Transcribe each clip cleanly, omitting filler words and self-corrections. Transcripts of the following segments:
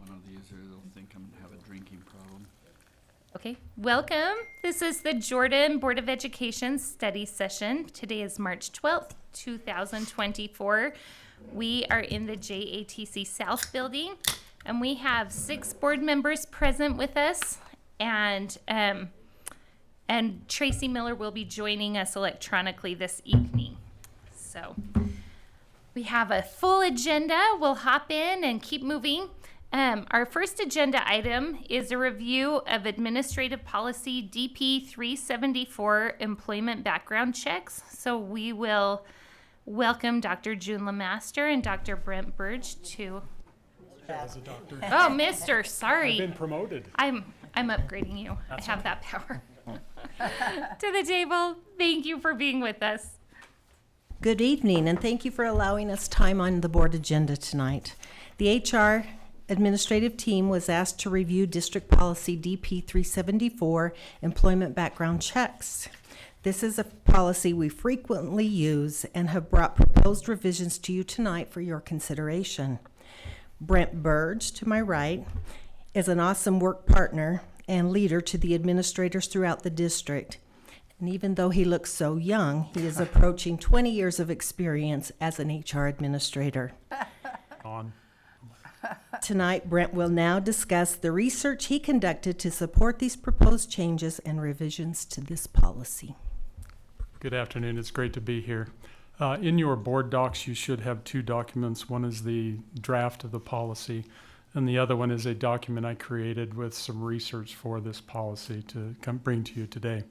one of these or they'll think I'm gonna have a drinking problem. Okay, welcome. This is the Jordan Board of Education study session. Today is March 12th, 2024. We are in the JATC South building, and we have 6 board members present with us, and Tracy Miller will be joining us electronically this evening. So we have a full agenda. We'll hop in and keep moving. Our first agenda item is a review of Administrative Policy DP 374 Employment Background Checks. So we will welcome Dr. June Lemaster and Dr. Brent Burge to. As a doctor. Oh, Mister, sorry. I've been promoted. I'm upgrading you. That's I have that power. To the table. Thank you for being with us. Good evening, and thank you for allowing us time on the board agenda tonight. The HR administrative team was asked to review District Policy DP 374, Employment Background Checks. This is a policy we frequently use and have brought proposed revisions to you tonight for your consideration. Brent Burge, to my right, is an awesome work partner and leader to the administrators throughout the district. And even though he looks so young, he is approaching 20 years of experience as an HR administrator. On. Tonight, Brent will now discuss the research he conducted to support these proposed changes and revisions to this policy. Good afternoon. It's great to be here. In your board docs, you should have 2 documents. One is the draft of the policy, and the other one is a document I created with some research for this policy to bring to you today.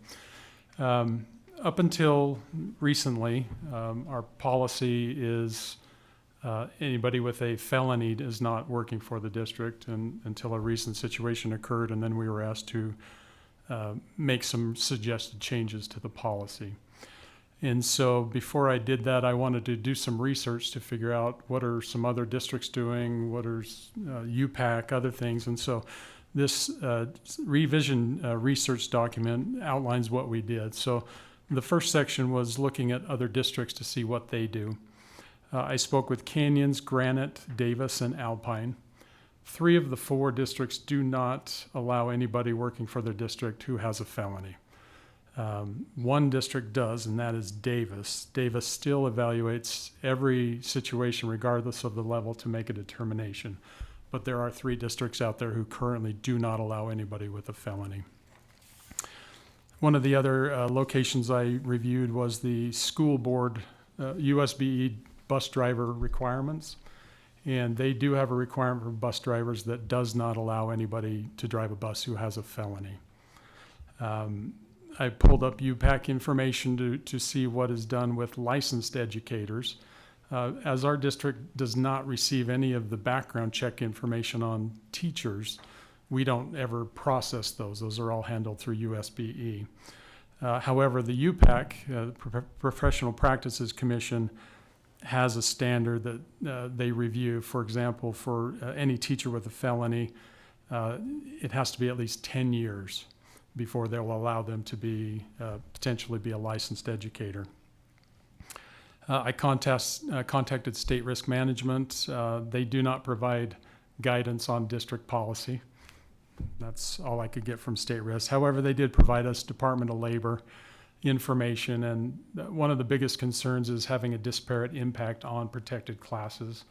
Up until recently, our policy is anybody with a felony is not working for the district, and until a recent situation occurred, and then we were asked to make some suggested changes to the policy. And so before I did that, I wanted to do some research to figure out what are some other districts doing, what are UPAC, other things. And so this revision research document outlines what we did. So the first section was looking at other districts to see what they do. I spoke with Canyons, Granite, Davis, and Alpine. 3 of the 4 districts do not allow anybody working for their district who has a felony. 1 district does, and that is Davis. Davis still evaluates every situation regardless of the level to make a determination. But there are 3 districts out there who currently do not allow anybody with a felony. One of the other locations I reviewed was the school board USBE bus driver requirements. And they do have a requirement for bus drivers that does not allow anybody to drive a bus who has a felony. I pulled up UPAC information to see what is done with licensed educators. As our district does not receive any of the background check information on teachers, we don't ever process those. Those are all handled through USBE. However, the UPAC, Professional Practices Commission, has a standard that they review. For example, for any teacher with a felony, it has to be at least 10 years before they'll allow them to be potentially be a licensed educator. I contacted State Risk Management. They do not provide guidance on district policy. That's all I could get from State Risk. However, they did provide us Department of Labor information, and one of the biggest concerns is having a disparate impact on protected classes.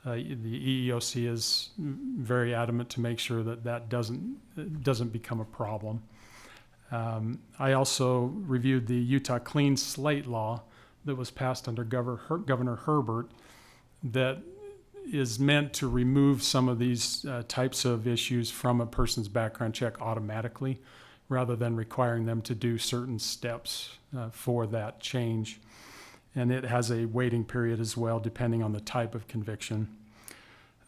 The EEOC is very adamant to make sure that that doesn't become a problem. I also reviewed the Utah Clean Slate law that was passed under Governor Herbert that is meant to remove some of these types of issues from a person's background check automatically, rather than requiring them to do certain steps for that change. And it has a waiting period as well, depending on the type of conviction.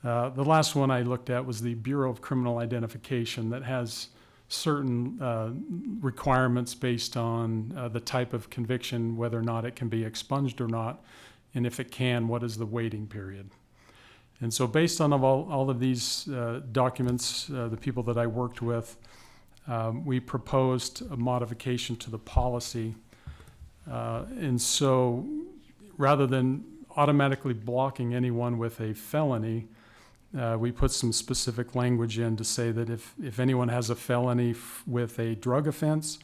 The last one I looked at was the Bureau of Criminal Identification that has certain requirements based on the type of conviction, whether or not it can be expunged or not, and if it can, what is the waiting period. And so based on all of these documents, the people that I worked with, we proposed a modification to the policy. And so rather than automatically blocking anyone with a felony, we put some specific language in to say that if anyone has a felony with a drug offense,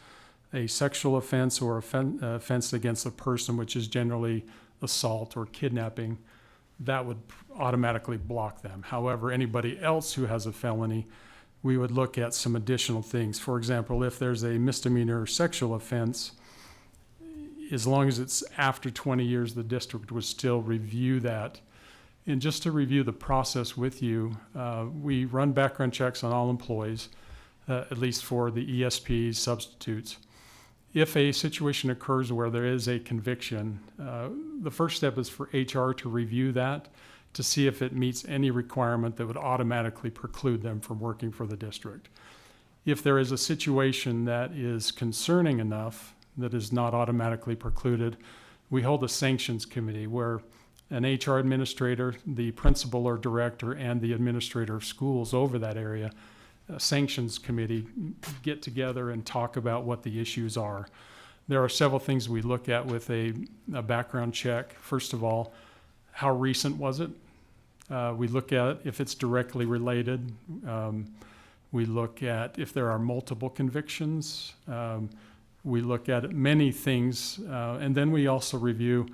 a sexual offense, or offense against a person, which is generally assault or kidnapping, that would automatically block them. However, anybody else who has a felony, we would look at some additional things. For example, if there's a misdemeanor sexual offense, as long as it's after 20 years, the district would still review that. And just to review the process with you, we run background checks on all employees, at least for the ESPs, substitutes. If a situation occurs where there is a conviction, the first step is for HR to review that to see if it meets any requirement that would automatically preclude them from working for the district. If there is a situation that is concerning enough that is not automatically precluded, we hold a sanctions committee where an HR administrator, the principal or director, and the administrator of schools over that area, a sanctions committee, get together and talk about what the issues are. There are several things we look at with a background check. First of all, how recent was it? We look at if it's directly related. We look at if there are multiple convictions. We look at many things, and then we also review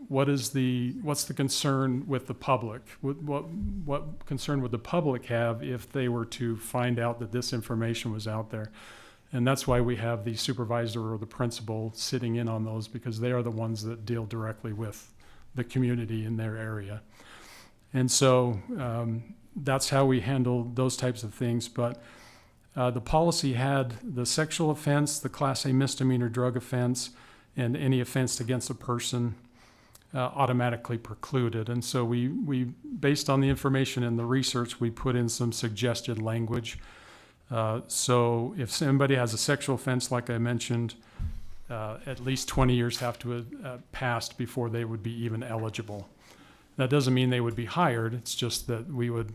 what's the concern with the public? What concern would the public have if they were to find out that this information was out there? And that's why we have the supervisor or the principal sitting in on those, because they are the ones that deal directly with the community in their area. And so that's how we handle those types of things. But the policy had the sexual offense, the Class A misdemeanor drug offense, and any offense against a person automatically precluded. And so we, based on the information and the research, we put in some suggested language. So if somebody has a sexual offense, like I mentioned, at least 20 years have to have passed before they would be even eligible. That doesn't mean they would be hired. It's just that we would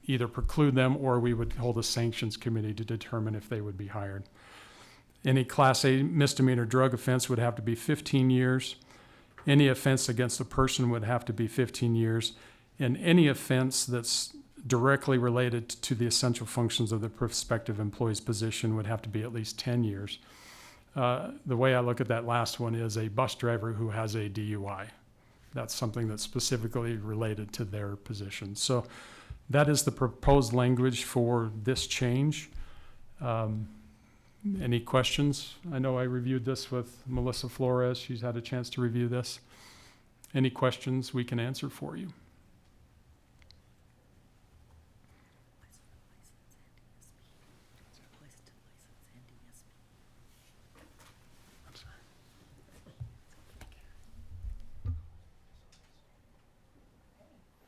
either preclude them or we would hold a sanctions committee to determine if they would be hired. Any Class A misdemeanor drug offense would have to be 15 years. Any offense against a person would have to be 15 years. And any offense that's directly related to the essential functions of the prospective employee's position would have to be at least 10 years. The way I look at that last one is a bus driver who has a DUI. That's something that's specifically related to their position. So that is the proposed language for this change. Any questions? I know I reviewed this with Melissa Flores. She's had a chance to review this. Any questions we can answer for you?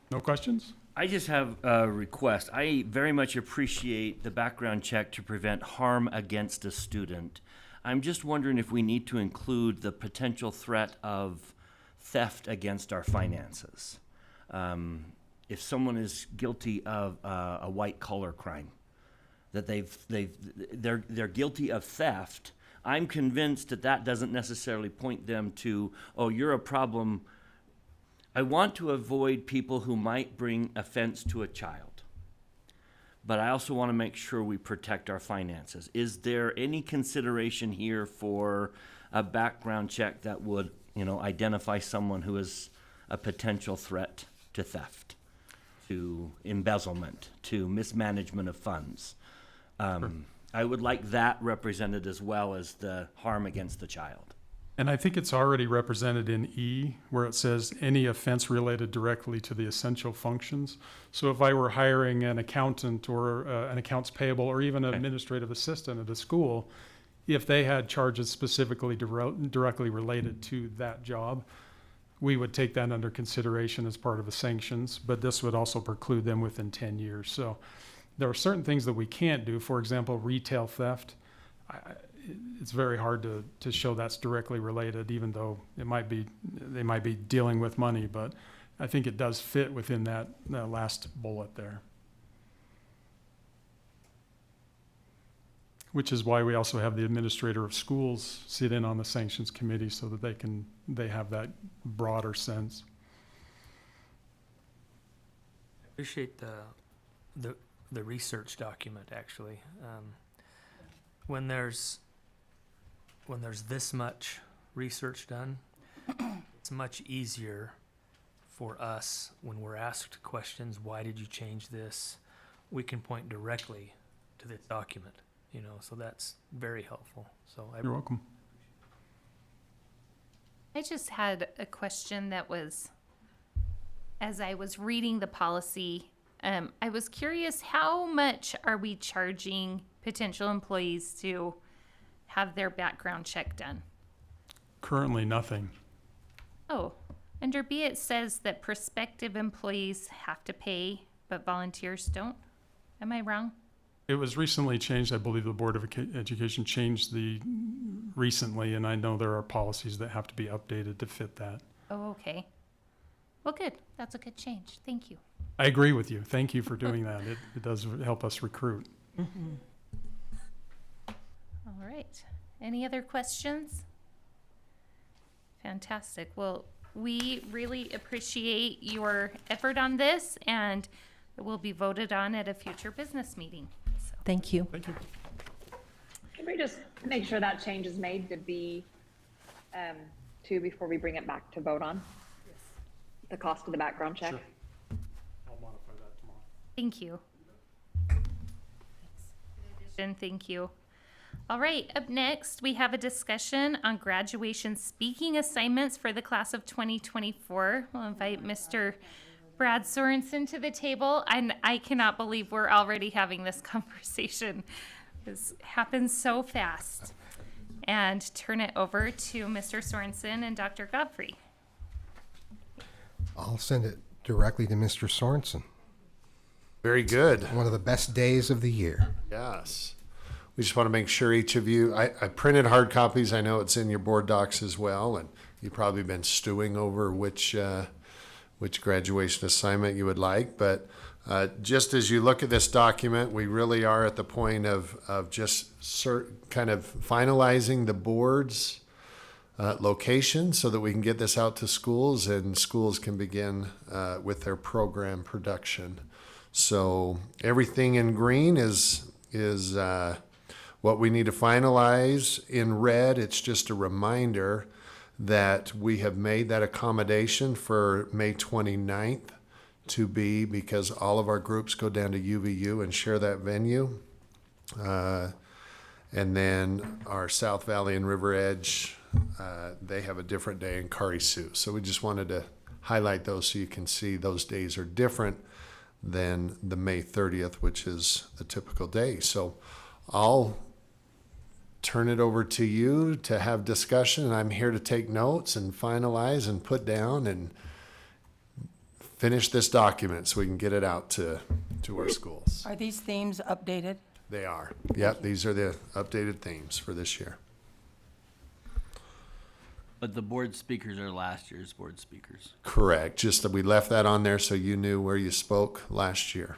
No questions? I just have a request. I very much appreciate the background check to prevent harm against a student. I'm just wondering if we need to include the potential threat of theft against our finances. If someone is guilty of a white-collar crime, that they're guilty of theft, I'm convinced that that doesn't necessarily point them to, oh, you're a problem. I want to avoid people who might bring offense to a child, but I also want to make sure we protect our finances. Is there any consideration here for a background check that would, identify someone who is a potential threat to theft, to embezzlement, to mismanagement of funds? I would like that represented as well as the harm against the child. And I think it's already represented in E, where it says any offense related directly to the essential functions. So if I were hiring an accountant or an accounts payable or even an administrative assistant at a school, if they had charges specifically directly related to that job, we would take that under consideration as part of the sanctions, but this would also preclude them within 10 years. So there are certain things that we can't do. For example, retail theft. It's very hard to show that's directly related, even though they might be dealing with money, but I think it does fit within that last bullet there. Which is why we also have the administrator of schools sit in on the sanctions committee so that they have that broader sense. Appreciate the research document, actually. When there's this much research done, it's much easier for us when we're asked questions, why did you change this? We can point directly to this document, so that's very helpful. So You're welcome. I just had a question that was, as I was reading the policy, I was curious, how much are we charging potential employees to have their background check done? Currently, nothing. Oh, under B, it says that prospective employees have to pay, but volunteers don't. Am I wrong? It was recently changed. I believe the Board of Education changed recently, and I know there are policies that have to be updated to fit that. Oh, okay. Well, good. That's a good change. Thank you. I agree with you. Thank you for doing that. It does help us recruit. All right. Any other questions? Fantastic. Well, we really appreciate your effort on this, and it will be voted on at a future business meeting. So, Thank you. Thank you. Can we just make sure that change is made to B, 2 before we bring it back to vote on? The cost of the background check? I'll modify that tomorrow. thank you. Thank you. All right, up next, we have a discussion on graduation speaking assignments for the class of 2024. We'll invite Mr. Brad Sorensen to the table, and I cannot believe we're already having this conversation. This happens so fast. And turn it over to Mr. Sorensen and Dr. Godfrey. I'll send it directly to Mr. Sorensen. Very good. One of the best days of the year. Yes. We just want to make sure each of you, I printed hard copies. I know it's in your board docs as well, and you've probably been stewing over which graduation assignment you would like. But just as you look at this document, we really are at the point of just kind of finalizing the board's location so that we can get this out to schools and schools can begin with their program production. So everything in green is what we need to finalize. In red, it's just a reminder that we have made that accommodation for May 29th to be, because all of our groups go down to UVU and share that venue. And then our South Valley and River Edge, they have a different day in Karisu. So we just wanted to highlight those so you can see those days are different than the May 30th, which is the typical day. So I'll turn it over to you to have discussion, and I'm here to take notes and finalize and put down and finish this document so we can get it out to our schools. Are these themes updated? They are. Yep, these are the updated themes for this year. But the board speakers are last year's board speakers. Correct. Just that we left that on there so you knew where you spoke last year.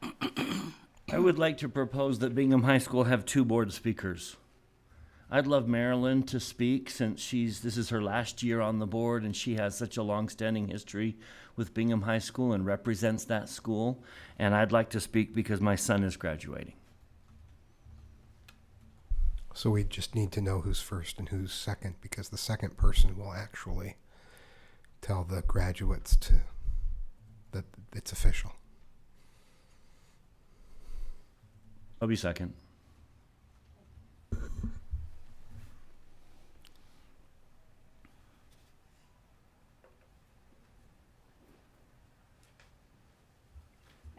I would like to propose that Bingham High School have 2 board speakers. I'd love Marilyn to speak since this is her last year on the board and she has such a long-standing history with Bingham High School and represents that school. And I'd like to speak because my son is graduating. So we just need to know who's first and who's second, because the second person will actually tell the graduates that it's official. I'll be second.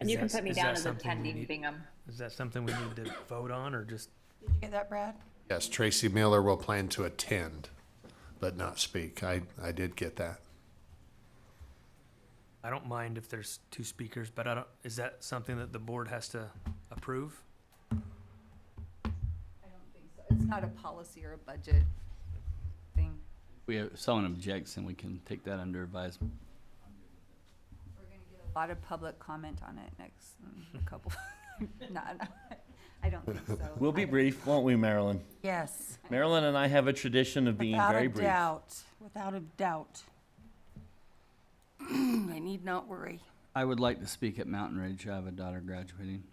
And you can put me Is down that as something we attending need- Bingham. Is that something we need to vote on, or just? Did you get that, Brad? Yes, Tracy Miller will plan to attend, but not speak. I did get that. I don't mind if there's 2 speakers, but is that something that the board has to approve? I don't think so. It's not a policy or a budget thing. If someone objects, then we can take that under advisement. We're gonna get a lot of public comment on it next, couple. No, I don't think so. We'll be brief, won't we, Marilyn? Yes. Marilyn and I have a tradition of being very brief. Without a doubt. I need not worry. I would like to speak at Mountain Ridge. I have a daughter graduating.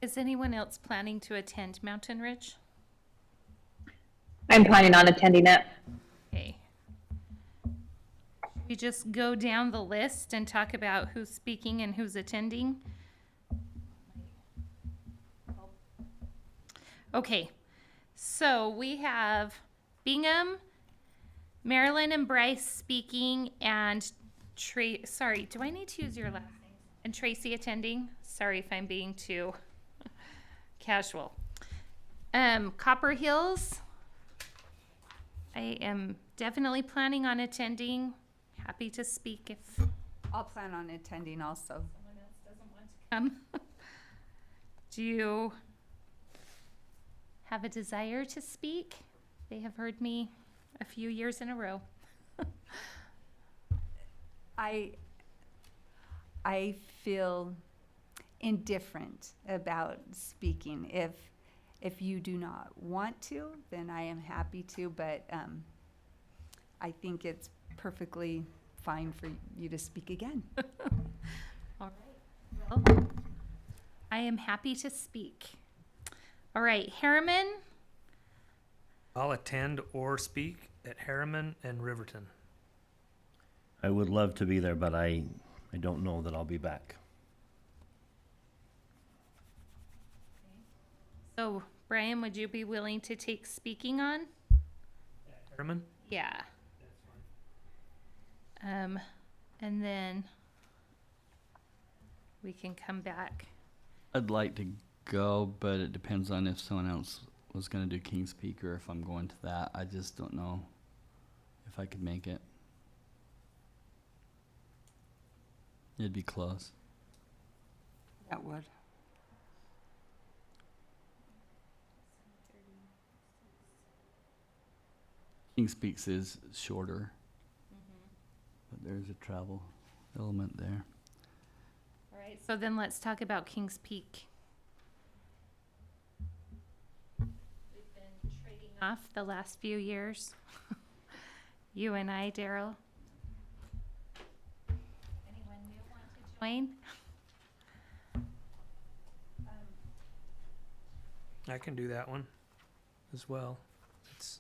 Is anyone else planning to attend Mountain Ridge? I'm planning on attending it. Okay. We just go down the list and talk about who's speaking and who's attending. Okay, so we have Bingham, Marilyn and Bryce speaking, and sorry, do I need to use your last name? And Tracy attending? Sorry if I'm being too casual. Copper Hills, I am definitely planning on attending. Happy to speak if I'll plan on attending also. someone else doesn't want to come. Do you have a desire to speak? They have heard me a few years in a row. I feel indifferent about speaking. If you do not want to, then I am happy to, but I think it's perfectly fine for you to speak again. All right. Well, I am happy to speak. All right, Harriman. I'll attend or speak at Harriman and Riverton. I would love to be there, but I don't know that I'll be back. So, Brian, would you be willing to take speaking on? Harriman? Yeah. And then we can come back. I'd like to go, but it depends on if someone else was going to do King's Peak or if I'm going to that. I just don't know if I could make it. It'd be close. That would. King's Peaks is shorter, but there's a travel element there. All right, so then let's talk about Kings Peak. We've been trading off the last few years. You and I, Daryl. Anyone new want to join? I can do that one as well. It's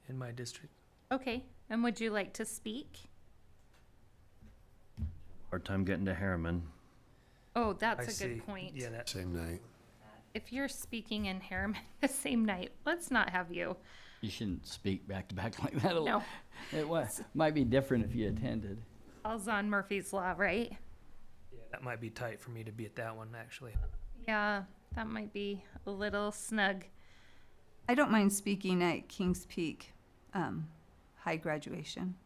in my district. Okay, and would you like to speak? Hard time getting to Harriman. Oh, that's I a see. good point. Yeah, that, Same night. If you're speaking in Harriman the same night, let's not have you. You shouldn't speak back to back like that. No, It might be different if you attended. all's on Murphy's Law, right? yeah, that might be tight for me to be at that one, actually. Yeah, that might be a little snug. I don't mind speaking at Kings Peak, high graduation.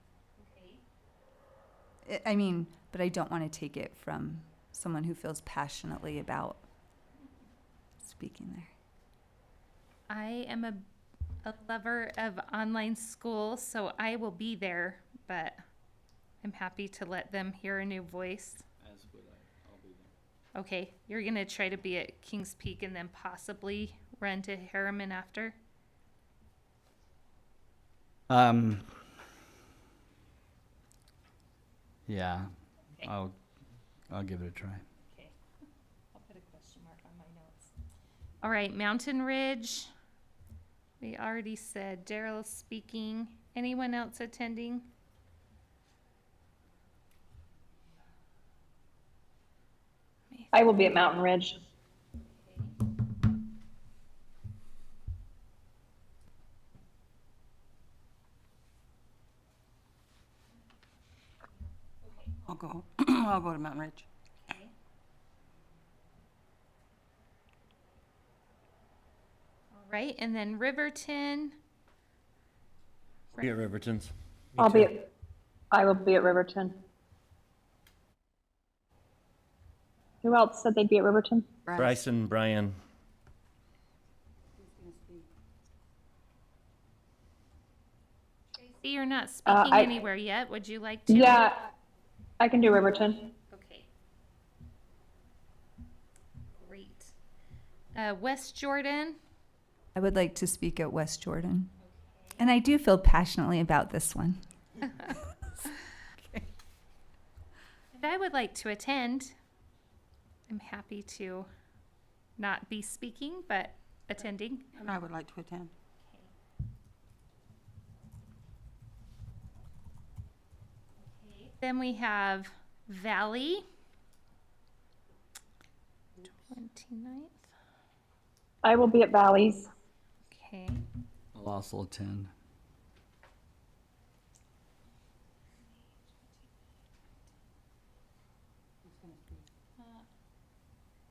I mean, but I don't want to take it from someone who feels passionately about speaking there. I am a lover of online school, so I will be there, but I'm happy to let them hear a new voice. As would I. I'll be there. Okay, you're gonna try to be at Kings Peak and then possibly run to Harriman after? Yeah, Okay. I'll give it a try. Okay. I'll put a question mark on my notes. All right, Mountain Ridge. We already said Daryl speaking. Anyone else attending? I will be at Mountain Ridge. I'll go. I'll go to Mountain Ridge. All right, and then Riverton. Be at Riverton's. I will be at Riverton. Who else said they'd be at Riverton? Bryce and Brian. Tracy, you're not speaking I- anywhere yet. Would you like to? Yeah, I can do Riverton. Okay. West Jordan. I would like to speak at West Jordan. And I do feel passionately about this one. And I would like to attend. I'm happy to not be speaking, but attending. And I would like to attend. Then we have Valley. 29th. I will be at Valleys. Okay. I'll also attend.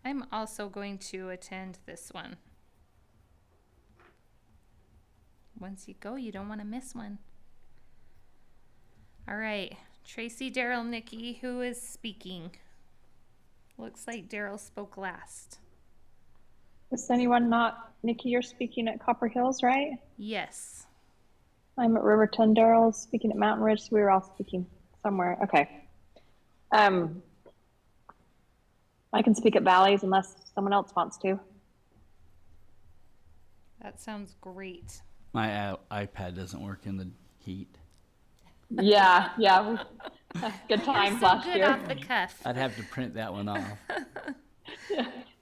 I'm also going to attend this one. Once you go, you don't want to miss one. All right, Tracy, Daryl, Nikki, who is speaking? Looks like Daryl spoke last. Is anyone not, Nikki, you're speaking at Copper Hills, right? Yes. I'm at Riverton. Daryl's speaking at Mountain Ridge, so we were all speaking somewhere. Okay. I can speak at Valleys unless someone else wants to. That sounds great. My iPad doesn't work in the heat. Yeah, good You're times so last good year. off the cuff. I'd have to print that one off.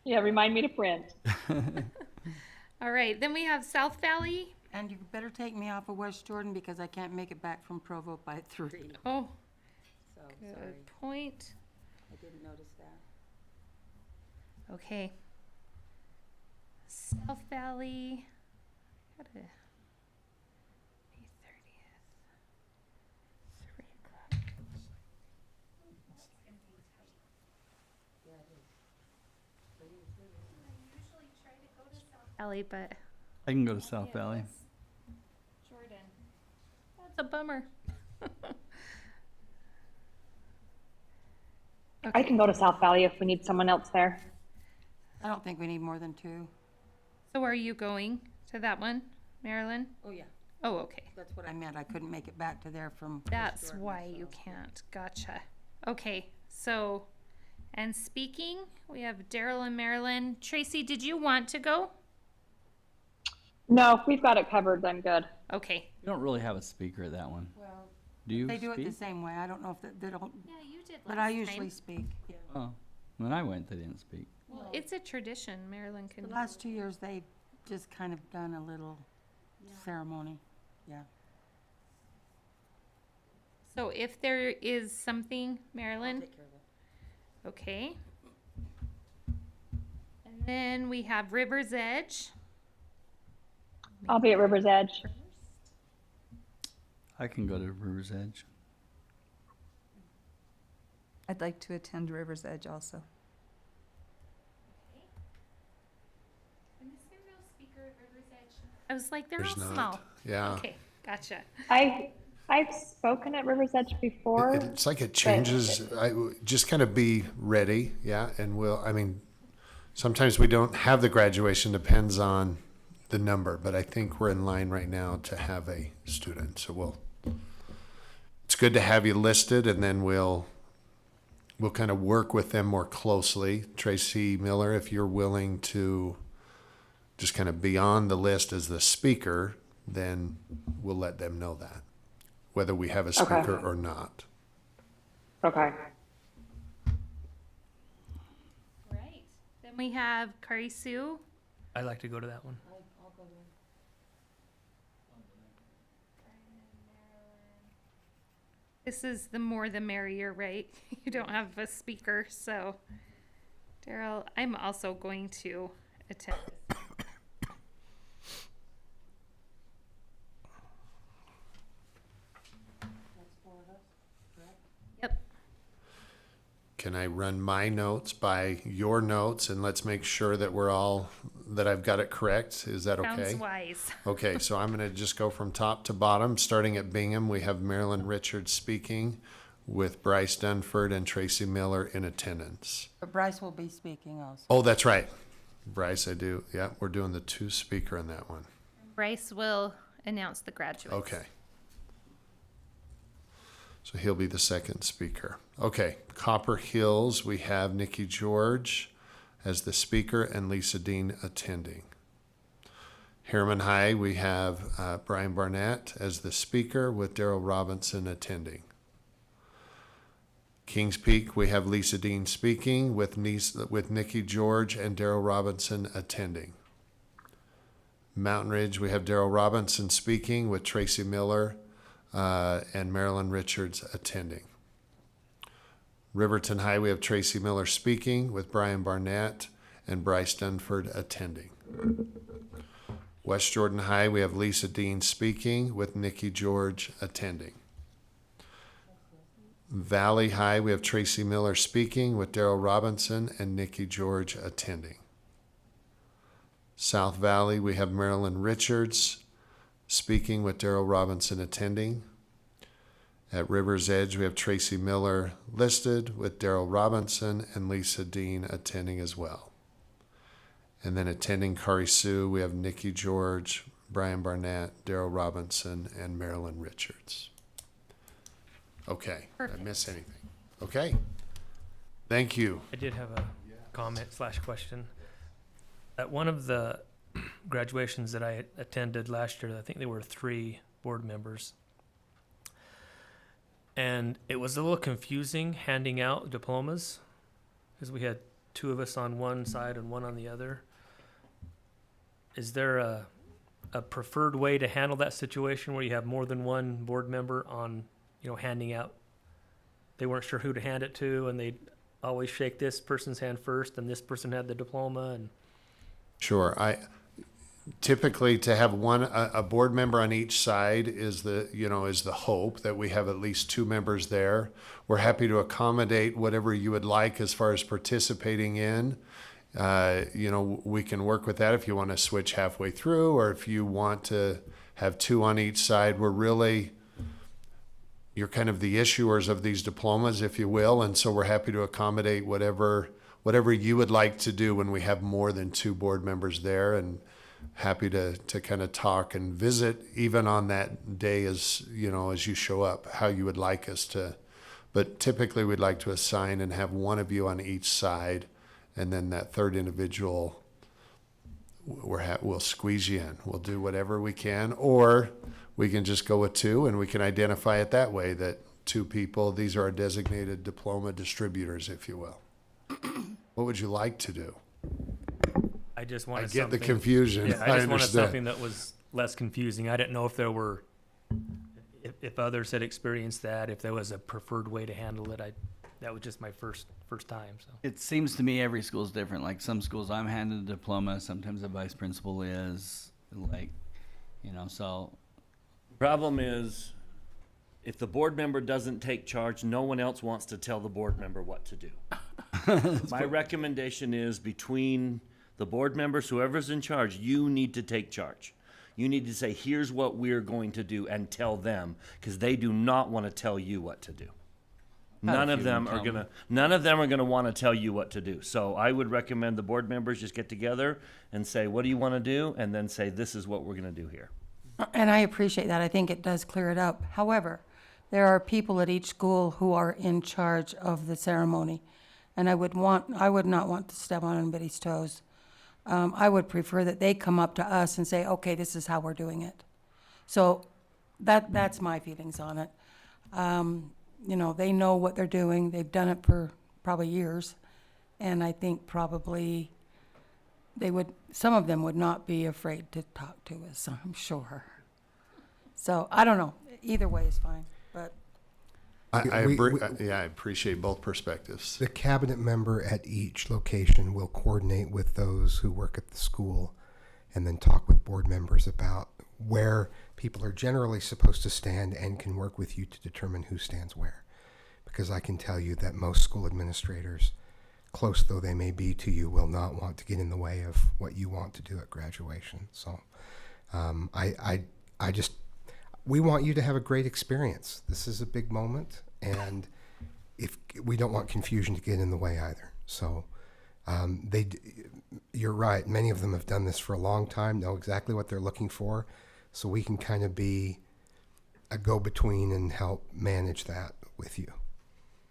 Yeah, remind me to print. All right, then we have South Valley. And you better take me off of West Jordan because I can't make it back from Provo by 3. Oh, So, good sorry, point. I didn't notice that. Okay. South Valley. Gotta. May 30th. 3 o'clock. Valley, but I can go to South Valley. Jordan. That's a bummer. I can go to South Valley if we need someone else there. I don't think we need more than 2. So are you going to that one, Marilyn? Oh, yeah. Oh, okay. That's what I meant. I couldn't make it back to there from. West That's Jordan, why so. you can't. Gotcha. Okay, so, and speaking, we have Daryl and Marilyn. Tracy, did you want to go? No, if we've got it covered, I'm good. Okay. You don't really have a speaker at that one. Well, Do you they do it speak? the same way. I don't know if they don't, Yeah, you did but I usually speak. Yeah. Oh, when I went, they didn't speak. Well, it's a tradition. Marilyn can. The last 2 years, they've just kind of done a little ceremony. Yeah. So if there is something, Marilyn, Take care of it. okay. And then we have River's Edge. I'll be at River's Edge. I can go to River's Edge. I'd like to attend River's Edge also. And is there no speaker at River's Edge? I was like, they're There's all not. small. Yeah. Okay, gotcha. I've spoken at River's Edge before. It's like it changes. Just kind of be ready, yeah. And sometimes we don't have the graduation, depends on the number, but I think we're in line right now to have a student. So it's good to have you listed, and then we'll kind of work with them more closely. Tracy Miller, if you're willing to just kind of be on the list as the speaker, then we'll let them know that, whether we have a speaker or not. Okay. Right. Then we have Kari Sue. I'd like to go to that one. This is the more the merrier, right? You don't have a speaker, so Daryl, I'm also going to attend. Yep. Can I run my notes by your notes, and let's make sure that that I've got it correct? Is that okay? Sounds wise. Okay, so I'm going to just go from top to bottom. Starting at Bingham, we have Marilyn Richards speaking with Bryce Dunford and Tracy Miller in attendance. But Bryce will be speaking also. Oh, that's right. Bryce, I do. Yeah, we're doing the 2 speaker in that one. Bryce will announce the graduates. Okay. So he'll be the second speaker. Okay, Copper Hills, we have Nikki George, as the speaker and Lisa Dean attending. Harriman High, we have Brian Barnett as the speaker with Daryl Robinson attending. Kings Peak, we have Lisa Dean speaking with Nikki George and Daryl Robinson attending. Mountain Ridge, we have Daryl Robinson speaking with Tracy Miller and Marilyn Richards attending. Riverton High, we have Tracy Miller speaking with Brian Barnett and Bryce Dunford attending. West Jordan High, we have Lisa Dean speaking with Nikki George attending. Valley High, we have Tracy Miller speaking with Daryl Robinson and Nikki George attending. South Valley, we have Marilyn Richards speaking with Daryl Robinson attending. At River's Edge, we have Tracy Miller listed with Daryl Robinson and Lisa Dean attending as well. And then attending Kari Sue, we have Nikki George, Brian Barnett, Daryl Robinson, and Marilyn Richards. Okay, Perfect. Did I miss anything? Okay, thank you. I did have a comment / question. At one of the graduations that I attended last year, I think there were 3 board members. And it was a little confusing handing out diplomas because we had 2 of us on one side and 1 on the other. Is there a preferred way to handle that situation where you have more than one board member on, handing out? They weren't sure who to hand it to, and they'd always shake this person's hand first, and this person had the diploma. And Sure. I typically to have a board member on each side is the hope that we have at least 2 members there. We're happy to accommodate whatever you would like as far as participating in. We can work with that if you want to switch halfway through, or if you want to have 2 on each side. You're kind of the issuers of these diplomas, if you will, and so we're happy to accommodate whatever you would like to do when we have more than 2 board members there, and happy to kind of talk and visit even on that day as you show up, how you would like us to. But typically we'd like to assign and have 1 of you on each side, and then that 3rd individual, we'll squeeze you in. We'll do whatever we can, or we can just go with 2 and we can identify it that way, that 2 people, these are our designated diploma distributors, if you will. What would you like to do? I just wanted I get something. the confusion. Yeah, I I just wanted understand. something that was less confusing. I didn't know if there were, if others had experienced that, if there was a preferred way to handle it. That was just my first time. So It seems to me every school is different. Like some schools I'm handed a diploma, sometimes the vice principal is, so. Problem is, if the board member doesn't take charge, no one else wants to tell the board member what to do. My recommendation is between the board members, whoever's in charge, you need to take charge. You need to say, here's what we're going to do, and tell them, because they do not want to tell you what to do. None of them are gonna want to tell you what to do. So I would recommend the board members just get together and say, what do you want to do? And then say, this is what we're going to do here. And I appreciate that. I think it does clear it up. However, there are people at each school who are in charge of the ceremony. And I would not want to step on anybody's toes. I would prefer that they come up to us and say, okay, this is how we're doing it. So that's my feelings on it. They know what they're doing. They've done it for probably years. And I think probably some of them would not be afraid to talk to us, I'm sure. So I don't know. Either way is fine, but. I appreciate both perspectives. The cabinet member at each location will coordinate with those who work at the school and then talk with board members about where people are generally supposed to stand and can work with you to determine who stands where. Because I can tell you that most school administrators, close though they may be to you, will not want to get in the way of what you want to do at graduation. So we want you to have a great experience. This is a big moment, and if we don't want confusion to get in the way either. So you're right. Many of them have done this for a long time, know exactly what they're looking for. So we can kind of be a go-between and help manage that with you.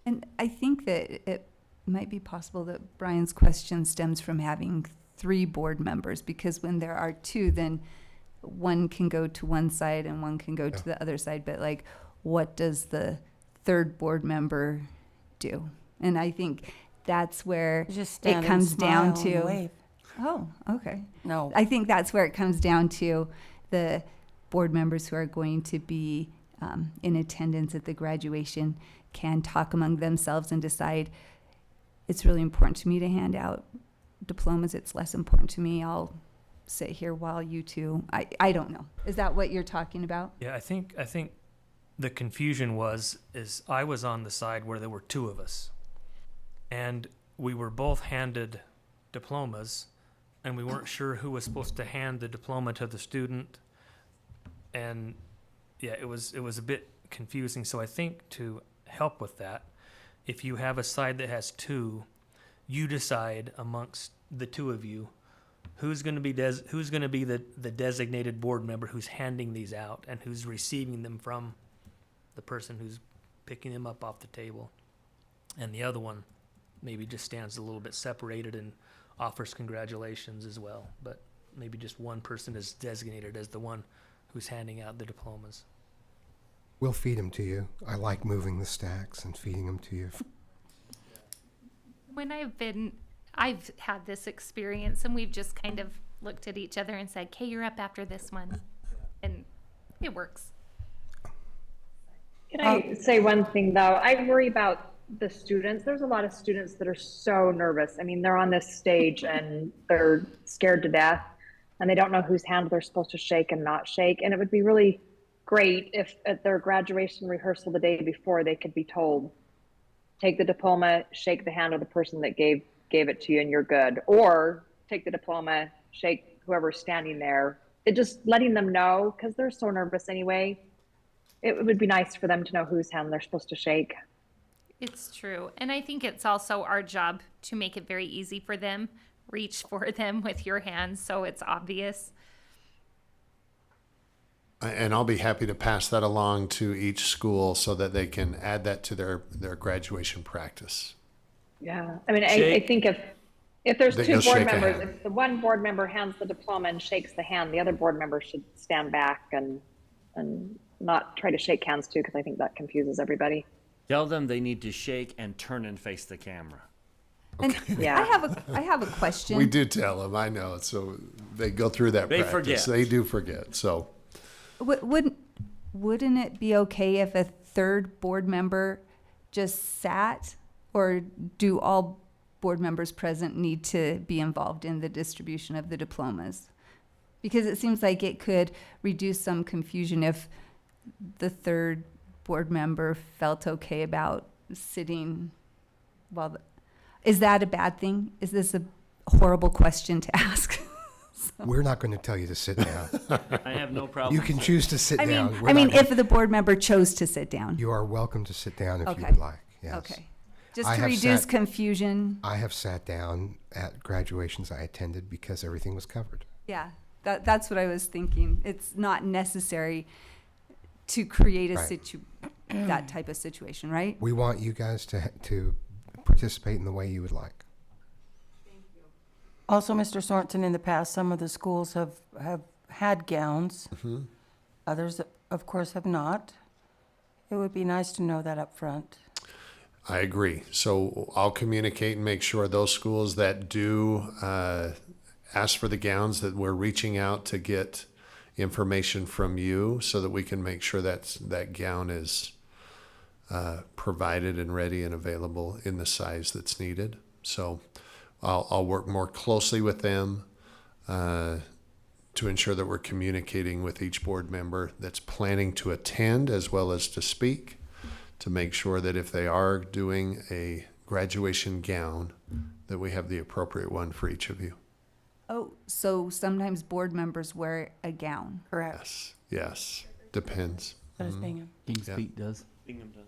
And I think that might be possible that Brian's question stems from having 3 board members, because when there are 2, then one can go to one side and one can go to the other side. But like, what does the 3rd board member do? And I think that's where Just it stand and comes down smile and to. wave. Oh, okay. No. I think that's where it comes down to the board members who are going to be in attendance at the graduation can talk among themselves and decide, it's really important to me to hand out diplomas. It's less important to me. I'll sit here while you two. I don't know. Is that what you're talking about? Yeah, I think the confusion is I was on the side where there were 2 of us, and we were both handed diplomas, and we weren't sure who was supposed to hand the diploma to the student, and yeah, it was a bit confusing. So I think to help with that, if you have a side that has 2, you decide amongst the 2 of you who's going to be the designated board member who's handing these out and who's receiving them from the person who's picking them up off the table, and the other one maybe just stands a little bit separated and offers congratulations as well, but maybe just one person is designated as the one who's handing out the diplomas. We'll feed them to you. I like moving the stacks and feeding them to you. When I've had this experience, and we've just kind of looked at each other and said, "Okay, you're up after this one," and it works. Can I say one thing though? I worry about the students. There's a lot of students that are so nervous. I mean, they're on this stage and they're scared to death, and they don't know whose hand they're supposed to shake and not shake. And it would be really great if at their graduation rehearsal the day before, they could be told, take the diploma, shake the hand of the person that gave it to you, and you're good. Or take the diploma, shake whoever's standing there. It just letting them know, because they're so nervous anyway. It would be nice for them to know whose hand they're supposed to shake. It's true. And I think it's also our job to make it very easy for them. Reach for them with your hands so it's obvious. And I'll be happy to pass that along to each school so that they can add that to their graduation practice. Yeah. I mean, I think if there's They 2 go board shake a members, hand. if the one board member hands the diploma and shakes the hand, the other board member should stand back and not try to shake hands too, because I think that confuses everybody. Tell them they need to shake and turn and face the camera. And Yeah. I have a question. We do tell them, I know, so they go through that They practice. forget. They do forget, so. Wouldn't it be okay if a 3rd board member just sat, or do all board members present need to be involved in the distribution of the diplomas? Because it seems like it could reduce some confusion if the 3rd board member felt okay about sitting while is that a bad thing? Is this a horrible question to ask? We're not going to tell you to sit down. I have no problem. You can choose to sit I down. mean, We're not if the board member chose to sit down. You are welcome to sit down if you Okay. would like. Yes. Okay. Just I to have reduce sat- confusion. I have sat down at graduations I attended because everything was covered. Yeah, that's what I was thinking. It's not necessary to create a Right. that type of situation, right? We want you guys to participate in the way you would like. Also, Mr. Sorensen, in the past, some of the schools have had gowns. Others, of course, have not. It would be nice to know that up front. I agree. So I'll communicate and make sure those schools that do ask for the gowns, that we're reaching out to get information from you so that we can make sure that gown is provided and ready and available in the size that's needed. So I'll work more closely with them to ensure that we're communicating with each board member that's planning to attend as well as to speak, to make sure that if they are doing a graduation gown, that we have the appropriate one for each of you. Oh, so sometimes board members wear a gown. Correct. Yes, depends. That is Bingham. Kings Yeah. Peak does. Bingham does.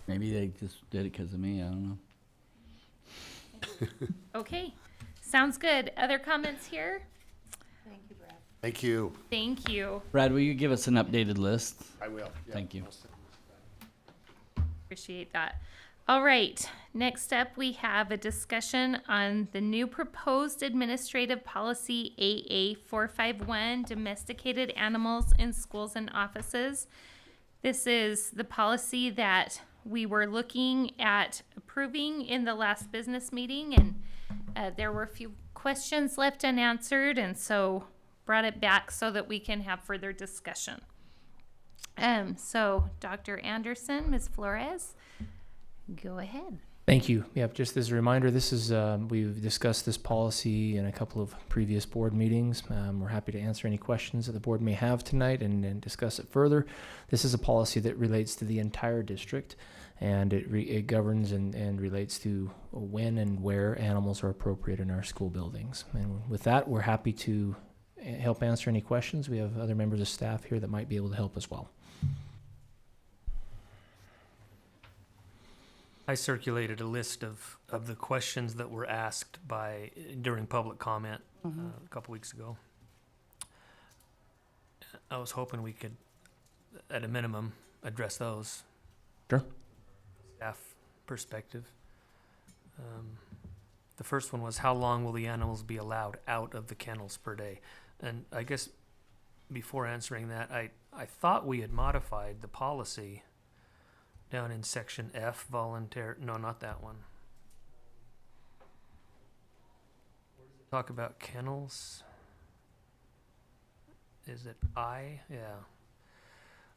Maybe they just did it because of me. I don't know. Okay, sounds good. Other comments here? Thank you. Thank you. Brad, will you give us an updated list? I will. Thank you. Appreciate that. All right, next up, we have a discussion on the new proposed administrative policy AA451, domesticated animals in schools and offices. This is the policy that we were looking at approving in the last business meeting, and there were a few questions left unanswered, and so brought it back so that we can have further discussion. So Dr. Anderson, Ms. Flores, go ahead. Thank you. Yep, just as a reminder, this is, we've discussed this policy in a couple of previous board meetings. We're happy to answer any questions that the board may have tonight and discuss it further. This is a policy that relates to the entire district, and it governs and relates to when and where animals are appropriate in our school buildings. And with that, we're happy to help answer any questions. We have other members of staff here that might be able to help as well. I circulated a list of the questions that were asked during public comment a couple weeks ago. I was hoping we could, at a minimum, address those. Sure. Staff perspective. The first one was, how long will the animals be allowed out of the kennels per day? And I guess before answering that, I thought we had modified the policy down in section F, no, not that one. Talk about kennels. Is it I? Yeah.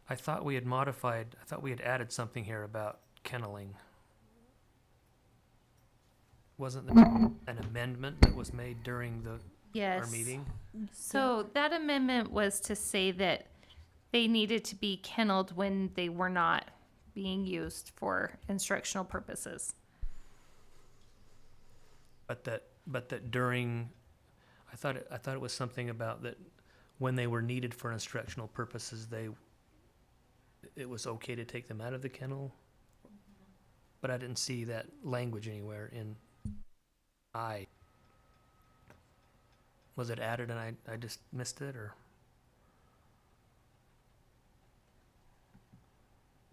I thought we had added something here about kenneling. Wasn't there an amendment that was made during our Yes. meeting? So that amendment was to say that they needed to be kenneled when they were not being used for instructional purposes. But that during, I thought it was something about that when they were needed for instructional purposes, it was okay to take them out of the kennel. But I didn't see that language anywhere in I. Was it added and I just missed it, or?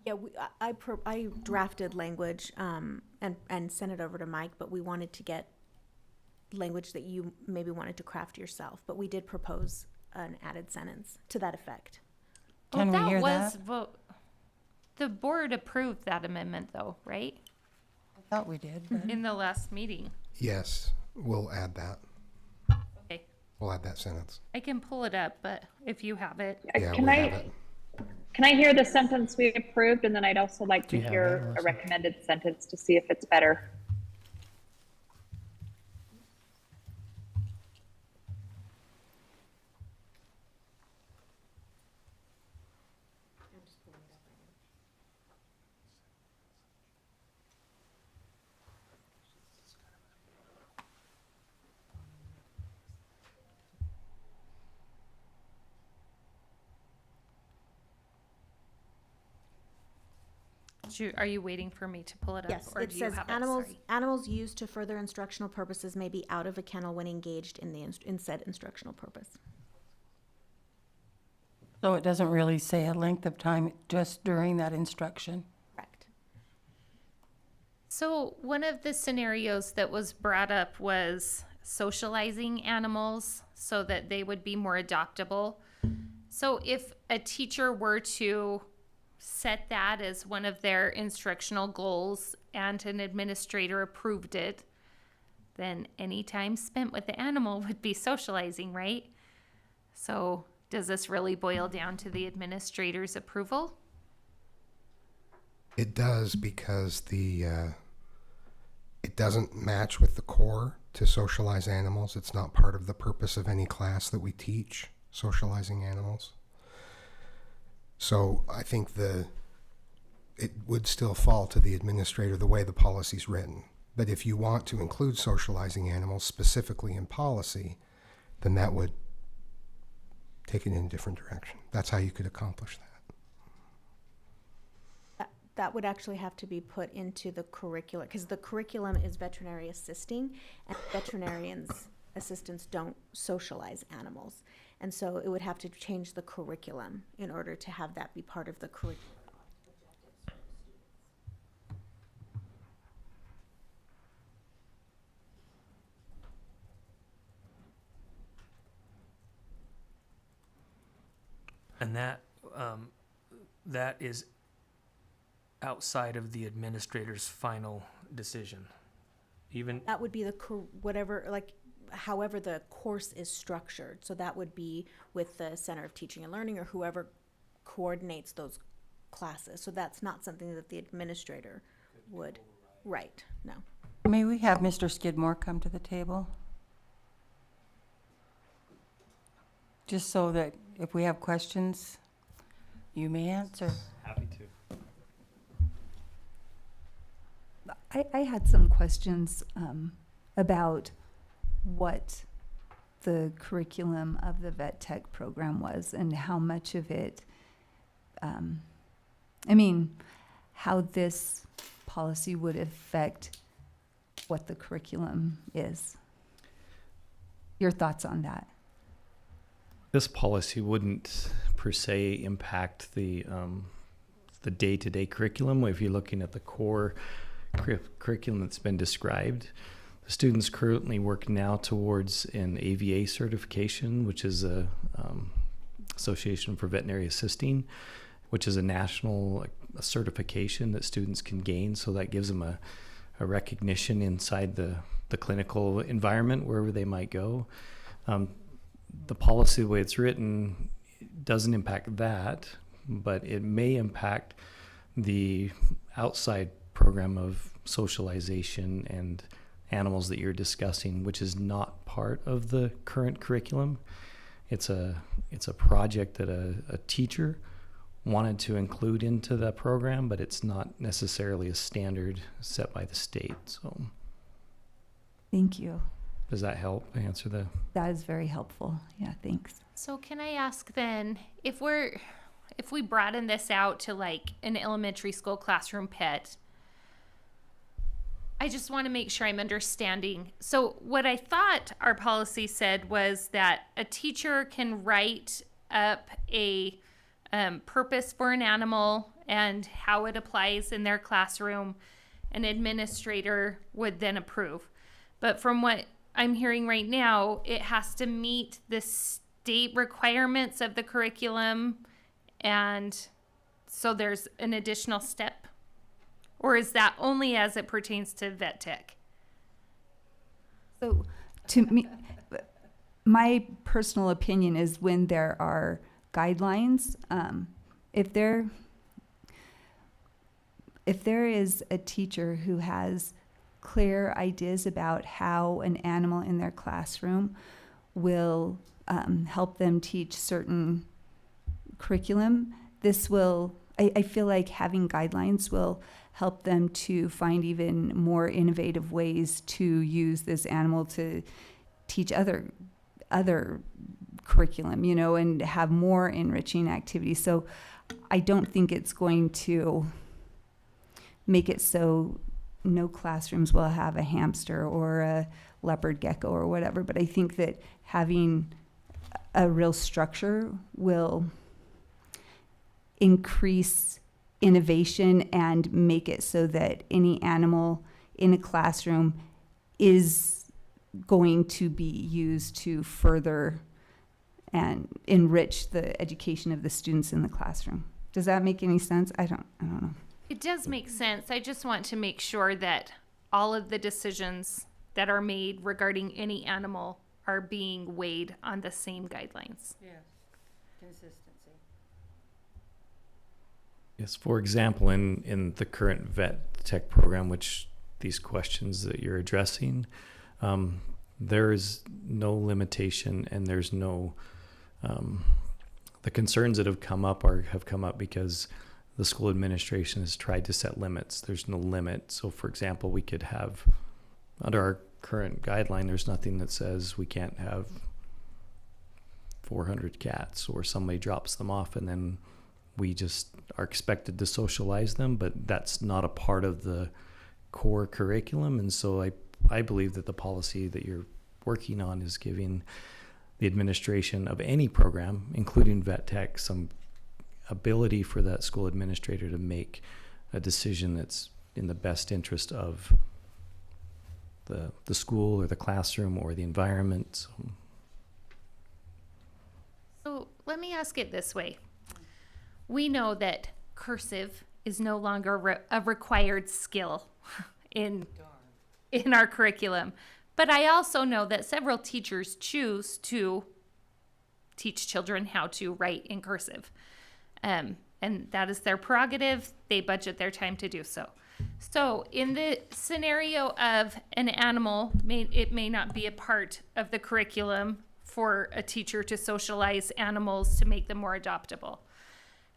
Yeah, I drafted language and sent it over to Mike, but we wanted to get language that you maybe wanted to craft yourself. But we did propose an added sentence to that effect. Can we hear that? The board approved that amendment though, right? I thought we did, but In the last meeting. Yes, we'll add that. Okay, We'll add that sentence. I can pull it up, but if you have it. Yeah, Can we I, have it. can I hear the sentence we approved? And then I'd also like Do to you have hear that, a Melissa? recommended sentence to see if it's better. Are you waiting for me to pull it up? Yes, or it do you says have animals Sorry. animals used to further instructional purposes may be out of a kennel when engaged in said instructional purpose. so it doesn't really say a length of time, just during that instruction. Correct. So one of the scenarios that was brought up was socializing animals so that they would be more adoptable. So if a teacher were to set that as one of their instructional goals and an administrator approved it, then any time spent with the animal would be socializing, right? So does this really boil down to the administrator's approval? It does, because it doesn't match with the core to socialize animals. It's not part of the purpose of any class that we teach, socializing animals. So I think it would still fall to the administrator the way the policy's written. But if you want to include socializing animals specifically in policy, then that would take it in a different direction. That's how you could accomplish that. That would actually have to be put into the curriculum, because the curriculum is veterinary assisting, and veterinarians assistants don't socialize animals. And so it would have to change the curriculum in order to have that be part of the curriculum. And that is outside of the administrator's final decision. Even, That would be the, whatever, like, however the course is structured. So that would be with the Center of Teaching and Learning or whoever coordinates those classes. So that's not something that the administrator would, right, no. May we have Mr. Skidmore come to the table? Just so that if we have questions, you may answer. Happy to. I had some questions about what the curriculum of the vet tech program was and how much of it, how this policy would affect what the curriculum is. Your thoughts on that? This policy wouldn't per se impact the day-to-day curriculum. If you're looking at the core curriculum that's been described, the students currently work now towards an AVA certification, which is a Association for Veterinary Assisting, which is a national certification that students can gain. So that gives them a recognition inside the clinical environment wherever they might go. The policy, the way it's written, doesn't impact that, but it may impact the outside program of socialization and animals that you're discussing, which is not part of the current curriculum. It's a project that a teacher wanted to include into the program, but it's not necessarily a standard set by the state. So, Thank you. does that help answer the? That is very helpful. Yeah, thanks. So can I ask then, if we broaden this out to like an elementary school classroom pet, I just want to make sure I'm understanding. So what I thought our policy said was that a teacher can write up a purpose for an animal and how it applies in their classroom. An administrator would then approve. But from what I'm hearing right now, it has to meet the state requirements of the curriculum, and so there's an additional step? Or is that only as it pertains to vet tech? So, to me, my personal opinion is when there are guidelines, if there is a teacher who has clear ideas about how an animal in their classroom will help them teach certain curriculum, I feel like having guidelines will help them to find even more innovative ways to use this animal to teach other curriculum, and have more enriching activities. So I don't think it's going to make it so no classrooms will have a hamster or a leopard gecko or whatever, but I think that having a real structure will increase innovation and make it so that any animal in a classroom is going to be used to further and enrich the education of the students in the classroom. Does that make any sense? I don't know. It does make sense. I just want to make sure that all of the decisions that are made regarding any animal are being weighed on the same guidelines. Yes, consistency. Yes, for example, in the current vet tech program, which these questions that you're addressing, there is no limitation, and there's no, the concerns that have come up because the school administration has tried to set limits. There's no limit. So for example, we could have, under our current guideline, there's nothing that says we can't have 400 cats, or somebody drops them off and then we just are expected to socialize them, but that's not a part of the core curriculum. And so I believe that the policy that you're working on is giving the administration of any program, including vet tech, some ability for that school administrator to make a decision that's in the best interest of the school or the classroom or the environment. So let me ask it this way. We know that cursive is no longer a required skill in our curriculum. But I also know that several teachers choose to teach children how to write in cursive. And that is their prerogative. They budget their time to do so. So in the scenario of an animal, it may not be a part of the curriculum for a teacher to socialize animals to make them more adoptable.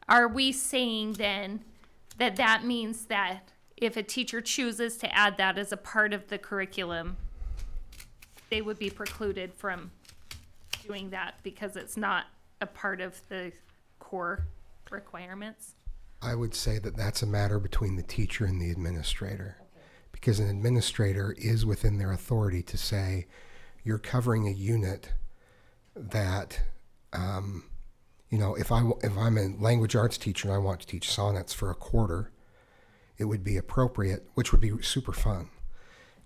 Are we saying then that that means that if a teacher chooses to add that as a part of the curriculum, they would be precluded from doing that because it's not a part of the core requirements? I would say that that's a matter between the teacher and the administrator, because an administrator is within their authority to say, you're covering a unit that, if I'm a language arts teacher and I want to teach sonnets for a quarter, it would be appropriate, which would be super fun.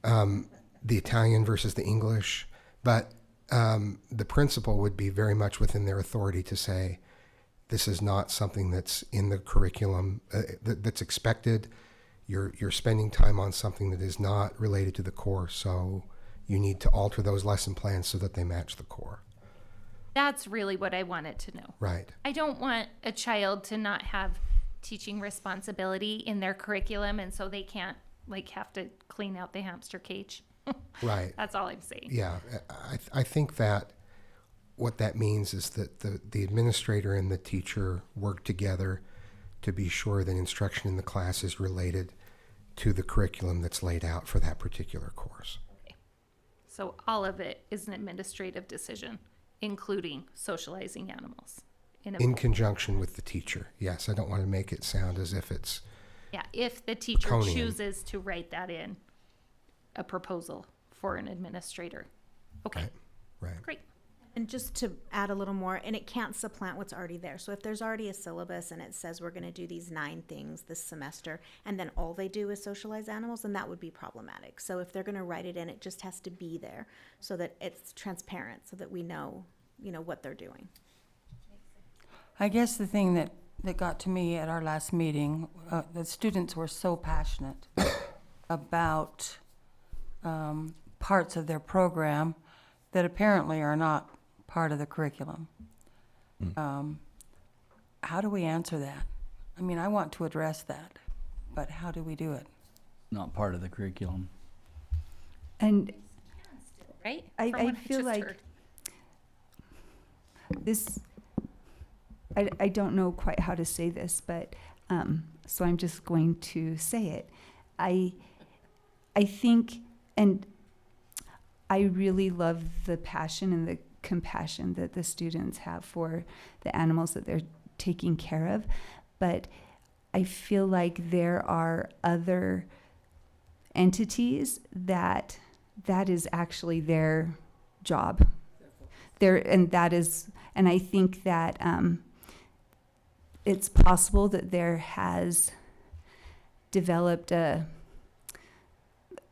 The Italian versus the English, but the principal would be very much within their authority to say, this is not something that's in the curriculum that's expected. You're spending time on something that is not related to the core, so you need to alter those lesson plans so that they match the core. That's really what I wanted to know. Right. I don't want a child to not have teaching responsibility in their curriculum, and so they can't have to clean out the hamster cage. Right. That's all I'm saying. Yeah, I think that what that means is that the administrator and the teacher work together to be sure that instruction in the class is related to the curriculum that's laid out for that particular course. Okay. So all of it is an administrative decision, including socializing animals. In conjunction with the teacher, yes. I don't want to make it sound as if it's... Yeah, if the teacher draconian. chooses to write that in a proposal for an administrator. Okay, Right. great. And just to add a little more, and it can't supplant what's already there. So if there's already a syllabus and it says we're going to do these 9 things this semester, and then all they do is socialize animals, then that would be problematic. So if they're going to write it in, it just has to be there so that it's transparent, so that we know, what they're doing. I guess the thing that got to me at our last meeting, the students were so passionate about parts of their program that apparently are not part of the curriculum. How do we answer that? I mean, I want to address that, but how do we do it? Not part of the curriculum. And Right? I From what feel just like heard. this, I don't know quite how to say this, but so I'm just going to say it. I think, and I really love the passion and the compassion that the students have for the animals that they're taking care of, but I feel like there are other entities that is actually their job. And I think that it's possible that there has developed an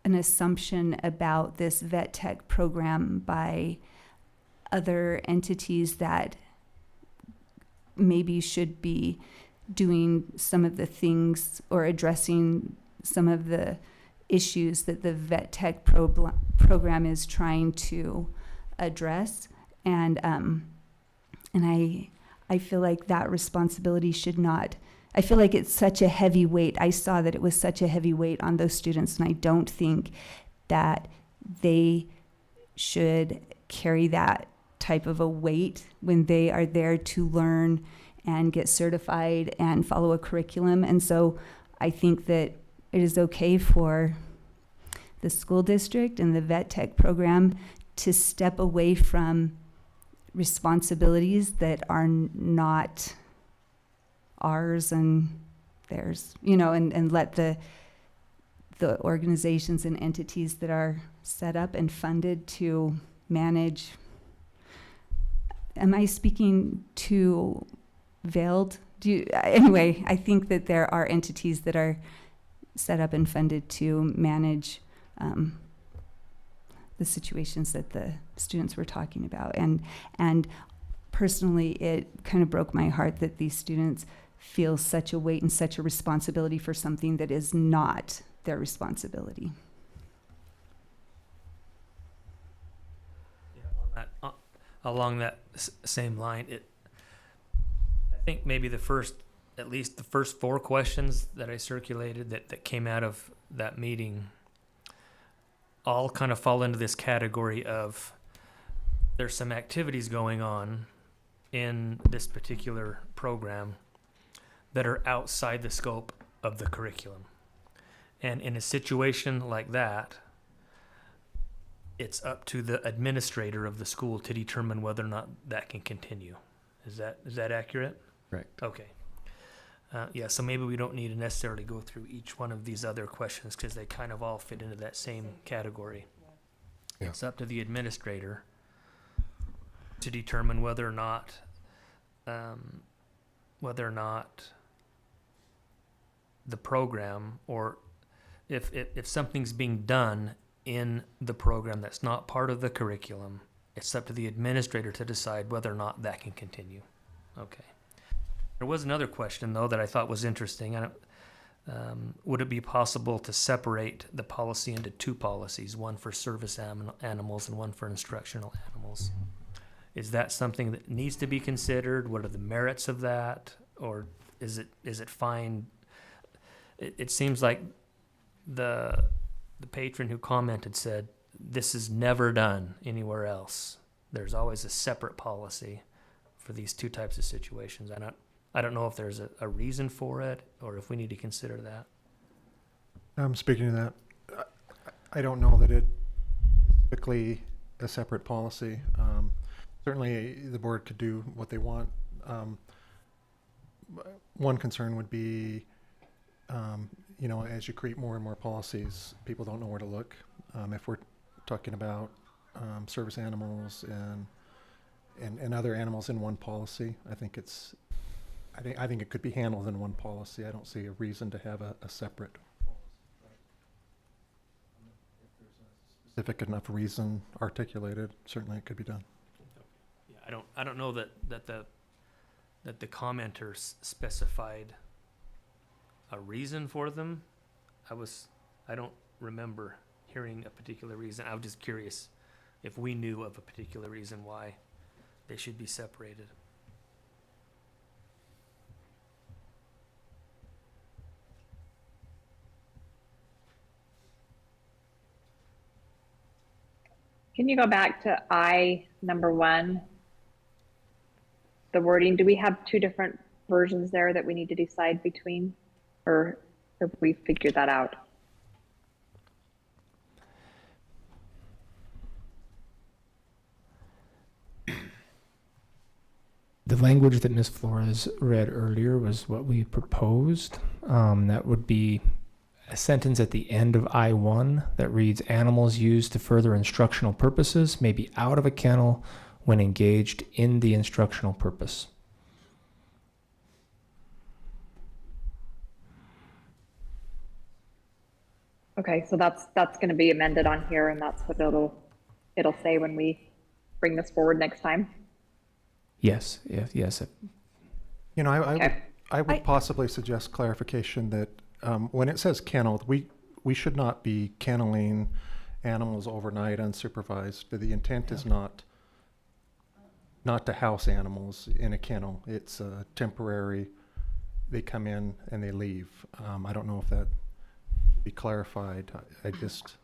assumption about this vet tech program by other entities that maybe should be doing some of the things or addressing some of the issues that the vet tech program is trying to address. And I feel like that responsibility should not, I feel like it's such a heavy weight. I saw that it was such a heavy weight on those students, and I don't think that they should carry that type of a weight when they are there to learn and get certified and follow a curriculum. And so I think that it is okay for the school district and the vet tech program to step away from responsibilities that are not ours and theirs, and let the organizations and entities that are set up and funded to manage am I speaking too veiled? Anyway, I think that there are entities that are set up and funded to manage the situations that the students were talking about. And personally, it kind of broke my heart that these students feel such a weight and such a responsibility for something that is not their responsibility. Along that same line, I think maybe at least the first 4 questions that I circulated that came out of that meeting all kind of fall into this category of there's some activities going on in this particular program that are outside the scope of the curriculum. And in a situation like that, it's up to the administrator of the school to determine whether or not that can continue. Is that accurate? Correct. Okay. Yeah, so maybe we don't need to necessarily go through each one of these other questions because they kind of all fit into that same category. Yeah. It's up to the administrator to determine whether or not the program, or if something's being done in the program that's not part of the curriculum, it's up to the administrator to decide whether or not that can continue. Okay. There was another question, though, that I thought was interesting. Would it be possible to separate the policy into 2 policies, one for service animals and one for instructional animals? Is that something that needs to be considered? What are the merits of that? Or is it fine? It seems like the patron who commented said, this is never done anywhere else. There's always a separate policy for these 2 types of situations. I don't know if there's a reason for it or if we need to consider that. Speaking of that, I don't know that it's typically a separate policy. Certainly the board could do what they want. One concern would be, as you create more and more policies, people don't know where to look. If we're talking about service animals and other animals in one policy, I think it could be handled in one policy. I don't see a reason to have a separate. If there's a specific enough reason articulated, certainly it could be done. Yeah, I don't know that the commenters specified a reason for them. I don't remember hearing a particular reason. I was just curious if we knew of a particular reason why they should be separated. Can you go back to number 1? The wording, do we have 2 different versions there that we need to decide between, or have we figured that out? The language that Ms. Flores read earlier was what we proposed. That would be a sentence at the end of I1 that reads, animals used to further instructional purposes may be out of a kennel when engaged in the instructional purpose. Okay, so that's going to be amended on here, and that's what it'll say when we bring this forward next time. Yes. I would possibly suggest clarification that when it says kennel, we should not be kenneling animals overnight unsupervised. But the intent is not to house animals in a kennel. It's temporary. They come in and they leave. I don't know if that be clarified. I just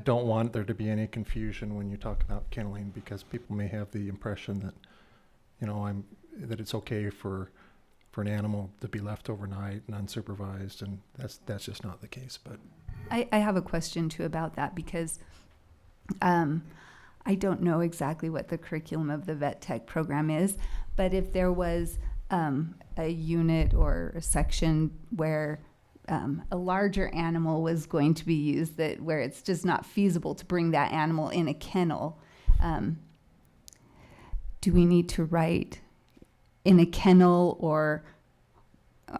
don't want there to be any confusion when you talk about kenneling, because people may have the impression that, that it's okay for an animal to be left overnight and unsupervised, and that's just not the case. But I have a question too about that, because I don't know exactly what the curriculum of the vet tech program is, but if there was a unit or a section where a larger animal was going to be used, where it's just not feasible to bring that animal in a kennel, do we need to write in a kennel or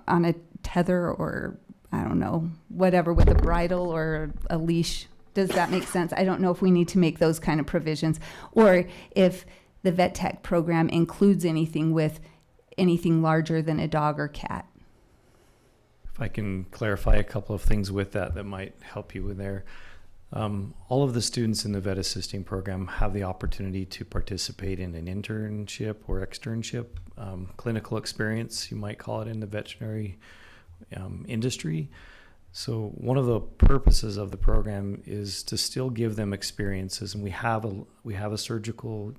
on a tether or I don't know, whatever, with a bridle or a leash? Does that make sense? I don't know if we need to make those kind of provisions, or if the vet tech program includes anything with anything larger than a dog or cat. If I can clarify a couple of things with that might help you with there. All of the students in the vet assisting program have the opportunity to participate in an internship or externship, clinical experience, you might call it, in the veterinary industry. So one of the purposes of the program is to still give them experiences, and we have a surgical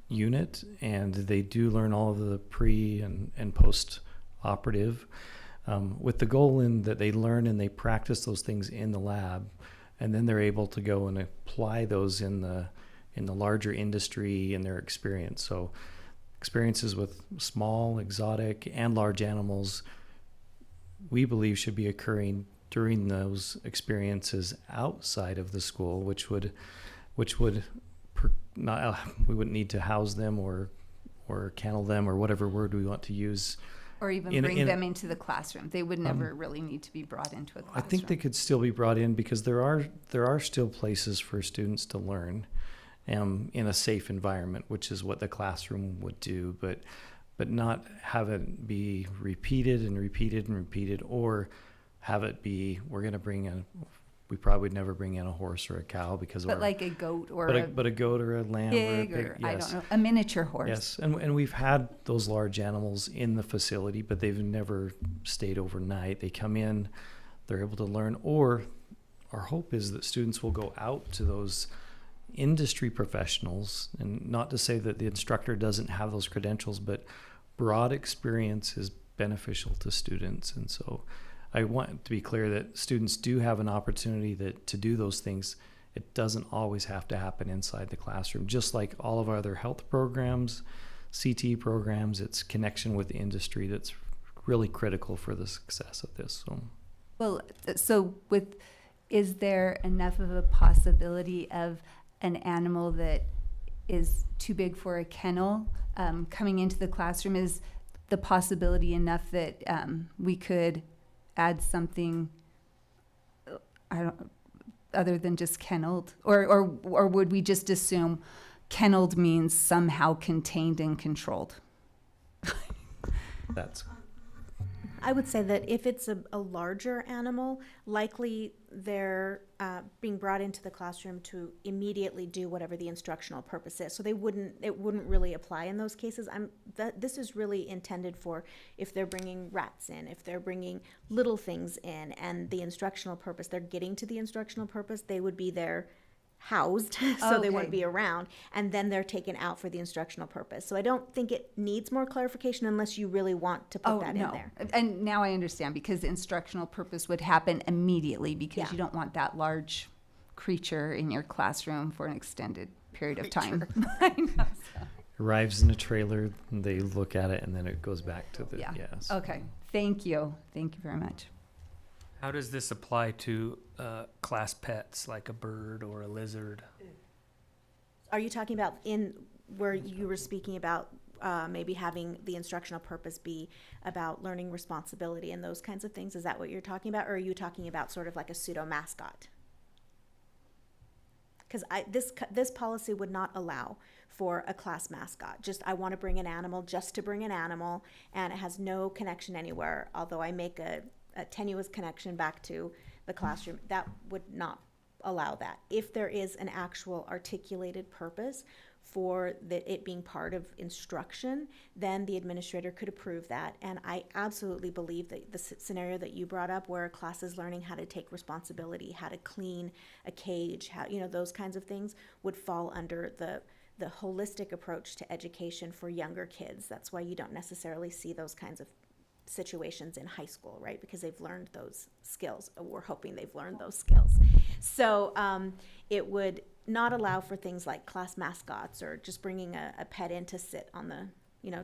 unit, and they do learn all of the pre and post operative, with the goal in that they learn and they practice those things in the lab, and then they're able to go and apply those in the larger industry in their experience. So experiences with small, exotic, and large animals, we believe, should be occurring during those experiences outside of the school, which would not, we wouldn't need to house them or kennel them or whatever word we want to use. Or even bring them into the classroom. They would never really need to be brought into a classroom. I think they could still be brought in because there are still places for students to learn in a safe environment, which is what the classroom would do, but not have it be repeated and repeated and repeated, or have it be, we probably would never bring in a horse or a cow because of like a goat or but a goat or a lamb pig or a pig, I don't know, a miniature horse. Yes, and we've had those large animals in the facility, but they've never stayed overnight. They come in, they're able to learn, or our hope is that students will go out to those industry professionals, and not to say that the instructor doesn't have those credentials, but broad experience is beneficial to students. And so I want to be clear that students do have an opportunity to do those things. It doesn't always have to happen inside the classroom. Just like all of our other health programs, CT programs, it's connection with the industry that's really critical for the success of this. Is there enough of a possibility of an animal that is too big for a kennel coming into the classroom? Is the possibility enough that we could add something other than just kenneled, or would we just assume kenneled means somehow contained and controlled? I would say that if it's a larger animal, likely they're being brought into the classroom to immediately do whatever the instructional purpose is. So it wouldn't really apply in those cases. This is really intended for if they're bringing rats in, if they're bringing little things in, and the instructional purpose, they're getting to the instructional purpose, they would be there housed, so they wouldn't be around, and then they're taken out for the instructional purpose. So I don't think it needs more clarification unless you really want to put that in there. And now I understand, because the instructional purpose would happen immediately, because you don't want that large creature in your classroom for an extended period of time. I know, so. Arrives in a trailer, and they look at it, and then it goes back to the yes. Okay, thank you very much. How does this apply to class pets, like a bird or a lizard? Are you talking about in where you were speaking about maybe having the instructional purpose be about learning responsibility and those kinds of things? Is that what you're talking about? Or are you talking about sort of like a pseudo mascot? Because this policy would not allow for a class mascot. Just, I want to bring an animal just to bring an animal, and it has no connection anywhere, although I make a tenuous connection back to the classroom. That would not allow that. If there is an actual articulated purpose for it being part of instruction, then the administrator could approve that. And I absolutely believe that the scenario that you brought up, where a class is learning how to take responsibility, how to clean a cage, how, those kinds of things, would fall under the holistic approach to education for younger kids. That's why you don't necessarily see those kinds of situations in high school, right? Because they've learned those skills. We're hoping they've learned those skills. So it would not allow for things like class mascots, or just bringing a pet in to sit on the,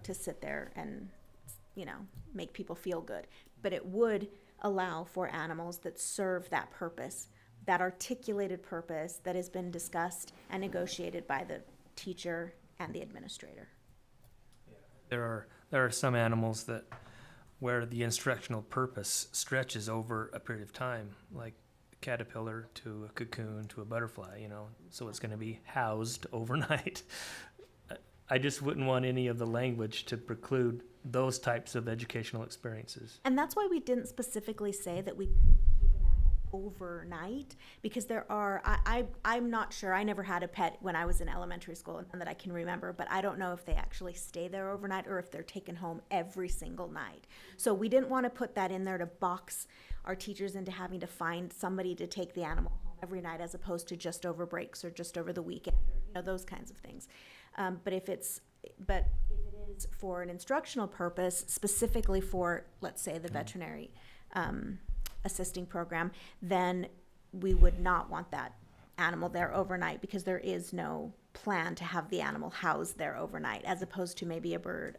to sit there and, make people feel good. But it would allow for animals that serve that purpose, that articulated purpose that has been discussed and negotiated by teacher and the administrator. There are some animals that where the instructional purpose stretches over a period of time, like a caterpillar to a cocoon to a butterfly, you know, so it's going to be housed overnight. I just wouldn't want any of the language to preclude those types of educational experiences. And that's why we didn't specifically say that we overnight, because there are, I'm not sure, I never had a pet when I was in elementary school and that I can remember, but I don't know if they actually stay there overnight or if they're taken home every single night. So we didn't want to put that in there to box our teachers into having to find somebody to take the animal home every night as opposed to just over breaks or just over the weekend, you know, those kinds of things. But if it is for an instructional purpose, specifically for, let's say, the veterinary assisting program, then we would not want that animal there overnight because there is no plan to have the animal housed there overnight, as opposed to maybe a bird,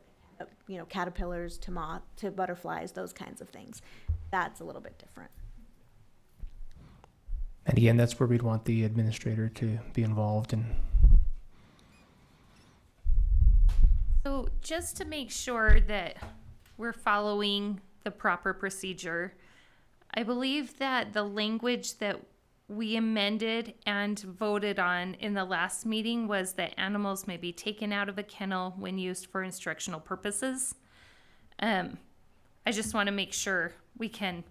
you know, caterpillars to moth to butterflies, those kinds of things. That's a little bit different. And again, that's where we'd want the administrator to be involved in. So just to make sure that we're following the proper procedure, I believe that the language that we amended and voted on in the last meeting was that animals may be taken out of a kennel when used for instructional purposes. I just want to make sure we can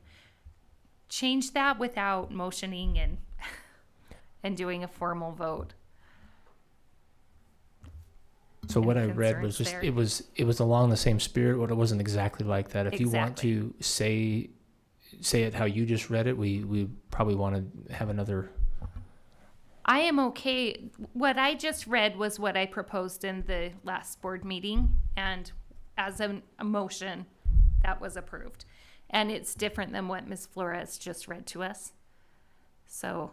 change that without motioning and doing a formal vote. So what I Any read was concerns just there? it was along the same spirit, but it wasn't exactly like that. If you want Exactly. to say it how you just read it, we probably want to have another. I am okay. What I just read was what I proposed in the last board meeting, and as a motion, that was approved. And it's different than what Ms. Flores just read to us. So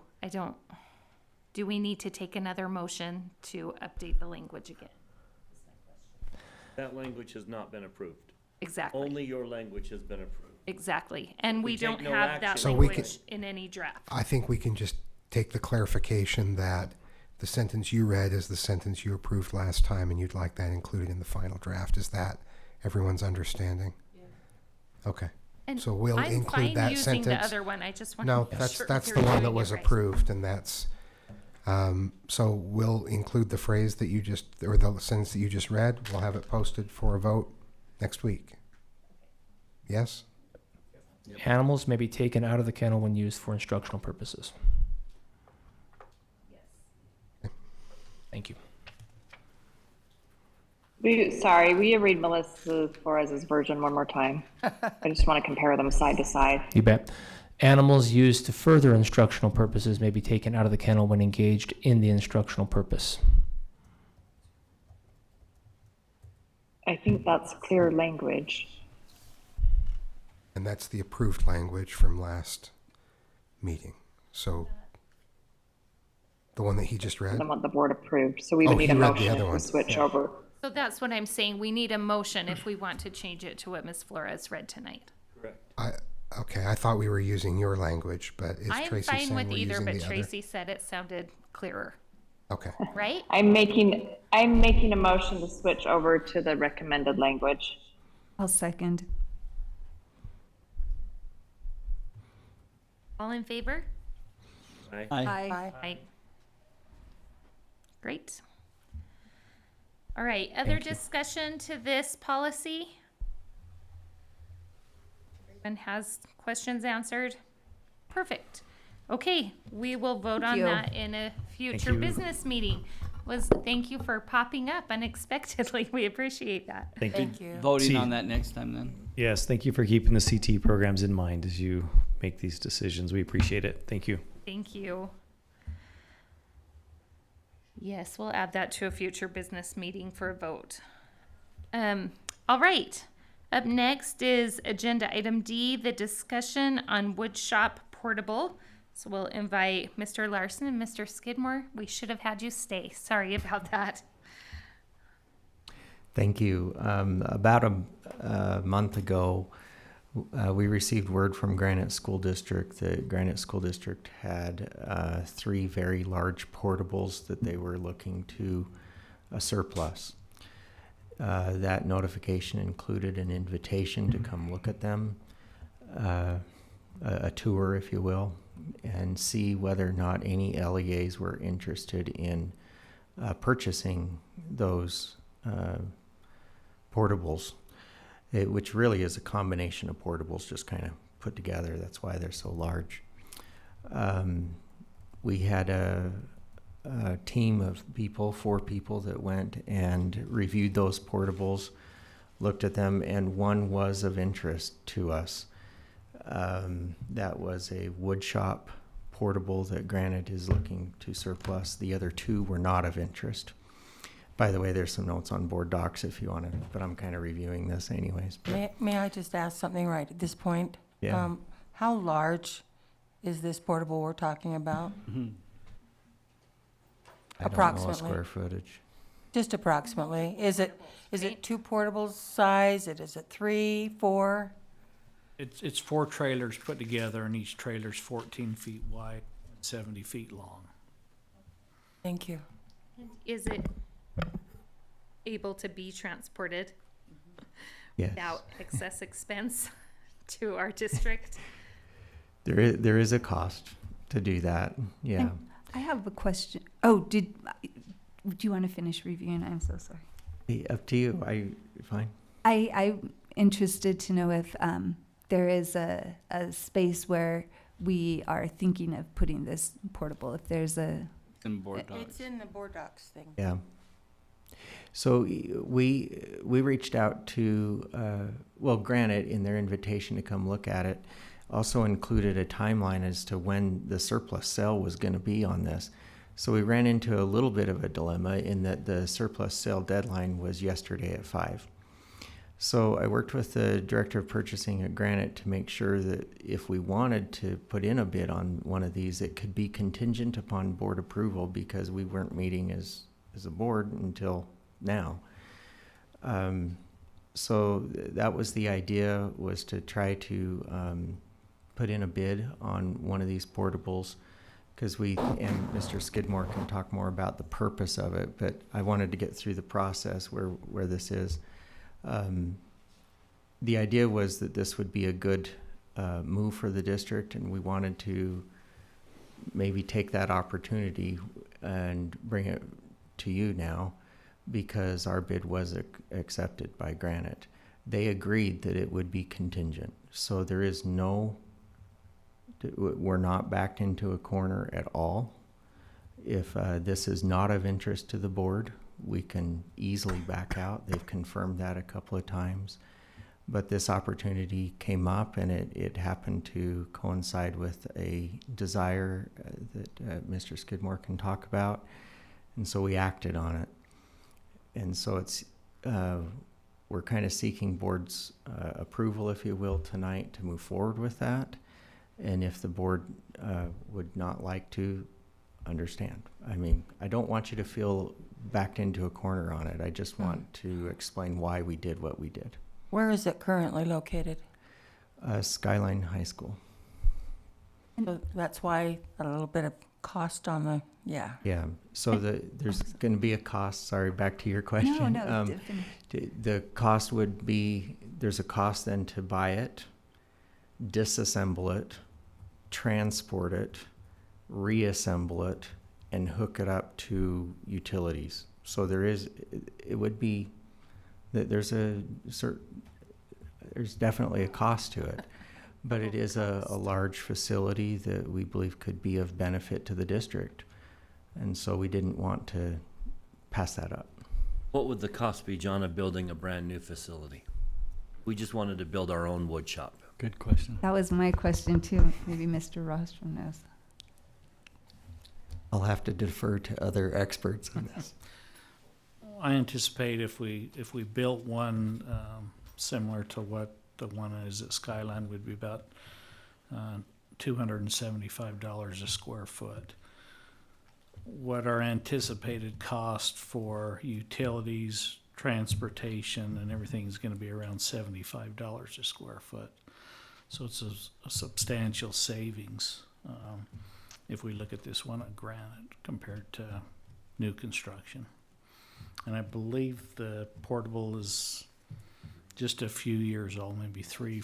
do we need to take another motion to update the language again? That language has not been approved. Exactly. Only your language has been approved. Exactly. And we We take don't no have that action. So we language in any draft. I think we can just take the clarification that the sentence you read is the sentence you approved last time, and you'd like that included in the final draft. Is that everyone's understanding? Yeah. Okay. And So we'll I'm include fine that using the sentence. other one. I just want No, to make that's sure that's you're the one doing that it was right. approved, and that's so we'll include the phrase that you just, or the sentence that you just read. We'll have it posted for a vote next week. Yes? Animals may be taken out of the kennel when used for instructional purposes. Yes. Thank you. Will you read Melissa Flores' version one more time? I just want to compare them side to side. You bet. Animals used to further instructional purposes may be taken out of the kennel when engaged in the instructional purpose. I think that's clear language. And that's the approved language from last meeting. So the one that he just read? The one the board approved, so we would Oh, need he a read the motion other if we one. switch Yeah. over. So that's what I'm saying. We need a motion if we want to change it to what Ms. Flores read tonight. Correct. Okay, I thought we were using your language, but is I'm Tracy fine saying with we're either, using but the other? Tracy said it sounded clearer, Okay. right? I'm making a motion to switch over to the recommended language. I'll second. All in favor? Aye. Aye. Aye. Great. All right, other Thank you. discussion to this policy? Everyone has questions answered? Perfect. Okay, we will vote on you. that in a future you. business meeting. Thank you for popping up unexpectedly. We appreciate that. Thank you. Thank you. Voting See- on that next time then. Yes, thank you for keeping the CT programs in mind as you make these decisions. We appreciate it. Thank you. Thank you. Yes, we'll add that to a future business meeting for a vote. All right. Up next is agenda item D, the discussion on woodshop portable. So we'll invite Mr. Larson and Mr. Skidmore. We should have had you stay. Sorry about that. Thank you. About a month ago, we received word from Granite School District that Granite School District had 3 very large portables that they were looking to a surplus. That notification included an invitation to come look at them, a tour, if you will, and see whether or not any LEAs were interested in purchasing those portables, which really is a combination of portables just kind of put together. That's why they're so large. We had a team of people, 4 people, that went and reviewed those portables, looked at them, and one was of interest to us. That was a wood shop portable that Granite is looking to surplus. The other 2 were not of interest. By the way, there's some notes on board docs if you want to, but I'm kind of reviewing this anyways. May I just ask something right at this point? Yeah. How large is this portable we're talking about? I don't know Approximately. square footage. Just approximately. Is it 2 portables size? Is it 3, 4? It's 4 trailers put together, and each trailer's 14 feet wide, 70 feet long. Thank you. Is it able to be transported Yes. without excess expense to our district? There is a cost to do that. Yeah. And I have a question. Oh, do you want to finish reviewing? I'm so sorry. Hey, up to you. Fine. I'm interested to know if there is a space where we are thinking of putting this portable, if there's a... In board docs. It's in the board docs thing. Yeah. So we reached out to, Granite, in their invitation to come look at it, also included a timeline as to when the surplus sale was going to be on this. So we ran into a little bit of a dilemma in that the surplus sale deadline was yesterday at 5. So I worked with the director of purchasing at Granite to make sure that if we wanted to put in a bid on one of these, it could be contingent upon board approval, because we weren't meeting as a board until now. So that was the idea, was to try to put in a bid on one of these portables, because and Mr. Skidmore can talk more about the purpose of it, but I wanted to get through the process where this is. The idea was that this would be a good move for the district, and we wanted to maybe take that opportunity and bring it to you now, because our bid was accepted by Granite. They agreed that it would be contingent. So there is we're not backed into a corner at all. If this is not of interest to the board, we can easily back out. They've confirmed that a couple of times. But this opportunity came up, and it happened to coincide with a desire that Mr. Skidmore can talk about. And so we acted on it. And so it's we're kind of seeking board's approval, if you will, tonight to move forward with that. And if the board would not like to, understand. I mean, I don't want you to feel backed into a corner on it. I just want to explain why we did what we did. Where is it currently located? Skyline High School. So that's why a little bit of cost on the, yeah. Yeah, so there's going to be a cost. Sorry, back to your question. No, the cost would be, there's a cost then to buy it, disassemble it, transport it, reassemble it, and hook it up to utilities. So there's definitely a cost to it, but it is a large facility that we believe could be of benefit to the district. And so we didn't want to pass that up. What would the cost be, John, of building a brand new facility? We just wanted to build our own wood shop. Good question. That was my question too. Maybe Mr. Rostrom knows. I'll have to defer to other experts on this. I anticipate if we built one similar to what the one is at Skyline, would be about $275 a square foot. What our anticipated cost for utilities, transportation, and everything is going to be around $75 a square foot. So it's a substantial savings if we look at this one at Granite compared to new construction. And I believe the portable is just a few years old, maybe three.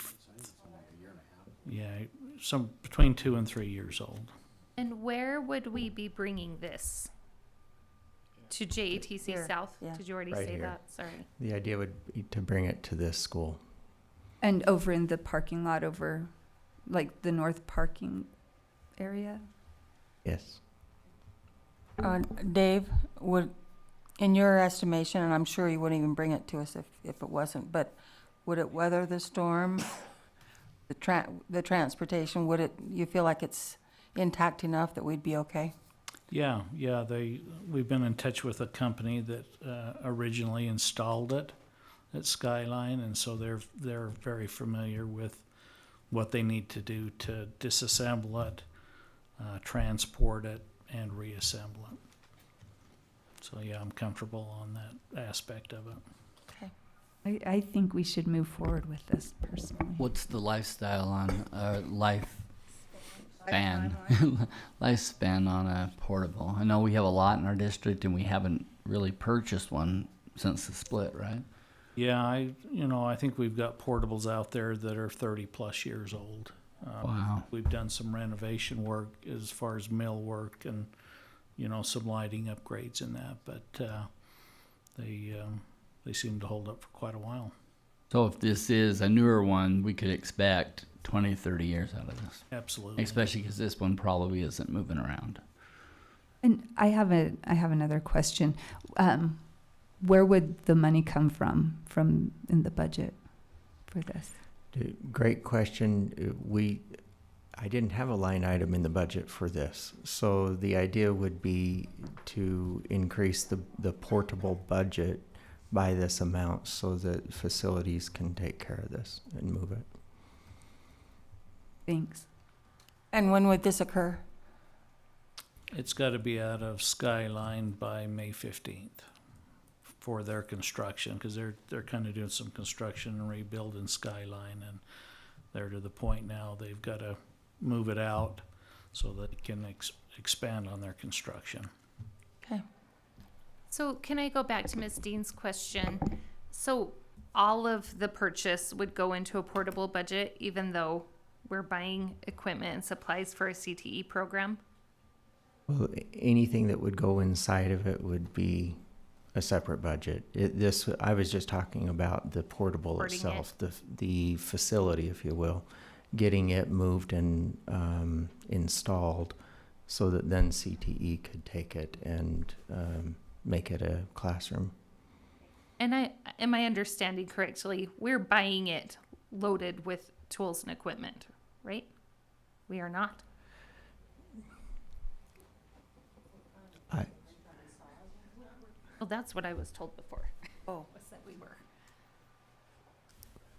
Yeah, some between 2 and 3 years old. And where would we be bringing this? To JATC Here, South? yeah. Did you already Right say here. that? Sorry. The idea would be to bring it to this school. And over in the parking lot over, like the north parking area? Yes. Dave, would, in your estimation, and I'm sure you wouldn't even bring it to us if it wasn't, but would it weather the storm? The transportation, would it, you feel like it's intact enough that we'd be okay? Yeah, we've been in touch with a company that originally installed it at Skyline, and so they're very familiar with what they need to do to disassemble it, transport it, and reassemble it. So yeah, I'm comfortable on that aspect of it. I think we should move forward with this personally. What's the lifestyle on lifespan on a portable? I know we have a lot in our district, and we haven't really purchased one since the split, right? Yeah, I think we've got portables out there that are 30 plus years old. Wow. We've done some renovation work as far as mill work and, some lighting upgrades in that, but they seem to hold up for quite a while. So if this is a newer one, we could expect 20, 30 years out of this. Absolutely. Especially because this one probably isn't moving around. And I have another question. Where would the money come from in the budget for this? Great question. I didn't have a line item in the budget for this. So the idea would be to increase the portable budget by this amount so that facilities can take care of this and move it. Thanks. And when would this occur? It's got to be out of Skyline by May 15th for their construction, because they're kind of doing some construction and rebuilding Skyline, and they're to the point now they've got to move it out so that it can expand on their construction. Okay. So can I go back to Ms. Dean's question? So all of the purchase would go into a portable budget, even though we're buying equipment and supplies for a CTE program? Well, anything that would go inside of it would be a separate budget. I was just talking about the portable Porting itself, the facility, if you will, getting it moved and installed so that then CTE could take it and make it a classroom. And am I understanding correctly? We're buying it loaded with tools and equipment, right? We are not. Well, that's what I was told before. Oh. Was that we were.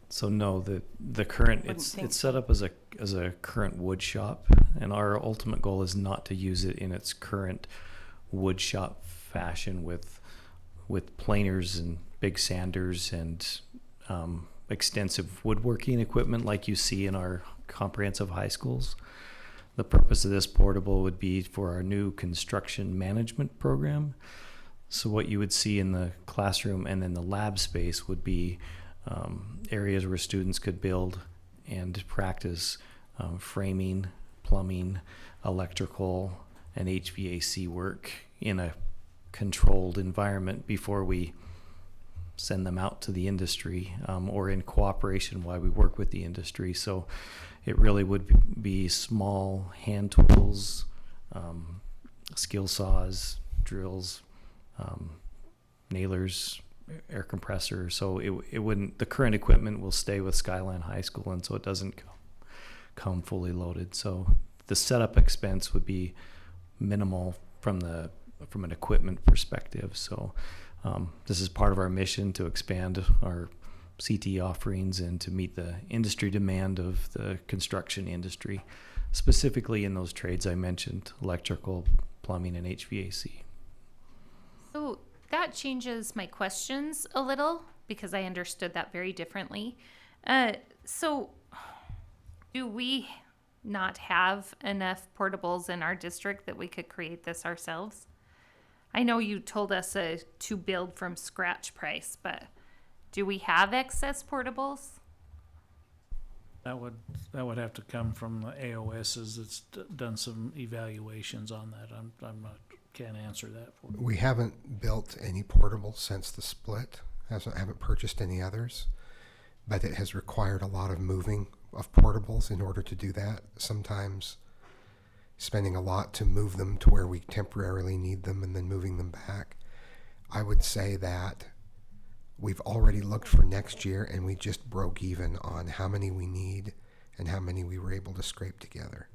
So no, the current, Wouldn't think it's set up as a current wood shop, and our ultimate goal is not to use it in its current wood shop fashion with planers and big sanders and extensive woodworking equipment like you see in our comprehensive high schools. The purpose of this portable would be for our new construction management program. So what you would see in the classroom and in the lab space would be areas where students could build and practice framing, plumbing, electrical, and HVAC work in a controlled environment before we send them out to the industry, or in cooperation while we work with the industry. So it really would be small hand tools, skill saws, drills, nailers, air compressor. So it wouldn't, the current equipment will stay with Skyline High School, and so it doesn't come fully loaded. So the setup expense would be minimal from an equipment perspective. So this is part of our mission to expand our CT offerings and to meet the industry demand of the construction industry, specifically in those trades I mentioned, electrical, plumbing, and HVAC. So that changes my questions a little because I understood that very differently. So do we not have enough portables in our district that we could create this ourselves? I know you told us to build from scratch price, but do we have excess portables? That would have to come from the AOS's that's done some evaluations on that. I'm not, can't answer that for you. We haven't built any portables since the split. Haven't purchased any others, but it has required a lot of moving of portables in order to do that. Sometimes spending a lot to move them to where we temporarily need them and then moving them back. I would say that we've already looked for next year and we just broke even on how many we need and how many we were able to scrape together.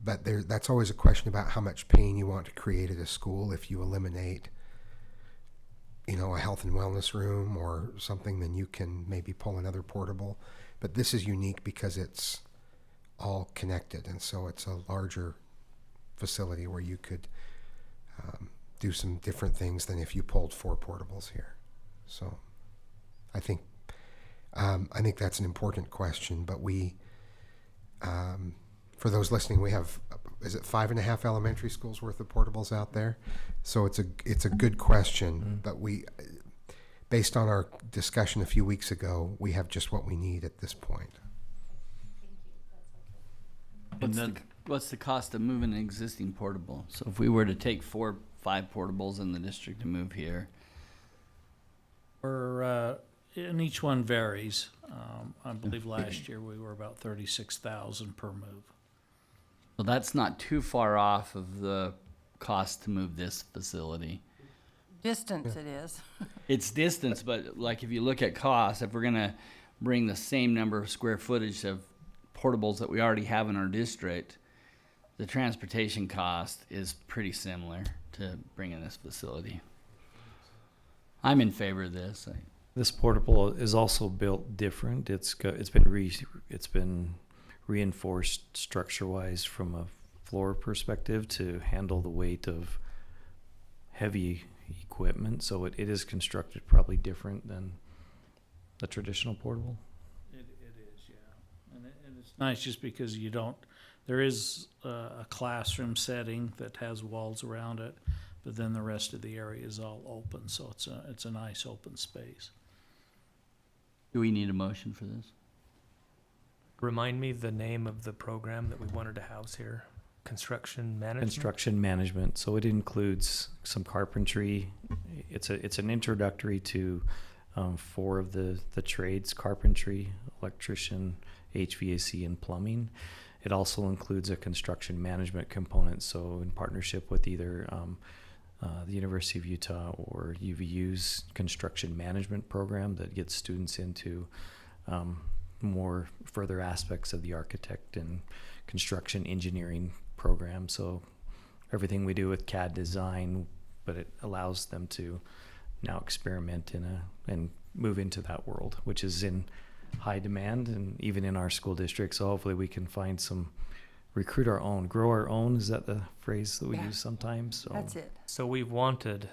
But that's always a question about how much pain you want to create at a school. If you eliminate, a health and wellness room or something, then you can maybe pull another portable. But this is unique because it's all connected, and so it's a larger facility where you could do some different things than if you pulled 4 portables here. So I think that's an important question, but we, for those listening, we have, is it 5.5 elementary schools worth of portables out there? So it's a good question, but we, based on our discussion a few weeks ago, we have just what we need at this point. What's the cost of moving an existing portable? So if we were to take 4 or 5 portables in the district to move here, And each one varies. I believe last year we were about 36,000 per move. well, that's not too far off of the cost to move this facility. Distance it is. It's distance, but like if you look at cost, if we're gonna bring the same number of square footage of portables that we already have in our district, the transportation cost is pretty similar to bringing this facility. I'm in favor of this. This portable is also built different. It's been reinforced structure-wise from a floor perspective to handle the weight of heavy equipment. So it is constructed probably different than the traditional portable. It is, yeah. And it's nice just because there is a classroom setting that has walls around it, but then the rest of the area is all open, so it's a nice open space. Do we need a motion for this? Remind me the name of the program that we wanted to house here. Construction management? Construction management. So it includes some carpentry. It's an introductory to 4 of the trades: carpentry, electrician, HVAC, and plumbing. It also includes a construction management component. So in partnership with either the University of Utah or UVU's construction management program that gets students into more further aspects of the architect and construction engineering program. So everything we do with CAD design, but it allows them to now experiment and move into that world, which is in high demand and even in our school district. So hopefully we can find recruit our own, grow our own. Is that the phrase that we use sometimes? So That's it. So we've wanted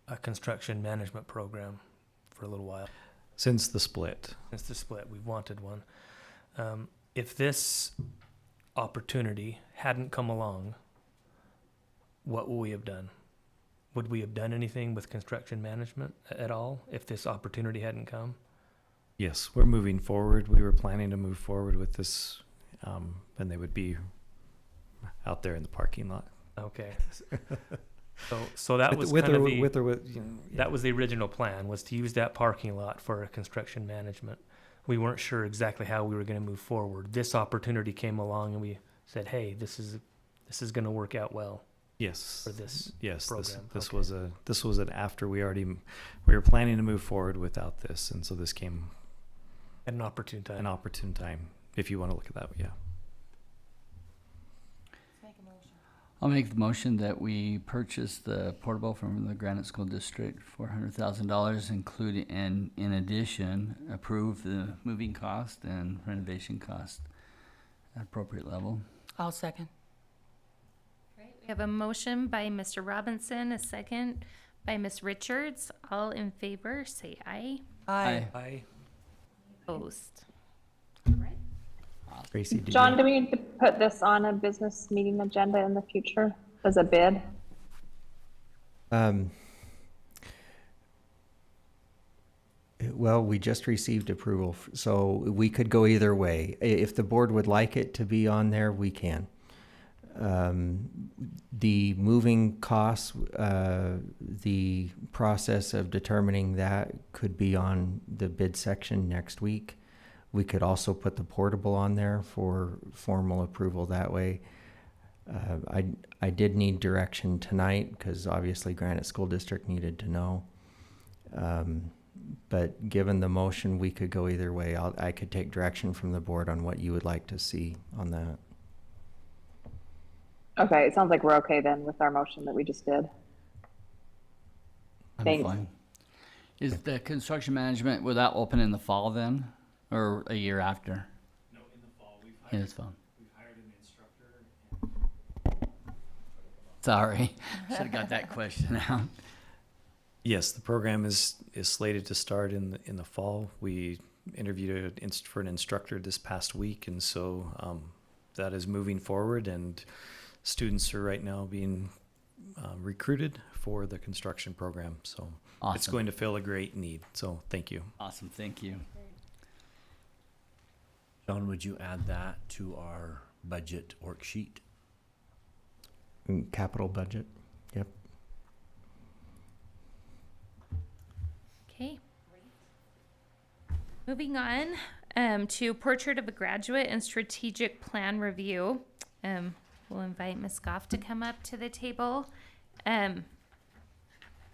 a construction management program for a little while. Since the split. Since the split, we've wanted one. If this opportunity hadn't come along, what would we have done? Would we have done anything with construction management at all if this opportunity hadn't come? Yes, we're moving forward. We were planning to move forward with this, and they would be out there in the parking lot. Okay. So that was kind of that was the original plan, was to use that parking lot for a construction management. We weren't sure exactly how we were going to move forward. This opportunity came along and we said, hey, this is going to work out well. Yes. For this program. This Okay. was an after we were planning to move forward without this, and so this came at an opportune time. An opportune time, if you want to look at that, yeah. I'll make the motion that we purchase the portable from the Granite School District for $100,000, including, and in addition, approve the moving cost and renovation cost at appropriate level. I'll second. Right, we have a motion by Mr. Robinson, a second by Ms. Richards. All in favor, say aye. Aye. Aye. Opposed. Tracy, John, do we need to put this on a business meeting agenda in the future as a bid? Well, we just received approval, so we could go either way. If the board would like it to be on there, we can. The moving costs, the process of determining that could be on the bid section next week. We could also put the portable on there for formal approval that way. I did need direction tonight because obviously Granite School District needed to know. But given the motion, we could go either way. I could take direction from the board on what you would like to see on that. Okay, it sounds like we're okay then with our motion that we just did. I'm Thanks. fine. Is the construction management, will that open in the fall then, or a year after? No, in the fall. Yeah, it's fun. We've hired an instructor. Sorry, should have got that question out. Yes, the program is slated to start in the fall. We interviewed for an instructor this past week, and so that is moving forward, and students are right now being recruited for the construction program. So it's Awesome. going to fill a great need. So thank you. Awesome, thank you. John, would you add that to our budget worksheet? Capital budget, yep. Okay. Moving on to Portrait of a Graduate and Strategic Plan Review. We'll invite Ms. Goff to come up to the table.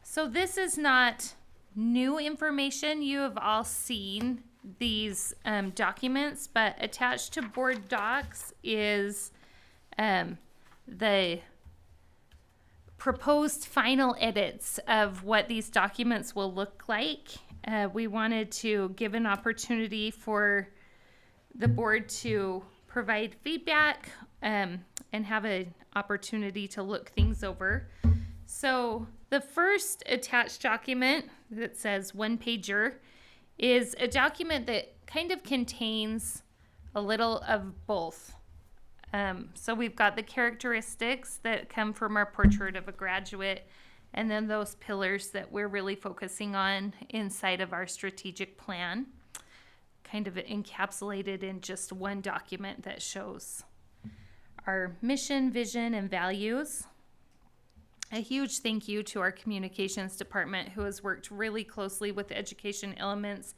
So this is not new information. You have all seen these documents, but attached to board docs is the proposed final edits of what these documents will look like. We wanted to give an opportunity for the board to provide feedback and have an opportunity to look things over. So the first attached document that says one pager is a document that kind of contains a little of both. So we've got the characteristics that come from our Portrait of a Graduate, and then those pillars that we're really focusing on inside of our strategic plan, kind of encapsulated in just one document that shows our mission, vision, and values. A huge thank you to our communications department, who has worked really closely with Education Elements,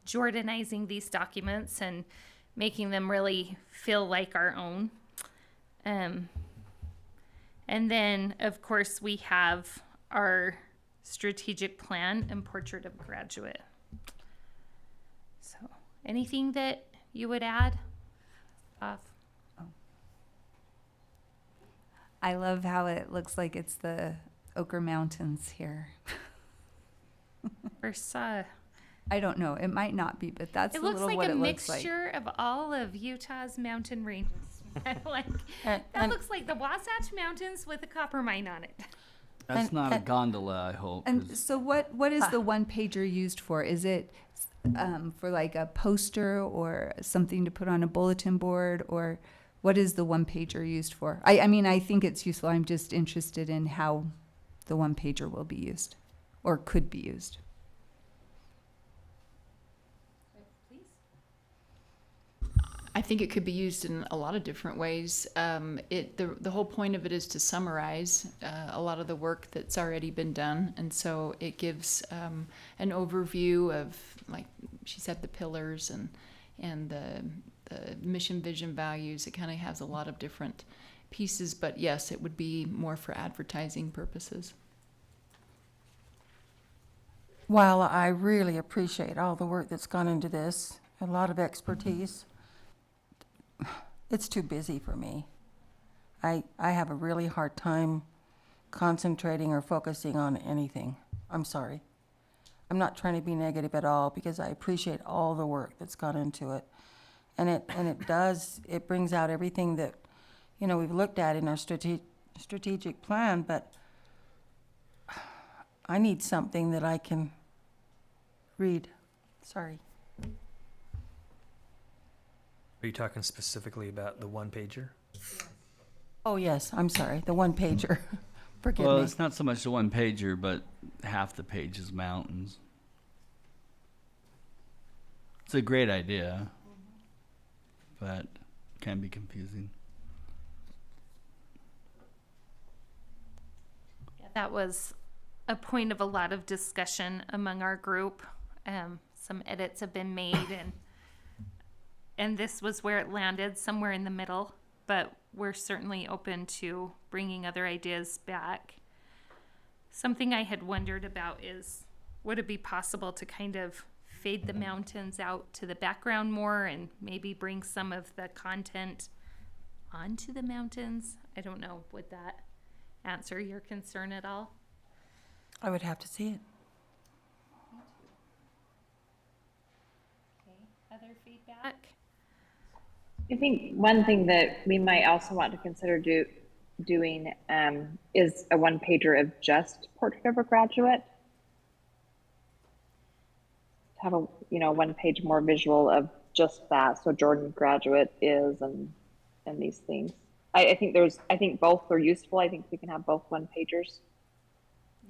Jordanizing these documents and making them really feel like our own. And then, of course, we have our strategic plan and Portrait of a Graduate. So, anything that you would add? I love how it looks like it's the Ochre Mountains here. I don't know. It might not be, but that's It a looks little like what a it looks like. mixture of all of Utah's mountain ranges. That looks like the Wasatch Mountains with a copper mine on it. That's not a gondola, I hope. And 'cause so what is the one pager used for? Is it for like a poster or something to put on a bulletin board, or what is the one pager used for? I mean, I think it's useful. I'm just interested in how the one pager will be used or could be used. I think it could be used in a lot of different ways. The whole point of it is to summarize a lot of the work that's already been done, and so it gives an overview of, like she said, the pillars and the mission, vision, values. It kind of has a lot of different pieces, but yes, it would be more for advertising purposes. While I really appreciate all the work that's gone into this, a lot of expertise, it's too busy for me. I have a really hard time concentrating or focusing on anything. I'm sorry. I'm not trying to be negative at all, because I appreciate all the work that's gone into it. And it brings out everything that, we've looked at in our strategic plan, but I need something that I can read. Sorry. Are you talking specifically about the one pager? Oh, yes, I'm sorry, the one pager. Forgive Well, me. it's not so much the one pager, but half the page is mountains. It's a great idea, but can be confusing. That was a point of a lot of discussion among our group. Some edits have been made, and this was where it landed, somewhere in the middle. But we're certainly open to bringing other ideas back. Something I had wondered about is, would it be possible to kind of fade the mountains out to the background more and maybe bring some of the content onto the mountains? I don't know. Would that answer your concern at all? I would have to see it. Okay. Other feedback? I think one thing that we might also want to consider doing is a one pager of just Portrait of a Graduate. Have a one page more visual of just that. So Jordan Graduate is and these things. I think both are useful. I think we can have both one pagers.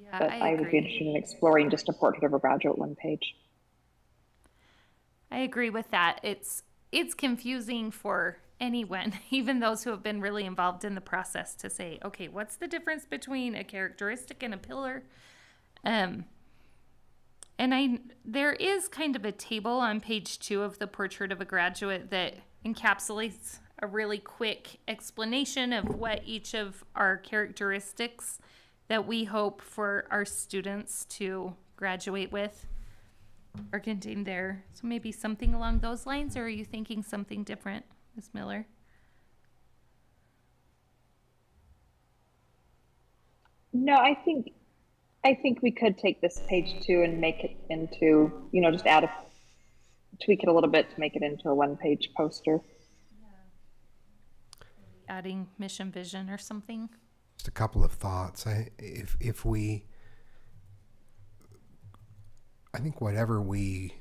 Yeah, But I would be interested in exploring just a Portrait of a Graduate one page. I agree with that. It's confusing for anyone, even those who have been really involved in the process, to say, okay, what's the difference between a characteristic and a pillar? And there is kind of a table on page 2 of the Portrait of a Graduate that encapsulates a really quick explanation of what each of our characteristics that we hope for our students to graduate with are contained there. So maybe something along those lines, or are you thinking something different, Ms. Miller? No, I think we could take this page 2 and make it into, just tweak it a little bit to make it into a one page poster. Adding mission vision or something? Just a couple of thoughts. I think whatever we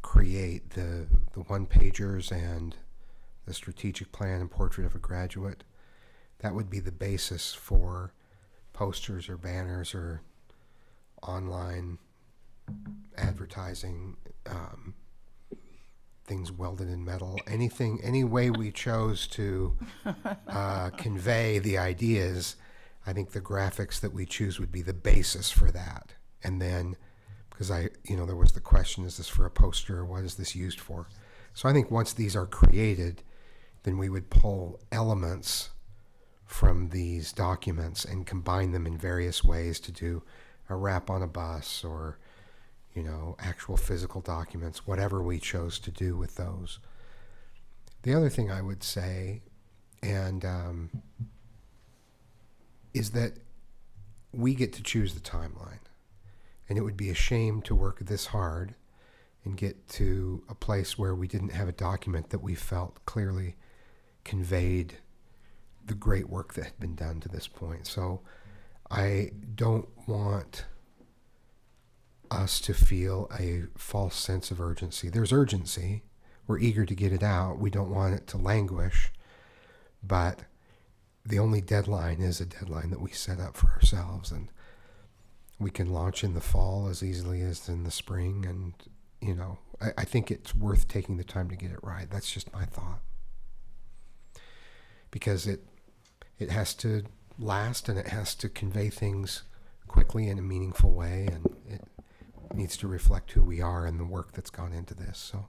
create, the one pagers and the strategic plan and Portrait of a Graduate, that would be the basis for posters or banners or online advertising, things welded in metal, any way we chose to convey the ideas. I think the graphics that we choose would be the basis for that. And then, because there was the question, is this for a poster or what is this used for? So I think once these are created, then we would pull elements from these documents and combine them in various ways to do a wrap on a bus or actual physical documents, whatever we chose to do with those. The other thing I would say, and is that we get to choose the timeline. And it would be a shame to work this hard and get to a place where we didn't have a document that we felt clearly conveyed the great work that had been done to this point. So I don't want us to feel a false sense of urgency. There's urgency. We're eager to get it out. We don't want it to languish. But the only deadline is a deadline that we set up for ourselves. And we can launch in the fall as easily as in the spring. And, I think it's worth taking the time to get it right. That's just my thought. Because it has to last and it has to convey things quickly in a meaningful way. And it needs to reflect who we are and the work that's gone into this. So.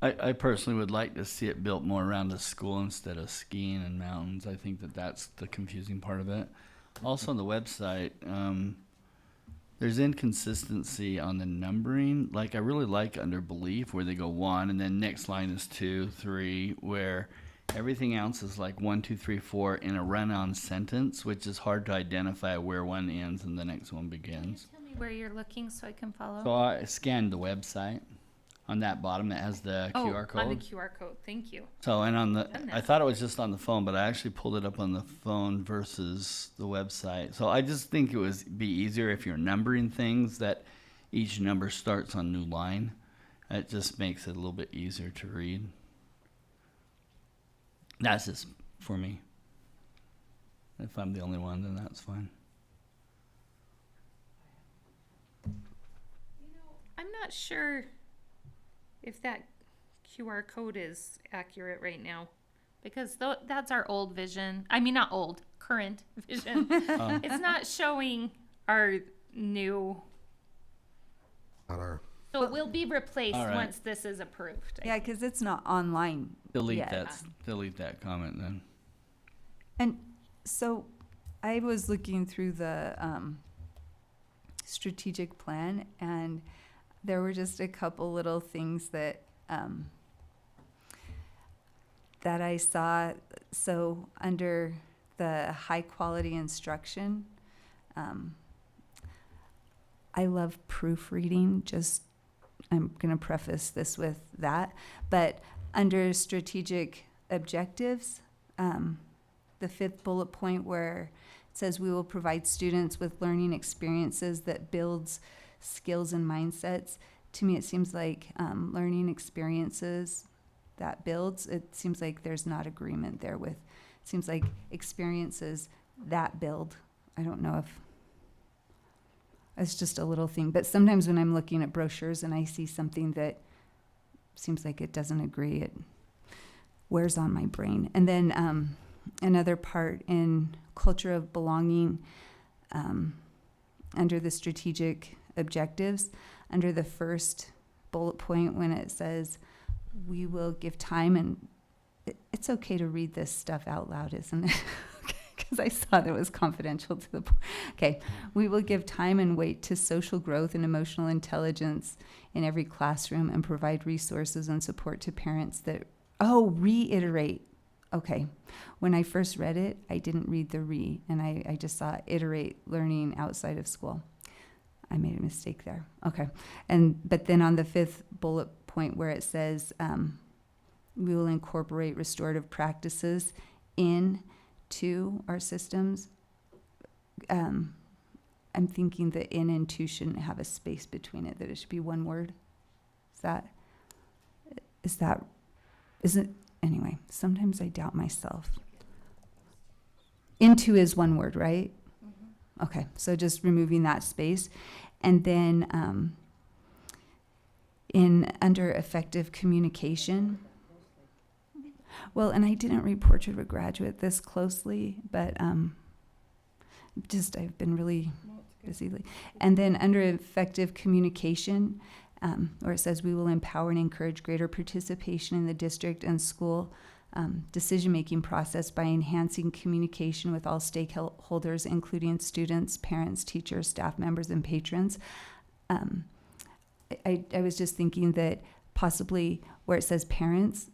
I personally would like to see it built more around a school instead of skiing and mountains. I think that's the confusing part of it. Also on the website, there's inconsistency on the numbering. Like I really like under belief where they go 1 and then next line is 2, 3, where everything else is like 1, 2, 3, 4 in a run-on sentence, which is hard to identify where one ends and the next one begins. Tell me where you're looking so I can follow. So I scanned the website. On that bottom, it has the QR code. On the QR code. Thank you. So, and I thought it was just on the phone, but I actually pulled it up on the phone versus the website. So I just think it would be easier if you're numbering things that each number starts on new line. It just makes it a little bit easier to read. That's just for me. If I'm the only one, then that's fine. I'm not sure if that QR code is accurate right now, because that's our old vision. I mean, not old, current vision. It's not showing our new. Not our. So it will be replaced All right. once this is approved. Yeah, because it's not online Delete yet. delete that comment then. And so I was looking through the strategic plan, and there were just a couple little things that that I saw. So under the high quality instruction, I love proofreading. Just I'm going to preface this with that, but under strategic objectives, the 5th bullet point where it says we will provide students with learning experiences that builds skills and mindsets. To me, it seems like learning experiences that builds, it seems like there's not agreement there with, it seems like experiences that build. I don't know if it's just a little thing, but sometimes when I'm looking at brochures and I see something that seems like it doesn't agree, it wears on my brain. And then another part in culture of belonging, under the strategic objectives, under the first bullet point when it says we will give time, and it's okay to read this stuff out loud, isn't it? Because I saw that it was confidential to the point. Okay, we will give time and weight to social growth and emotional intelligence in every classroom and provide resources and support to parents that, reiterate. Okay, when I first read it, I didn't read the and I just saw iterate learning outside of school. I made a mistake there. Okay, but then on the 5th bullet point where it says we will incorporate restorative practices into our systems, I'm thinking the in and to shouldn't have a space between it, that it should be one word. Anyway, sometimes I doubt myself. Into is one word, right? Mm-hmm. Okay, so just removing that space. And then under effective communication, well, and I didn't read Portrait of a Graduate this closely, but I've been really busy. And then under effective communication, where it says we will empower and encourage greater participation in the district and school decision-making process by enhancing communication with all stakeholders, including students, parents, teachers, staff members, and patrons. I was just thinking that possibly where it says parents,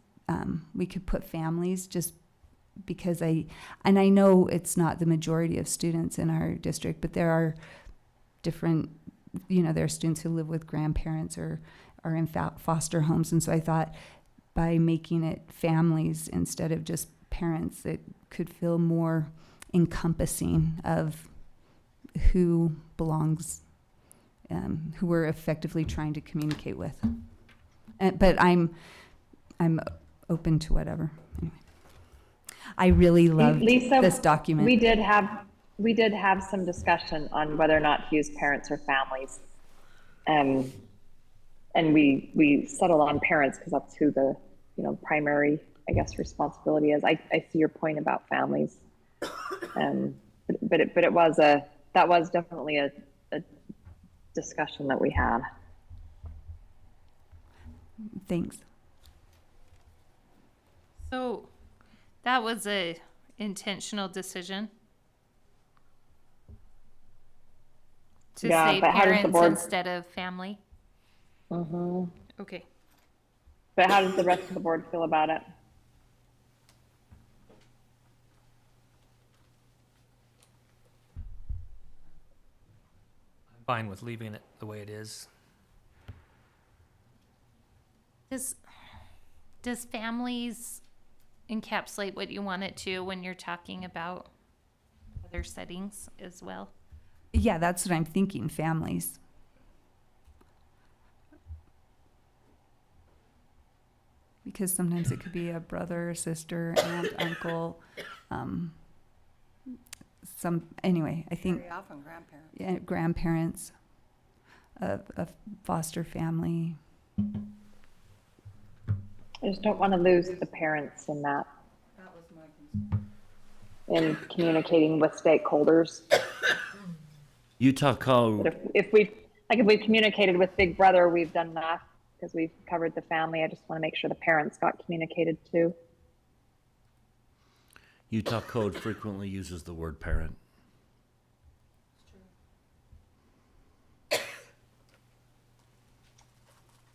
we could put families, just because I know it's not the majority of students in our district, but there are different, there are students who live with grandparents or are in foster homes. And so I thought by making it families instead of just parents, it could feel more encompassing of who belongs, who we're effectively trying to communicate with. But I'm open to whatever. Anyway, I really loved this document. We did have some discussion on whether or not to use parents or families. And we settled on parents because that's who the primary, I guess, responsibility is. I see your point about families. But it was that was definitely a discussion that we had. Thanks. So that was a intentional decision to say but how does the parents board instead of family. Mm-hmm. Okay. But how does the rest of the board feel about it? I'm fine with leaving it the way it is. Does families encapsulate what you want it to when you're talking about other settings as well? Yeah, that's what I'm thinking, families. because sometimes it could be a brother, sister, aunt, uncle, anyway, I think. Very often grandparents. Yeah, grandparents, a foster family. I just don't want to lose the parents in that, That was my concern. in communicating with stakeholders. Utah But Code, if we've communicated with Big Brother, we've done enough because we've covered the family. I just want to make sure the parents got communicated too. Utah Code frequently uses the word parent.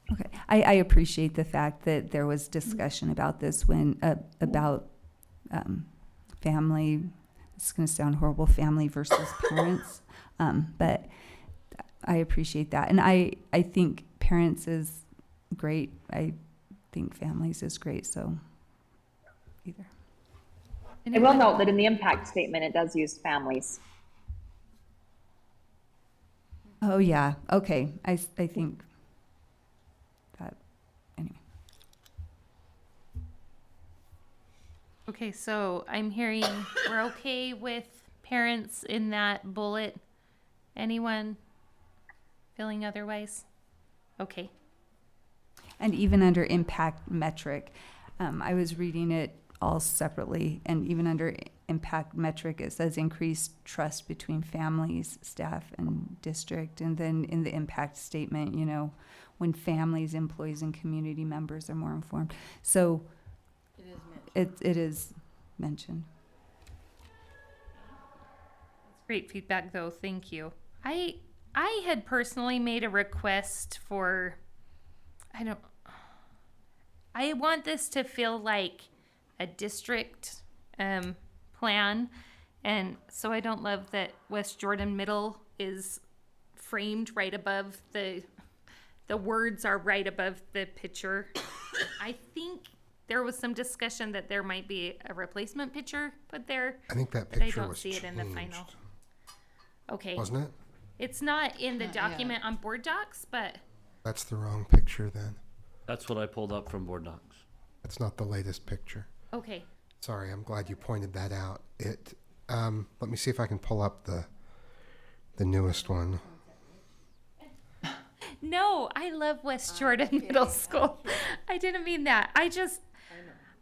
Okay, I appreciate the fact that there was discussion about this when, about family, it's gonna sound horrible, family versus parents. But I appreciate that. And I think parents is great. I think families is great, so either. I will note that in the impact statement, it does use families. Oh, yeah, okay, I think that, anyway. Okay, so I'm hearing we're okay with parents in that bullet. Anyone feeling otherwise? Okay. And even under impact metric, I was reading it all separately, and even under impact metric, it says increased trust between families, staff, and district. And then in the impact statement, you know, when families, employees, and community members are more informed. So it is mentioned. That's great feedback, though. Thank you. I had personally made a request for, I want this to feel like a district plan, and so I don't love that West Jordan Middle is framed right above the words are right above the picture. I think there was some discussion that there might be a replacement picture put there. I think that but I picture don't was see it in the final. changed. Okay. Wasn't it? It's not in the Not yet. document on board docs, but That's the wrong picture then. That's what I pulled up from Board Docs. That's not the latest picture. okay. Sorry, I'm glad you pointed that out. Let me see if I can pull up the newest one. No, I love West Jordan Middle School. I didn't mean that.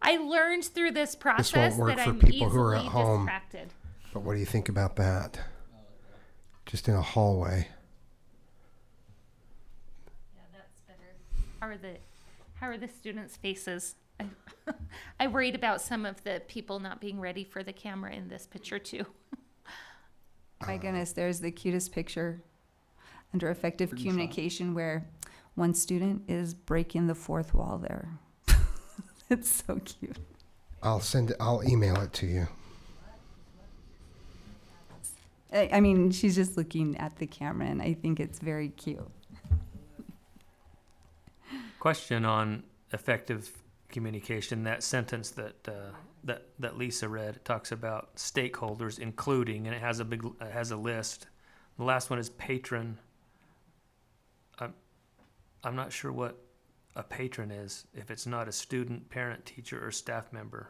I learned through this process This won't work that for I'm people who are easily at home. distracted. But what do you think about that? Just in a hallway. Yeah, that's better. How are the students' faces? I worried about some of the people not being ready for the camera in this picture too. My goodness, there's the cutest picture under effective communication where one student is breaking the fourth wall there. It's so cute. I'll email it to you. I mean, she's just looking at the camera, and I think it's very cute. Question on effective communication. That sentence that Lisa read talks about stakeholders, including, and it has a list. The last one is patron. I'm not sure what a patron is. If it's not a student, parent, teacher, or staff member.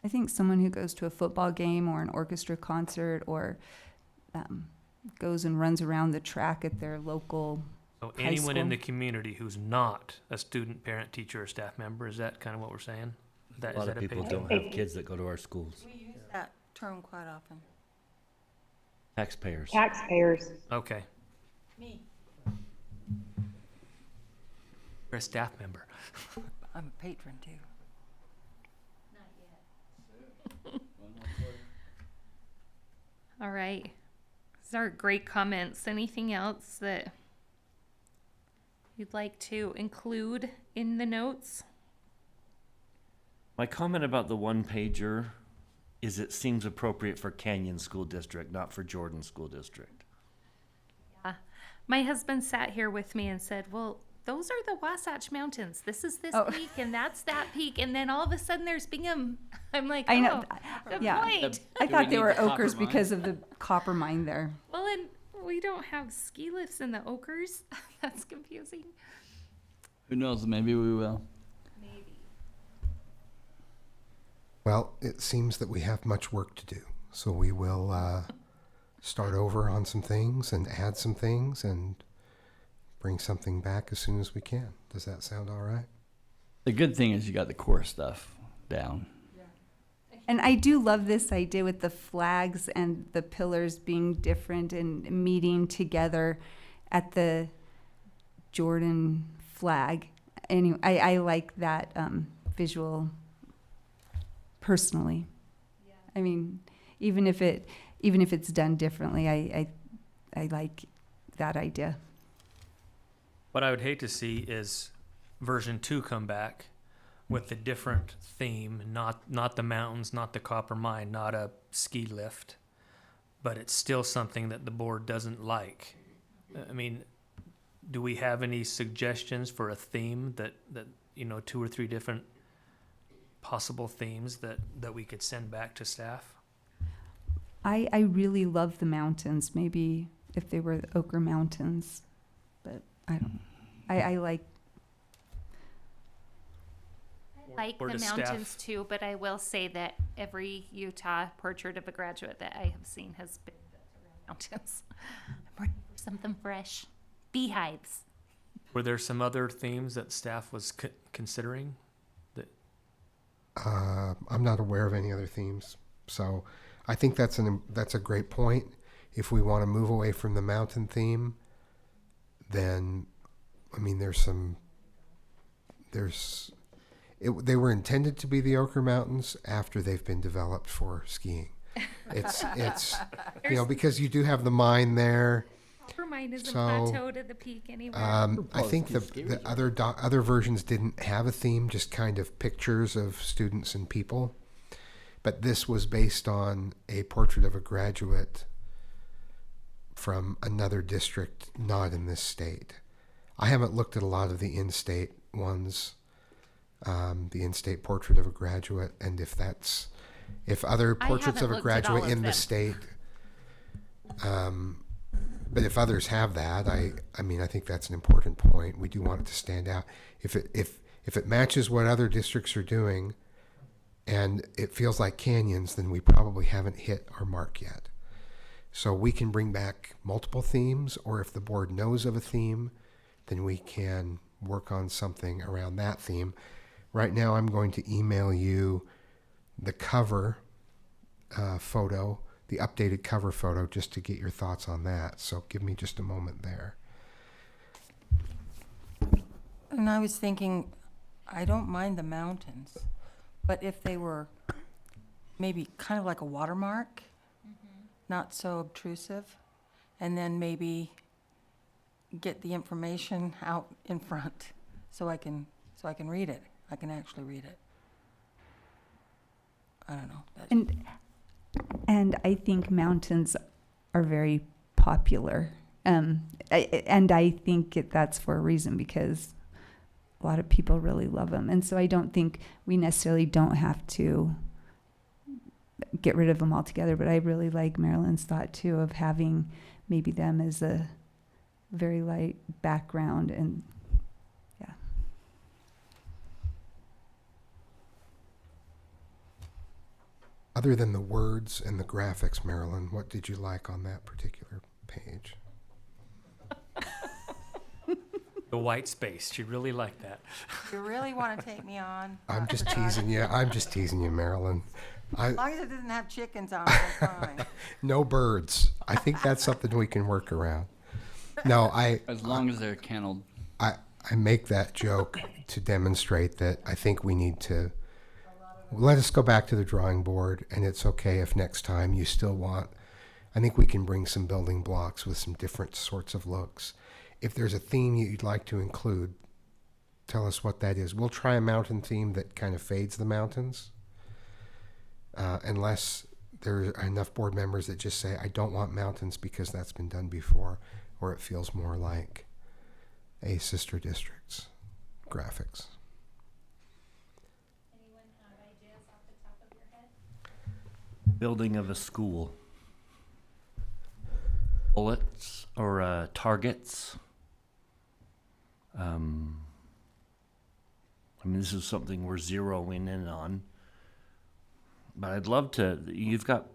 I think someone who goes to a football game or an orchestra concert or goes and runs around the track at their local So high anyone in school. the community who's not a student, parent, teacher, or staff member, is that kind of what we're saying? That, A lot is of that people patron? don't have kids that go to our schools. We use that term quite often. Taxpayers. Taxpayers. Okay. Me. You're a staff member. I'm a patron too. All right. These are great comments. Anything else that you'd like to include in the notes? My comment about the one pager is it seems appropriate for Canyon School District, not for Jordan School District. Yeah. My husband sat here with me and said, well, those are the Wasatch Mountains. This is this peak and that's that peak. And then all of a sudden there's Bingham. I'm like, I know. good Yeah. point. I Do thought we they need were the copper ochres mine? because of the copper mine there. Well, and we don't have ski lifts in the Ochres. That's confusing. Who knows? Maybe we will. Maybe. Well, it seems that we have much work to do. So we will start over on some things and add some things and bring something back as soon as we can. Does that sound all right? The good thing is you got the core stuff down. And I do love this idea with the flags and the pillars being different and meeting together at the Jordan flag. Anyway, I like that visual personally. I mean, even if it's done differently, I like that idea. What I would hate to see is version 2 come back with a different theme, not the mountains, not the copper mine, not a ski lift, but it's still something that the board doesn't like. I mean, do we have any suggestions for a theme that 2 or 3 different possible themes that we could send back to staff? I really love the mountains. Maybe if they were the Ochre Mountains, but I don't. I like. I like Or the to mountains staff. too, but I will say that every Utah portrait of a graduate that I have seen has been built around mountains. I'm ready for something fresh. Beehives. Were there some other themes that staff was considering? I'm not aware of any other themes. So I think that's a great point. If we want to move away from the mountain theme, then, I mean, they were intended to be the Ochre Mountains after they've been developed for skiing. It's because you do have the mine there. Mine isn't So, plateaued at the peak anywhere. I think the other versions didn't have a theme, just kind of pictures of students and people. But this was based on a portrait of a graduate from another district, not in this state. I haven't looked at a lot of the in-state ones, the in-state portrait of a graduate, and if other portraits of a graduate in the state, but if others have that, I mean, I think that's an important point. We do want it to stand out. If it matches what other districts are doing, and it feels like canyons, then we probably haven't hit our mark yet. So we can bring back multiple themes, or if the board knows of a theme, then we can work on something around that theme. Right now, I'm going to email you the cover photo, the updated cover photo, just to get your thoughts on that. So give me just a moment there. And I was thinking, I don't mind the mountains, but if they were maybe kind of like a watermark, not so obtrusive, and then maybe get the information out in front so I can read it. I can actually read it. I don't know. And I think mountains are very popular. And I think that's for a reason, because a lot of people really love them. And so I don't think we necessarily don't have to get rid of them altogether, but I really like Marilyn's thought too of having maybe them as a very light background, and yeah. Other than the words and the graphics, Marilyn, what did you like on that particular page? The white space. She really liked that. You really want to take me on? I'm just teasing you. I'm just teasing you, Marilyn. As long as it doesn't have chickens on it, I'm fine. No birds. I think that's something we can work around. No, as long as they're kenneled. I make that joke to demonstrate that I think we need to let us go back to the drawing board, and it's okay if next time you still want. I think we can bring some building blocks with some different sorts of looks. If there's a theme you'd like to include, tell us what that is. We'll try a mountain theme that kind of fades the mountains, unless there are enough board members that just say, I don't want mountains because that's been done before, or it feels more like a sister district's graphics. Anyone have ideas off the top of your head? Building of a school. Bullets or targets. I mean, this is something we're zeroing in on. but I'd love to, you've got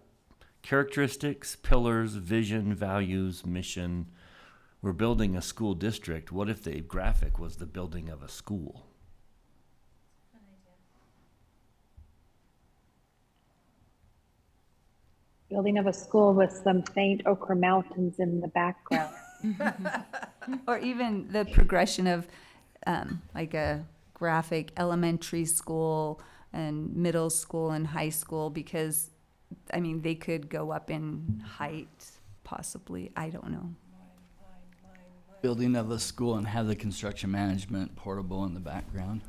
characteristics, pillars, vision, values, mission. We're building a school district. What if the graphic was the building of a school? Building of a school with some faint ochre mountains in the background. Or even the progression of like a graphic elementary school and middle school and high school, because I mean they could go up in height possibly. I don't know. Building of a school and have the construction management portable in the background.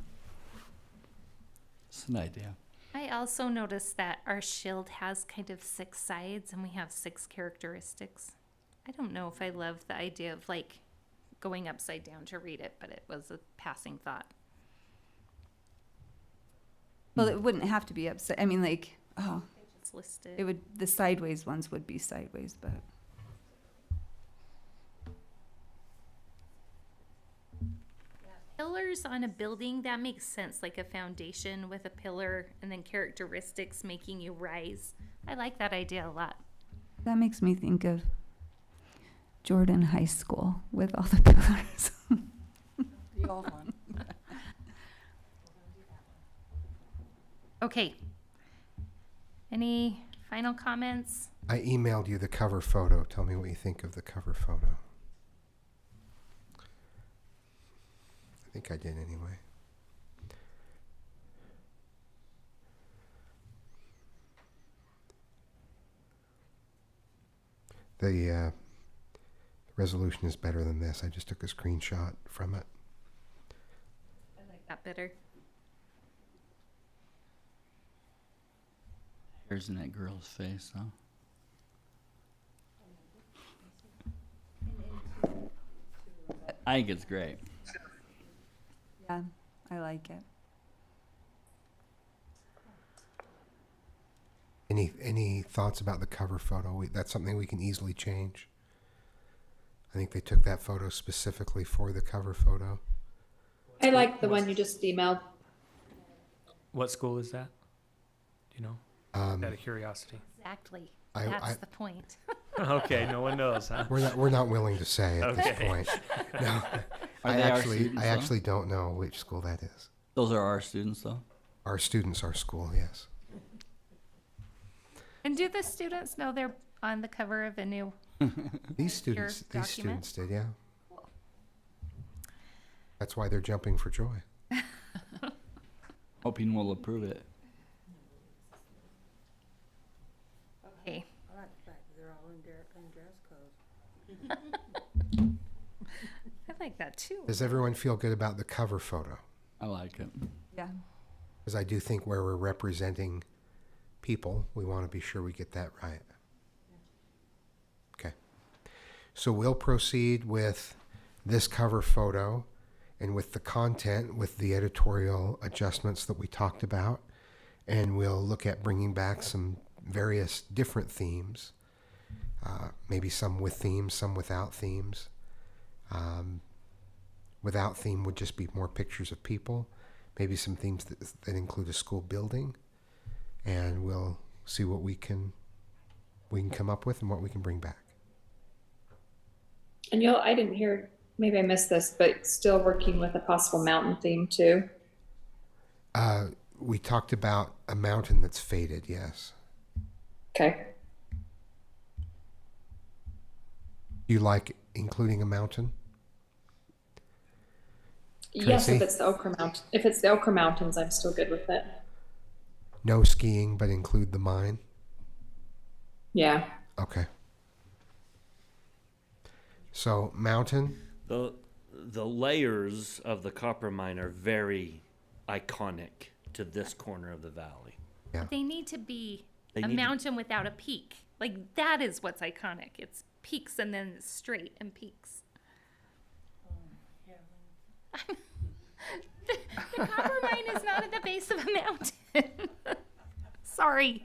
It's an idea. I also noticed that our shield has kind of 6 sides and we have 6 characteristics. I don't know if I love the idea of like going upside down to read it, but it was a passing thought. Well, it wouldn't have to be upside. I mean, like, oh, It's listed. it would. The sideways ones would be sideways, but Pillars on a building, that makes sense, like a foundation with a pillar and then characteristics making you rise. I like that idea a lot. that makes me think of Jordan High School with all the pillars. The old one. Okay. Any final comments? I emailed you the cover photo. Tell me what you think of the cover photo. I think I did anyway. The resolution is better than this. I just took a screenshot from it. I like that better. Hairs in that girl's face, huh? I think it's great. Yeah, I like it. Any thoughts about the cover photo? That's something we can easily change. I think they took that photo specifically for the cover photo. I like the one you just emailed. What school is that? Do you know? Out of curiosity. Exactly. I- That's the point. Okay, no one knows, huh? We're not willing to say at this Okay. point. No, Are I they our actually students, though? don't know which school that is. Those are our students, though. Our students, our school, yes. And do the students know they're on the cover of a new? These students document? did, yeah. That's why they're jumping for joy. Hoping we'll approve it. Okay. I like the fact that they're all in dress code. I like that too. Does everyone feel good about the cover photo? I like it. Yeah. Because I do think where we're representing people, we want to be sure we get that right. Okay. So we'll proceed with this cover photo and with the content, with the editorial adjustments that we talked about. And we'll look at bringing back some various different themes, maybe some with themes, some without themes. Without theme would just be more pictures of people, maybe some themes that include a school building, and we'll see what we can come up with and what we can bring back. And I didn't hear, maybe I missed this, but still working with a possible mountain theme too. We talked about a mountain that's faded, yes. Okay. You like including a mountain? Yes, Tracy? if it's the Ochre Mountain, if it's the Ochre Mountains, I'm still good with it. No skiing, but include the mine? Yeah. Okay. So mountain, The layers of the copper mine are very iconic to this corner of the valley. yeah. They need to be They a need to- mountain without a peak. Like that is what's iconic. It's peaks and then it's straight and peaks. The copper mine is not at the base of a mountain. Sorry.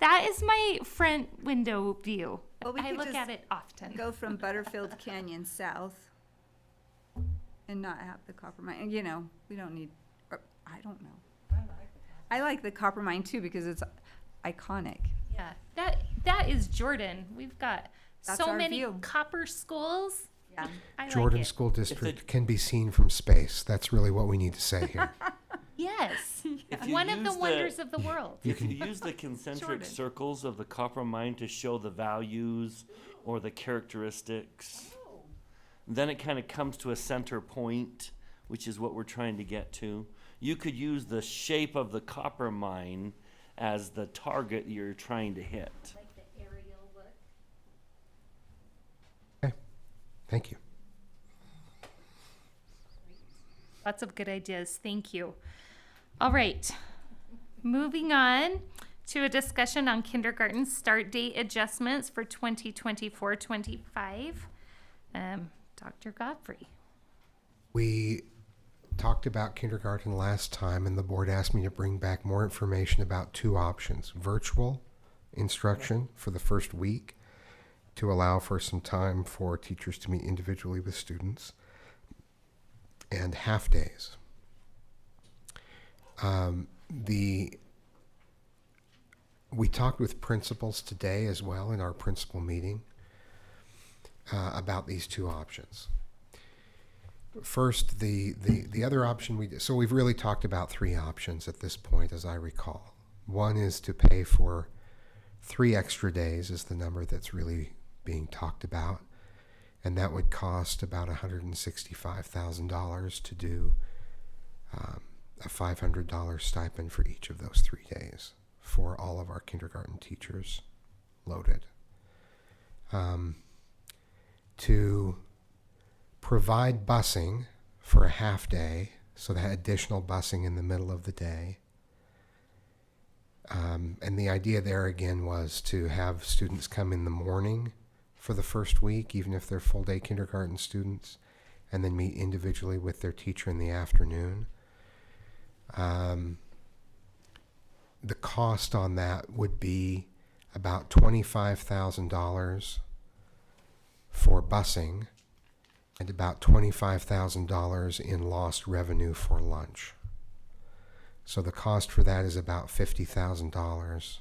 That is my front window view. Well, we I could look just at it often. Go from Butterfield Canyon south and not have the copper mine. And, we don't need, I don't know. I like the copper mine too because iconic. Yeah, that is Jordan. We've got That's so our many view. copper schools. Yeah. I Jordan like it. School District can be seen from space. That's really what we need to say here. Yes, If you one of the use wonders of the world. If you use the concentric circles of the copper mine to show the values or the characteristics, then it kind of comes to a center point, which is what we're trying to get to. You could use the shape of the copper mine as the target you're trying to hit. Like the aerial look. Okay. Thank you. Lots of good ideas. Thank you. All right. Moving on to a discussion on kindergarten start date adjustments for 2024-25. Dr. Godfrey. We talked about kindergarten last time, and the board asked me to bring back more information about two options: virtual instruction for the first week to allow for some time for teachers to meet individually with students, and half days. We talked with principals today as well in our principal meeting about these two options. First, the other option so we've really talked about three options at this point, as I recall. One is to pay for 3 extra days is the number that's really being talked about, and that would cost about $165,000 to do a $500 stipend for each of those 3 days for all of our kindergarten teachers loaded. To provide busing for a half day, so that additional busing in the middle of the day. And the idea there again was to have students come in the morning for the first week, even if they're full day kindergarten students, and then meet individually with their teacher in the afternoon. The cost on that would be about $25,000 for busing and about $25,000 in lost revenue for lunch. So the cost for that is about $50,000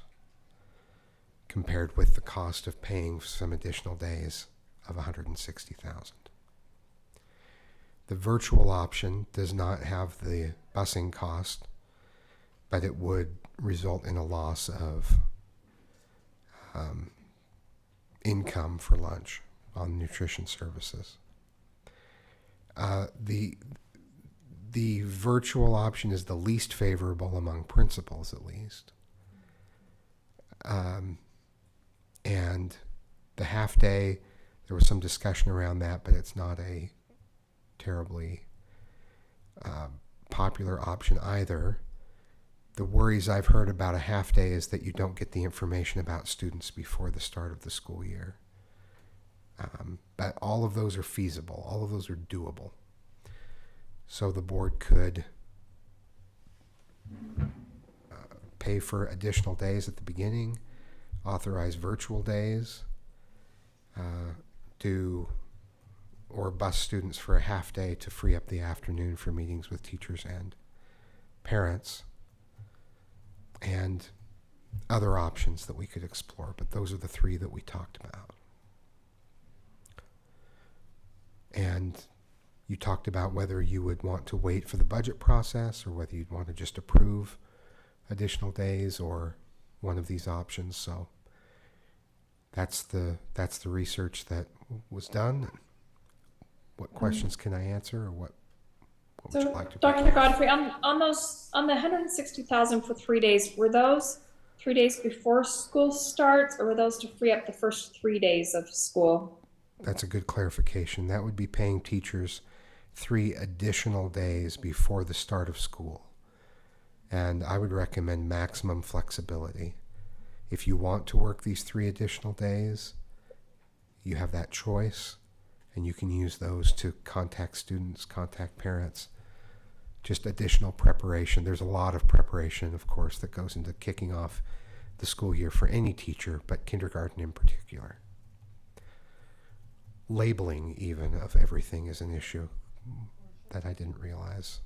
compared with the cost of paying for some additional days of $160,000. The virtual option does not have the busing cost, but it would result in a loss of income for lunch on nutrition services. The virtual option is the least favorable among principals, at least. And the half day, there was some discussion around that, but it's not a terribly popular option either. The worries I've heard about a half day is that you don't get the information about students before the start of the school year. But all of those are feasible. All of those are doable. So the board could pay for additional days at the beginning, authorize virtual days, or bus students for a half day to free up the afternoon for meetings with teachers and parents, and other options that we could explore. But those are the 3 that we talked about. And you talked about whether you would want to wait for the budget process or whether you'd want to just approve additional days or one of these options. So that's the research that was done. What questions can I answer, or what would you like to? Dr. Godfrey, on the 160,000 for 3 days, were those 3 days before school starts, or were those to free up the first 3 days of school? That's a good clarification. That would be paying teachers 3 additional days before the start of school. And I would recommend maximum flexibility. If you want to work these 3 additional days, you have that choice, and you can use those to contact students, contact parents, just additional preparation. There's a lot of preparation, of course, that goes into kicking off the school year for any teacher, but kindergarten in particular. Labeling even of everything is an issue that I didn't realize.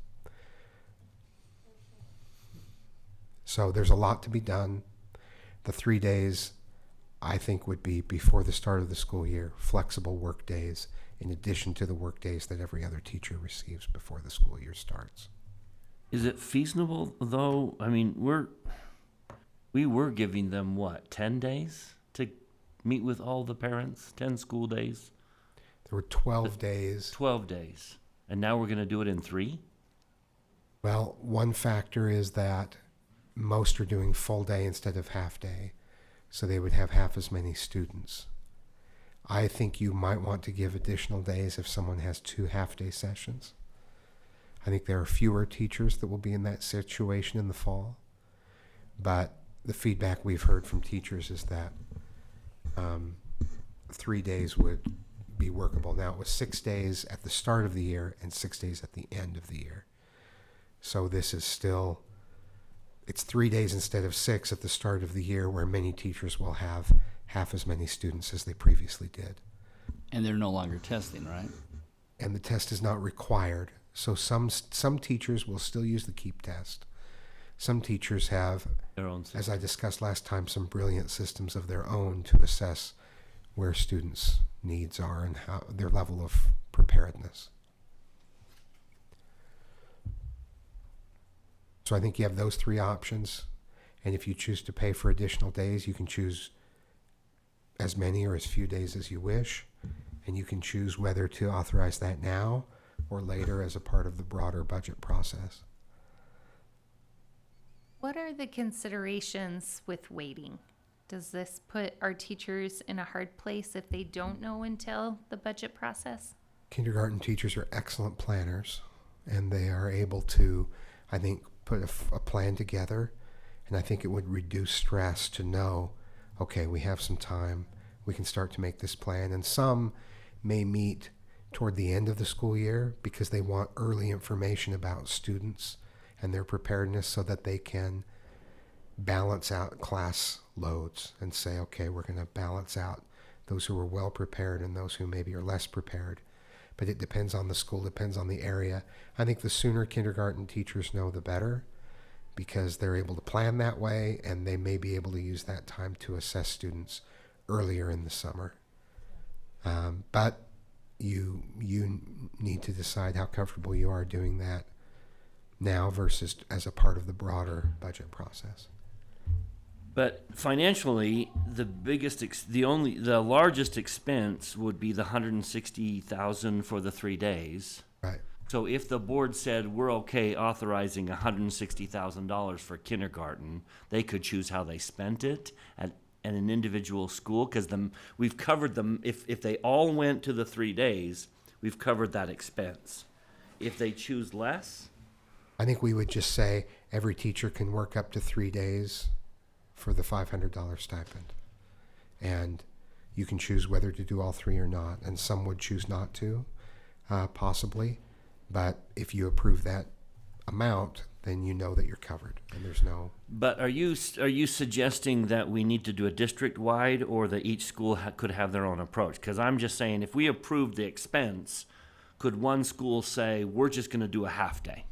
So there's a lot to be done. The 3 days, I think, would be before the start of the school year, flexible work days, in addition to the work days that every other teacher receives before the school year starts. Is it feasible, though? I mean, we were giving them, what, 10 days to meet with all the parents? 10 school days? There were 12 days. 12 days. And now we're going to do it in 3? Well, one factor is that most are doing full day instead of half day, so they would have half as many students. I think you might want to give additional days if someone has 2 half-day sessions. I think there are fewer teachers that will be in that situation in the fall, but the feedback we've heard from teachers is that 3 days would be workable. Now, it was 6 days at the start of the year and 6 days at the end of the year. So this is still, it's 3 days instead of 6 at the start of the year, where many teachers will have half as many students as they previously did. And they're no longer testing, right? And the test is not required. So some teachers will still use the KEEP test. Some teachers have, Their own as I discussed last time, some brilliant systems of their own to assess where students' needs are and how their level of preparedness. So I think you have those 3 options. And if you choose to pay for additional days, you can choose as many or as few days as you wish. And you can choose whether to authorize that now or later as a part of the broader budget process. What are the considerations with waiting? Does this put our teachers in a hard place if they don't know until the budget process? Kindergarten teachers are excellent planners, and they are able to, I think, put a plan together. And I think it would reduce stress to know, okay, we have some time, we can start to make this plan. And some may meet toward the end of the school year because they want early information about students and their preparedness so that they can balance out class loads and say, okay, we're going to balance out those who are well prepared and those who maybe are less prepared. But it depends on the school, depends on the area. I think the sooner kindergarten teachers know, the better, because they're able to plan that way, and they may be able to use that time to assess students earlier in the summer. But you need to decide how comfortable you are doing that now versus as a part of the broader budget process. But financially, the largest expense would be the $160,000 for the 3 days. Right. So if the board said we're okay authorizing $160,000 for kindergarten, they could choose how they spent it at an individual school, because we've covered them. If they all went to the 3 days, we've covered that expense. If they choose less, I think we would just say every teacher can work up to 3 days for the $500 stipend. And you can choose whether to do all 3 or not. And some would choose not to, possibly. But if you approve that amount, then you know that you're covered and there's no. But are you suggesting that we need to do a district-wide, or that each school could have their own approach? Because I'm just saying, if we approved the expense, could one school say, we're just going to do a half day?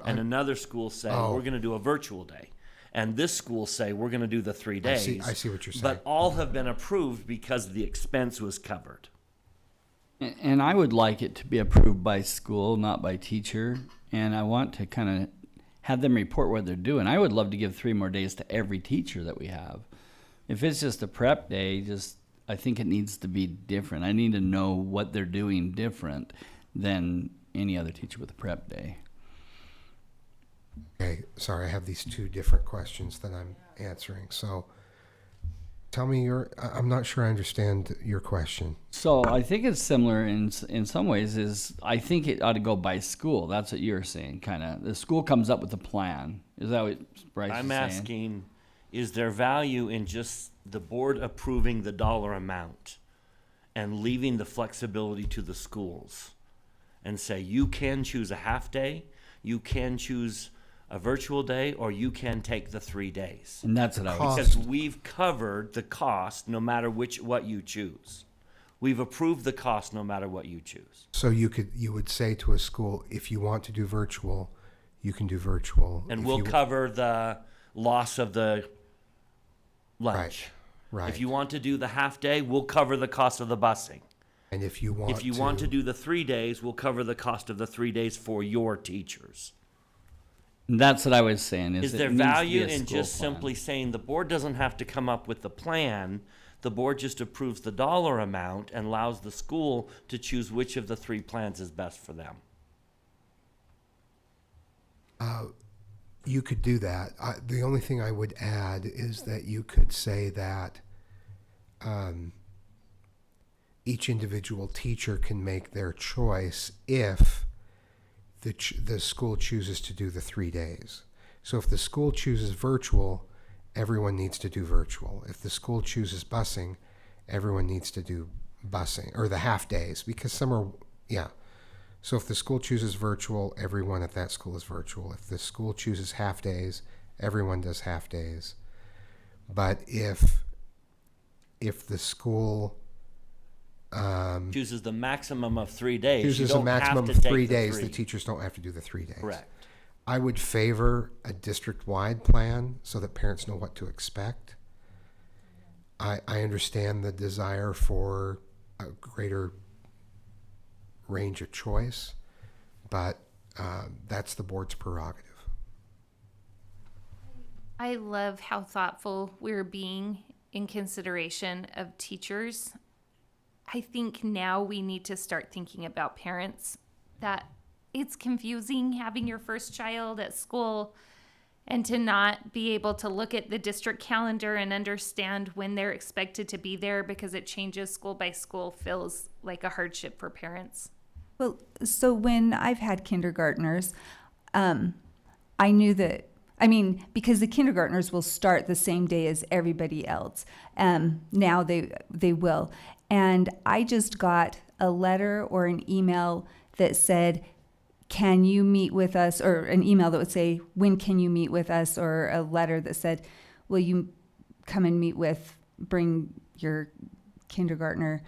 And another school say, we're going to do a virtual day. And this school say, we're going to do the 3 days. I see what you're saying. But all have been approved because the expense was covered. And I would like it to be approved by school, not by teacher. And I want to kind of have them report what they're doing. I would love to give 3 more days to every teacher that we have. If it's just a prep day, I think it needs to be different. I need to know what they're doing different than any other teacher with a prep day. Okay, sorry, I have these 2 different questions that I'm answering. So tell me I'm not sure I understand your question. So I think it's similar in some ways. I think it ought to go by school. That's what you're saying, kind of. The school comes up with a plan. Is that what Bryce is saying? I'm asking, is there value in just the board approving the dollar amount and leaving the flexibility to the schools and say, you can choose a half day, you can choose a virtual day, or you can take the 3 days? And that's what I was. Because we've covered the cost no matter what you choose. We've approved the cost no matter what you choose. So you would say to a school, if you want to do virtual, you can do virtual. And we'll cover the loss of the lunch. Right. If you want to do the half day, we'll cover the cost of the busing. And if you want to do the 3 days, we'll cover the cost of the 3 days for your teachers. That's what I was saying. Is it there needs to be value a in school just plan. simply saying the board doesn't have to come up with the plan? The board just approves the dollar amount and allows the school to choose which of the 3 plans is best for them. You could do that. The only thing I would add is that you could say that each individual teacher can make their choice if the school chooses to do the 3 days. So if the school chooses virtual, everyone needs to do virtual. If the school chooses busing, everyone needs to do busing, or the half days, because some are, yeah. So if the school chooses virtual, everyone at that school is virtual. If the school chooses half days, everyone does half days. But if the school Chooses the maximum of 3 days. chooses you a don't maximum have of to 3 take the days, 3. the teachers don't have to do the 3 days. Correct. I would favor a district-wide plan so that parents know what to expect. I understand the desire for a greater range of choice, but that's the board's prerogative. I love how thoughtful we're being in consideration of teachers. I think now we need to start thinking about parents, that it's confusing having your first child at school and to not be able to look at the district calendar and understand when they're expected to be there because it changes school by school feels like a hardship for parents. Well, so when I've had kindergartners, I knew that, because the kindergartners will start the same day as everybody else. Now they will. And I just got a letter or an email that said, can you meet with us? Or an email that would say, when can you meet with us? Or a letter that said, will you come and bring your kindergartner?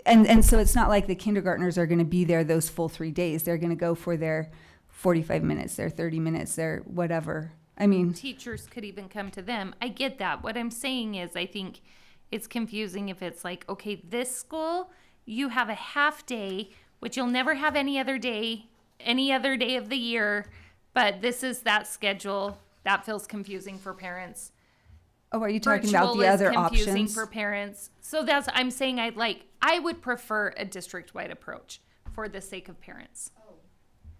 And so it's not like the kindergartners are going to be there those full 3 days. They're going to go for their 45 minutes, their 30 minutes, their whatever. Teachers could even come to them. I get that. What I'm saying is I think it's confusing if it's like, okay, this school, you have a half day, which you'll never have any other day of the year, but this is that schedule. That feels confusing for parents. Oh, are you talking about the Virtual other is confusing options? for parents. So I'm saying I would prefer a district-wide approach for the sake of parents.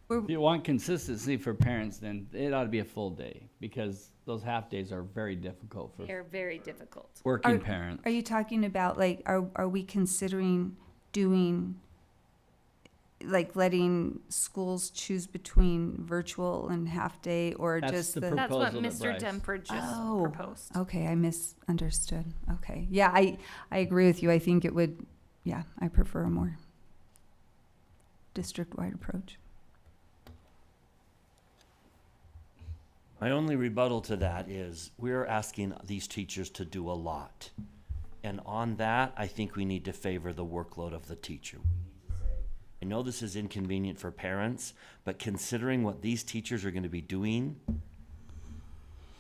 If you want consistency for parents, then it ought to be a full day, because those half days are very difficult for They're very difficult. working parents. Are you talking about are we considering doing letting schools choose between virtual and half day, or That's just the That's what proposal that Mr. Bryce- Dunford just Oh, proposed. okay, I misunderstood. Okay, yeah, I agree with you. I think it would, yeah, I prefer a more district-wide approach. My only rebuttal to that is we're asking these teachers to do a lot. And on that, I think we need to favor the workload of the teacher. I know this is inconvenient for parents, but considering what these teachers are going to be doing,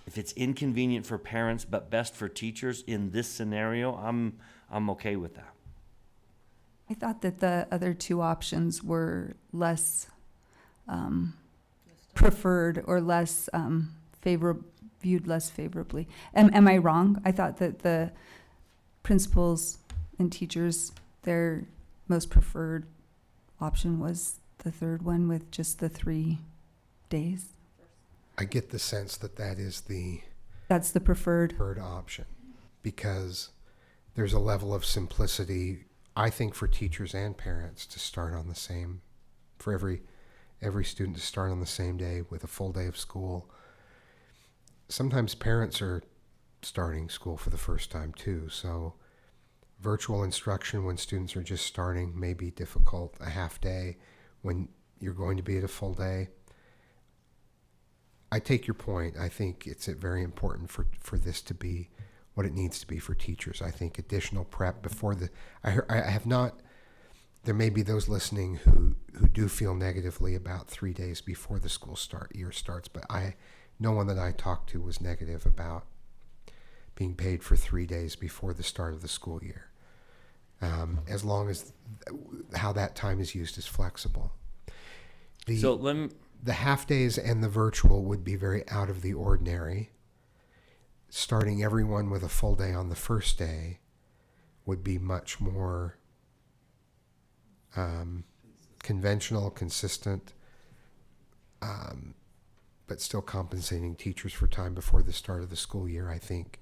if it's inconvenient for parents but best for teachers in this scenario, I'm okay with that. I thought that the other two options were less preferred or less viewed less favorably. Am I wrong? I thought that the principals and teachers, their most preferred option was the third one with just the 3 days. I get the sense that is That's the preferred. option, because there's a level of simplicity, I think, for teachers and parents to start on the same, for every student to start on the same day with a full day of school. Sometimes parents are starting school for the first time too, so virtual instruction when students are just starting may be difficult. A half day when you're going to be at a full day. I take your point. I think it's very important for this to be what it needs to be for teachers. I think additional prep before I have not, there may be those listening who do feel negatively about 3 days before the school year starts, but no one that I talked to was negative about being paid for 3 days before the start of the school year. As long as how that time is used is flexible. So let me, The half days and the virtual would be very out of the ordinary. Starting everyone with a full day on the first day would be much more conventional, consistent, but still compensating teachers for time before the start of the school year, I think,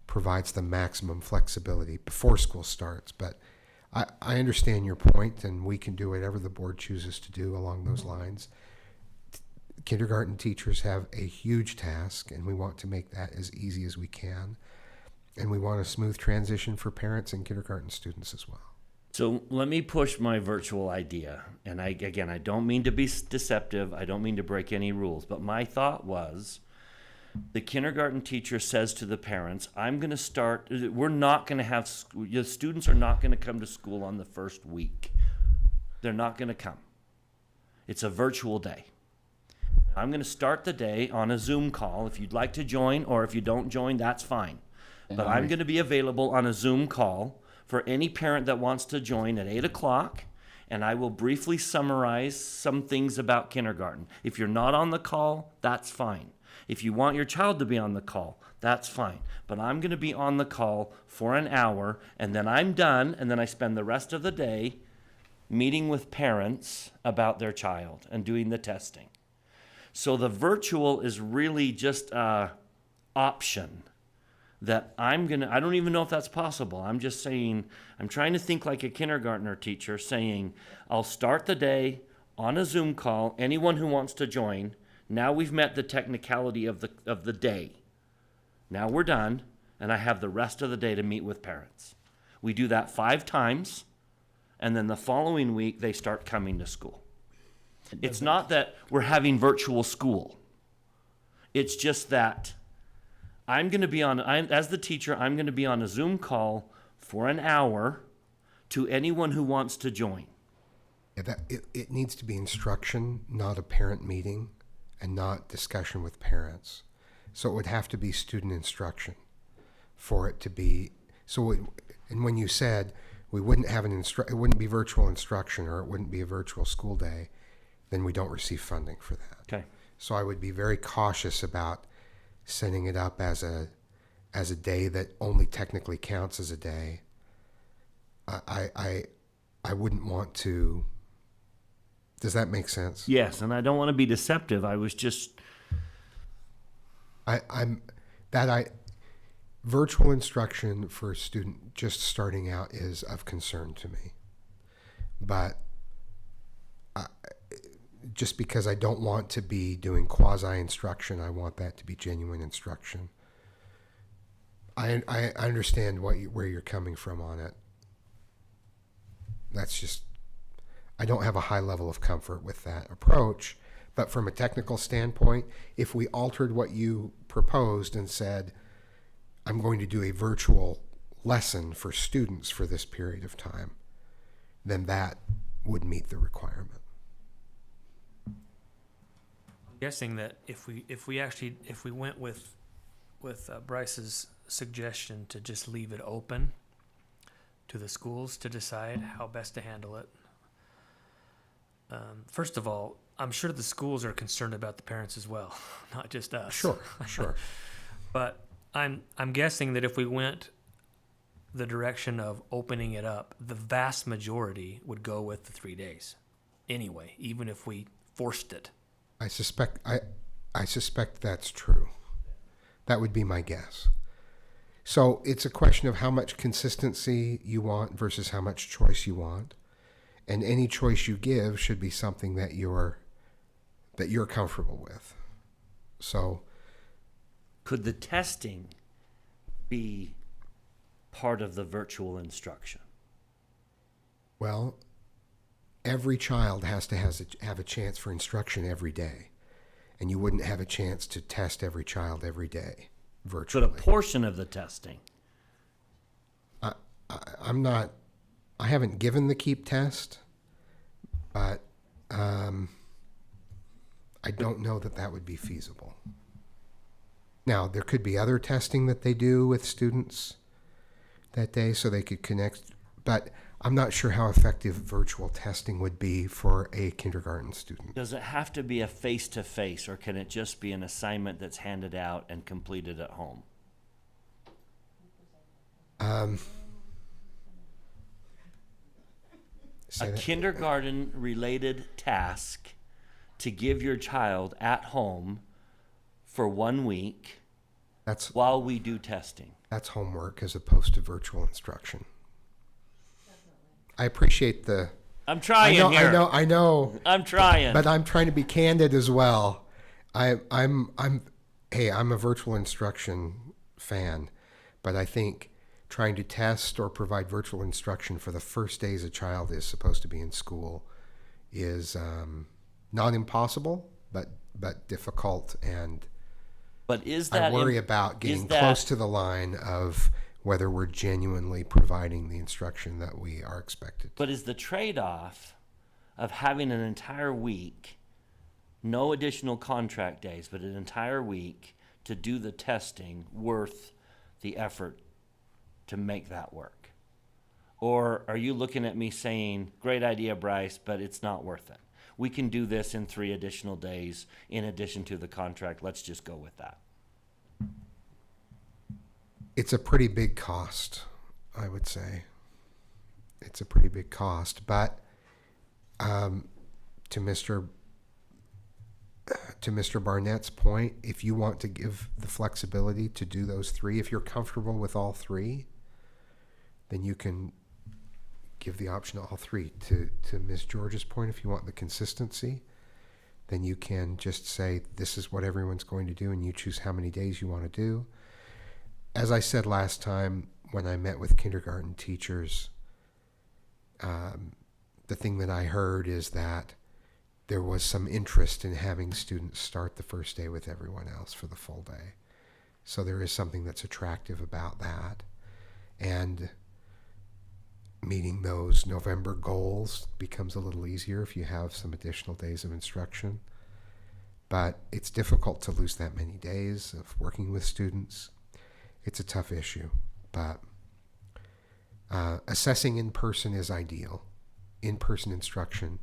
provides the maximum flexibility before school starts. But I understand your point, and we can do whatever the board chooses to do along those lines. Kindergarten teachers have a huge task, and we want to make that as easy as we can. And we want a smooth transition for parents and kindergarten students as well. so let me push my virtual idea. And I don't mean to be deceptive. I don't mean to break any rules. But my thought was, the kindergarten teacher says to the parents, we're not going to have, the students are not going to come to school on the first week. They're not going to come. It's a virtual day. I'm going to start the day on a Zoom call. If you'd like to join, or if you don't join, that's fine. But I'm going to be available on a Zoom call for any parent that wants to join at 8 o'clock, and I will briefly summarize some things about kindergarten. If you're not on the call, that's fine. If you want your child to be on the call, that's fine. But I'm going to be on the call for an hour, and then I'm done, and then I spend the rest of the day meeting with parents about their child and doing the testing. So the virtual is really just an option that I don't even know if that's possible. I'm just saying, I'm trying to think like a kindergartner teacher saying, I'll start the day on a Zoom call, anyone who wants to join. Now we've met the technicality of the day. Now we're done, and I have the rest of the day to meet with parents. We do that 5 times, and then the following week they start coming to school. It's not that we're having virtual school. It's just that I'm going to be as the teacher, I'm going to be on a Zoom call for an hour to anyone who wants to join. Yeah, it needs to be instruction, not a parent meeting, and not discussion with parents. So it would have to be student instruction for it to be. And when you said we wouldn't have it wouldn't be virtual instruction, or it wouldn't be a virtual school day, then we don't receive funding for that. Okay. So I would be very cautious about setting it up as a day that only technically counts as a day. I wouldn't want to. Does that make sense? Yes, and I don't want to be deceptive. I was just. Virtual instruction for a student just starting out is of concern to me. But just because I don't want to be doing quasi-instruction, I want that to be genuine instruction. I understand where you're coming from on it. That's just, I don't have a high level of comfort with that approach. But from a technical standpoint, if we altered what you proposed and said, I'm going to do a virtual lesson for students for this period of time, then that would meet the requirement. I'm guessing that if we went with Bryce's suggestion to just leave it open to the schools to decide how best to handle it. First of all, I'm sure the schools are concerned about the parents as well, not just us. Sure. But I'm guessing that if we went the direction of opening it up, the vast majority would go with the 3 days anyway, even if we forced it. I suspect that's true. That would be my guess. So it's a question of how much consistency you want versus how much choice you want. And any choice you give should be something that you're comfortable with. So could the testing be part of the virtual instruction? Well, every child has to have a chance for instruction every day. And you wouldn't have a chance to test every child every day virtually. But a portion of the testing. I haven't given the KEEP test, but I don't know that would be feasible. Now, there could be other testing that they do with students that day so they could connect, but I'm not sure how effective virtual testing would be for a kindergarten student. Does it have to be a face-to-face, or can it just be an assignment that's handed out and completed at home? A kindergarten-related task to give your child at home for 1 week while we do testing. That's homework as opposed to virtual instruction. I appreciate the. I'm trying here. I know. I'm trying. But I'm trying to be candid as well. I'm a virtual instruction fan, but I think trying to test or provide virtual instruction for the first days a child is supposed to be in school is not impossible, but difficult, and but is that I worry about getting close to the line of whether we're genuinely providing the instruction that we are expected. But is the trade-off of having an entire week, no additional contract days, but an entire week to do the testing worth the effort to make that work? Or are you looking at me saying, great idea, Bryce, but it's not worth it? We can do this in 3 additional days in addition to the contract. Let's just go with that. It's a pretty big cost, I would say. It's a pretty big cost, but to Mr. Barnett's point, if you want to give the flexibility to do those 3, if you're comfortable with all 3, then you can give the option to all 3. To Ms. George's point, if you want the consistency, then you can just say, this is what everyone's going to do, and you choose how many days you want to do. As I said last time when I met with kindergarten teachers, the thing that I heard is that there was some interest in having students start the first day with everyone else for the full day. So there is something that's attractive about that. And meeting those November goals becomes a little easier if you have some additional days of instruction. But it's difficult to lose that many days of working with students. It's a tough issue, but assessing in person is ideal. In-person instruction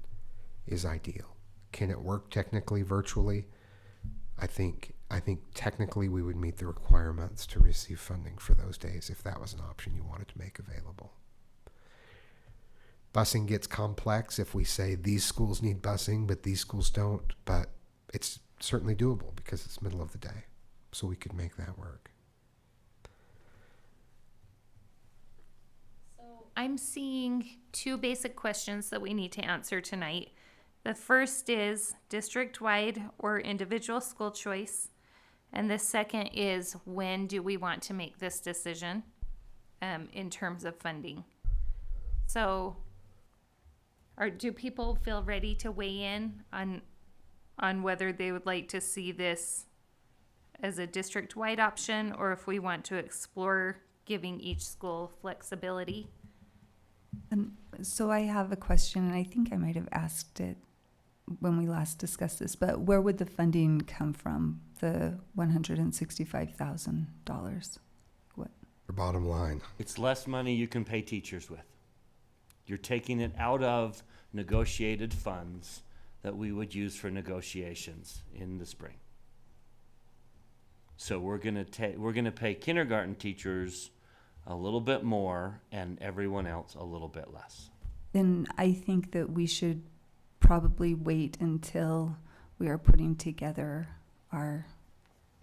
is ideal. Can it work technically virtually? I think technically we would meet the requirements to receive funding for those days if that was an option you wanted to make available. Busing gets complex if we say these schools need busing, but these schools don't, but it's certainly doable because it's middle of the day, so we could make that work. I'm seeing 2 basic questions that we need to answer tonight. The first is district-wide or individual school choice. And the second is, when do we want to make this decision in terms of funding? So do people feel ready to weigh in on whether they would like to see this as a district-wide option, or if we want to explore giving each school flexibility? So I have a question, and I think I might have asked it when we last discussed this, but where would the funding come from, the $165,000? What? Your bottom line. It's less money you can pay teachers with. You're taking it out of negotiated funds that we would use for negotiations in the spring. So we're gonna pay kindergarten teachers a little bit more and everyone else a little bit less. Then I think that we should probably wait until we are putting together our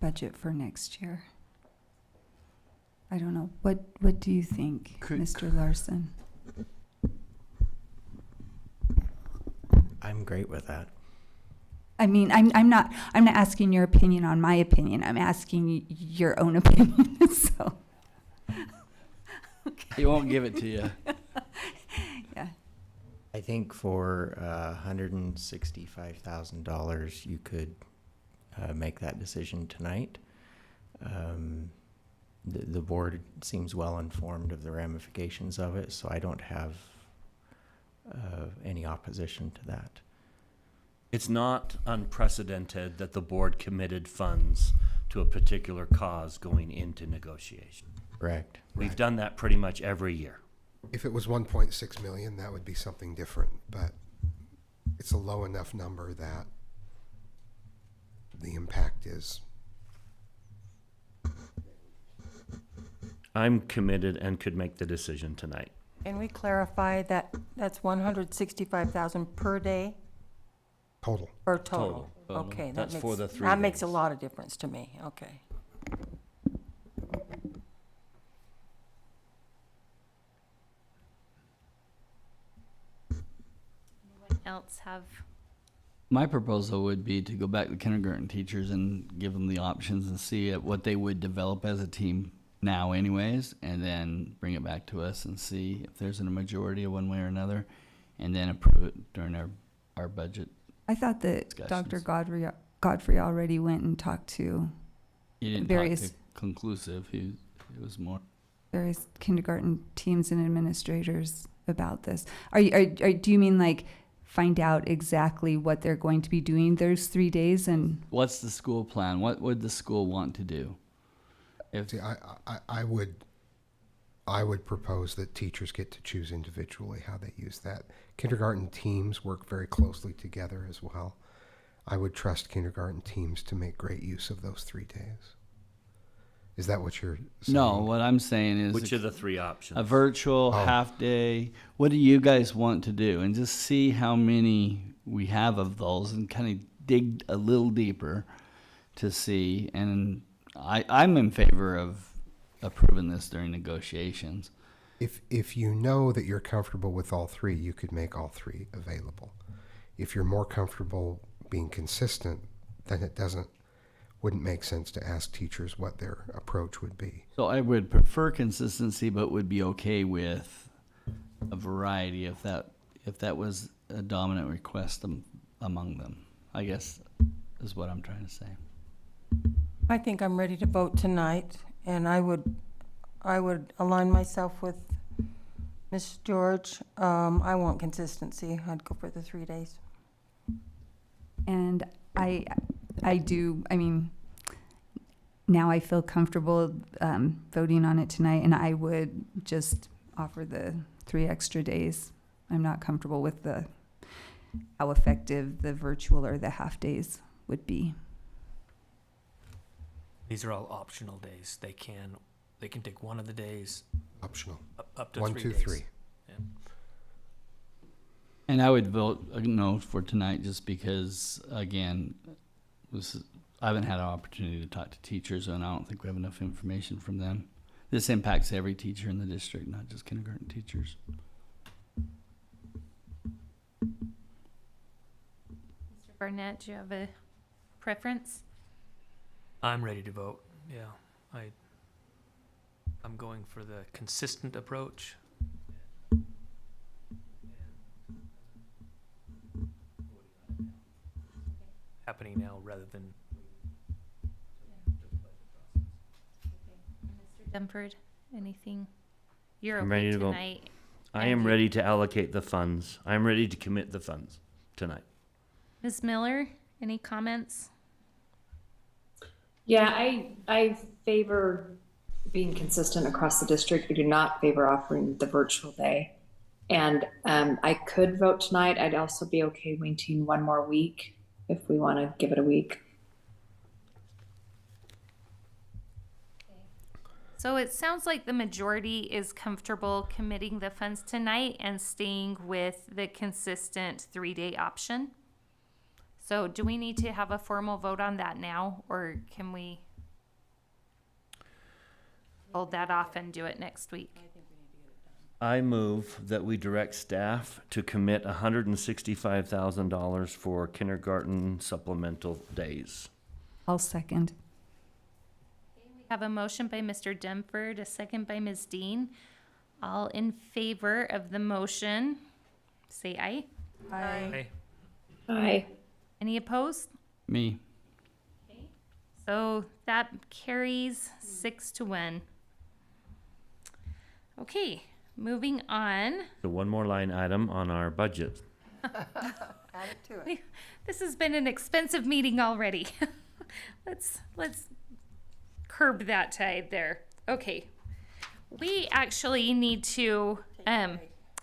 budget for next year. I don't know. What do you think, Mr. Larson? I'm great with that. I mean, I'm not asking your opinion on my opinion. I'm asking your own opinion. So He won't give it to you. Yeah. I think for $165,000, you could make that decision tonight. The board seems well informed of the ramifications of it, so I don't have any opposition to that. It's not unprecedented that the board committed funds to to a particular cause going into negotiation. Correct. We've done that pretty much every year. If it was 1.6 million, that would be something different, but it's a low enough number that the impact is. I'm committed and could make the decision tonight. Can we clarify that that's 165,000 per day Total. or total? Total. Okay, That's that for makes, the 3 that makes a days. lot of difference to me, okay. Else have My proposal would be to go back to kindergarten teachers and give them the options and see what they would develop as a team now anyways, and then bring it back to us and see if there's a majority of one way or another, and then approve it during our budget. I thought that Discussions. Dr. Godfrey already went and talked to He didn't various talk to conclusive, it was more. various kindergarten teams and administrators about this. Do you mean like find out exactly what they're going to be doing those 3 days and What's the school plan? What would the school want to do? If See, I would propose that teachers get to choose individually how they use that. Kindergarten teams work very closely together as well. I would trust kindergarten teams to make great use of those 3 days. Is that what you're saying? No, what I'm saying is Which are the 3 options? a virtual half day. What do you guys want to do? And just see how many we have of those and kind of dig a little deeper to see. And I'm in favor of approving this during negotiations. If you know that you're comfortable with all 3, you could make all 3 available. If you're more comfortable being consistent, then it wouldn't make sense to ask teachers what their approach would be. So I would prefer consistency, but would be okay with a variety if that was a dominant request among them, I guess is what I'm trying to say. I think I'm ready to vote tonight, and I would align myself with Ms. George. I want consistency. I'd go for the 3 days. and I do, I mean, now I feel comfortable voting on it tonight, and I would just offer the 3 extra days. I'm not comfortable with how effective the virtual or the half days would be. These are all optional days. They can take one of the days. Optional. Up to 1, 3 2, days. 3. Yeah. And I would vote no for tonight just because, again, I haven't had an opportunity to talk to teachers, and I don't think we have enough information from them. This impacts every teacher in the district, not just kindergarten teachers. Mr. Barnett, do you have a preference? I'm ready to vote. Yeah, I'm going for the consistent approach. Happening now rather than. Mr. Dunford, anything? You're I'm okay ready to vote. tonight. I am ready to allocate the funds. I'm ready to commit the funds tonight. Ms. Miller, any comments? Yeah, I favor being consistent across the district. We do not favor offering the virtual day. And I could vote tonight. I'd also be okay waiting 1 more week if we want to give it a week. So it sounds like the majority is comfortable committing the funds tonight and staying with the consistent 3-day option. So do we need to have a formal vote on that now, or can we hold that off and do it next week? I move that we direct staff to commit $165,000 for kindergarten supplemental days. I'll second. We have a motion by Mr. Dunford, a second by Ms. Dean. All in favor of the motion, say aye. Hey, Aye. Any opposed? Me. So that carries 6-1. Okay, moving on. So one more line item on our budget. Add it to it. This has been an expensive meeting already. Let's curb that tide there. Okay. We actually need to,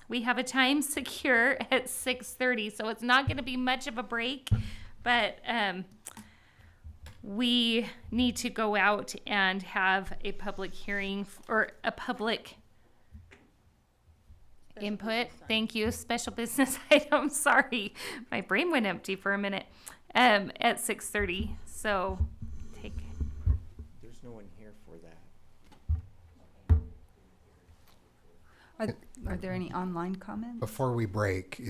we have a time secure at 6:30, so it's not going to be much of a break, but we need to go out and have a public hearing or a public input. Thank you. Special business item. Sorry, my brain went empty for a minute. At 6:30. So take. There's no one here for that. Are there any online comments? Before we break,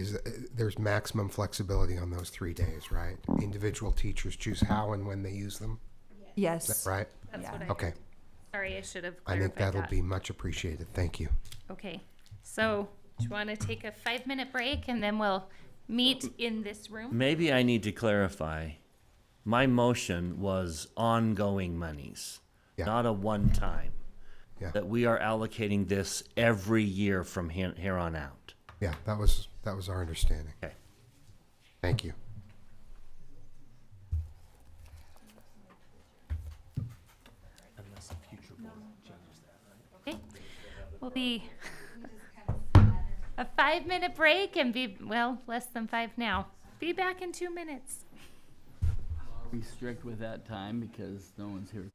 there's maximum flexibility on those 3 days, right? Individual teachers choose how and when they use them. Yes. Is that right? That's what I Okay. heard. Sorry, I should have I clarified think that'll that. be much appreciated. Thank you. Okay. So do you want to take a 5-minute break and then we'll meet in this room? Maybe I need to clarify. My motion was ongoing monies, not a one-time. Yeah. That we are allocating this every year from here on out. Yeah, that was our understanding. Okay. Thank you. Unless a future board changes that, right? Okay. We'll be a 5-minute break and be, well, less than 5 now. Be back in 2 minutes. Be strict with that time because no one's here.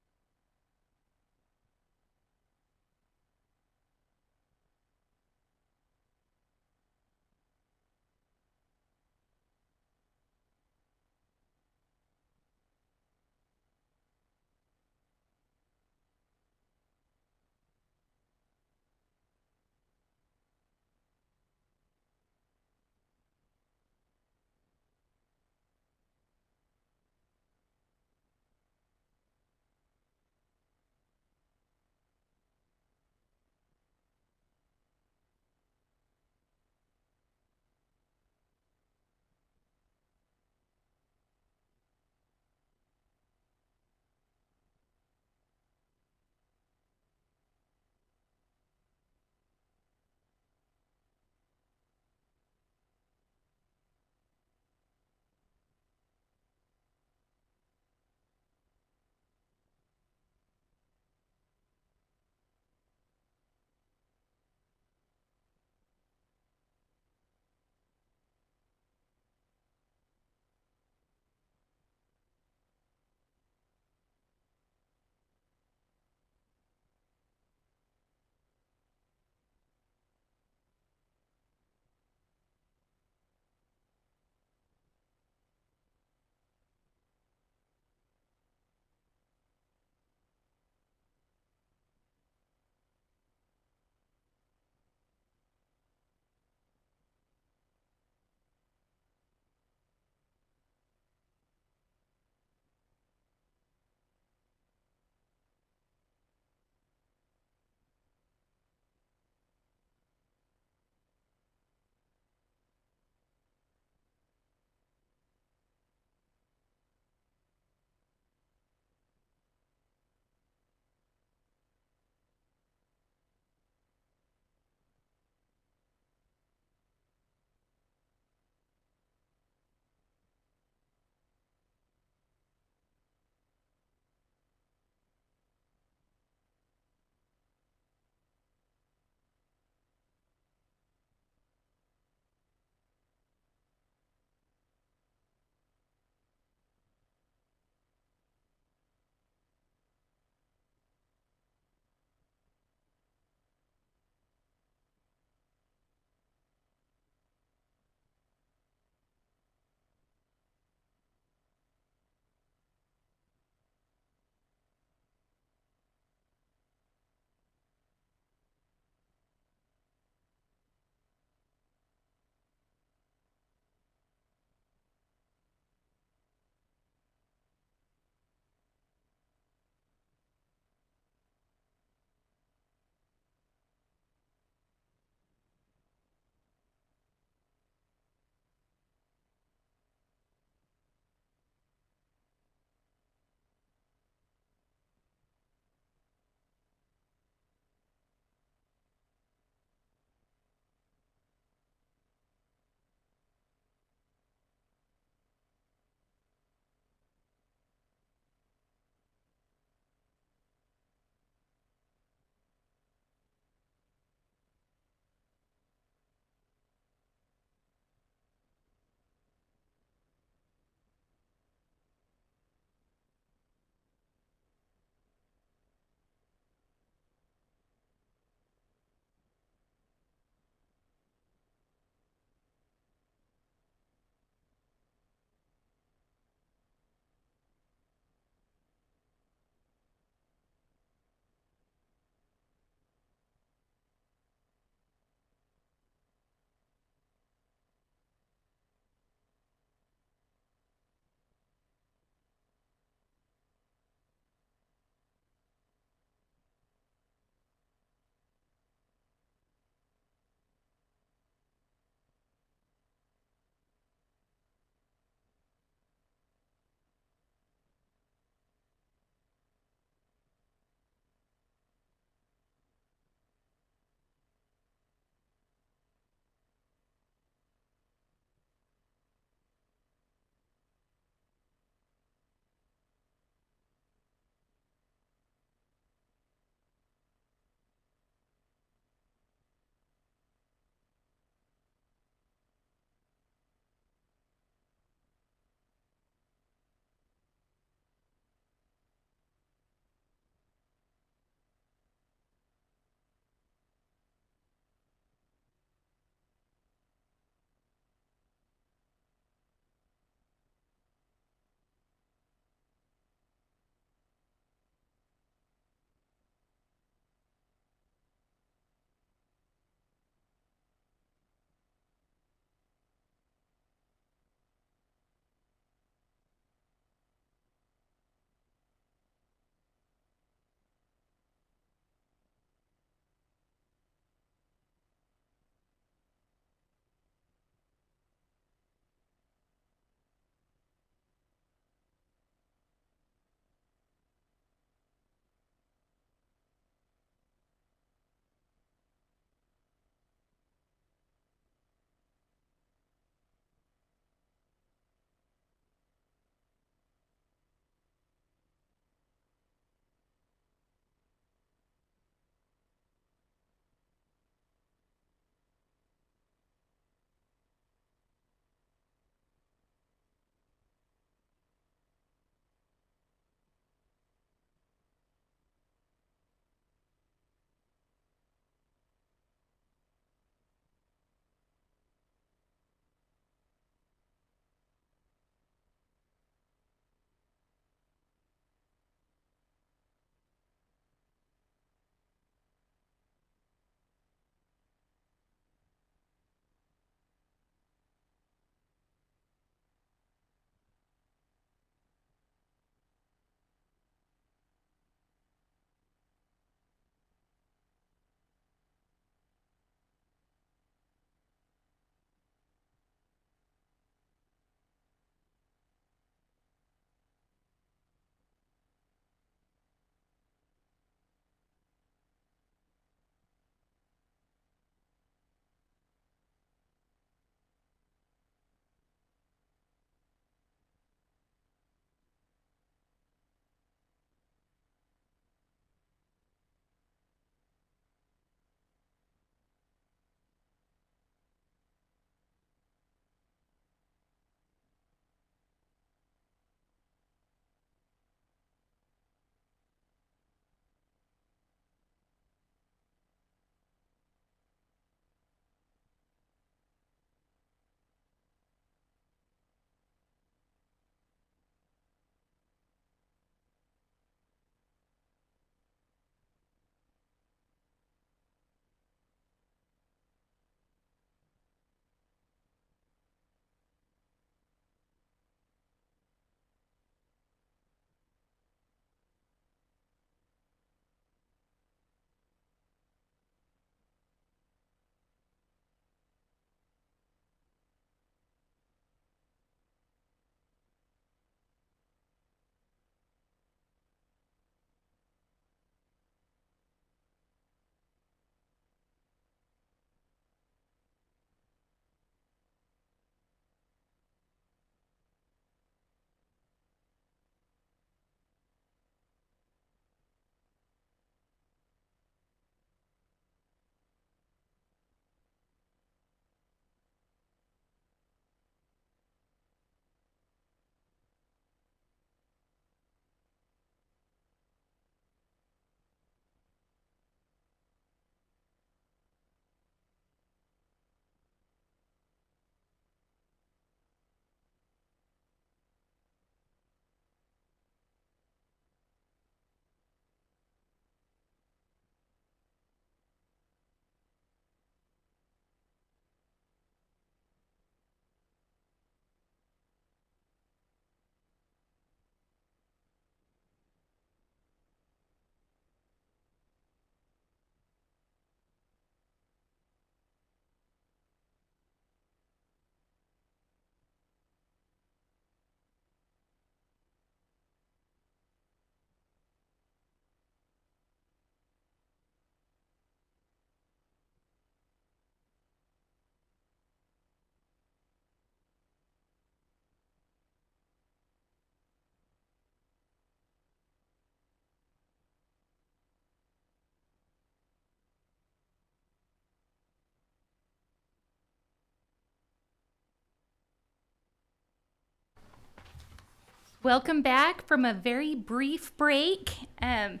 welcome back from a very brief break, and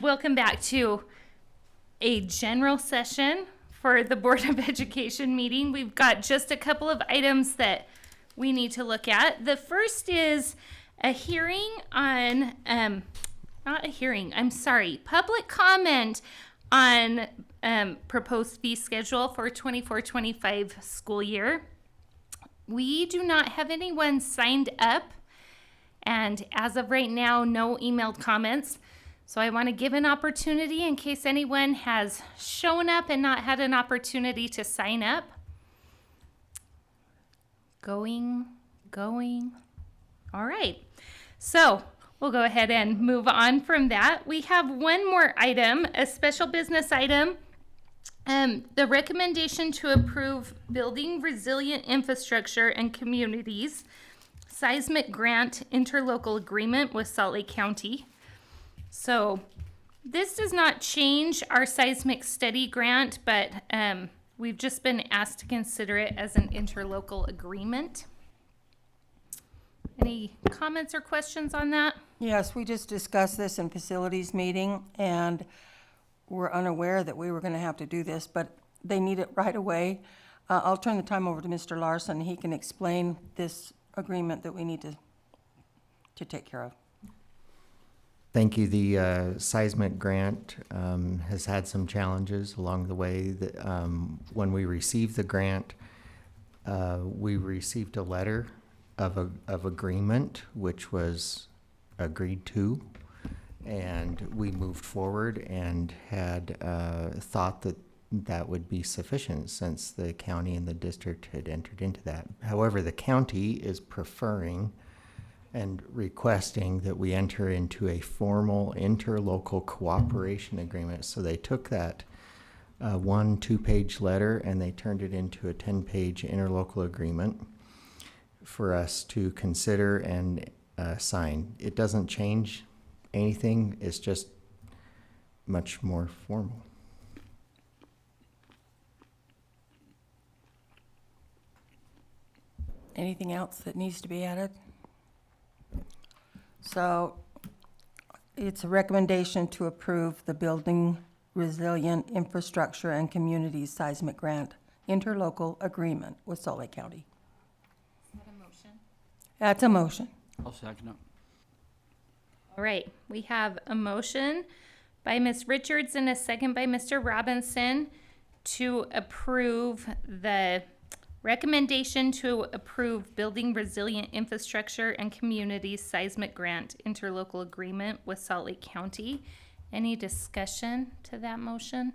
welcome back to a general session for the Board of Education meeting. We've got just a couple of items that we need to look at. The first is a hearing on, public comment on proposed fee schedule for 24-25 school year. We do not have anyone signed up, and as of right now, no emailed comments. So I want to give an opportunity in case anyone has shown up and not had an opportunity to sign up. Going. All right. So we'll go ahead and move on from that. We have one more item, a special business item. The recommendation to approve Building Resilient Infrastructure and Communities Seismic Grant Interlocal Agreement with Salt Lake County. So this does not change our seismic study grant, but we've just been asked to consider it as an interlocal agreement. Any comments or questions on that? Yes, we just discussed this in facilities meeting, and we're unaware that we were going to have to do this, but they need it right away. I'll turn the time over to Mr. Larson. He can explain this agreement that we need to take care of. Thank you. The seismic grant has had some challenges along the way. When we received the grant, we received a letter of agreement, which was agreed to, and we moved forward and had thought that that would be sufficient since the county and the district had entered into that. However, the county is preferring and requesting that we enter into a formal interlocal cooperation agreement. So they took that 2-page letter and they turned it into a 10-page interlocal agreement for us to consider and sign. It doesn't change anything, it's just much more formal. Anything else that needs to be added? So it's a recommendation to approve the Building Resilient Infrastructure and Communities Seismic Grant Interlocal Agreement with Salt Lake County. Is that a motion? That's a motion. I'll second it. All right, we have a motion by Ms. Richards and a second by Mr. Robinson to approve the recommendation to approve Building Resilient Infrastructure and Communities Seismic Grant Interlocal Agreement with Salt Lake County. Any discussion to that motion?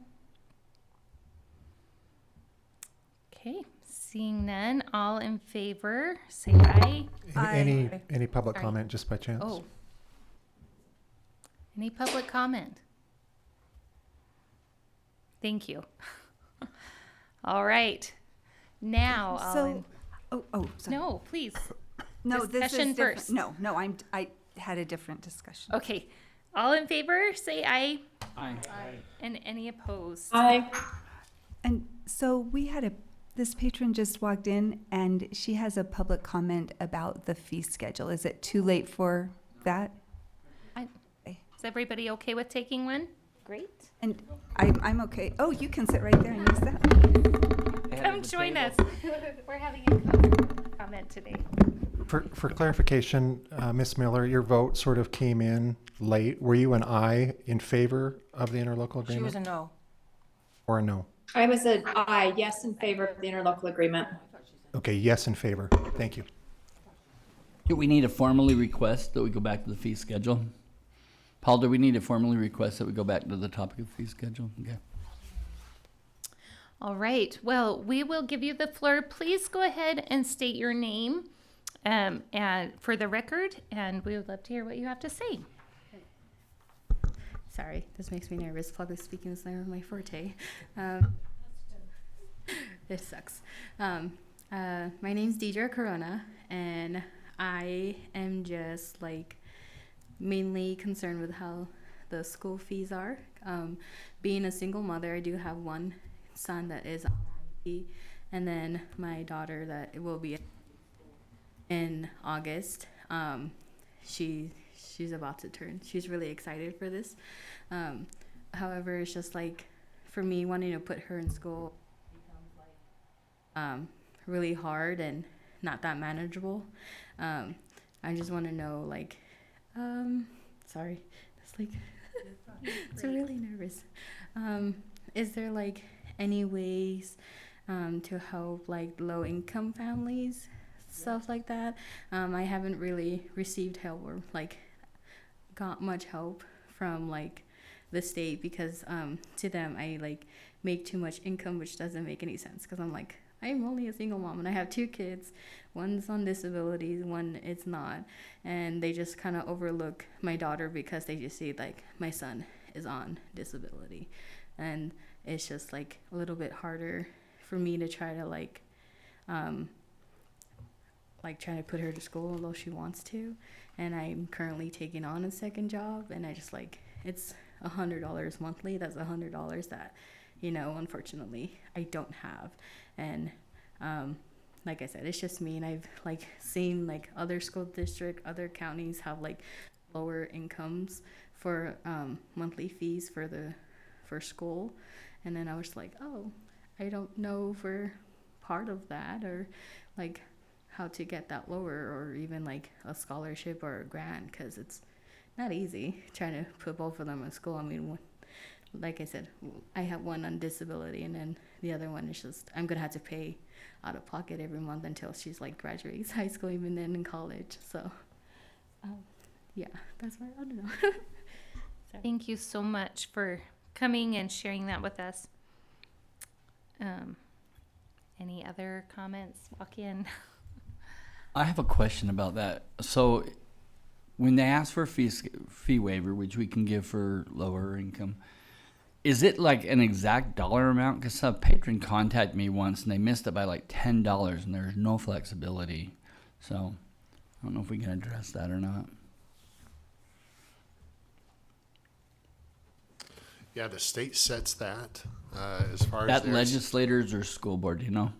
Okay, seeing none, all in favor, say aye. Any public Sorry. comment, just by chance? Oh. Any public comment? Thank you. All right. Now, So, sorry. no, please. No, this is Discussion different. first. No, I had a different discussion. Okay. All in favor, say aye. Aye. And any opposed? Aye. And so we had this patron just walked in and she has a public comment about the fee schedule. Is it too late for that? Is everybody okay with taking one? Great. And I'm okay. Oh, you can sit right there and use that. Come join us. We're having a comment today. For clarification, Ms. Miller, your vote sort of came in late. Were you an aye in favor of the interlocal agreement? She was a no. Or a no? I was an aye, yes, in favor of the interlocal agreement. Okay, yes in favor. Thank you. Do we need to formally request that we go back to the fee schedule? Paul, do we need to formally request that we go back to the topic of fee schedule? Okay. All right. Well, we will give you the floor. Please go ahead and state your name and for the record, and we would love to hear what you have to say. Sorry, this makes me nervous. Public speaking is never my forte. It sucks. My name's Deidre Corona, and I am just like mainly concerned with how the school fees are. Being a single mother, I do have one son that is on IEP, and then my daughter that will be in August. she's about to turn. She's really excited for this. However, it's just like for me wanting to put her in school becomes like really hard and not that manageable. I just want to know like sorry, it's like it's really nervous. Is there like any ways to help like low income families, stuff like that? I haven't really received help or like got much help from like the state because to them I like make too much income, which doesn't make any sense because I'm only a single mom and I have 2 kids. One's on disability, one is not, and they just kind of overlook my daughter because they just see like my son is on disability, and it's just like a little bit harder for me to try to try to put her to school although she wants to. And I'm currently taking on a second job, and I just like it's $100 monthly. That's $100 that unfortunately I don't have. And like I said, it's just me, and I've like seen like other school district, other counties have like lower incomes for monthly fees for school. And then I was like, oh, I don't know if we're part of that or like how to get that lower, or even like a scholarship or a grant, because it's not easy trying to put both of them in school. I mean, like I said, I have one on disability, and then the other one is just I'm gonna have to pay out of pocket every month until she's like graduates high school, even then in college. So yeah, that's why I don't know. Thank you so much for coming and sharing that with us. Any other comments? Walk in. I have a question about that. So when they ask for a fee waiver, which we can give for lower income, is it like an exact dollar amount? Because a patron contacted me once and they missed it by like $10 and there's no flexibility. So I don't know if we can address that or not. Yeah, the state sets that as far as That theirs. legislators or school board, do you know?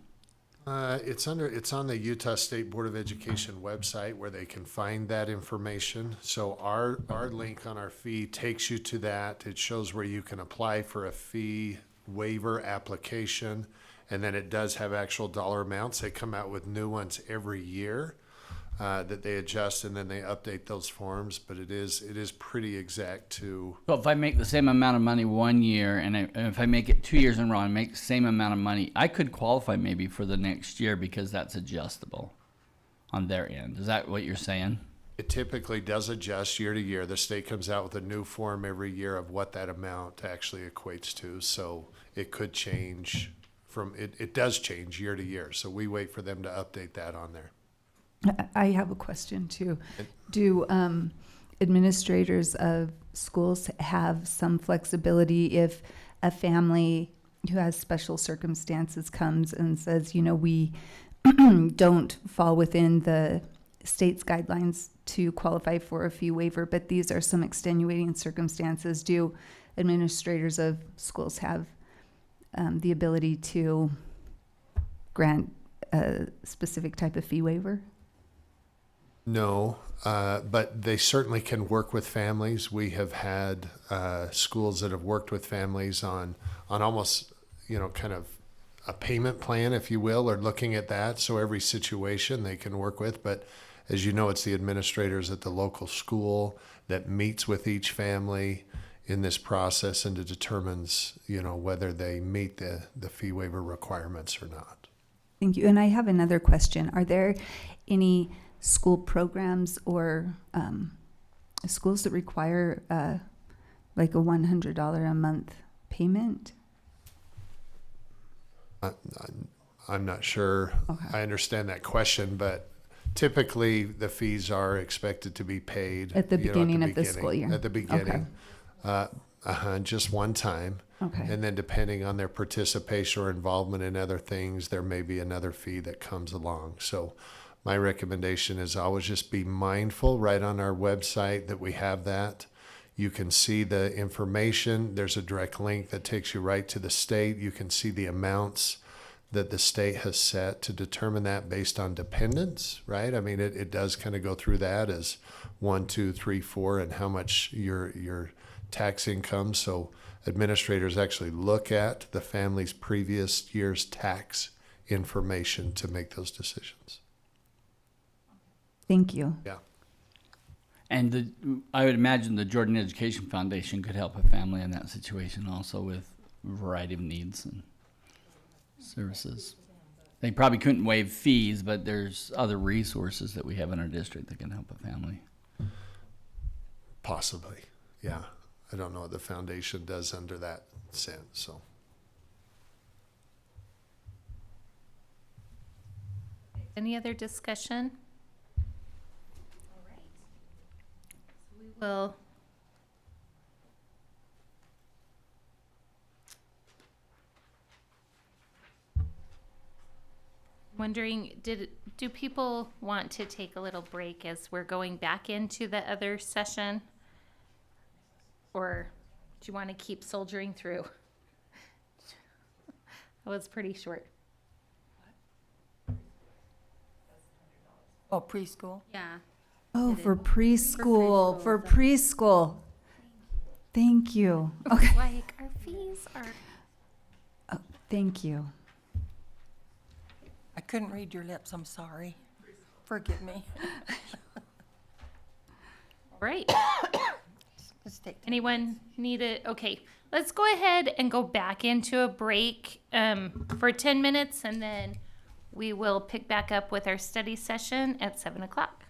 It's on the Utah State Board of Education website where they can find that information. So our link on our fee takes you to that. It shows where you can apply for a fee waiver application, and then it does have actual dollar amounts. They come out with new ones every year that they adjust, and then they update those forms. But it is pretty exact to. So if I make the same amount of money 1 year, and if I make it 2 years in a row and make the same amount of money, I could qualify maybe for the next year because that's adjustable on their end. Is that what you're saying? It typically does adjust year to year. The state comes out with a new form every year of what that amount actually equates to. So it could change it does change year to year. So we wait for them to update that on there. I have a question too. Do administrators of schools have some flexibility if a family who has special circumstances comes and says, we don't fall within the state's guidelines to qualify for a fee waiver, but these are some extenuating circumstances? Do administrators of schools have the ability to grant a specific type of fee waiver? No, but they certainly can work with families. We have had schools that have worked with families on almost, kind of a payment plan, if you will, or looking at that. So every situation they can work with. But as you know, it's the administrators at the local school that meets with each family in this process and it determines, whether they meet the fee waiver requirements or not. Thank you. And I have another question. Are there any school programs or schools that require like a $100 a month payment? I'm not sure. Okay. I understand that question, but typically the fees are expected to be paid At the beginning of the school year? At the beginning, just one time. Okay. And then depending on their participation or involvement in other things, there may be another fee that comes along. So my recommendation is always just be mindful right on our website that we have that. You can see the information. There's a direct link that takes you right to the state. You can see the amounts that the state has set to determine that based on dependents, right? I mean, it does kind of go through that as 1, 2, 3, 4, and how much your tax income. So administrators actually look at the family's previous year's tax information to make those decisions. Thank you. Yeah. And I would imagine the Jordan Education Foundation could help a family in that situation also with a variety of needs and services. They probably couldn't waive fees, but there's other resources that we have in our district that can help a family. Possibly, yeah. I don't know what the foundation does under that sense, so. Any other discussion? All right. We will. Wondering, do people want to take a little break as we're going back into the other session? Or do you want to keep soldiering through? That was pretty short. Oh, preschool? Yeah. Oh, for preschool, for preschool. Thank you. Okay. Like our fees are. Oh, thank you. I couldn't read your lips, I'm sorry. Forgive me. Right. Let's take Anyone need it? Okay, let's go ahead and go back into a break for 10 minutes, and then we will pick back up with our study session at 7 o'clock.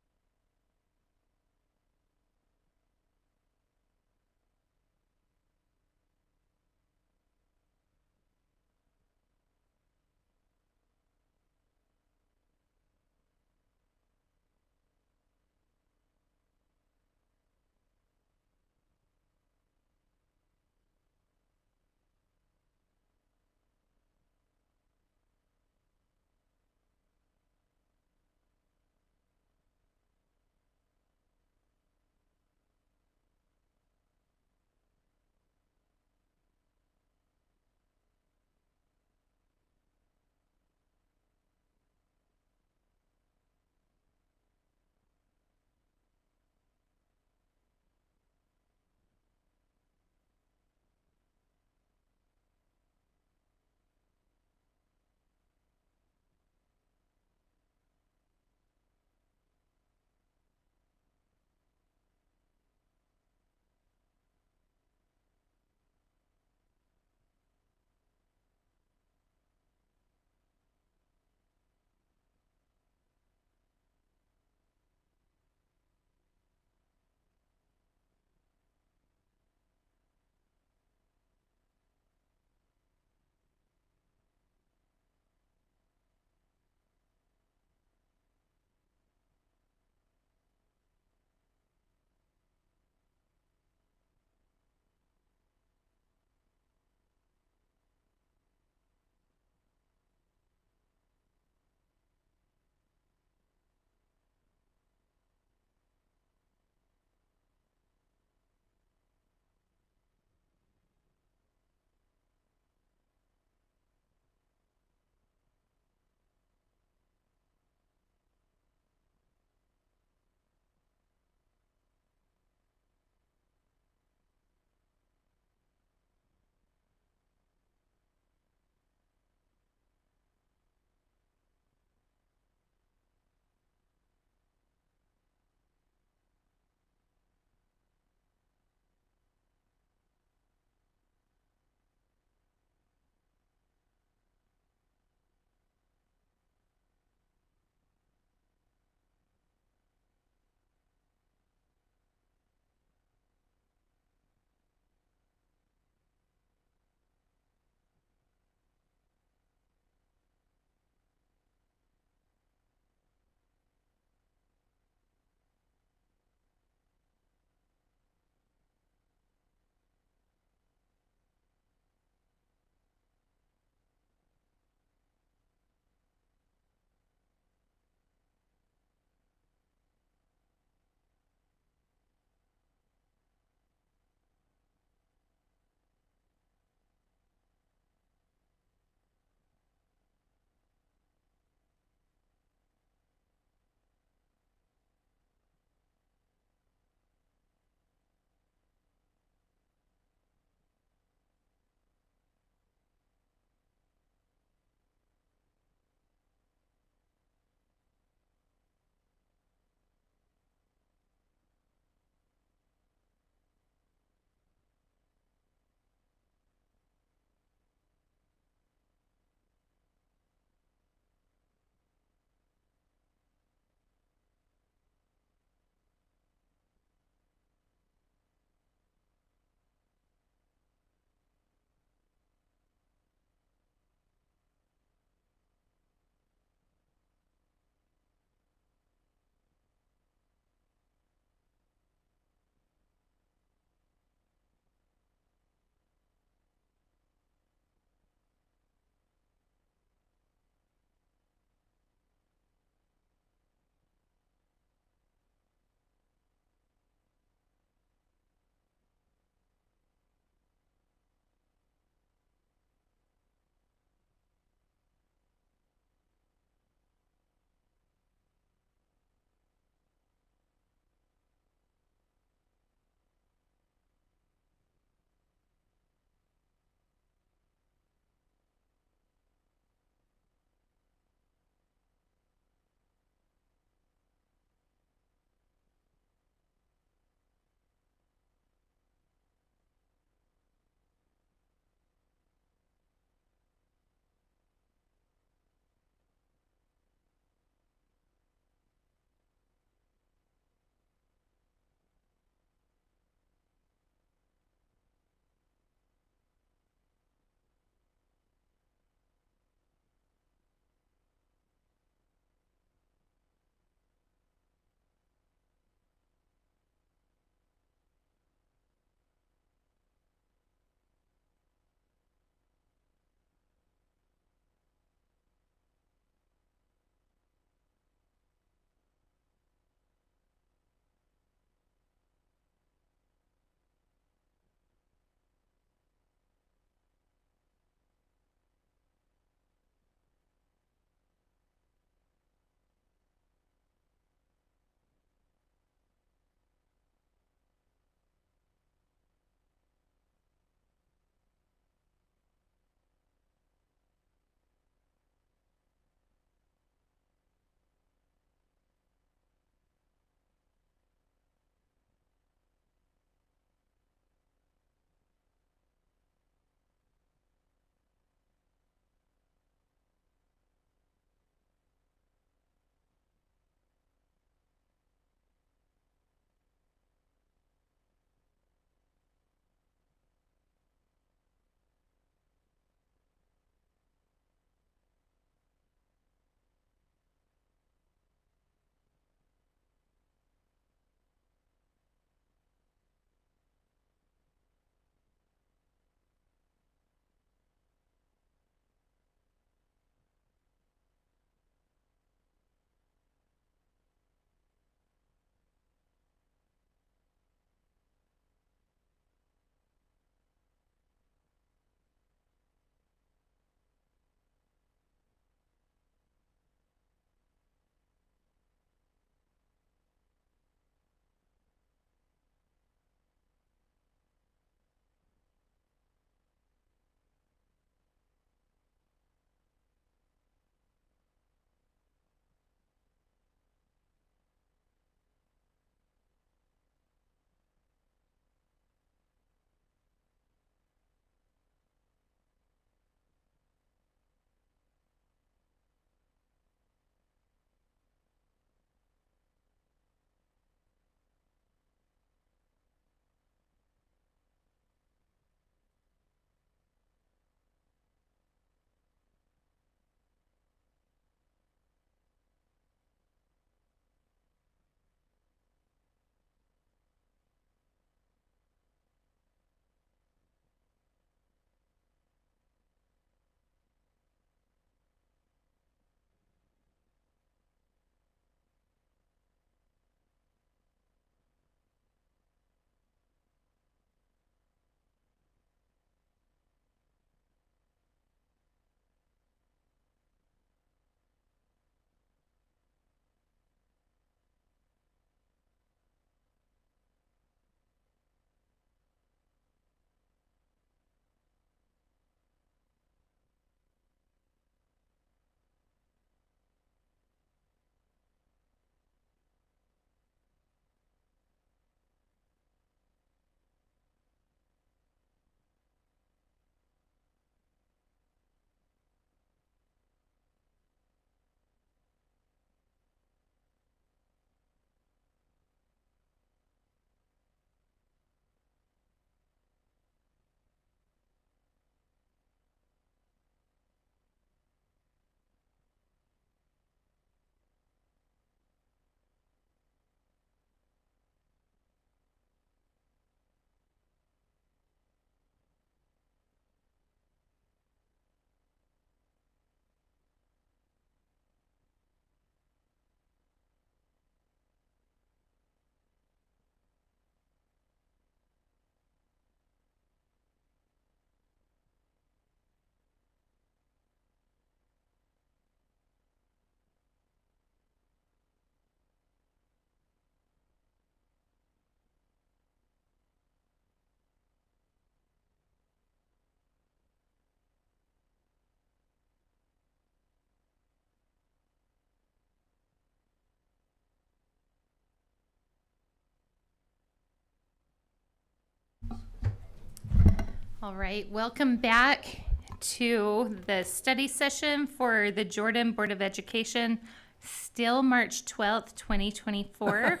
All right, welcome back to the study session for the Jordan Board of Education, still March 12th, 2024.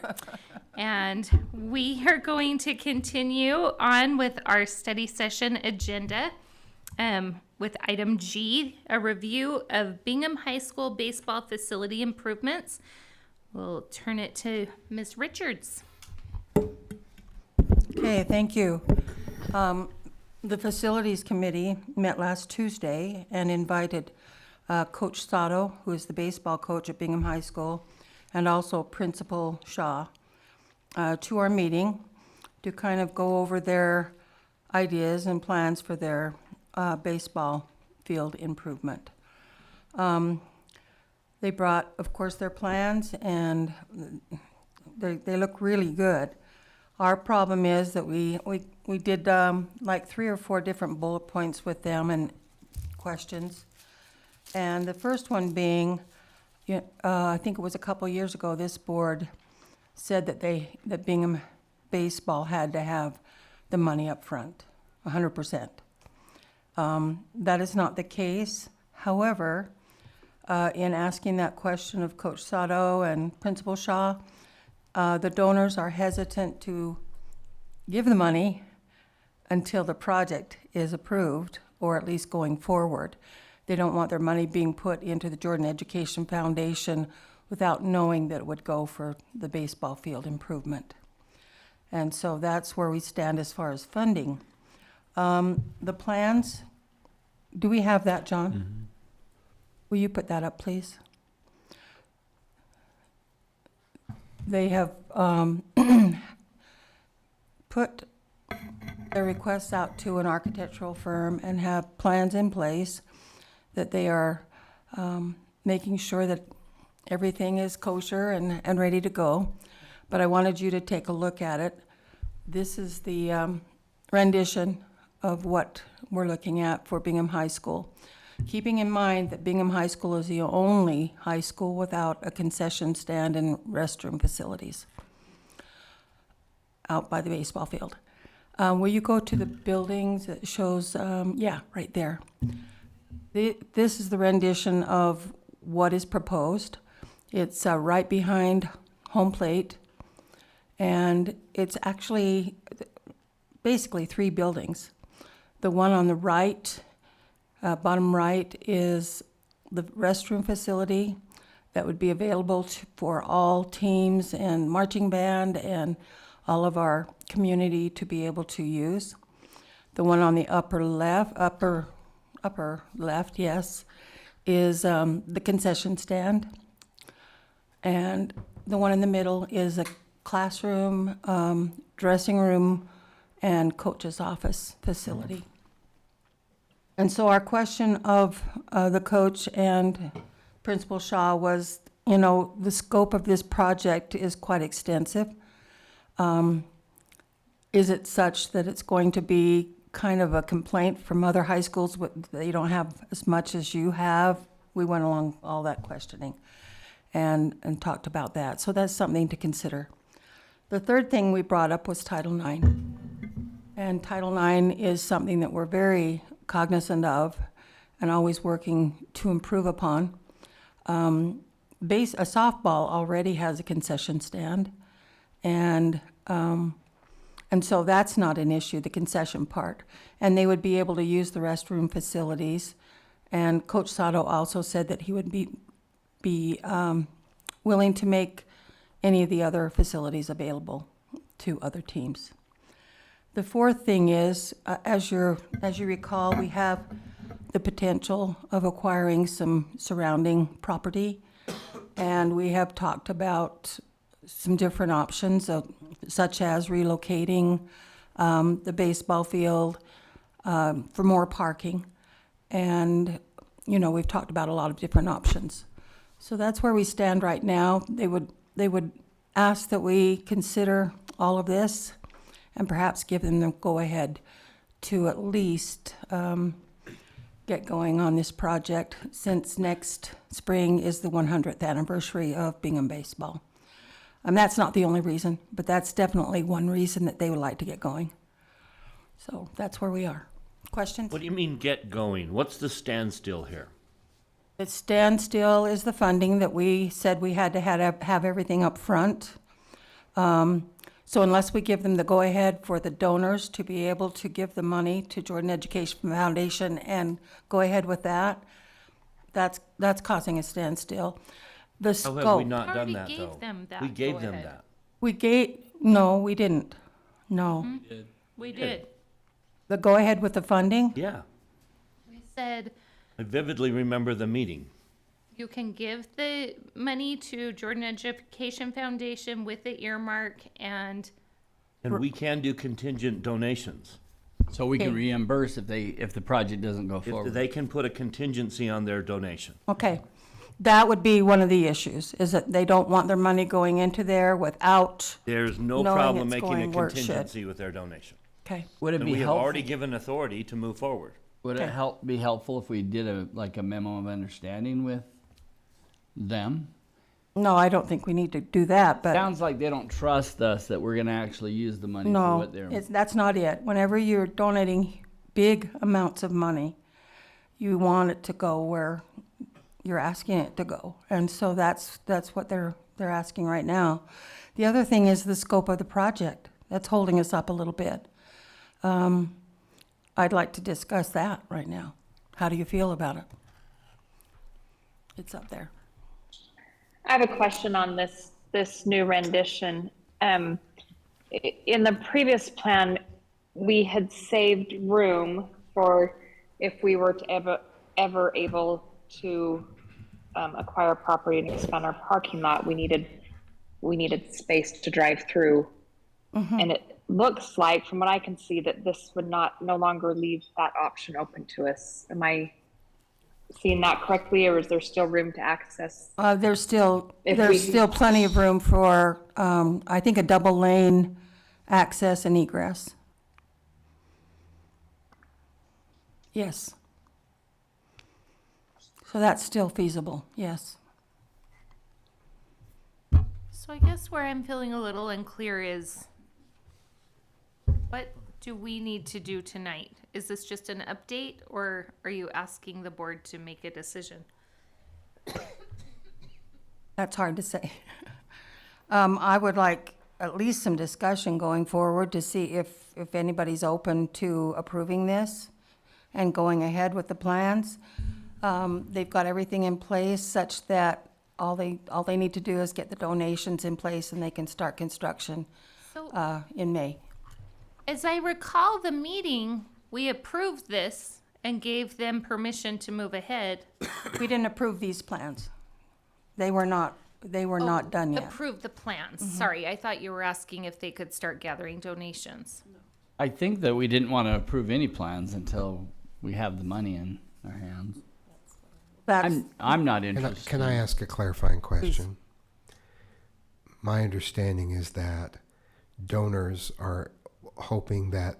And we are going to continue on with our study session agenda with item G, a review of Bingham High School baseball facility improvements. We'll turn it to Ms. Richards. Okay, thank you. The Facilities Committee met last Tuesday and invited Coach Sato, who is the baseball coach at Bingham High School, and also Principal Shaw, to our meeting to kind of go over their ideas and plans for their baseball field improvement. They brought, of course, their plans, and they look really good. Our problem is that we did like 3 or 4 different bullet points with them and questions. And the first one being, I think it was a couple years ago, this board said that Bingham baseball had to have the money up front, 100%. That is not the case. However, in asking that question of Coach Sato and Principal Shaw, the donors are hesitant to give the money until the project is approved, or at least going forward. They don't want their money being put into the Jordan Education Foundation without knowing that it would go for the baseball field improvement. And so that's where we stand as far as funding. The plans, do we have that, John? Mm-hmm. Will you put that up, please? They have put their requests out to an architectural firm and have plans in place that they are making sure that everything is kosher and ready to go. But I wanted you to take a look at it. This is the rendition of what we're looking at for Bingham High School. Keeping in mind that Bingham High School is the only high school without a concession stand and restroom facilities out by the baseball field. Will you go to the buildings that shows, yeah, right there. This is the rendition of what is proposed. It's right behind home plate, and it's actually basically 3 buildings. The one on the right, bottom right, is the restroom facility that would be available for all teams and marching band and all of our community to be able to use. The one on the upper left, yes, is the concession stand. And the one in the middle is a classroom, dressing room, and coach's office facility. And so our question of the coach and Principal Shaw was, the scope of this project is quite extensive. Is it such that it's going to be kind of a complaint from other high schools? They don't have as much as you have. We went along all that questioning and talked about that. So that's something to consider. The third thing we brought up was Title IX. And Title IX is something that we're very cognizant of and always working to improve upon. A softball already has a concession stand, and so that's not an issue, the concession part. And they would be able to use the restroom facilities. And Coach Sato also said that he would be willing to make any of the other facilities available to other teams. The fourth thing is, as you recall, we have the potential of acquiring some surrounding property, and we have talked about some different options, such as relocating the baseball field for more parking, and we've talked about a lot of different options. So that's where we stand right now. They would ask that we consider all of this and perhaps give them the go-ahead to at least get going on this project, since next spring is the 100th anniversary of Bingham baseball. That's not the only reason, but that's definitely one reason that they would like to get going. So that's where we are. What do you mean get going? What's the standstill here? The standstill is the funding that we said we had to have everything up front. So unless we give them the go-ahead for the donors to be able to give the money to Jordan Education Foundation and go ahead with that, that's causing a standstill. The How scope. have we not done Already that, gave though? them that We gave them go-ahead. that. No, we didn't. No. We did. The go-ahead with the funding? Yeah. We said I vividly remember the meeting. you can give the money to Jordan Education Foundation with the earmark and And we can do contingent donations. So we can reimburse if the project doesn't go If forward. they can put a contingency on their donation. Okay. That would be one of the issues, is that they don't want their money going into there without, There's no Knowing problem it's making a going where it should. contingency with their donation. okay. Would it And be we have helpful? already given authority to move forward. Would Okay. it be helpful if we did a memo of understanding with them? No, I don't think we need to do that, but. Sounds like they don't trust us that we're gonna actually use the money for No, what they're. that's not it. Whenever you're donating big amounts of money, you want it to go where you're asking it to go. And so that's what they're asking right now. The other thing is the scope of the project. That's holding us up a little bit. I'd like to discuss that right now. How do you feel about it? It's up there. I have a question on this new rendition. In the previous plan, we had saved room for if we were to ever able to acquire property and expand our parking lot, we needed space to drive through. And it looks like, from what I can see, that this would no longer leave that option open to us. Am I seeing that correctly, or is there still room to access? There's still If we- plenty of room for, I think, a double lane access and egress. Yes. So that's still feasible, yes. so I guess where I'm feeling a little unclear is what do we need to do tonight? Is this just an update or are you asking the board to make a decision? That's hard to say. I would like at least some discussion going forward to see if anybody's open to approving this and going ahead with the plans. They've got everything in place such that all they need to do is get the donations in place and they can start construction So in May. as I recall the meeting, we approved this and gave them permission to move ahead. We didn't approve these plans. They were not done yet. Approve the plans. Sorry, I thought you were asking if they could start gathering donations. I think that we didn't want to approve any plans until we have the money in our hands. I'm not interested. Can I ask a clarifying question? My understanding is that donors are hoping that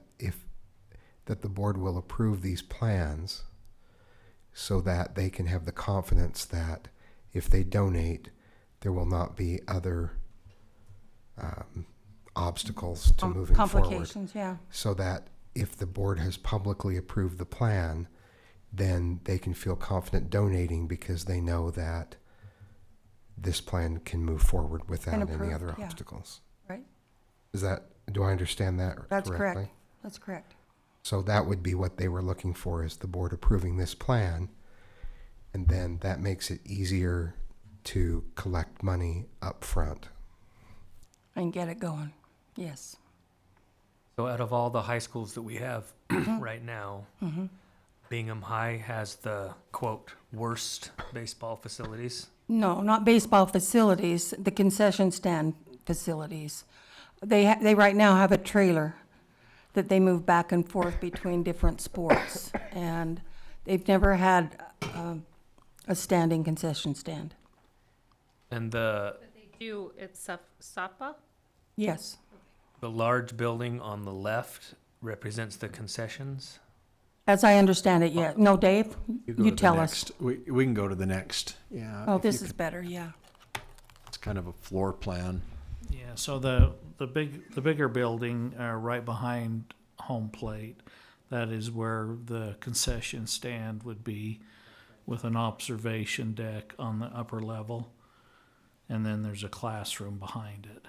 that the board will approve these plans so that they can have the confidence that if they donate, there will not be other obstacles to moving forward. Complications, yeah. So that if the board has publicly approved the plan, then they can feel confident donating because they know that this plan can move forward without any approved, other yeah. obstacles. Right? Do I understand that That's correctly? correct. That's correct. So that would be what they were looking for, is the board approving this plan. And then that makes it easier to collect money up front. And get it going, yes. So out of all the high schools that we have right now, Bingham High has the, quote, worst baseball facilities. No, not baseball facilities, the concession stand facilities. They right now have a trailer that they move back and forth between different sports. And they've never had a standing concession stand. And the They do, it's softball? Yes. the large building on the left represents the concessions. As I understand it, yeah. No, Dave, go you to the tell us. next. We can go to the next, yeah. Oh, if this you is could- better, yeah. It's kind of a floor plan. Yeah, so the bigger building right behind home plate, That is where the concession stand would be, with an observation deck on the upper level. And then there's a classroom behind it.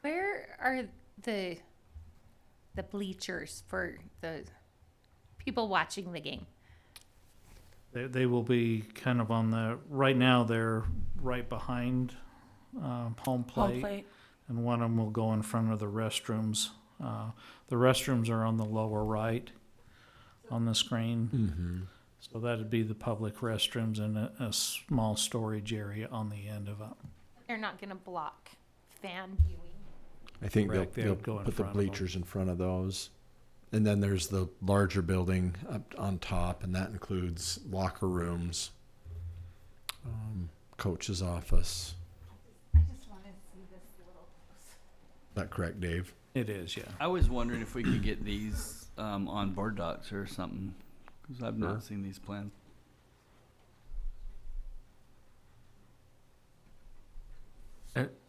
Where are the bleachers for the people watching the game? They will be kind of on the, right now they're right behind home plate. And one of them will go in front of the restrooms. The restrooms are on the lower right on the screen. Mm-hmm. So that'd be the public restrooms and a small storage area on the end of it. They're not going to block fan viewing. I think Correct, they they'll would go in put the front of them. bleachers in front of those. And then there's the larger building up on top, and that includes locker rooms, coach's office. I just want to see this little. Is that correct, Dave? It is, yeah. I was wondering if we could get these on board docs or something, because I've Sure. not seen these plans.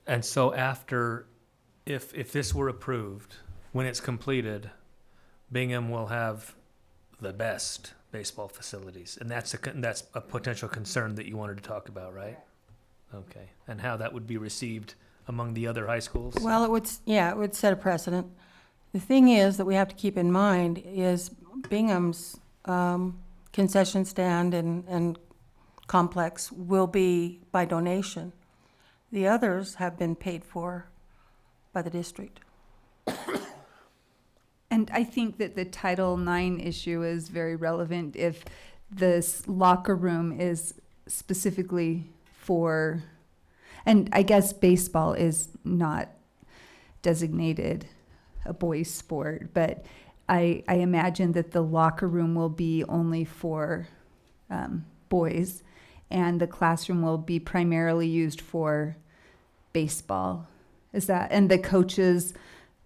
And so after, if this were approved, when it's completed, Bingham will have the best baseball facilities, and that's a potential concern that you wanted to talk about, right? Okay, and how that would be received among the other high schools? Well, it would set a precedent. The thing is that we have to keep in mind is Bingham's concession stand and complex will be by donation. The others have been paid for by the district. And I think that the Title IX issue is very relevant if this locker room is specifically for, and I guess baseball is not designated a boys' sport, but I imagine that the locker room will be only for boys, and the classroom will be primarily used for baseball. Is that, and the coaches'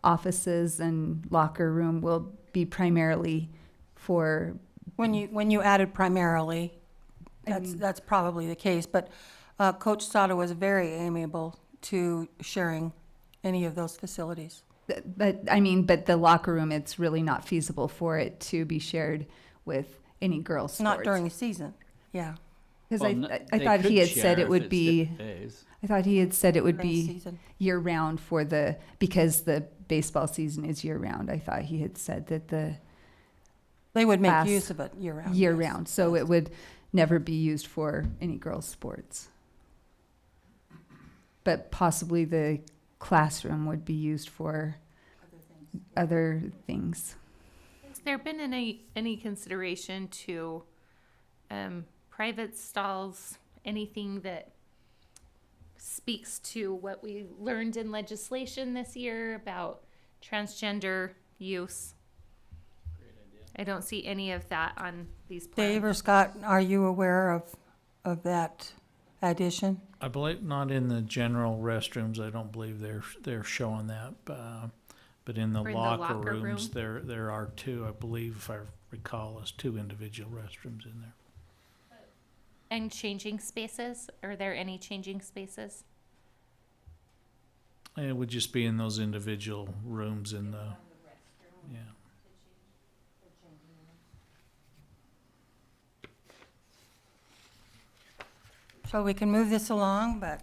offices and locker room will be primarily for. When you added primarily, that's probably the case. But Coach Sada was very amiable to sharing any of those facilities. But I mean, but the locker room, it's really not feasible for it to be shared with any girls' sports. Not during the season, yeah. Because Well, I thought he had said share it if would it's be. different days. I thought he had said it would During the be season. year round for the, because the baseball season is year round. I thought he had said that They would make class use of it year round. year yes. round, so it would never be used for any girls' sports. But possibly the classroom would be used for other things. Has there been any consideration to private stalls, anything that speaks to what we learned in legislation this year about transgender use? I don't see any of that on these plans. Dave or Scott, are you aware of that addition? I believe not in the general restrooms. I don't believe they're showing that. But in the Or in the locker locker rooms, room? there are two. I believe, if I recall, there's two individual restrooms in there. And changing spaces? Are there any changing spaces? It would just be in those individual rooms in the, yeah. So we can move this along, but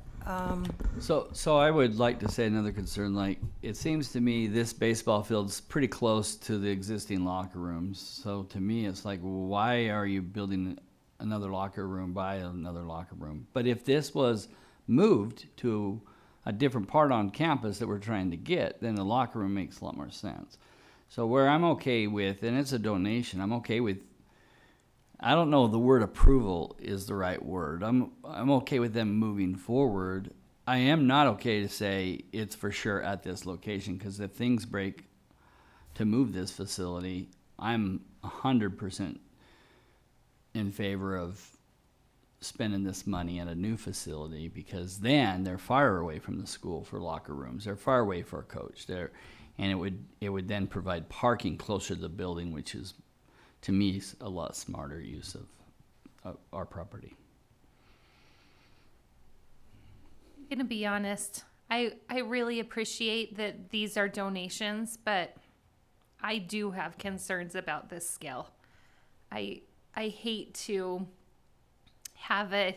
So I would like to say another concern, like, it seems to me this baseball field's pretty close to the existing locker rooms. So to me, it's like, why are you building another locker room by another locker room? But if this was moved to a different part on campus that we're trying to get, then the locker room makes a lot more sense. So where I'm okay with, and it's a donation, I'm okay with, I don't know, the word approval is the right word. I'm okay with them moving forward. I am not okay to say it's for sure at this location, because if things break to move this facility, I'm 100% in favor of spending this money at a new facility, because then they're far away from the school for locker rooms. They're far away for a coach. And it would then provide parking closer to the building, which is, to me, a lot smarter use of our property. I'm gonna be honest, I really appreciate that these are donations, but I do have concerns about this scale. I hate to have a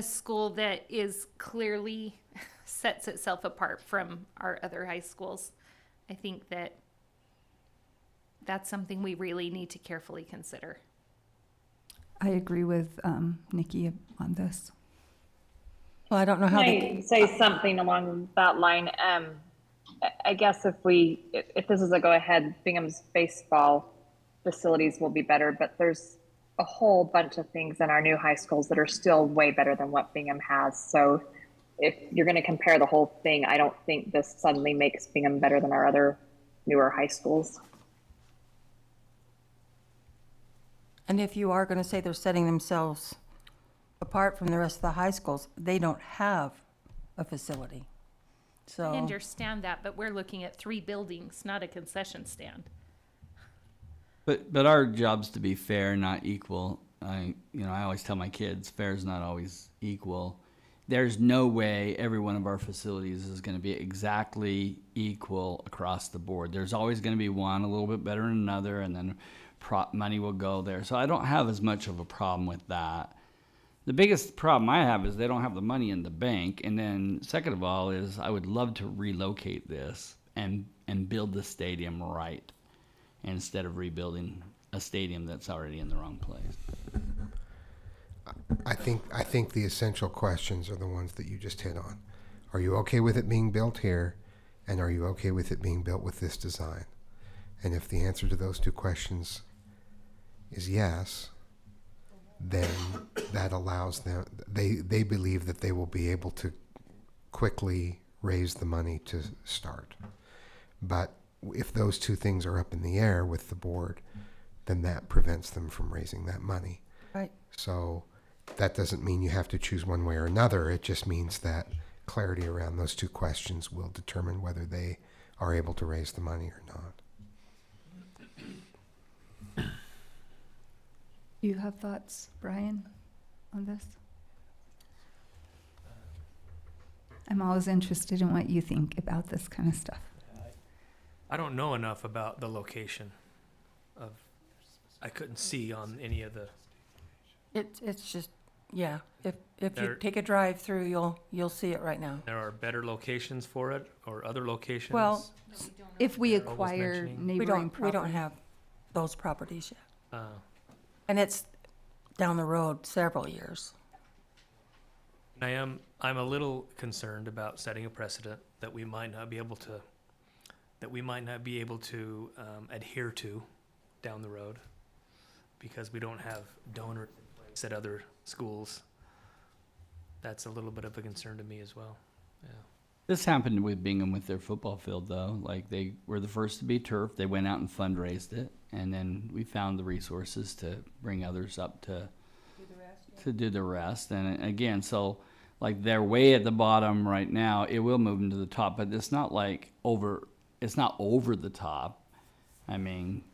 school that is clearly sets itself apart from our other high schools. I think that that's something we really need to carefully consider. I agree with Nikki on this. Well, I don't know how Can they I say something along that line? I guess if this is a go-ahead, Bingham's baseball facilities will be better, but there's a whole bunch of things in our new high schools that are still way better than what Bingham has. So if you're going to compare the whole thing, I don't think this suddenly makes Bingham better than our other newer high schools. And if you are going to say they're setting themselves apart from the rest of the high schools, they don't have a facility. So I understand that, but we're looking at 3 buildings, not a concession stand. But our job's to be fair, not equal. I always tell my kids, fair is not always equal. There's no way every one of our facilities is going to be exactly equal across the board. There's always going to be one a little bit better than another, and then money will go there. So I don't have as much of a problem with that. The biggest problem I have is they don't have the money in the bank. And then second of all is I would love to relocate this and build the stadium right instead of rebuilding a stadium that's already in the wrong place. I think the essential questions are the ones that you just hit on. Are you okay with it being built here? And are you okay with it being built with this design? And if the answer to those 2 questions is yes, then that allows them, they believe that they will be able to quickly raise the money to start. But if those 2 things are up in the air with the board, then that prevents them from raising that money. Right. So that doesn't mean you have to choose one way or another. It just means that clarity around those 2 questions will determine whether they are able to raise the money or not. You have thoughts, Brian, on this? I'm always interested in what you think about this kind of stuff. I don't know enough about the location of, I couldn't see on any of the, it's just, yeah, if you There- take a drive through, you'll see it right now. there are better locations for it or other locations. Well, If we What was acquire mentioning? neighboring we don't property. have those properties yet. And And it's down the road several years. I'm a little concerned about setting a precedent that we might not be able to, adhere to down the road because we don't have donors in place at other schools. That's a little bit of a concern to me as well. Yeah. This happened with Bingham with their football field, though. Like, they were the first to be turfed. They went out and fundraised it, and then we found the resources to bring others up to do the rest. And again, so like they're way at the bottom right now. It will move them to the top, but it's not like it's not over the top. I mean,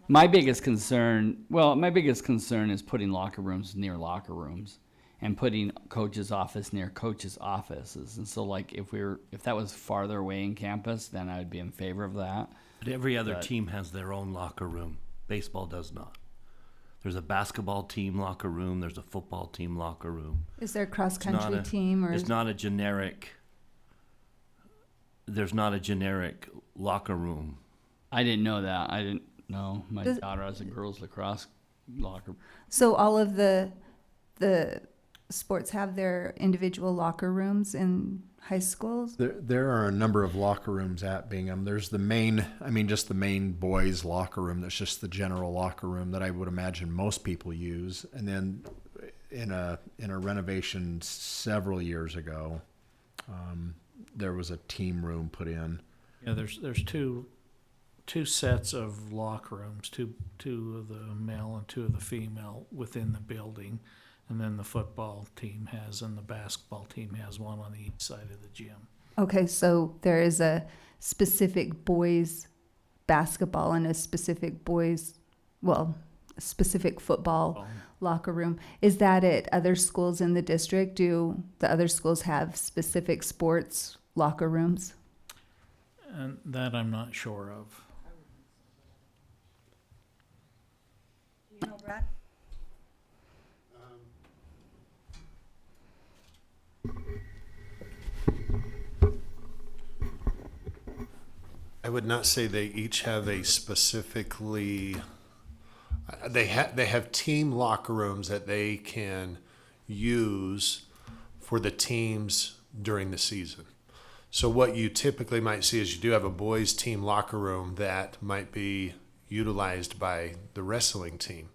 my biggest concern is putting locker rooms near locker rooms and putting coach's office near coach's offices. And so like if that was farther away in campus, then I would be in favor of that. But every other team has their own locker room. Baseball does not. There's a basketball team locker room. There's a football team locker room. Is there a cross It's not country team or? It's not a generic. There's not a generic locker room. I didn't know that. I didn't know. My Does- daughter has a girls lacrosse locker. So all of the sports have their individual locker rooms in high schools? There are a number of locker rooms at Bingham. There's the main, just the main boys locker room. That's just the general locker room that I would imagine most people use. And then in a renovation several years ago, there was a team room put in. Yeah, there's two sets of locker rooms, two of the male and 2 of the female within the building. And then the football team has, and the basketball team has one on each side of the gym. Okay, so there is a specific boys basketball and a specific boys, well, specific football locker room. Is that at other schools in the district? Do the other schools have specific sports locker rooms? And that I'm not sure of. You know, Brad? I would not say they each have a specifically. They have team locker rooms that they can use for the teams during the season. So what you typically might see is you do have a boys' team locker room that might be utilized by the wrestling team,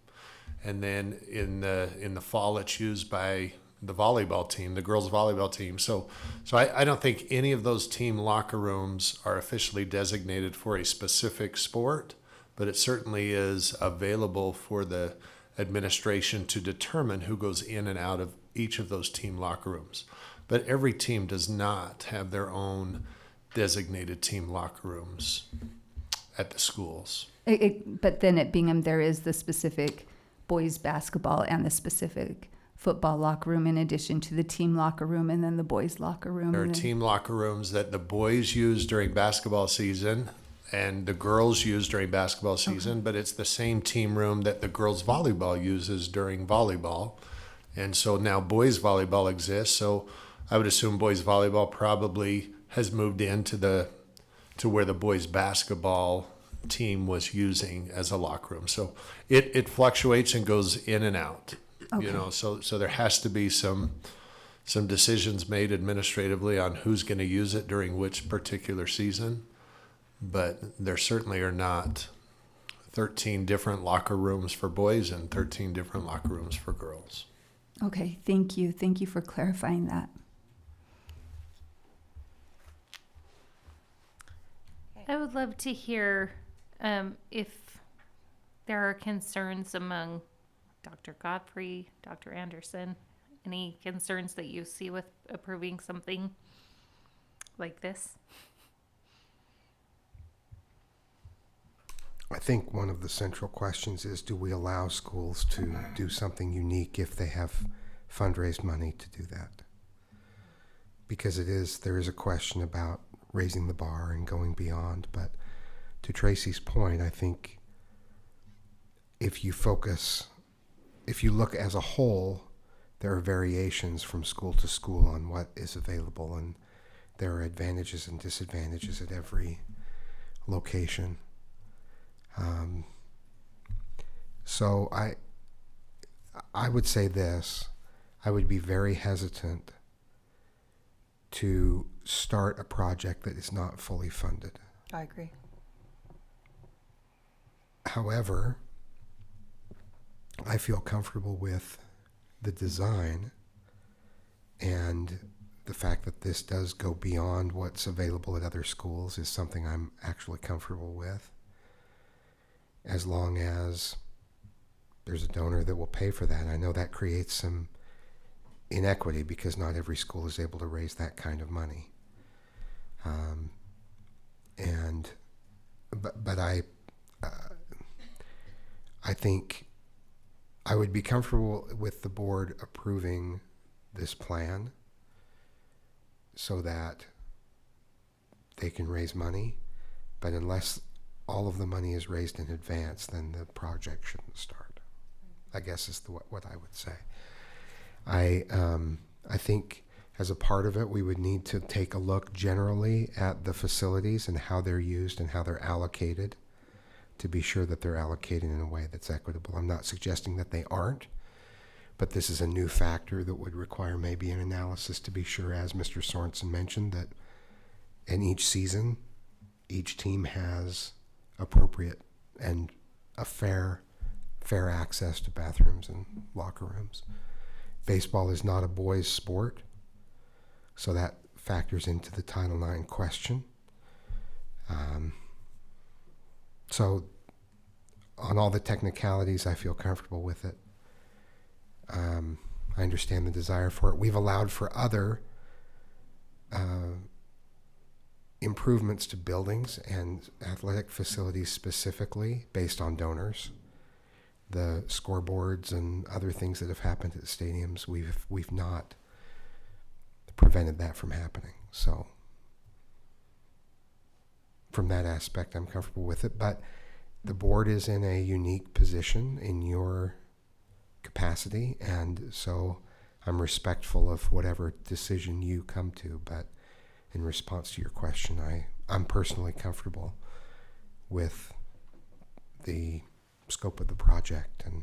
and then in the fall it's used by the volleyball team, the girls' volleyball team. So I don't think any of those team locker rooms are officially designated for a specific sport, but it certainly is available for the administration to determine who goes in and out of each of those team locker rooms. But every team does not have their own designated team locker rooms at the schools. But then at Bingham, there is the specific boys basketball and the specific football locker room in addition to the team locker room and then the boys locker room. There are team locker rooms that the boys use during basketball season and the girls use during basketball season, but it's the same team room that the girls volleyball uses during volleyball. And so now boys volleyball exists. So I would assume boys volleyball probably has moved into to where the boys basketball team was using as a locker room. So it fluctuates and goes in and out. Okay. You know, so there has to be some decisions made administratively on who's going to use it during which particular season. But there certainly are not 13 different locker rooms for boys and 13 different locker rooms for girls. Okay, thank you. Thank you for clarifying that. I would love to hear if there are concerns among Dr. Godfrey, Dr. Anderson, any concerns that you see with approving something like this? I think one of the central questions is, do we allow schools to do something unique if they have fundraised money to do that? Because there is a question about raising the bar and going beyond. But to Tracy's point, I think if you look as a whole, there are variations from school to school on what is available, and there are advantages and disadvantages at every location. So I would say this, I would be very hesitant to start a project that is not fully funded. I agree. However, I feel comfortable with the design and the fact that this does go beyond what's available at other schools is something I'm actually comfortable with, as long as there's a donor that will pay for that. I know that creates some inequity because not every school is able to raise that kind of money. But I think I would be comfortable with the board approving this plan so that they can raise money, but unless all of the money is raised in advance, then the project shouldn't start, I guess is what I would say. I think as a part of it, we would need to take a look generally at the facilities and how they're used and how they're allocated to be sure that they're allocated in a way that's equitable. I'm not suggesting that they aren't, but this is a new factor that would require maybe an analysis to be sure, as Mr. Sorensen mentioned, that in each season, each team has appropriate and a fair access to bathrooms and locker rooms. Baseball is not a boys' sport, so that factors into the Title IX question. So on all the technicalities, I feel comfortable with it. I understand the desire for it. We've allowed for other improvements to buildings and athletic facilities specifically based on donors. the scoreboards and other things that have happened at the stadiums, we've not prevented that from happening. So from that aspect, I'm comfortable with it. But the board is in a unique position in your capacity, and so I'm respectful of whatever decision you come to. But in response to your question, I'm personally comfortable with the scope of the project, and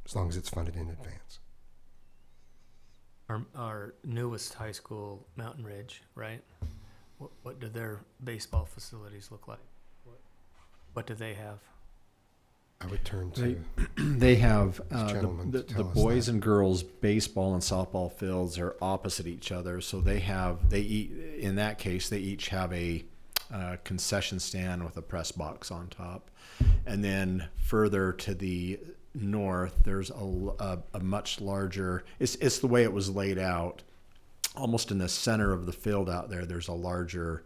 as long as it's funded in advance. Our newest high school, Mountain Ridge, right? What do their baseball facilities look like? What do they have? I would turn to They have this gentleman to the tell us boys that. and girls baseball and softball fields are opposite each other, so in that case they each have a concession stand with a press box on top, and then further to the north there's a much larger. It's the way it was laid out. Almost in the center of the field out there, there's a larger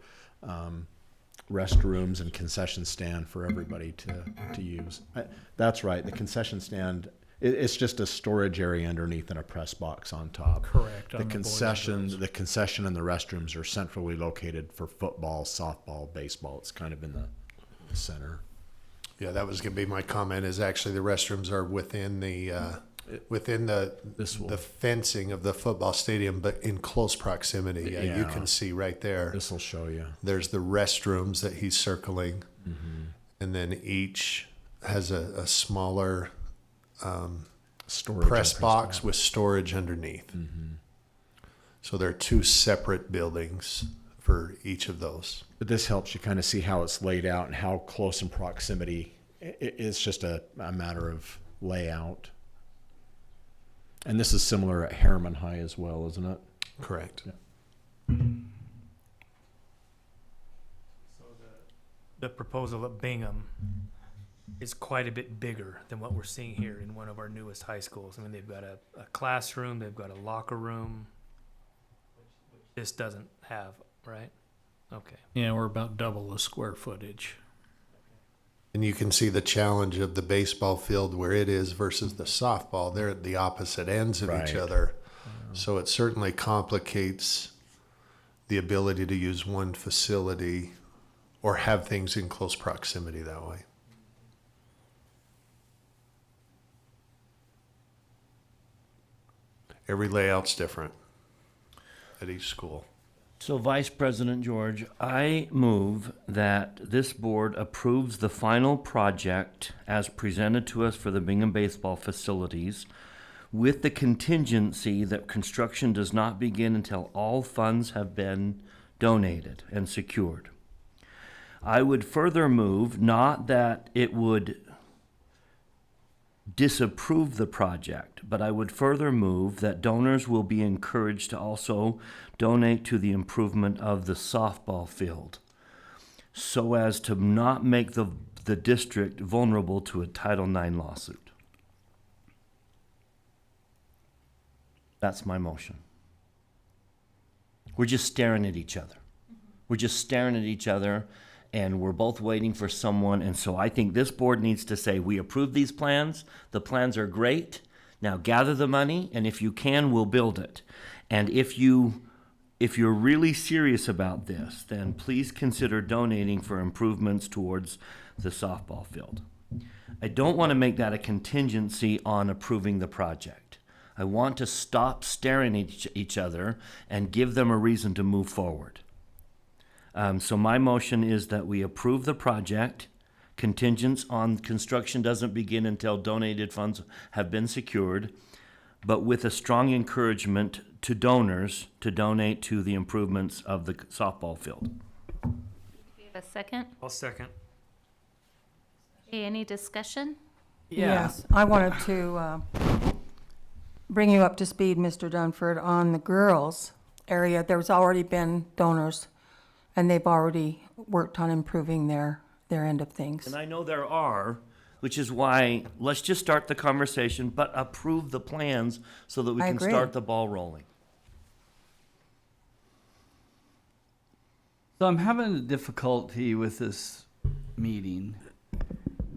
restrooms and concession stand for everybody to use. That's right. The concession stand, it's just a storage area underneath and a press box on top. Correct. The concession and the restrooms are centrally located for football, softball, baseball. It's kind of in the center. Yeah, that was going to be my comment. Is actually the restrooms are within the fencing of the football stadium, but in close proximity. Yeah, you can see right there. This will show you. There's the restrooms that he's circling, and then each has a smaller storage press box with storage underneath. So there are two separate buildings for each of those. But this helps you kind of see how it's laid out and how close in proximity. It's just a matter of layout. And this is similar at Harriman High as well, isn't it? Correct. Yeah. So the proposal at Bingham is quite a bit bigger than what we're seeing here in one of our newest high schools. I mean, they've got a classroom, they've got a locker room, which this doesn't have, right? Okay. Yeah, we're about double the square footage. And you can see the challenge of the baseball field where it is versus the softball. They're at the opposite ends of each other. So it certainly complicates the ability to use one facility or have things in close proximity that way. Every layout's different at each school. So, Vice President George, I move that this board approves the final project as presented to us for the Bingham baseball facilities, with the contingency that construction does not begin until all funds have been donated and secured. I would further move not that it would disapprove the project, but I would further move that donors will be encouraged to also donate to the improvement of the softball field, so as to not make the district vulnerable to a Title IX lawsuit. That's my motion. We're just staring at each other. We're just staring at each other, and we're both waiting for someone. And so I think this board needs to say, we approve these plans. The plans are great. Now gather the money, and if you can, we'll build it. And if you're really serious about this, then please consider donating for improvements towards the softball field. I don't want to make that a contingency on approving the project. I want to stop staring at each other and give them a reason to move forward. So my motion is that we approve the project, contingents on construction doesn't begin until donated funds have been secured, but with a strong encouragement to donors to donate to the improvements of the softball field. Do you have a second? I'll second. Okay, any discussion? Yes, I wanted to bring you up to speed, Mr. Dunford, on the girls' area. There's already been donors, and they've already worked on improving their end of things. And I know there are, which is why let's just start the conversation, but approve the plans so that we I can agree. start the ball rolling. So I'm having a difficulty with this meeting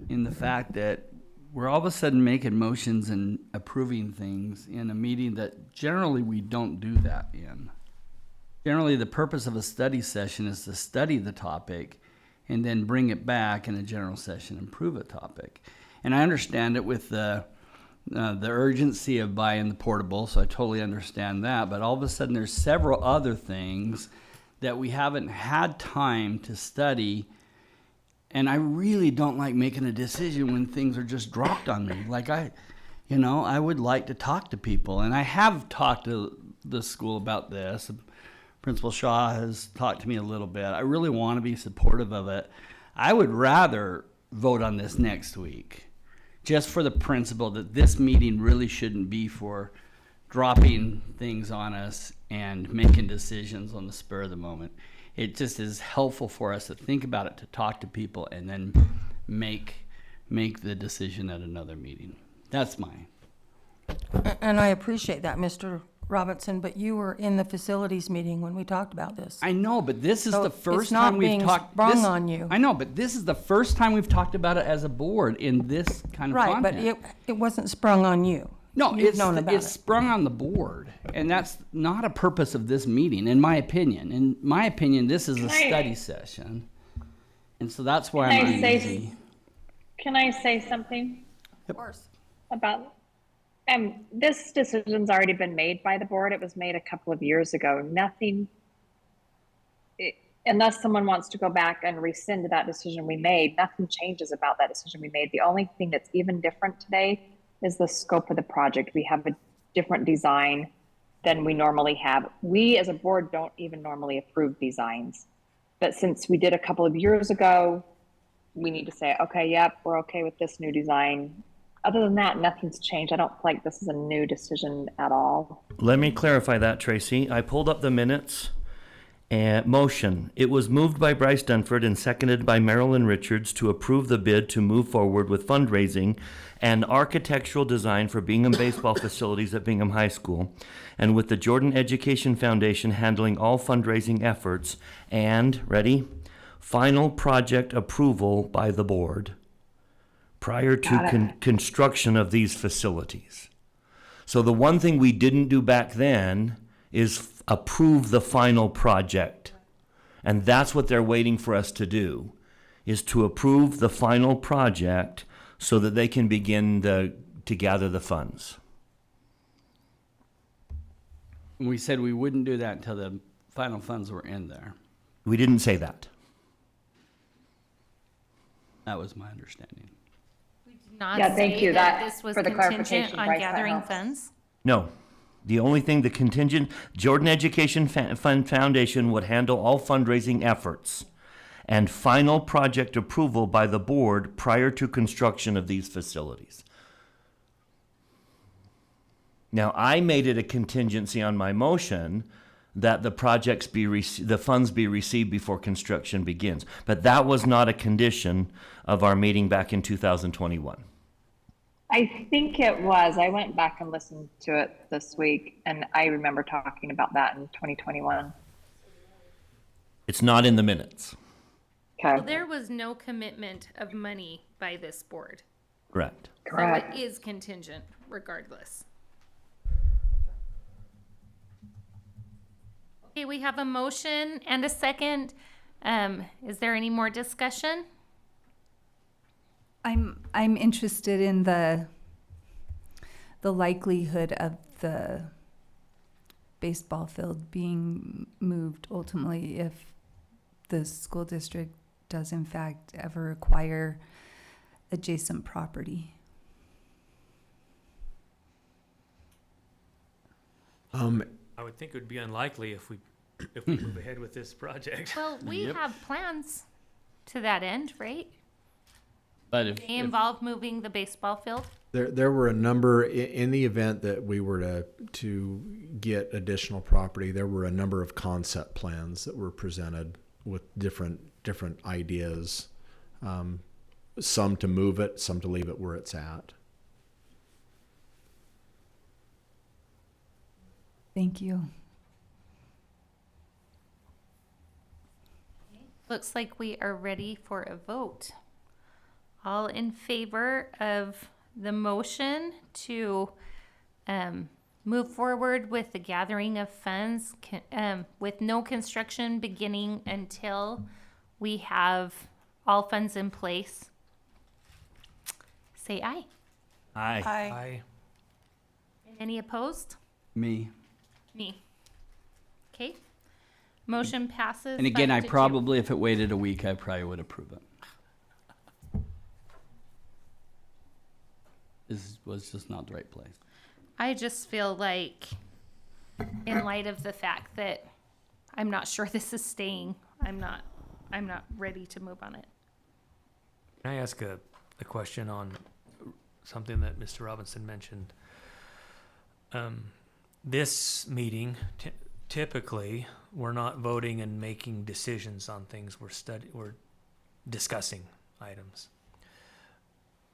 in the fact that we're all of a sudden making motions and approving things in a meeting that generally we don't do that in. Generally, the purpose of a study session is to study the topic and then bring it back in a general session and prove a topic. And I understand it with the urgency of buying the portable, so I totally understand that. But all of a sudden, there's several other things that we haven't had time to study. And I really don't like making a decision when things are just dropped on me. Like I would like to talk to people. And I have talked to the school about this. Principal Shaw has talked to me a little bit. I really want to be supportive of it. I would rather vote on this next week, just for the principle that this meeting really shouldn't be for dropping things on us and making decisions on the spur of the moment. It just is helpful for us to think about it, to talk to people, and then make the decision at another meeting. That's mine. And I appreciate that, Mr. Robinson, but you were in the facilities meeting when we talked about this. I know, but this is So the first it's not time we've being talked. sprung this- on you. I know, but this is the first time we've talked about it as a board in this kind of Right, but content. it wasn't sprung on you. No, You've it's known about it's it. sprung on the board, and that's not a purpose of this meeting, in my opinion. In my opinion, this is a study session, and so that's why I'm uneasy. Can I say something Of course. about, this decision's already been made by the board. It was made a couple of years ago. Unless someone wants to go back and rescind that decision we made, nothing changes about that decision we made. The only thing that's even different today is the scope of the project. We have a different design than we normally have. We as a board don't even normally approve designs. But since we did a couple of years ago, we need to say, okay, yep, we're okay with this new design. Other than that, nothing's changed. I don't feel like this is a new decision at all. Let me clarify that, Tracy. I pulled up the minutes. Motion. It was moved by Bryce Dunford and seconded by Marilyn Richards to approve the bid to move forward with fundraising and architectural design for Bingham baseball facilities at Bingham High School, and with the Jordan Education Foundation handling all fundraising efforts, and, ready, final project approval by the board prior to construction of these facilities. So the one thing we didn't do back then is approve the final project. And that's what they're waiting for us to do, is to approve the final project so that they can begin to gather the funds. We said we wouldn't do that until the final funds were in there. We didn't say that. That was my understanding. Not Yeah, thank say you. that That- this was for the contingent clarification, on Bryce, that gathering helps. funds. No. The only thing, the contingent, Jordan Education Fund Foundation would handle all fundraising efforts and final project approval by the board prior to construction of these facilities. Now, I made it a contingency on my motion that the projects the funds be received before construction begins. But that was not a condition of our meeting back in 2021. I think it was. I went back and listened to it this week, and I remember talking about that in 2021. It's not in the minutes. Okay. Well, there was no commitment of money by this board. Correct. Correct. So it is contingent regardless. Okay, we have a motion and a second. Is there any more discussion? I'm interested in the likelihood of the baseball field being moved ultimately if the school district does in fact ever acquire adjacent property. I would think it would be unlikely if we move ahead with this project. Well, we have plans to that end, right? But if They involve moving the baseball field. There were a number, in the event that we were to get additional property, there were a number of concept plans that were presented with different ideas. Some to move it, some to leave it where it's at. Thank you. Looks like we are ready for a vote. All in favor of the motion to move forward with the gathering of funds with no construction beginning until we have all funds in place, say aye. Aye. Aye. Any opposed? Me. Me. Okay. Motion passes. And again, 5 to 2. probably, if it waited a week, I probably would approve it. This was just not the right place. I just feel like, in light of the fact that I'm not sure this is staying, I'm not ready to move on it. Can I ask a question on something that Mr. Robinson mentioned? This meeting, typically, we're not voting and making decisions on things. We're discussing items.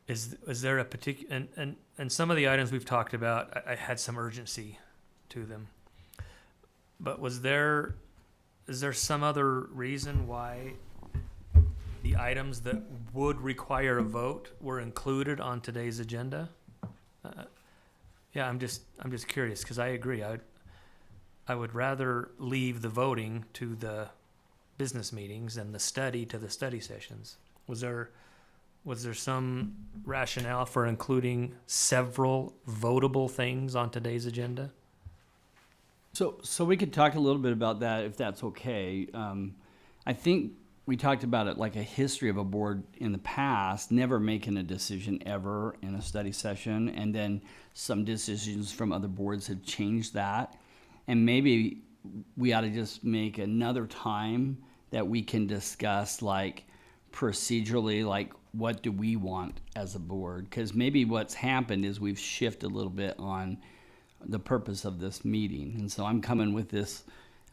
Is there a particular, and some of the items we've talked about, I had some urgency to them. But is there some other reason why the items that would require a vote were included on today's agenda? Yeah, I'm just curious, because I agree. I would rather leave the voting to the business meetings and the study to the study sessions. Was there some rationale for including several votable things on today's agenda? So we could talk a little bit about that, if that's okay. I think we talked about it like a history of a board in the past, never making a decision ever in a study session, and then some decisions from other boards have changed that. And maybe we ought to just make another time that we can discuss, like, procedurally, like, what do we want as a board? Because maybe what's happened is we've shifted a little bit on the purpose of this meeting. And so I'm coming with this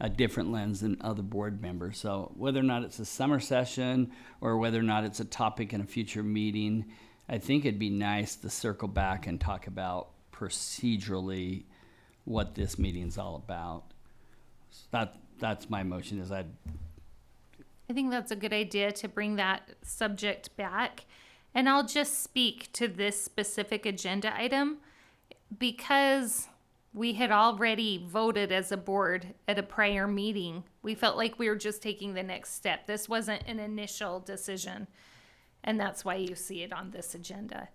a different lens than other board members. So whether or not it's a summer session or whether or not it's a topic in a future meeting, I think it'd be nice to circle back and talk about procedurally what this meeting's all about. That's my motion. I think that's a good idea to bring that subject back. And I'll just speak to this specific agenda item because we had already voted as a board at a prior meeting. We felt like we were just taking the next step. This wasn't an initial decision, and that's why you see it on this agenda.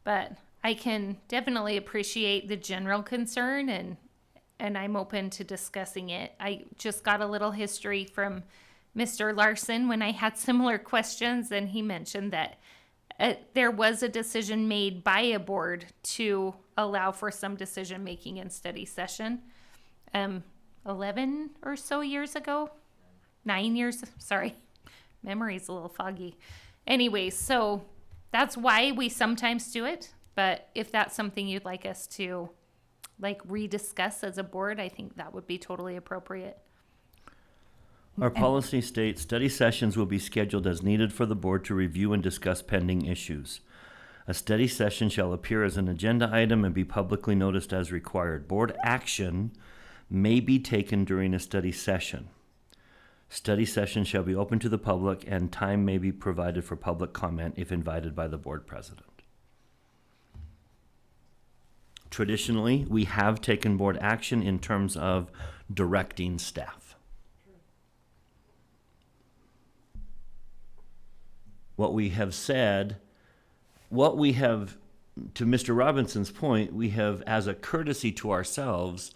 But I can definitely appreciate the general concern, and I'm open to discussing it. I just got a little history from Mr. Larson when I had similar questions, and he mentioned that there was a decision made by a board to allow for some decision making in study session 11 or so years ago. 9 years, sorry, memory's a little foggy. Anyways, so that's why we sometimes do it, but if that's something you'd like us to rediscuss as a board, I think that would be totally appropriate. Our policy states study sessions will be scheduled as needed for the board to review and discuss pending issues. A study session shall appear as an agenda item and be publicly noticed as required. Board action may be taken during a study session. Study session shall be open to the public and time may be provided for public comment if invited by the board president. Traditionally, we have taken board action in terms of directing staff. What we have said, to Mr. Robinson's point, we have, as a courtesy to ourselves,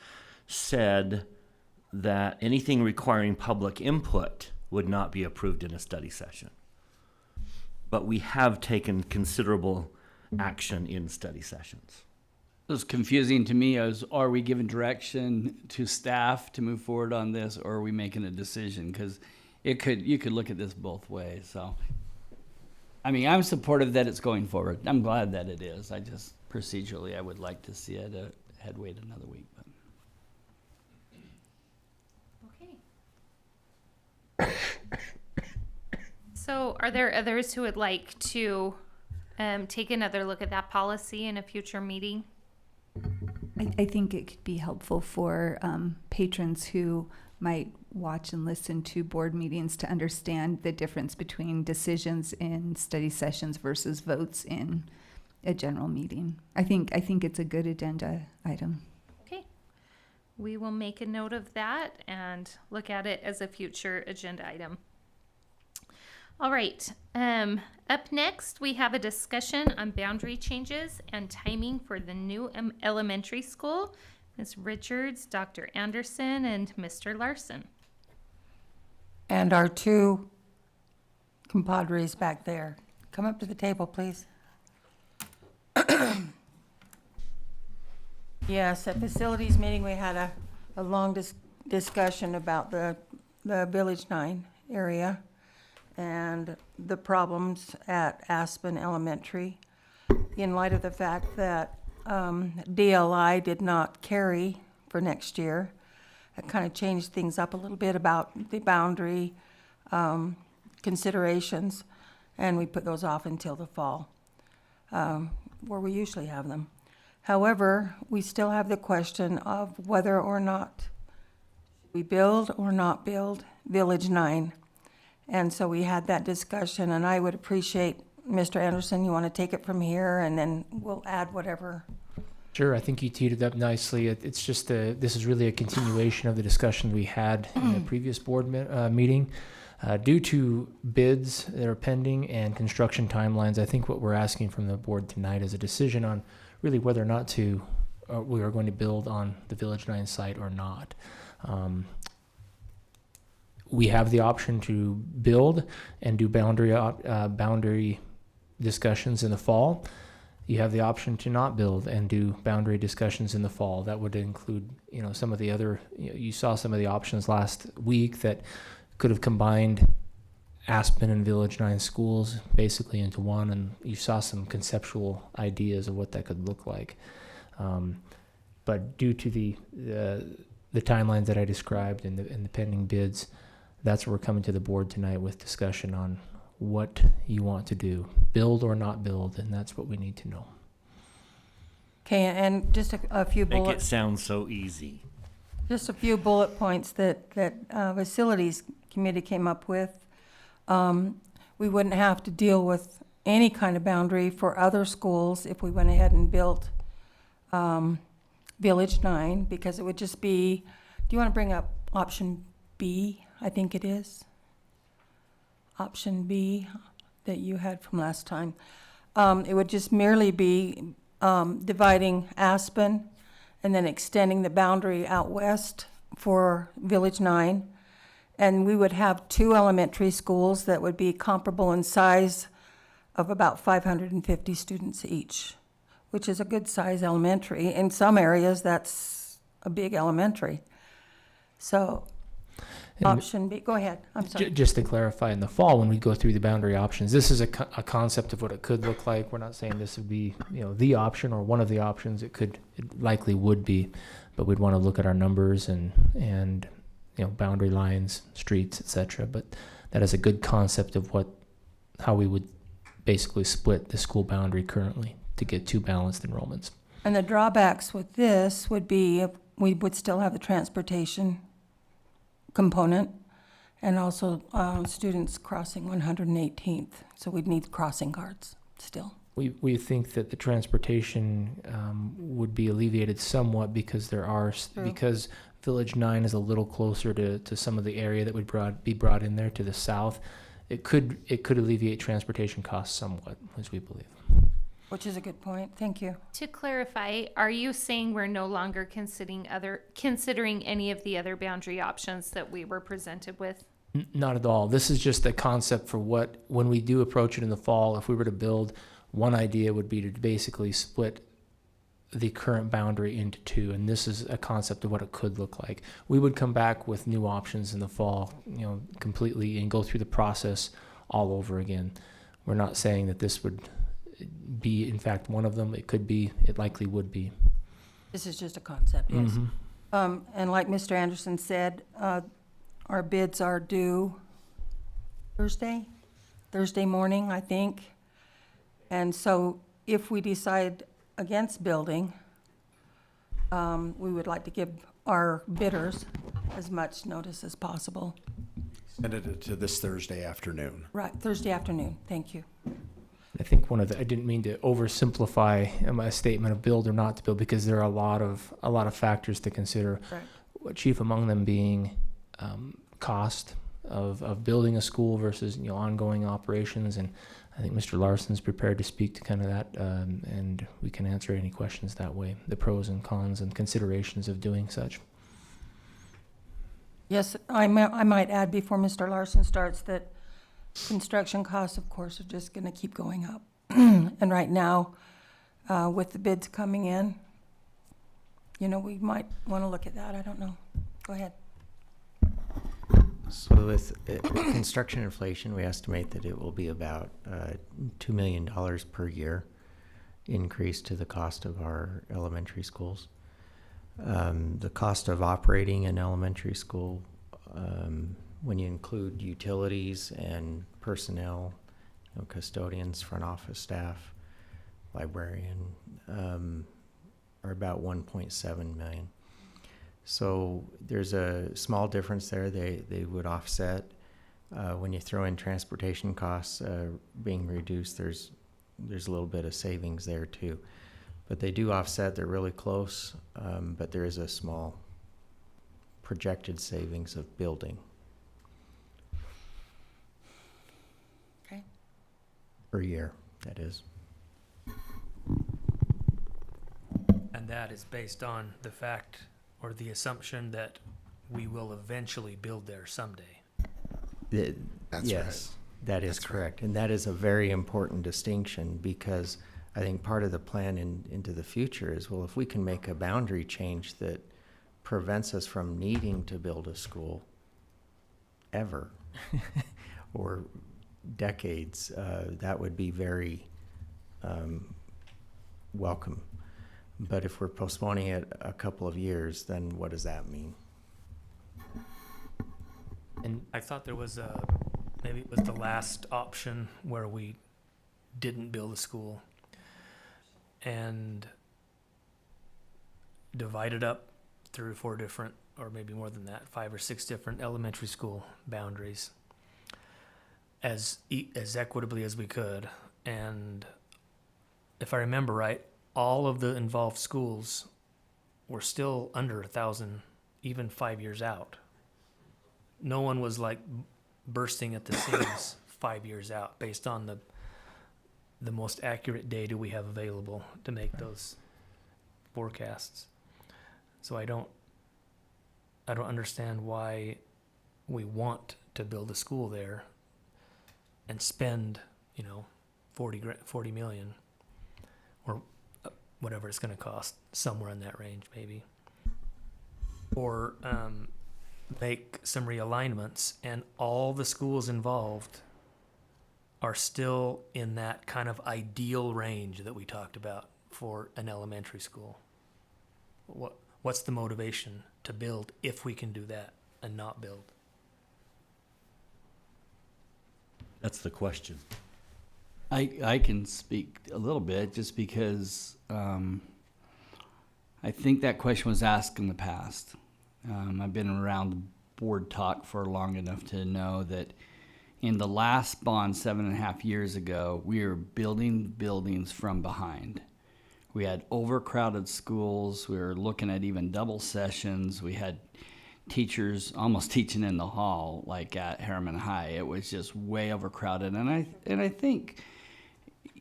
said that anything requiring public input would not be approved in a study session. But we have taken considerable action in study sessions. It was confusing to me as, are we giving direction to staff to move forward on this, or are we making a decision? Because you could look at this both ways. So, I mean, I'm supportive that it's going forward. I'm glad that it is. I just procedurally, I would like to see it had waited another week. But. Okay. So, are there others who would like to take another look at that policy in a future meeting? I think it could be helpful for patrons who might watch and listen to board meetings to understand the difference between decisions in study sessions versus votes in a general meeting. I think it's a good agenda item. Okay. We will make a note of that and look at it as a future agenda item. All right. Up next, we have a discussion on boundary changes and timing for the new elementary school. Ms. Richards, Dr. Anderson, and Mr. Larson. And our two compadres back there. Come up to the table, please. Yes, at facilities meeting, we had a long discussion about the Village 9 area and the problems at Aspen Elementary in light of the fact that DLI did not carry for next year. It kind of changed things up a little bit about the boundary considerations, and we put those off until the fall, where we usually have them. However, we still have the question of whether or not we build or not build Village 9. And so we had that discussion, and I would appreciate, Mr. Anderson, you want to take it from here, and then we'll add whatever. Sure, I think you teed it up nicely. It's just this is really a continuation of the discussion we had in the previous board meeting. Due to bids that are pending and construction timelines, I think what we're asking from the board tonight is a decision on really whether or not we are going to build on the Village 9 site or not. We have the option to build and do boundary discussions in the fall. You have the option to not build and do boundary discussions in the fall. That would include, some of the other, you saw some of the options last week that could have combined Aspen and Village 9 schools basically into one, and you saw some conceptual ideas of what that could look like. But due to the timelines that I described and the pending bids, that's where we're coming to the board tonight with discussion on what you want to do, build or not build, and that's what we need to know. Okay, and just a few Make bullets. it sound so easy. Just a few bullet points that facilities committee came up with. We wouldn't have to deal with any kind of boundary for other schools if we went ahead and built Village 9, because it would just be, do you want to bring up option B? I think it is. Option B that you had from last time. It would just merely be dividing Aspen and then extending the boundary out west for Village 9. And we would have two elementary schools that would be comparable in size of about 550 students each, which is a good size elementary. In some areas, that's a big elementary. So option B, go ahead, I'm sorry. Just to clarify, in the fall, when we go through the boundary options, this is a concept of what it could look like. We're not saying this would be, the option or one of the options. It likely would be, but we'd want to look at our numbers and boundary lines, streets, etc. But that is a good concept of how we would basically split the school boundary currently to get two balanced enrollments. And the drawbacks with this would be we would still have the transportation component and also students crossing 118th. So we'd need crossing guards still. We think that the transportation would be alleviated somewhat because because Village 9 is a little closer to some of the area that would be brought in there to the south. It could alleviate transportation costs somewhat, as we believe. Which is a good point. Thank you. To clarify, are you saying we're no longer considering any of the other boundary options that we were presented with? Not at all. This is just a concept for when we do approach it in the fall, if we were to build, one idea would be to basically split the current boundary into two, and this is a concept of what it could look like. We would come back with new options in the fall, completely, and go through the process all over again. We're not saying that this would be, in fact, one of them. It likely would be. This is just a concept, yes. Mm-hmm. And like Mr. Anderson said, our bids are due Thursday morning, I think. And so if we decide against building, we would like to give our bidders as much notice as possible. Send it to this Thursday afternoon. Right, Thursday afternoon, thank you. I think I didn't mean to oversimplify my statement of build or not to build, because there are a lot of factors to consider. Right. Chief among them being cost of building a school versus ongoing operations, and I think Mr. Larson's prepared to speak to kind of that, and we can answer any questions that way, the pros and cons and considerations of doing such. Yes, I might add before Mr. Larson starts that construction costs, of course, are just going to keep going up. And right now, with the bids coming in, we might want to look at that. I don't know. Go ahead. So with construction inflation, we estimate that it will be about $2 million per year increase to the cost of our elementary schools. The cost of operating an elementary school, when you include utilities and personnel, custodians, front office staff, librarian, are about 1.7 million. So there's a small difference there. They would offset. When you throw in transportation costs being reduced, there's a little bit of savings there too. But they do offset. They're really close, but there is a small projected savings of building. Okay. Per year, that is. And that is based on the fact or the assumption that we will eventually build there someday. That's yes, right. That is That's correct. And that is a very important distinction, because I think part of the plan into the future is, well, if we can make a boundary change that prevents us from needing to build a school ever or decades, that would be very welcome. But if we're postponing it a couple of years, then what does that mean? And I thought there was maybe it was the last option where we didn't build a school and divided up 3 or 4 different, or maybe more than that, 5 or 6 different elementary school boundaries as equitably as we could. And if I remember right, all of the involved schools were still under 1,000, even 5 years out. No one was like bursting at the seams 5 years out, based on the most accurate data we have available to make those forecasts. So I don't understand why we want to build a school there and spend, 40 million or whatever it's going to cost, somewhere in that range maybe, or make some realignments, and all the schools involved are still in that kind of ideal range that we talked about for an elementary school. What's the motivation to build if we can do that and not build? That's the question. I can speak a little bit, just because I think that question was asked in the past. I've been around the board talk for long enough to know that in the last bond 7.5 years ago, we were building buildings from behind. We had overcrowded schools. We were looking at even double sessions. We had teachers almost teaching in the hall, like at Harriman High. It was just way overcrowded. And I think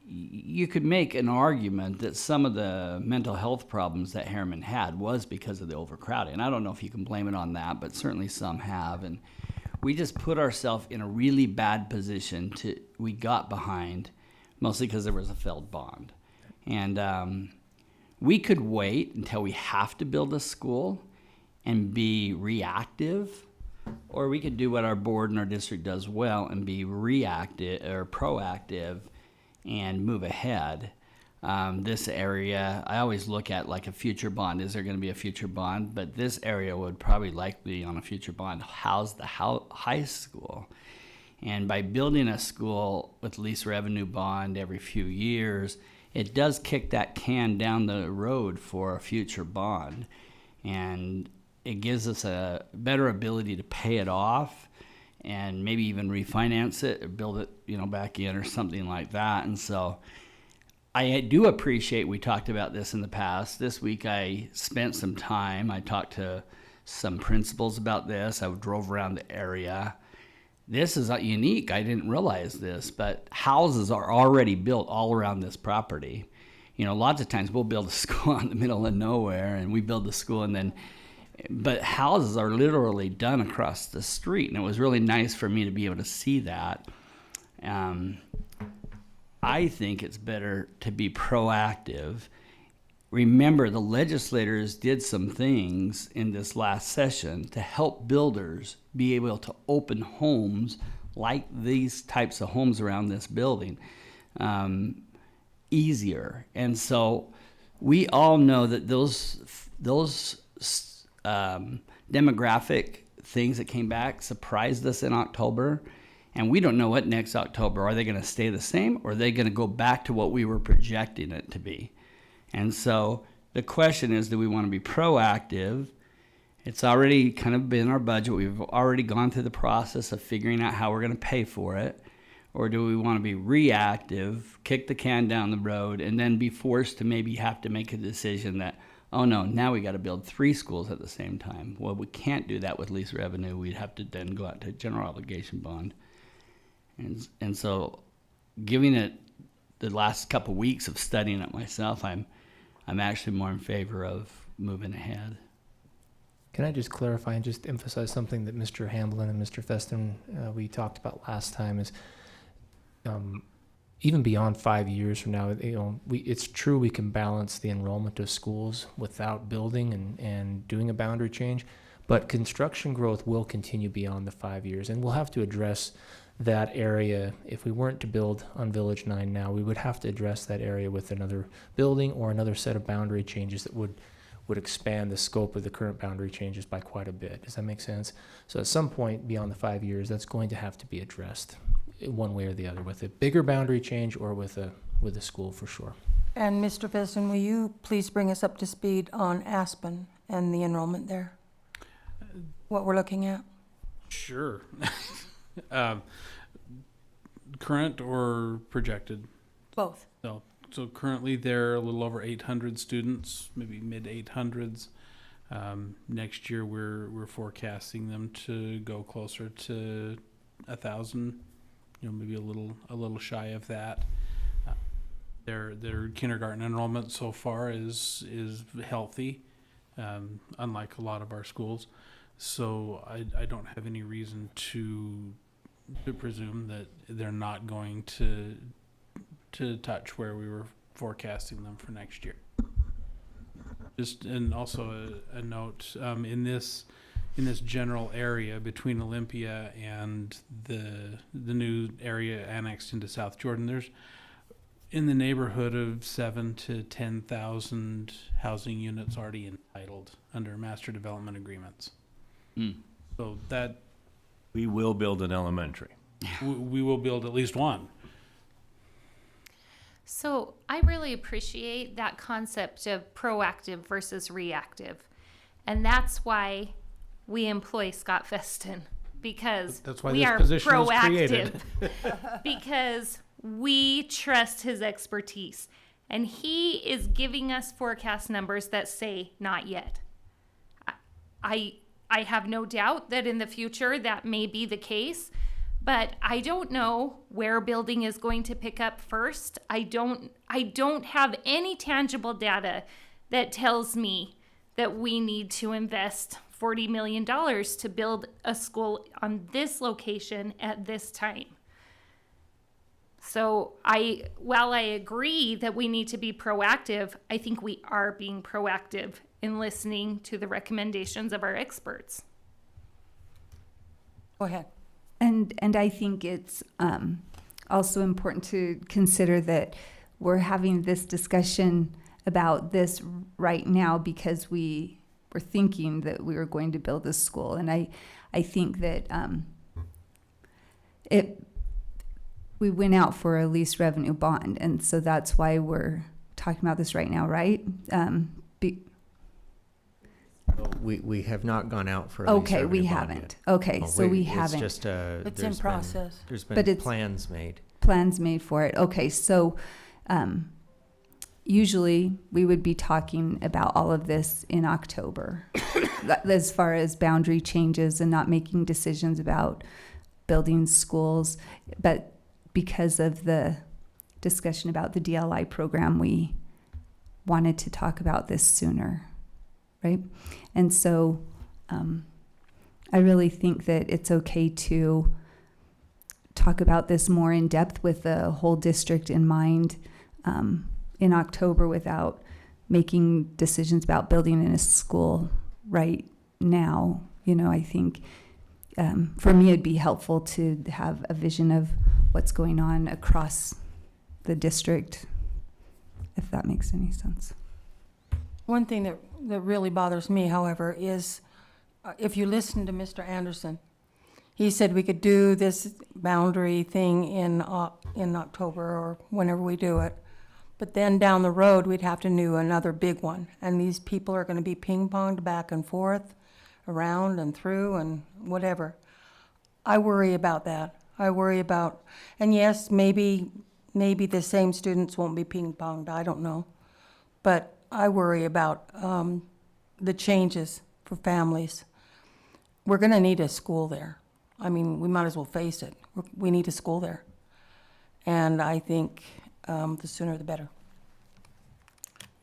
you could make an argument that some of the mental health problems that Harriman had was because of the overcrowding. And I don't know if you can blame it on that, but certainly some have. And we just put ourselves in a really bad position. We got behind, mostly because there was a failed bond. And we could wait until we have to build a school and be reactive, or we could do what our board and our district does well and be reactive or proactive and move ahead. This area, I always look at like a future bond. Is there going to be a future bond? But this area would probably likely on a future bond house the high school. And by building a school with lease revenue bond every few years, it does kick that can down the road for a future bond. And it gives us a better ability to pay it off and maybe even refinance it or build it, back in or something like that. And so I do appreciate, we talked about this in the past. This week I spent some time. I talked to some principals about this. I drove around the area. This is unique. I didn't realize this, but houses are already built all around this property. Lots of times we'll build a school in the middle of nowhere, and we build the school, but houses are literally done across the street, and it was really nice for me to be able to see that. I think it's better to be proactive. Remember, the legislators did some things in this last session to help builders be able to open homes like these types of homes around this building easier. And so we all know that those demographic things that came back surprised us in October. And we don't know what next October. Are they going to stay the same, or are they going to go back to what we were projecting it to be? And so the question is, do we want to be proactive? It's already kind of been our budget. We've already gone through the process of figuring out how we're going to pay for it. Or do we want to be reactive, kick the can down the road, and then be forced to maybe have to make a decision that, oh no, now we got to build 3 schools at the same time. Well, we can't do that with lease revenue. We'd have to then go out to general obligation bond. And so giving it the last couple weeks of studying it myself, I'm actually more in favor of moving ahead. Can I just clarify and just emphasize something that Mr. Hamblin and Mr. Feston, we talked about last time is, even beyond 5 years from now, it's true we can balance the enrollment of schools without building and doing a boundary change, but construction growth will continue beyond the 5 years, and we'll have to address that area. If we weren't to build on Village 9 now, we would have to address that area with another building or another set of boundary changes that would expand the scope of the current boundary changes by quite a bit. Does that make sense? So at some point beyond the 5 years, that's going to have to be addressed one way or the other, with a bigger boundary change or with a school for sure. And Mr. Feston, will you please bring us up to speed on Aspen and the enrollment there? What we're looking at? Sure. Current or projected? Both. So currently they're a little over 800 students, maybe mid 800s. Next year we're forecasting them to go closer to 1,000, maybe a little shy of that. Their kindergarten enrollment so far is healthy, unlike a lot of our schools. So I don't have any reason to presume that they're not going to touch where we were forecasting them for next year. And also a note, in this general area between Olympia and the new area annexed into South Jordan, there's in the neighborhood of 7,000 to 10,000 housing units already entitled under master development agreements. So that we will build an elementary. We will build at least one. So I really appreciate that concept of proactive versus reactive. And that's why we employ Scott Feston, because that's why we this are position was proactive, created. because we trust his expertise. And he is giving us forecast numbers that say not yet. I have no doubt that in the future that may be the case, but I don't know where building is going to pick up first. I don't have any tangible data that tells me that we need to invest $40 million to build a school on this location at this time. So while I agree that we need to be proactive, I think we are being proactive in listening to the recommendations of our experts. Go ahead. And I think it's also important to consider that we're having this discussion about this right now because we were thinking that we were going to build this school. And I think that we went out for a lease revenue bond. And so that's why we're talking about this right now, right? We have not gone out for a Okay, lease we revenue bond haven't. yet. Okay, No, so we it's haven't. just, It's in process. There's But been it's- plans made. Plans made for it. Okay, so usually we would be talking about all of this in October as far as boundary changes and not making decisions about building schools. But because of the discussion about the DLI program, we wanted to talk about this sooner, right? And so I really think that it's okay to talk about this more in depth with the whole district in mind in October without making decisions about building in a school right now. You know, I think for me it'd be helpful to have a vision of what's going on across the district, if that makes any sense. One thing that really bothers me, however, is if you listen to Mr. Anderson, he said we could do this boundary thing in October or whenever we do it. But then down the road, we'd have to do another big one. And these people are going to be ping-ponged back and forth, around and through and whatever. I worry about that. I worry about, and yes, maybe the same students won't be ping-ponged, I don't know. But I worry about the changes for families. We're going to need a school there. I mean, we might as well face it. We need a school there. And I think the sooner the better.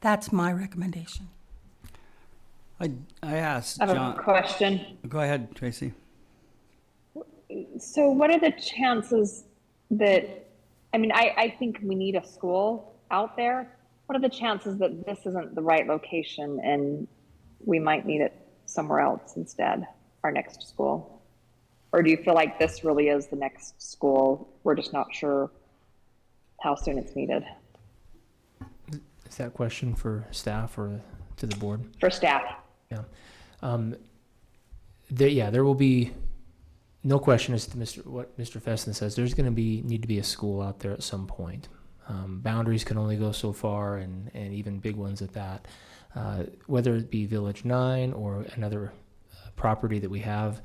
That's my recommendation. I asked I have John. a question. Go ahead, Tracy. So what are the chances that, I mean, I think we need a school out there. What are the chances that this isn't the right location and we might need it somewhere else instead, our next school? Or do you feel like this really is the next school? We're just not sure how soon it's needed. Is that a question for staff or to the board? For staff. Yeah. There will be no question as to what Mr. Feston says. There's going to need to be a school out there at some point. Boundaries can only go so far, and even big ones at that. Whether it be Village 9 or another property that we have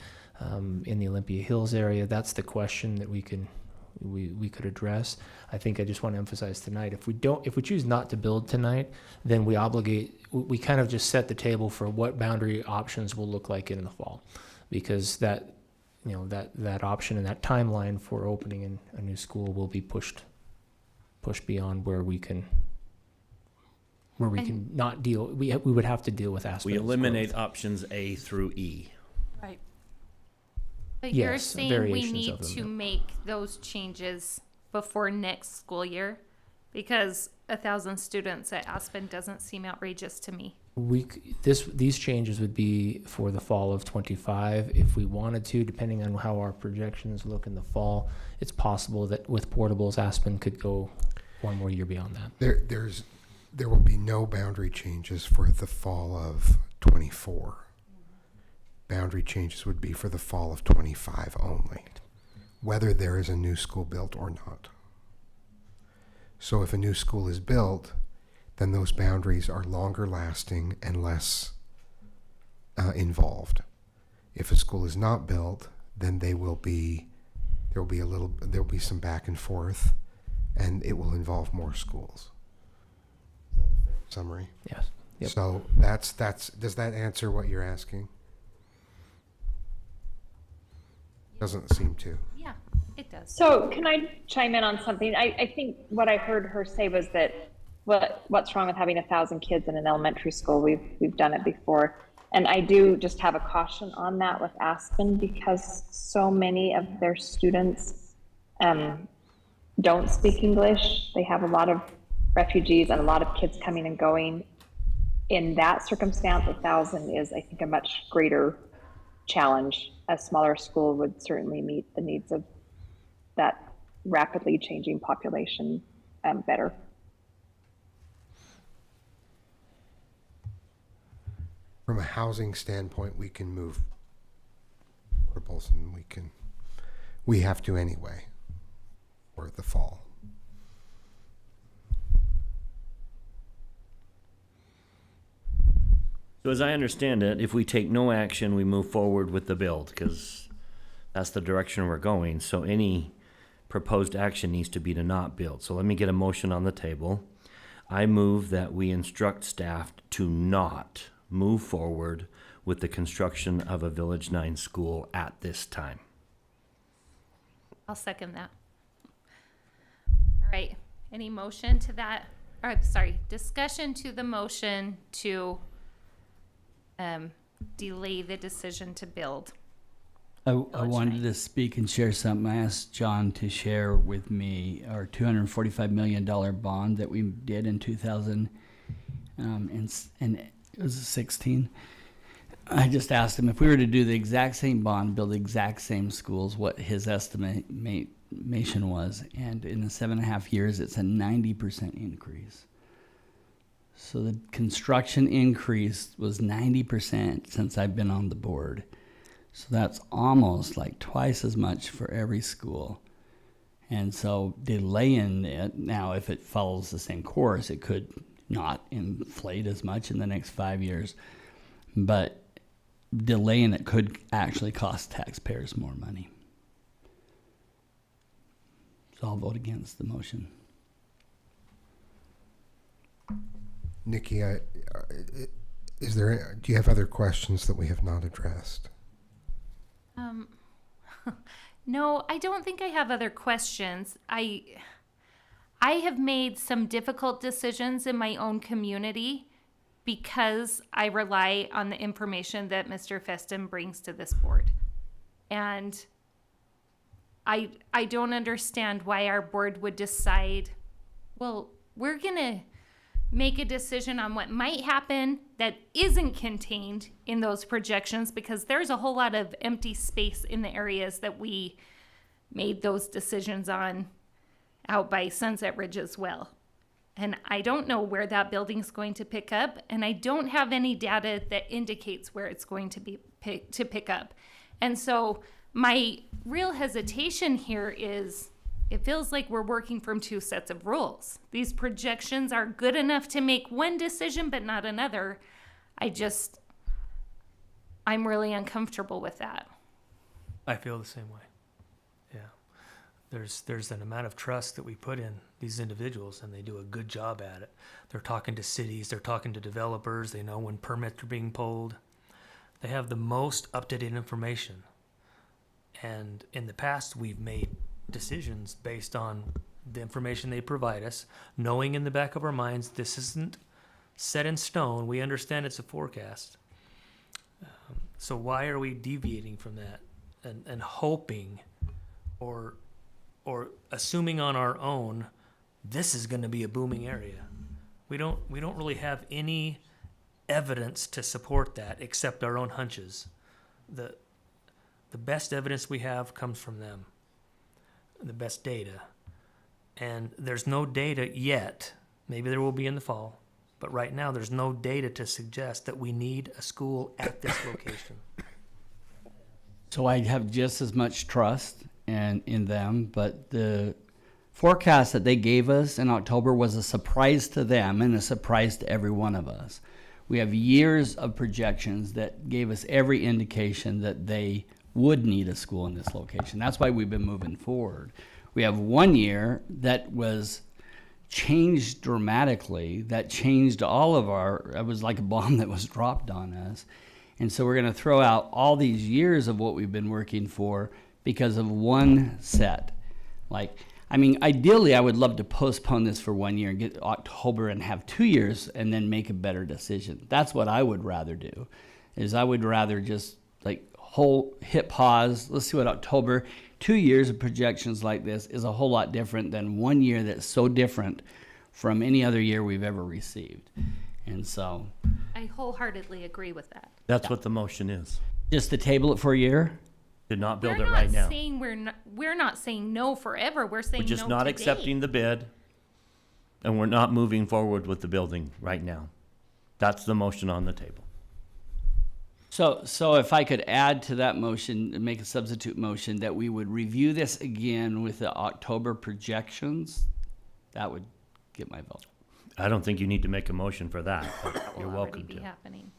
in the Olympia Hills area, that's the question that we could address. I think I just want to emphasize tonight, if we choose not to build tonight, then we kind of just set the table for what boundary options will look like in the fall, because that option and that timeline for opening a new school will be pushed beyond where we can not deal. We would have to deal with aspects. We eliminate options A through E. Right. But you're Yes, saying we variations need of them, to yeah. make those changes before next school year? Because 1,000 students at Aspen doesn't seem outrageous to me. These changes would be for the fall of 25 if we wanted to, depending on how our projections look in the fall. It's possible that with portables, Aspen could go one more year beyond that. There will be no boundary changes for the fall of 24. Boundary changes would be for the fall of 25 only, whether there is a new school built or not. So if a new school is built, then those boundaries are longer lasting and less involved. If a school is not built, then there will be some back and forth, and it will involve more schools. Summary? Yes. Yep. So that's does that answer what you're asking? Doesn't seem to. Yeah, it does. So can I chime in on something? I think what I heard her say was that what's wrong with having 1,000 kids in an elementary school? We've done it before. And I do just have a caution on that with Aspen, because so many of their students don't speak English. They have a lot of refugees and a lot of kids coming and going. In that circumstance, 1,000 is, I think, a much greater challenge. A smaller school would certainly meet the needs of that rapidly changing population better. From a housing standpoint, we can move portables, and we have to anyway, for the fall. So as I understand it, if we take no action, we move forward with the build, because that's the direction we're going. So any proposed action needs to be to not build. So let me get a motion on the table. I move that we instruct staff to not move forward with the construction of a Village 9 school at this time. I'll second that. All right, any motion to that? Or, sorry, discussion to the motion to delay the decision to build. I wanted to speak and share something. I asked John to share with me our $245 million bond that we did in 2000, and it was 16. I just asked him if we were to do the exact same bond, build the exact same schools, what his estimation was. And in the 7.5 years, it's a 90% increase. So the construction increase was 90% since I've been on the board. So that's almost like twice as much for every school. And so delaying it, now if it follows the same course, it could not inflate as much in the next 5 years. But delaying it could actually cost taxpayers more money. So I'll vote against the motion. Nikki, do you have other questions that we have not addressed? No, I don't think I have other questions. I have made some difficult decisions in my own community because I rely on the information that Mr. Feston brings to this board. And I don't understand why our board would decide, well, we're going to make a decision on what might happen that isn't contained in those projections, because there's a whole lot of empty space in the areas that we made those decisions on out by Sunset Ridge as well. And I don't know where that building's going to pick up, and I don't have any data that indicates where it's going to be pick up. And so my real hesitation here is, it feels like we're working from two sets of rules. These projections are good enough to make one decision, but not another. I'm really uncomfortable with that. I feel the same way. Yeah. There's an amount of trust that we put in these individuals, and they do a good job at it. They're talking to cities, they're talking to developers, they know when permits are being pulled. They have the most up-to-date information. And in the past, we've made decisions based on the information they provide us, knowing in the back of our minds this isn't set in stone. We understand it's a forecast. So why are we deviating from that and hoping or assuming on our own this is going to be a booming area? We don't really have any evidence to support that except our own hunches. The best evidence we have comes from them. The best data. And there's no data yet. Maybe there will be in the fall. But right now, there's no data to suggest that we need a school at this location. So I have just as much trust in them, but the forecast that they gave us in October was a surprise to them and a surprise to every one of us. We have years of projections that gave us every indication that they would need a school in this location. That's why we've been moving forward. We have 1 year that was changed dramatically, that changed all of it was like a bomb that was dropped on us. And so we're going to throw out all these years of what we've been working for because of one set. Ideally, I would love to postpone this for 1 year and get October and have 2 years and then make a better decision. That's what I would rather do, is I would rather just hit pause. Let's see what October. 2 years of projections like this is a whole lot different than 1 year that's so different from any other year we've ever received. And so I wholeheartedly agree with that. That's what the motion is. Just to table it for a year? To not build it right now. We're not saying no forever. We're saying We're just no not today. accepting the bid, and we're not moving forward with the building right now. That's the motion on the table. So if I could add to that motion, make a substitute motion that we would review this again with the October projections, that would get my vote. I don't think you need to make a motion for that, but you're Will welcome already to. be happening.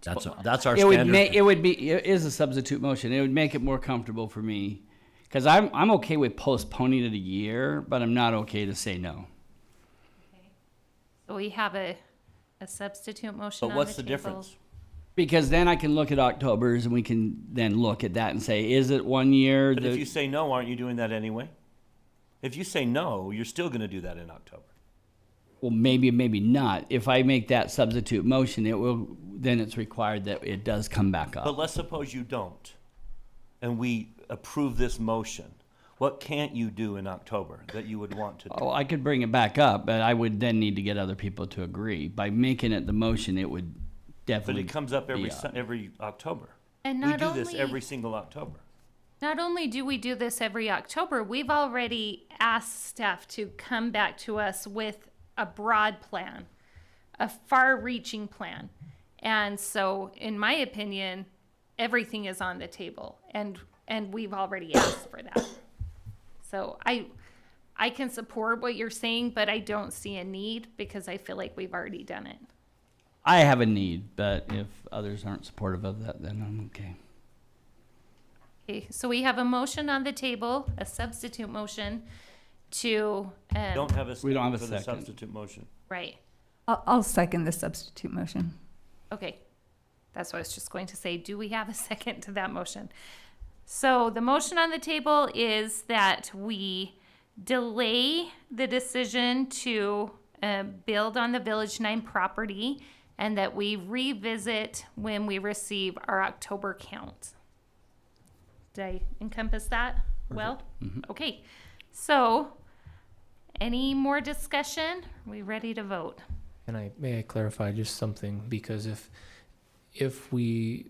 That's our It would standard. make, it is a substitute motion. It would make it more comfortable for me. Cause I'm okay with postponing it a year, but I'm not okay to say no. So we have a substitute motion But on what's the the table. difference? Because then I can look at October's and we can then look at that and say, is it 1 year? But if you say no, aren't you doing that anyway? If you say no, you're still going to do that in October. Well, maybe, maybe not. If I make that substitute motion, then it's required that it does come back up. But let's suppose you don't, and we approve this motion. What can't you do in October that you would want to do? Oh, I could bring it back up, but I would then need to get other people to agree. By making it the motion, it would But definitely. it comes up be every October. And We not do this only- every single October. Not only do we do this every October, we've already asked staff to come back to us with a broad plan, a far-reaching plan. And so, in my opinion, everything is on the table, and we've already asked for that. So I can support what you're saying, but I don't see a need because I feel like we've already done it. I have a need, but if others aren't supportive of that, then I'm okay. Okay, so we have a motion on the table, a substitute motion to, Don't have a We don't have a second for the second. substitute motion. right, I'll second the substitute motion. okay. That's what I was just going to say. Do we have a second to that motion? So the motion on the table is that we delay the decision to build on the Village 9 property and that we revisit when we receive our October count. Did I encompass that well? Okay, so any more discussion? Are we ready to vote? May I clarify just something? Because if we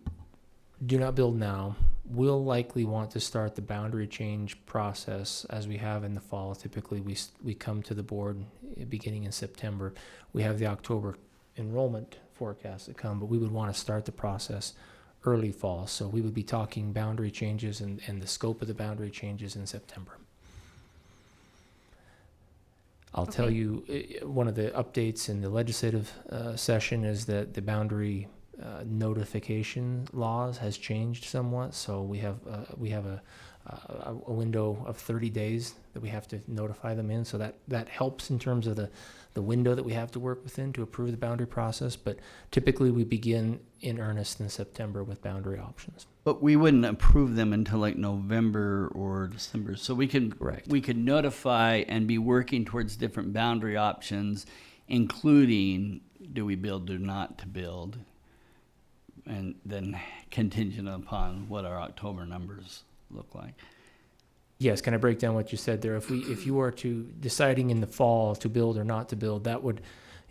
do not build now, we'll likely want to start the boundary change process as we have in the fall. Typically, we come to the board beginning in September. We have the October enrollment forecast to come, but we would want to start the process early fall. So we would be talking boundary changes and the scope of the boundary changes in September. I'll tell you, one of the updates in the legislative session is that the boundary notification laws has changed somewhat. So we have a window of 30 days that we have to notify them in. So that helps in terms of the window that we have to work within to approve the boundary process. But typically we begin in earnest in September with boundary options. But we wouldn't approve them until like November or December. So we could notify and be working towards different boundary options, including do we build or not to build, and then contingent upon what our October numbers look like. Yes, can I break down what you said there? If you are to deciding in the fall to build or not to build, that would,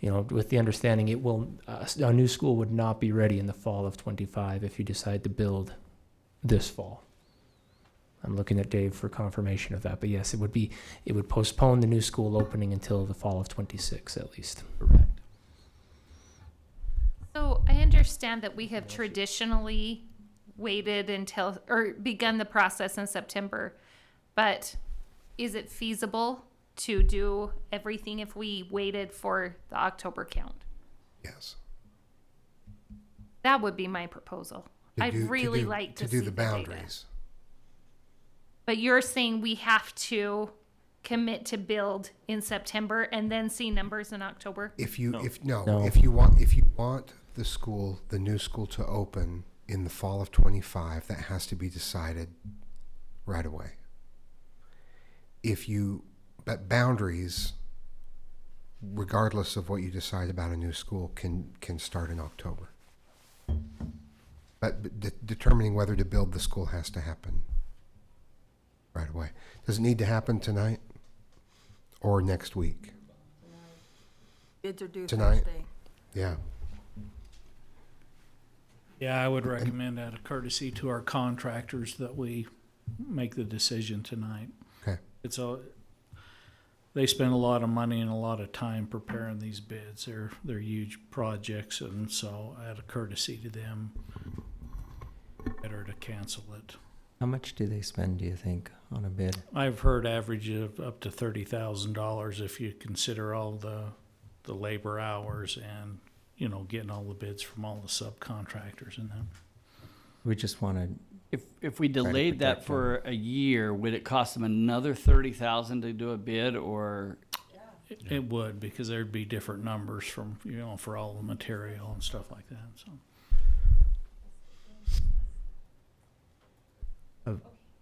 with the understanding it will, a new school would not be ready in the fall of 25 if you decide to build this fall. I'm looking at Dave for confirmation of that, but yes, it would postpone the new school opening until the fall of 26 at least. Correct. So I understand that we have traditionally waited until, or begun the process in September, but is it feasible to do everything if we waited for the October count? Yes. That would be my proposal. I'd really like to see do the data. boundaries. But you're saying we have to commit to build in September and then see numbers in October? If you No. if you want the new school to open in the fall of 25, that has to be decided right away. But boundaries, regardless of what you decide about a new school, can start in October. But determining whether to build the school has to happen right away. Does it need to happen tonight or next week? Bids are due Tonight? Thursday. Yeah. Yeah, I would recommend out of courtesy to our contractors that we make the decision tonight. Okay. They spend a lot of money and a lot of time preparing these bids. They're huge projects, and so out of courtesy to them, better to cancel it. How much do they spend, do you think, on a bid? I've heard average of up to $30,000 if you consider all the labor hours and, getting all the bids from all the subcontractors and that. We just want to, If we delayed that protect for a year, would it cost them another 30,000 to do a bid, or? It would, because there'd be different numbers from, for all the material and stuff like that, so.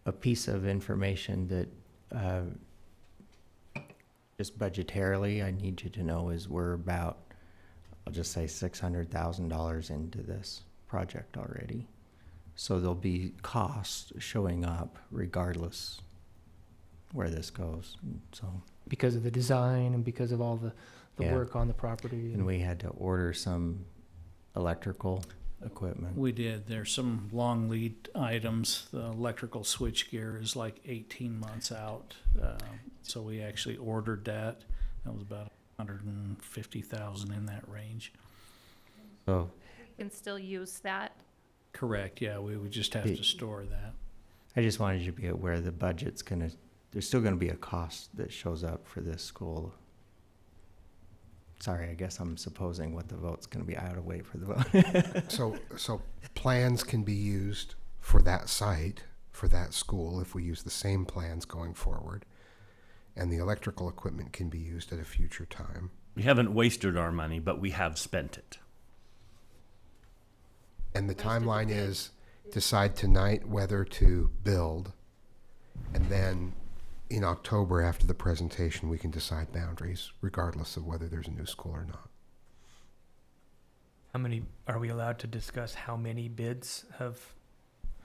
a piece of information that just budgetarily I need you to know is we're about, I'll just say $600,000 into this project already. So there'll be costs showing up regardless where this goes. So Because of the design and because of all the Yeah. work on the property. and we had to order some electrical equipment. We did. There's some long lead items. The electrical switchgear is like 18 months out. So we actually ordered that. That was about 150,000 in that range. So We can still use that. Correct. Yeah, we would just have to store that. I just wanted you to be aware the budget's gonna, there's still gonna be a cost that shows up for this school. Sorry, I guess I'm supposing what the vote's gonna be. I ought to wait for the vote. So plans can be used for that site, for that school, if we use the same plans going forward. And the electrical equipment can be used at a future time. We haven't wasted our money, but we have spent it. And the timeline is decide tonight whether to build, and then in October after the presentation, we can decide boundaries, regardless of whether there's a new school or not. How many, are we allowed to discuss how many bids have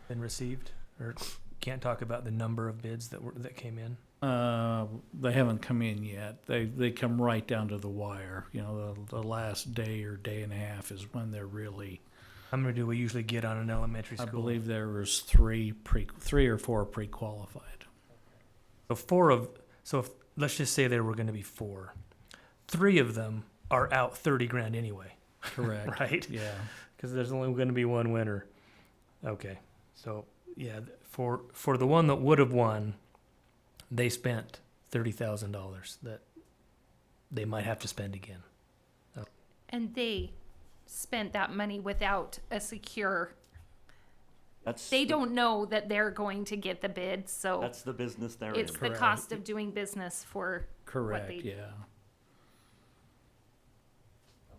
been received? Or can't talk about the number of bids that came in? They haven't come in yet. They come right down to the wire. The last day or day and a half is when they're really. How many do we usually get on an elementary I school? believe there was three or four pre-qualified. So if, let's just say there were going to be 4. 3 of them are out $30,000 anyway. Correct. Right? Yeah. Because there's only going to be one winner. Okay. So yeah, for the one that would have won, they spent $30,000 that they might have to spend again. And they spent that money without a secure. They don't know that they're going to get the bid, so That's the business they're it's in. the cost of doing business for Correct. what they do. Yeah.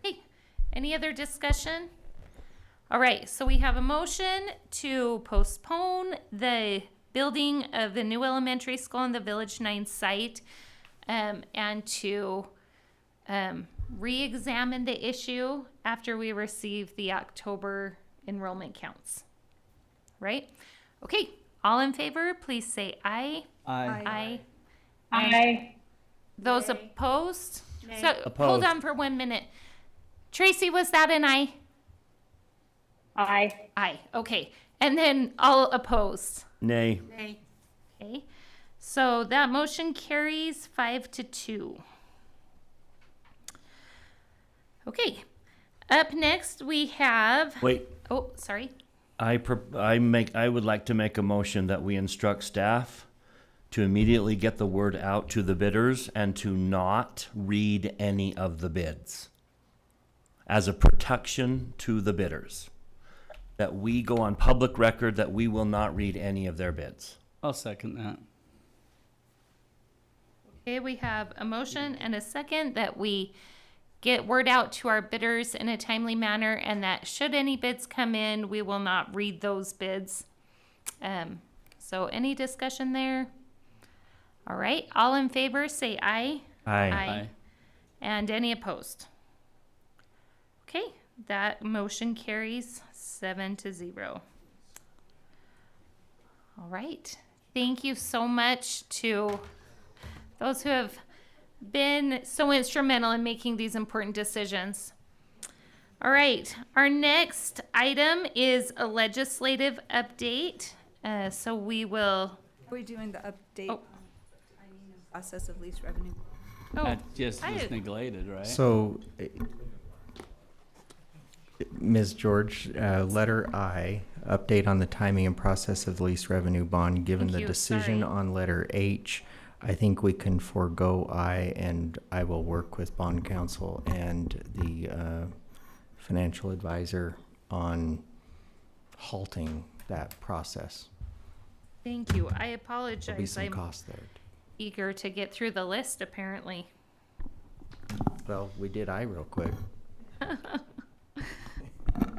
Okay, any other discussion? All right, so we have a motion to postpone the building of the new elementary school on the Village 9 site, and to re-examine the issue after we receive the October enrollment counts. Right? Okay, all in favor, please say aye. Aye. Aye. Those opposed? So, hold Opposed. on for 1 minute. Tracy, was that an aye? Aye. Aye, okay. And then all opposed? Nay. Okay. So that motion carries 5-2. Okay. Up next, we have. Wait. Oh, sorry. I would like to make a motion that we instruct staff to immediately get the word out to the bidders and to not read any of the bids as a protection to the bidders. That we go on public record that we will not read any of their bids. I'll second that. Okay, we have a motion and a second that we get word out to our bidders in a timely manner, and that should any bids come in, we will not read those bids. So any discussion there? All right, all in favor, say aye. Aye. And any opposed? Okay, that motion carries 7-0. All right, thank you so much to those who have been so instrumental in making these important decisions. All right, our next item is a legislative update. So we will. Are we doing the update Oh. on the process of lease revenue? That just I was did- neglected, right? So, Ms. George, letter I, update on the timing and process of lease revenue bond. Given Thank the you, decision sorry. on letter H, I think we can forego I, and I will work with bond counsel and the financial advisor on halting that process. Thank you. I There'll be apologize. some I'm cost there. eager to get through the list, apparently. Well, we did real quick.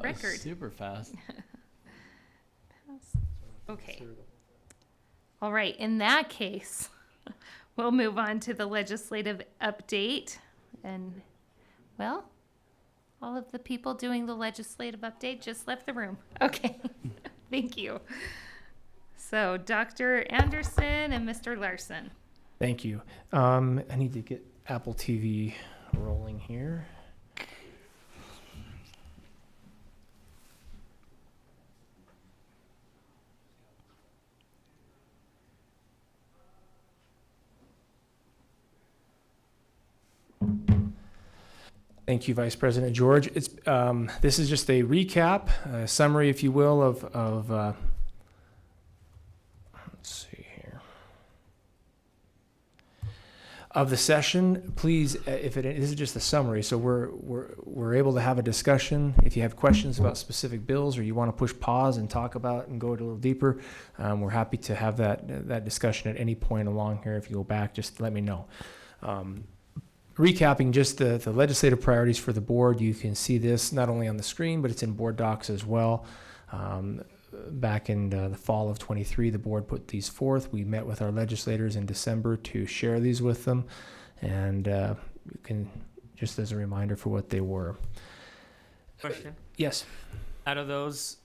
Record. Super fast. Okay. All right. In that case, we'll move on to the legislative update. And, well, all of the people doing the legislative update just left the room. Okay. Thank you. So, Dr. Anderson and Mr. Larson. Thank you. I need to get Apple TV rolling here. Thank you, Vice President George. It's this is just a recap, a summary, if you will, of let's see here, of the session. Please, this is just a summary, so we're able to have a discussion. If you have questions about specific bills or you want to push pause and talk about and go a little deeper, we're happy to have that discussion at any point along here. If you go back, just let me know. Recapping just the legislative priorities for the board, you can see this not only on the screen, but it's in board docs as well. Back in the fall of 23, the board put these forth. We met with our legislators in December to share these with them, and you can, just as a reminder for what they were. Question? Yes. Out of those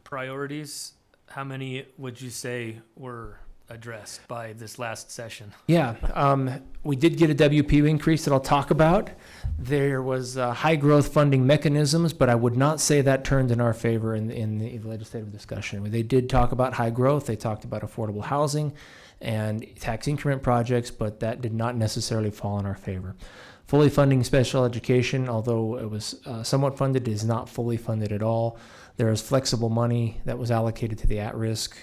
priorities, how many would you say were addressed by this last session? Yeah, we did get a WP increase that I'll talk about. There was high growth funding mechanisms, but I would not say that turned in our favor in the legislative discussion. They did talk about high growth. They talked about affordable housing and tax increment projects, but that did not necessarily fall in our favor. Fully funding special education, although it was somewhat funded, is not fully funded at all. There is flexible money that was allocated to the at-risk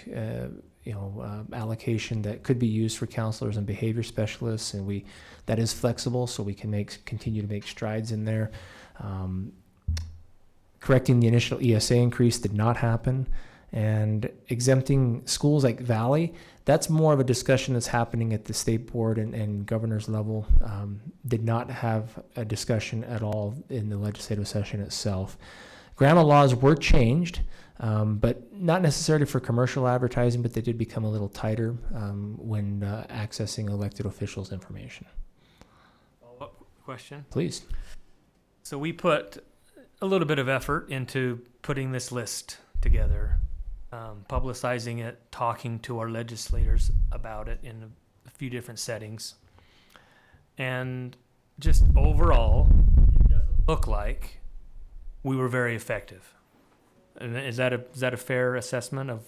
allocation that could be used for counselors and behavior specialists, and that is flexible, so we can continue to make strides in there. Correcting the initial ESA increase did not happen, and exempting schools like Valley, that's more of a discussion that's happening at the state board and governor's level. Did not have a discussion at all in the legislative session itself. Grandma laws were changed, but not necessarily for commercial advertising, but they did become a little tighter when accessing elected officials' information. Follow-up question? Please. So we put a little bit of effort into putting this list together, publicizing it, talking to our legislators about it in a few different settings. And just overall, it doesn't look like we were very effective. And is that a fair assessment of?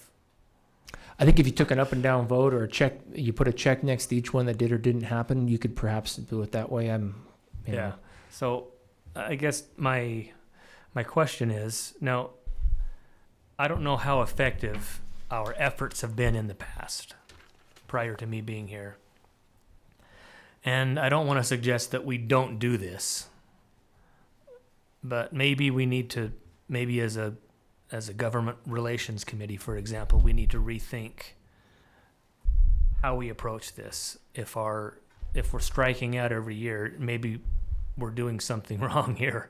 I think if you took an up and down vote or a check, you put a check next to each one that did or didn't happen, you could perhaps do it that way. Yeah. So I guess my question is, now, I don't know how effective our efforts have been in the past, prior to me being here. And I don't want to suggest that we don't do this, but maybe we need to, maybe as a government relations committee, for example, we need to rethink how we approach this. If we're striking out every year, maybe we're doing something wrong here.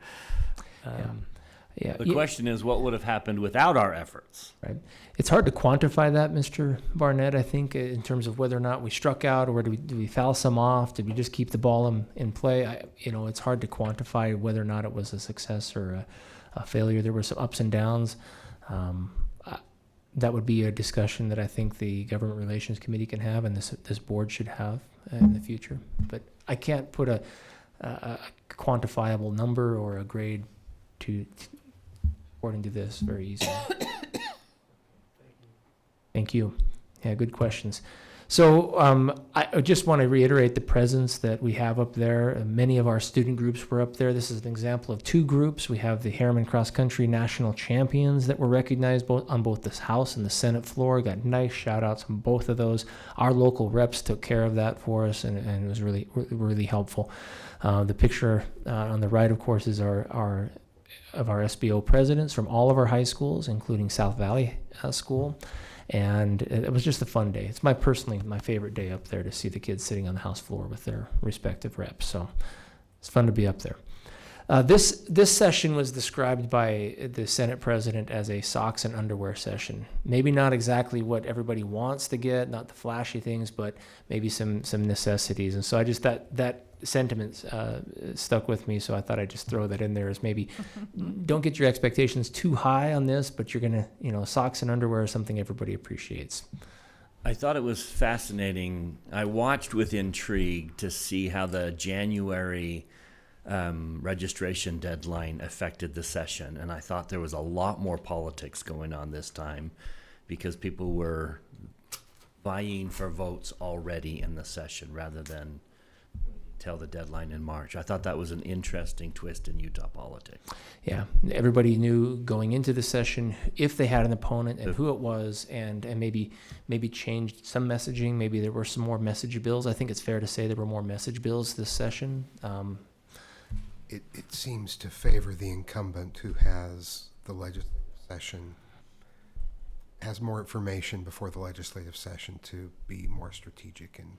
The question is, what would have happened without our efforts? Right. It's hard to quantify that, Mr. Barnett, I think, in terms of whether or not we struck out, or do we foul some off? Did we just keep the ball in play? It's hard to quantify whether or not it was a success or a failure. There were some ups and downs. That would be a discussion that I think the Government Relations Committee can have, and this board should have in the future. But I can't put a quantifiable number or a grade according to this very easily. Thank you. Yeah, good questions. So I just want to reiterate the presence that we have up there. Many of our student groups were up there. This is an example of two groups. We have the Harriman Cross Country National Champions that were recognized on both the House and the Senate floor. Got nice shout outs from both of those. Our local reps took care of that for us, and it was really, really helpful. The picture on the right, of course, is our SBO presidents from all of our high schools, including South Valley School. And it was just a fun day. It's my favorite day up there, to see the kids sitting on the House floor with their respective reps. So it's fun to be up there. This session was described by the Senate President as a socks and underwear session. Maybe not exactly what everybody wants to get, not the flashy things, but maybe some necessities. And so I just that sentiment stuck with me, so I thought I'd just throw that in there as maybe don't get your expectations too high on this, but you're gonna, socks and underwear is something everybody appreciates. I thought it was fascinating. I watched with intrigue to see how the January registration deadline affected the session, and I thought there was a lot more politics going on this time because people were vying for votes already in the session rather than till the deadline in March. I thought that was an interesting twist in Utah politics. Yeah, everybody knew going into the session if they had an opponent and who it was, and maybe changed some messaging. Maybe there were some more message bills. I think it's fair to say there were more message bills this session. It seems to favor the incumbent who has the legislative session, has more information before the legislative session to be more strategic. And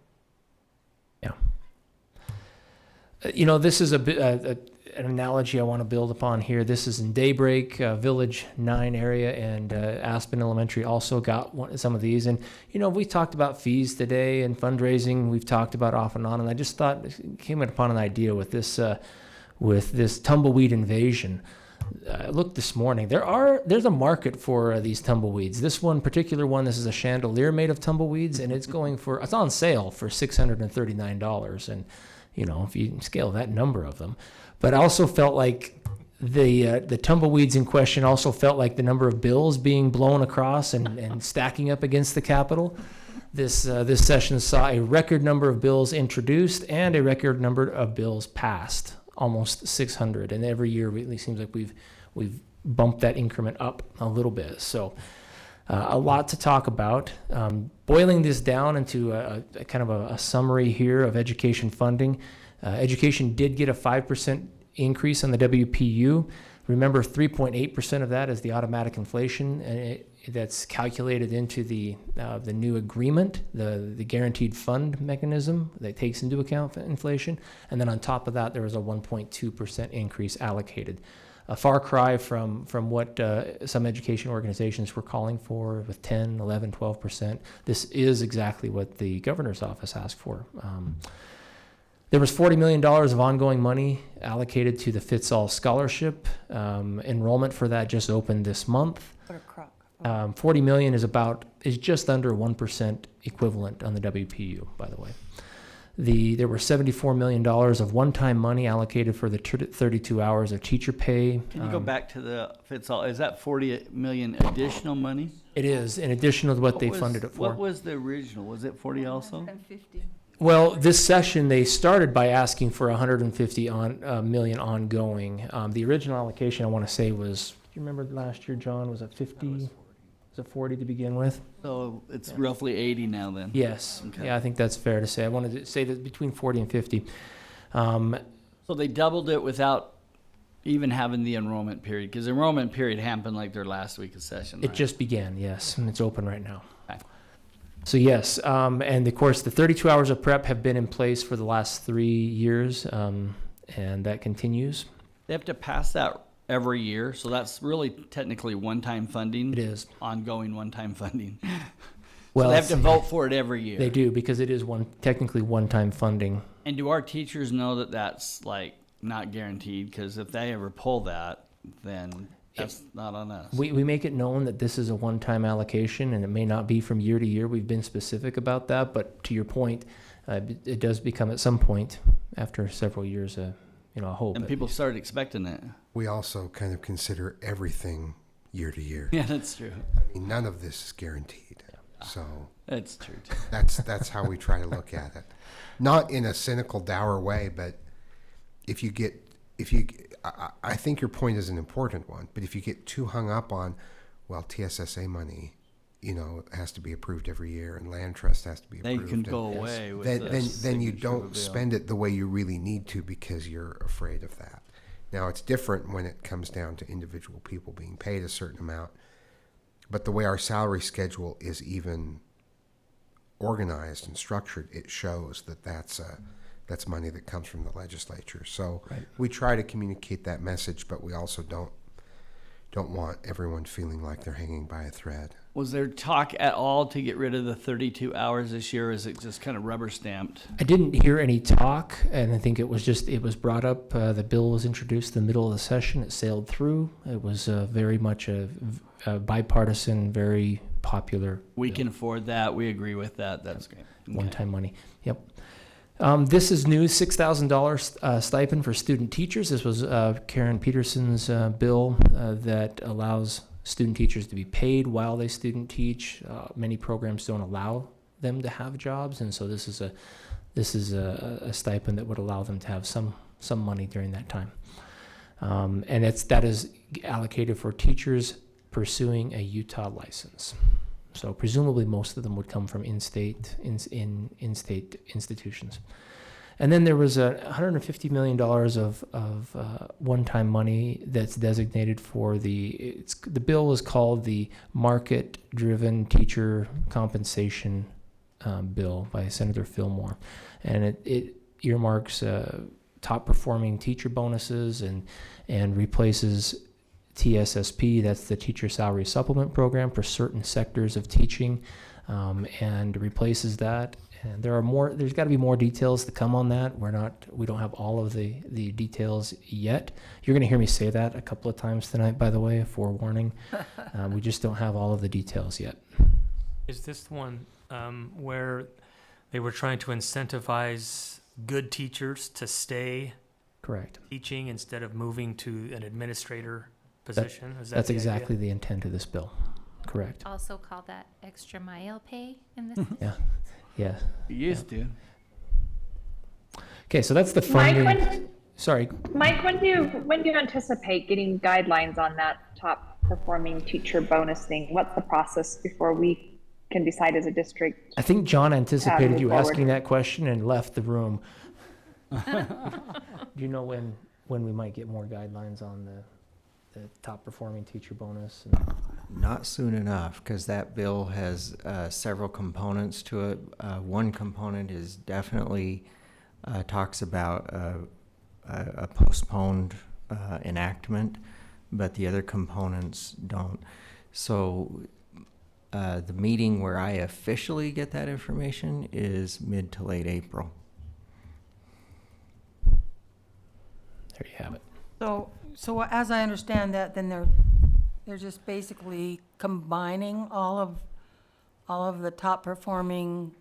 this is an analogy I want to build upon here. This is in Daybreak, Village 9 area, and Aspen Elementary also got some of these. And, we talked about fees today and fundraising. We've talked about off and on, and I just came upon an idea with this tumbleweed invasion. I looked this morning. There's a market for these tumbleweeds. This particular one, this is a chandelier made of tumbleweeds, and it's on sale for $639. And if you scale that number of them, but I also felt like the tumbleweeds in question also felt like the number of bills being blown across and stacking up against the Capitol. This session saw a record number of bills introduced and a record number of bills passed. Almost 600, and every year it seems like we've bumped that increment up a little bit. So a lot to talk about. Boiling this down into a kind of a summary here of education funding. Education did get a 5% increase on the WPU. Remember, 3.8% of that is the automatic inflation, and that's calculated into the new agreement, the guaranteed fund mechanism that takes into account inflation. And then on top of that, there was a 1.2% increase allocated. A far cry from what some education organizations were calling for with 10, 11, 12%. This is exactly what the governor's office asked for. There was $40 million of ongoing money allocated to the Fitz-All Scholarship. Enrollment for that just opened this month. What a crock. 40 million is just under 1% equivalent on the WPU, by the way. There were $74 million of one-time money allocated for the 32 hours of teacher pay. Can you go back to the Fitz-All? Is that 40 million additional money? It is, in addition to what they funded it for. What was the original? Was it 40 also? 150. Well, this session, they started by asking for 150 million ongoing. The original allocation, I want to say, was, do you remember last year, John, was it 50? Was it 40 to begin with? So it's roughly 80 now then? Yes. Okay. Yeah, I think that's fair to say. I wanted to say that between 40 and 50. So they doubled it without even having the enrollment period, because the enrollment period happened like their last week of session, It right? just began, yes, and it's open right now. Okay. So yes, and of course, the 32 hours of prep have been in place for the last 3 years, and that continues. They have to pass that every year, so that's really technically one-time funding. It is. Ongoing one-time funding. Well, So they have to vote for it every year. They do, because it is technically one-time funding. And do our teachers know that that's like not guaranteed? Because if they ever pull that, then that's not on us. We make it known that this is a one-time allocation, and it may not be from year to year. We've been specific about that, but to your point, it does become at some point after several years a hope. And people started expecting it. we also kind of consider everything year to year. Yeah, that's true. I mean, none of this is guaranteed. So That's true too. that's how we try to look at it. Not in a cynical, dour way, but I think your point is an important one, but if you get too hung up on, well, TSSA money, has to be approved every year, and land trust has to be approved. They can go away with then you signature of a don't bill. spend it the way you really need to because you're afraid of that. Now, it's different when it comes down to individual people being paid a certain amount, but the way our salary schedule is even organized and structured, it shows that that's money that comes from the legislature. So we try to communicate that message, but we also don't want everyone feeling like they're hanging by a thread. Was there talk at all to get rid of the 32 hours this year? Or is it just kind of rubber stamped? I didn't hear any talk, and I think it was brought up. The bill was introduced in the middle of the session. It sailed through. It was very much a bipartisan, very popular. We can afford that. We agree with that. That's great. One-time money. Yep. This is new, $6,000 stipend for student teachers. This was Karen Peterson's bill that allows student teachers to be paid while they student teach. Many programs don't allow them to have jobs, and so this is a stipend that would allow them to have some money during that time. And that is allocated for teachers pursuing a Utah license. So presumably most of them would come from in-state institutions. And then there was $150 million of one-time money that's designated for the bill was called the Market-Driven Teacher Compensation Bill by Senator Fillmore. And it earmarks top-performing teacher bonuses and replaces TSSP, that's the Teacher Salary Supplement Program, for certain sectors of teaching, and replaces that. And there's got to be more details to come on that. We don't have all of the details yet. You're going to hear me say that a couple of times tonight, by the way, forewarning. We just don't have all of the details yet. Is this the one where they were trying to incentivize good teachers to stay Correct. teaching instead of moving to an administrator position? That's exactly the intent of this bill. Correct. Also call that extra mile pay in this. Yeah. You used to. Okay, so that's the funding. Mike, when do you anticipate getting guidelines on that top performing teacher bonus thing? What's the process before we can decide as a district? I think John anticipated you forward? asking that question and left the room. Do you know when we might get more guidelines on the top performing teacher bonus? Not soon enough, because that bill has several components to it. One component is definitely talks about a postponed enactment, but the other components don't. So the meeting where I officially get that information is mid to late April. There you have it. So as I understand that, then they're just basically combining all of the top performing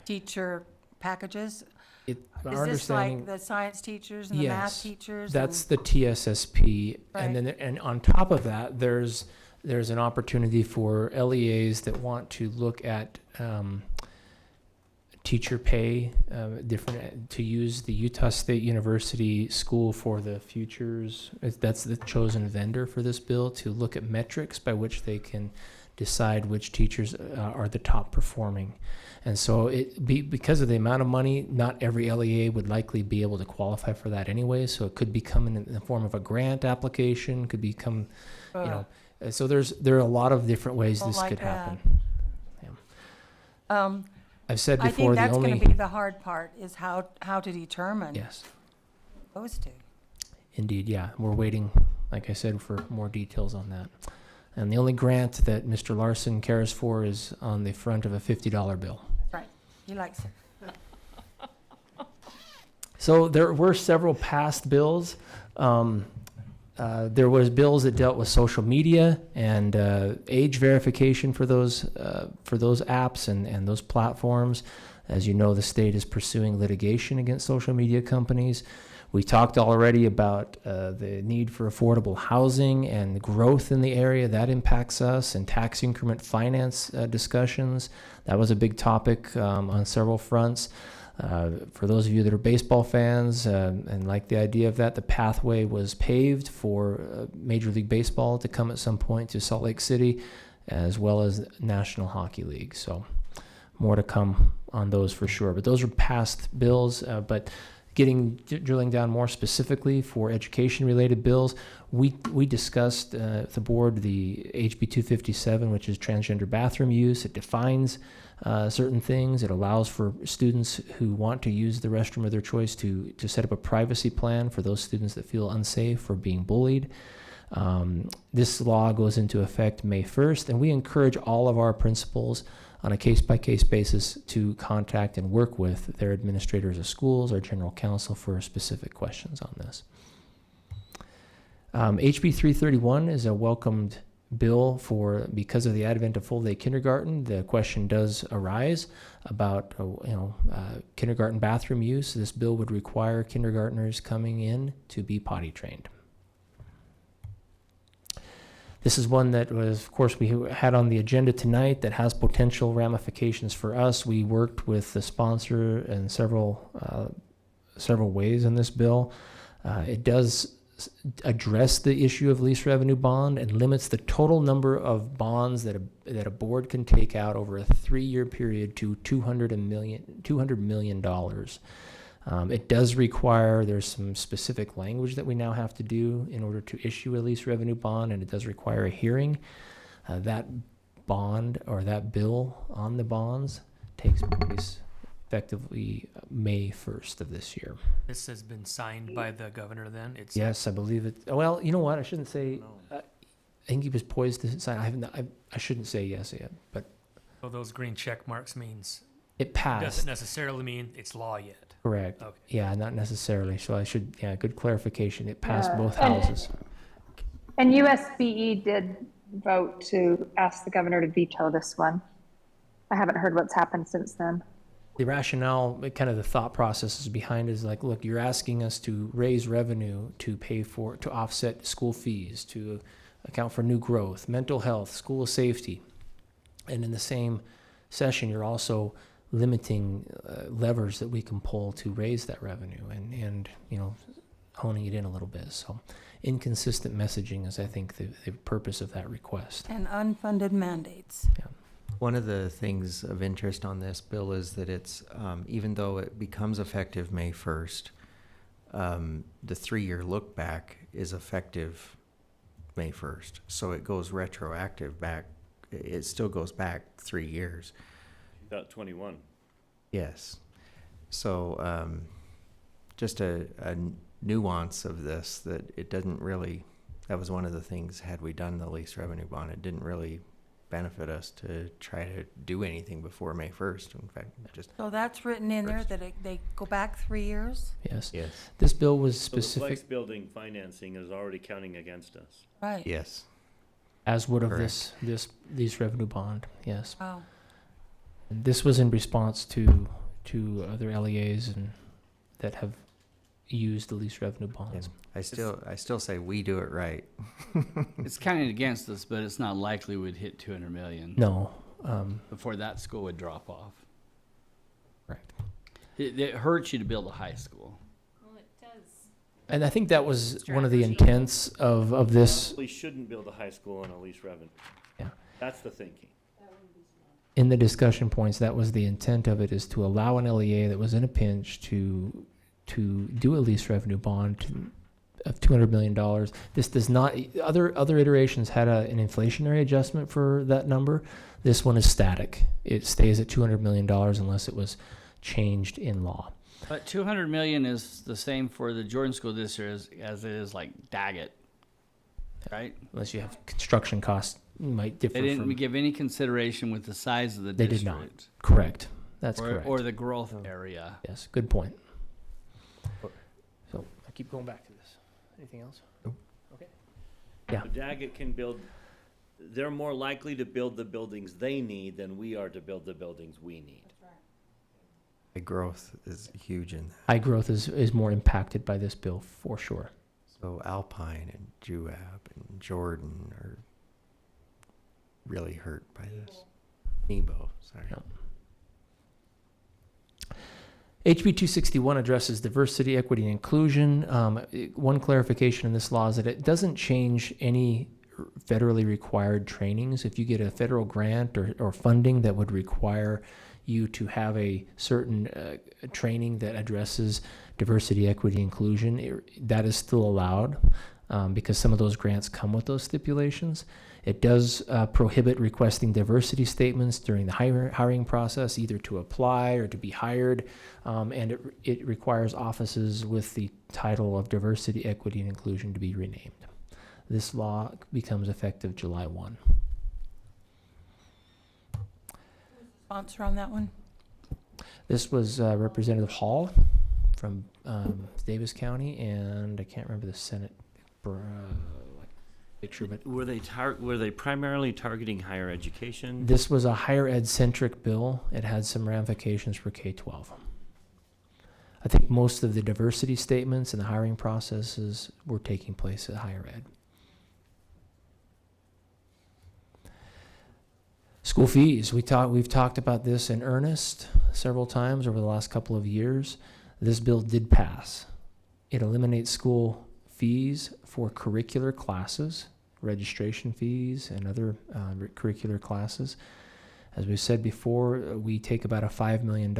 teacher packages. Is this like the science teachers and the math teachers? That's the TSSP, Right. and on top of that, there's an opportunity for LEAs that want to look at teacher pay, to use the Utah State University School for the Futures. That's the chosen vendor for this bill, to look at metrics by which they can decide which teachers are the top performing. And so because of the amount of money, not every LEA would likely be able to qualify for that anyway. So it could become in the form of a grant application, could become, so there are a lot of different ways this could happen. Yeah. I've said before, I think that's going to be the hard part, is how to determine. Yes. Those two. Indeed, yeah. We're waiting, like I said, for more details on that. And the only grant that Mr. Larson cares for is on the front of a $50 bill. Right. He likes it. So there were several past bills. There was bills that dealt with social media and age verification for those apps and those platforms. As you know, the state is pursuing litigation against social media companies. We talked already about the need for affordable housing and growth in the area. That impacts us, and tax increment finance discussions. That was a big topic on several fronts. For those of you that are baseball fans and like the idea of that, the pathway was paved for Major League Baseball to come at some point to Salt Lake City, as well as National Hockey League. So more to come on those for sure. But those are past bills. But drilling down more specifically for education-related bills, we discussed the board the HB 257, which is transgender bathroom use. It defines certain things. It allows for students who want to use the restroom of their choice to set up a privacy plan for those students that feel unsafe or being bullied. This law goes into effect May 1st, and we encourage all of our principals on a case-by-case basis to contact and work with their administrators of schools or general counsel for specific questions on this. HB 331 is a welcomed bill because of the advent of full-day kindergarten. The question does arise about kindergarten bathroom use. This bill would require kindergartners coming in to be potty trained. This is one that was, of course, we had on the agenda tonight that has potential ramifications for us. We worked with the sponsor in several ways in this bill. It does address the issue of lease revenue bond and limits the total number of bonds that a board can take out over a 3-year period to $200 million. It does require, there's some specific language that we now have to do in order to issue a lease revenue bond, and it does require a hearing. That bond or that bill on the bonds takes place effectively May 1st of this year. This has been signed by the governor then? Yes, I believe it. Well, you know what? I shouldn't say, I think he was poised to sign. I shouldn't say yes yet, but. So those green check marks means it passed. Doesn't necessarily mean it's law yet. Correct. Okay. Yeah, not necessarily. So good clarification. It passed both houses. And USBE did vote to ask the governor to veto this one. I haven't heard what's happened since then. The rationale, kind of the thought processes behind it is like, look, you're asking us to raise revenue to offset school fees, to account for new growth, mental health, school safety. And in the same session, you're also limiting levers that we can pull to raise that revenue and honing it in a little bit. So inconsistent messaging is, I think, the purpose of that request. And unfunded mandates. Yeah. One of the things of interest on this bill is that it's, even though it becomes effective May 1st, the 3-year look back is effective May 1st. So it goes retroactive back. It still goes back 3 years. About 21. Yes. So just a nuance of this that it doesn't really, that was one of the things, had we done the lease revenue bond, it didn't really benefit us to try to do anything before May 1st. In fact, just. So that's written in there that they go back 3 years? Yes. Yes. This bill was So the specific. flex building financing is already counting against us. Right. Yes. As would of Correct. this revenue bond, yes. Oh. And this was in response to other LEAs that have used the lease revenue bonds. I still say we do it right. It's counting against us, but it's not likely we'd hit 200 million. No. Before that school would drop off. Correct. It hurts you to build a high school. Well, it does. And I think that was one of the intents of this. We shouldn't build a high school on a lease revenue. Yeah. That's the thinking. In the discussion points, that was the intent of it, is to allow an LEA that was in a pinch to do a lease revenue bond of $200 million. This does not, other iterations had an inflationary adjustment for that number. This one is static. It stays at $200 million unless it was changed in law. But 200 million is the same for the Jordan School District as it is like Daggett, right? Unless you have construction costs, might differ. They didn't give any consideration with the size of the They district. did not. Correct. That's or, correct. Or the growth area. Yes, good point. So I keep going back to this. Anything else? Nope. Okay. Yeah. So Daggett can build, they're more likely to build the buildings they need than we are to build the buildings we need. The growth is huge in that. High growth is more impacted by this bill for sure. So Alpine and Juab and Jordan are really hurt by this. Nebo, sorry. Yeah. HB 261 addresses diversity, equity, and inclusion. One clarification in this law is that it doesn't change any federally required trainings. If you get a federal grant or funding that would require you to have a certain training that addresses diversity, equity, inclusion, that is still allowed because some of those grants come with those stipulations. It does prohibit requesting diversity statements during the hiring process, either to apply or to be hired, and it requires offices with the title of diversity, equity, and inclusion to be renamed. This law becomes effective July 1. Sponsor on that one? This was Representative Hall from Davis County, and I can't remember the Senate picture, but Were they primarily targeting higher education? this was a higher ed centric bill. It had some ramifications for K-12. I think most of the diversity statements and the hiring processes were taking place at higher ed. School fees. We've talked about this in earnest several times over the last couple of years. This bill did pass. It eliminates school fees for curricular classes, registration fees, and other curricular classes. As we said before, we take about a $5 million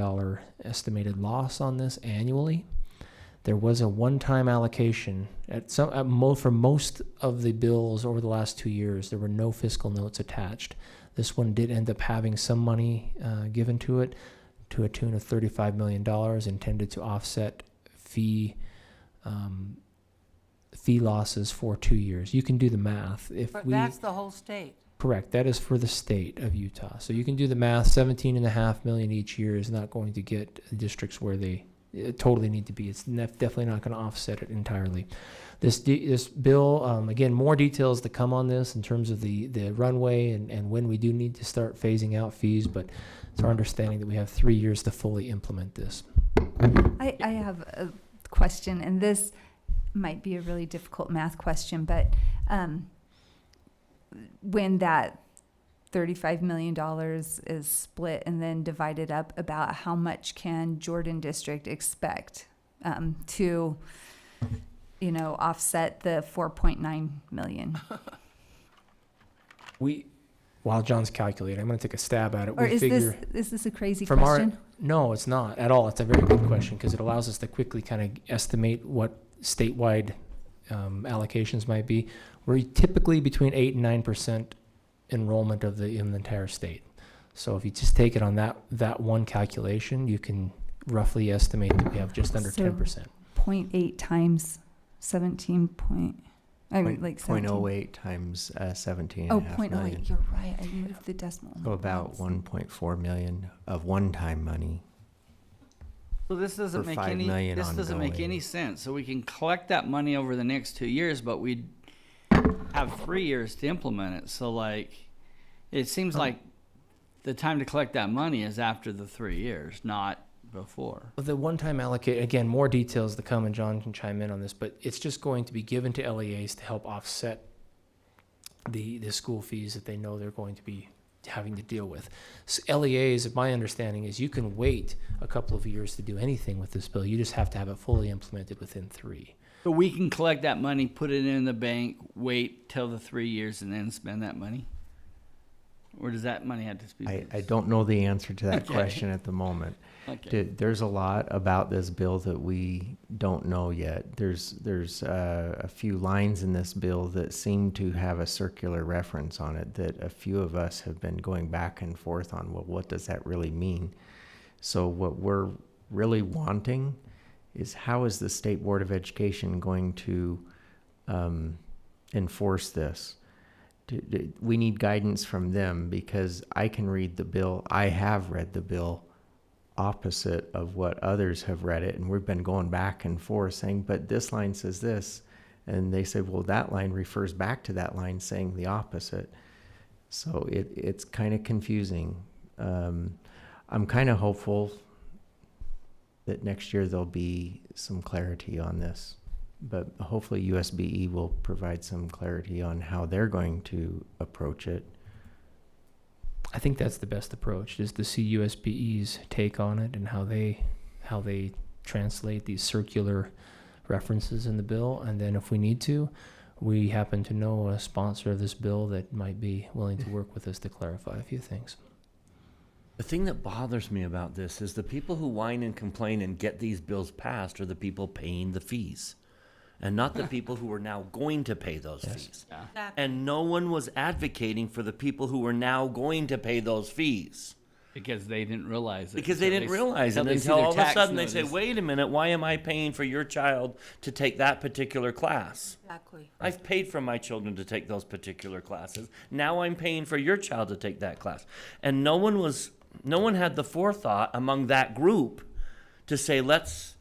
estimated loss on this annually. There was a one-time allocation for most of the bills over the last 2 years. There were no fiscal notes attached. This one did end up having some money given to it, to a tune of $35 million, intended to offset fee losses for 2 years. You can do the math. But that's the whole state. Correct. That is for the state of Utah. So you can do the math. $17.5 million each year is not going to get districts where they totally need to be. It's definitely not going to offset it entirely. This bill, again, more details to come on this in terms of the runway and when we do need to start phasing out fees, but it's our understanding that we have 3 years to fully implement this. I have a question, and this might be a really difficult math question, but when that $35 million is split and then divided up, about how much can Jordan District expect to, offset the $4.9 million? While John's calculating, I'm going to take a stab at it. Or is this a crazy question? No, it's not at all. It's a very good question because it allows us to quickly kind of estimate what statewide allocations might be. We're typically between 8 and 9% enrollment in the entire state. So if you just take it on that one calculation, you can roughly estimate that we have just under 10%. 0.8 times 17 point. I mean, like 0.08 times 17 Oh, and a half 0.08. million. You're right. I moved the decimal. So about 1.4 million of one-time money. So this doesn't For make $5 million doesn't make ongoing. any sense. So we can collect that money over the next 2 years, but we have 3 years to implement it. So it seems like the time to collect that money is after the 3 years, not before. The one-time allocate, again, more details to come, and John can chime in on this, but it's just going to be given to LEAs to help offset the school fees that they know they're going to be having to deal with. LEAs, my understanding is you can wait a couple of years to do anything with this bill. You just have to have it fully implemented within 3. So we can collect that money, put it in the bank, wait till the 3 years, and then spend that money? Or does that money have to be? I don't know the answer to that Okay. question at the moment. Okay. There's a lot about this bill that we don't know yet. There's a few lines in this bill that seem to have a circular reference on it that a few of us have been going back and forth on. Well, what does that really mean? So what we're really wanting is, how is the State Board of Education going to enforce this? We need guidance from them, because I can read the bill. I have read the bill opposite of what others have read it, and we've been going back and forth saying, but this line says this, and they say, well, that line refers back to that line saying the opposite. So it's kind of confusing. I'm kind of hopeful that next year there'll be some clarity on this, but hopefully USBE will provide some clarity on how they're going to approach it. I think that's the best approach, is to see USBE's take on it and how they translate these circular references in the bill. And then if we need to, we happen to know a sponsor of this bill that might be willing to work with us to clarify a few things. The thing that bothers me about this is the people who whine and complain and get these bills passed are the people paying the fees, and not the people who are now going to pay those fees. And no one was advocating for the people who are now going to pay those fees. Because they didn't realize it. Because they didn't realize it they see until their all of a tax sudden they say, notice. wait a minute, why am I paying for your child to take that particular class? Exactly. I've paid for my children to take those particular classes. Now I'm paying for your child to take that class. And no one had the forethought among that group to say, let's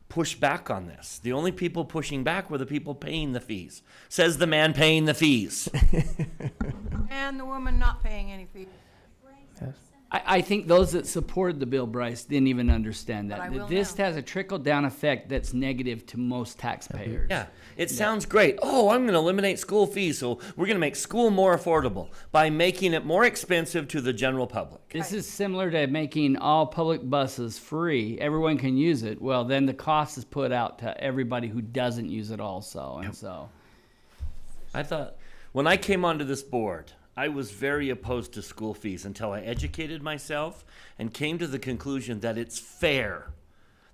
push back on this. The only people pushing back were the people paying the fees. Says the man paying the fees. And the woman not paying any fee. I think those that supported the bill, Bryce, didn't even understand But I that. will This now. has a trickle-down effect that's negative to most taxpayers. Yeah, it sounds great. Oh, I'm going to eliminate school fees, so we're going to make school more affordable by making it more expensive to the general public. This is similar to making all public buses free. Everyone can use it. Well, then the cost is put out to everybody who doesn't use it also. And so I thought, when I came onto this board, I was very opposed to school fees until I educated myself and came to the conclusion that it's fair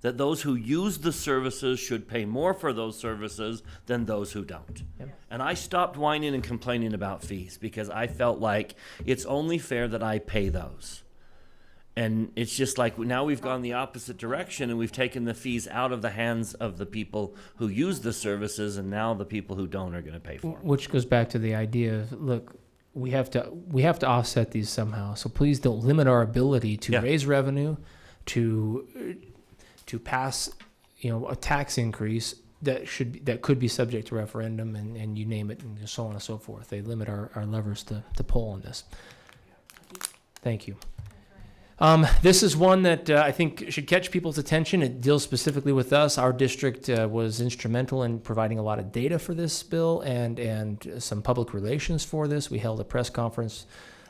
that those who use the services should pay more for those services than those who don't. And I stopped whining and complaining about fees because I felt like it's only fair that I pay those. And it's just like now we've gone the opposite direction and we've taken the fees out of the hands of the people who use the services, and now the people who don't are going to pay for them. Which goes back to the idea of, look, we have to offset these somehow. So please don't limit our ability to raise revenue, to pass, a tax increase that could be subject to referendum and you name it, and so on and so forth. They limit our levers to pull on this. Thank you. This is one that I think should catch people's attention. It deals specifically with us. Our district was instrumental in providing a lot of data for this bill and some public relations for this. We held a press conference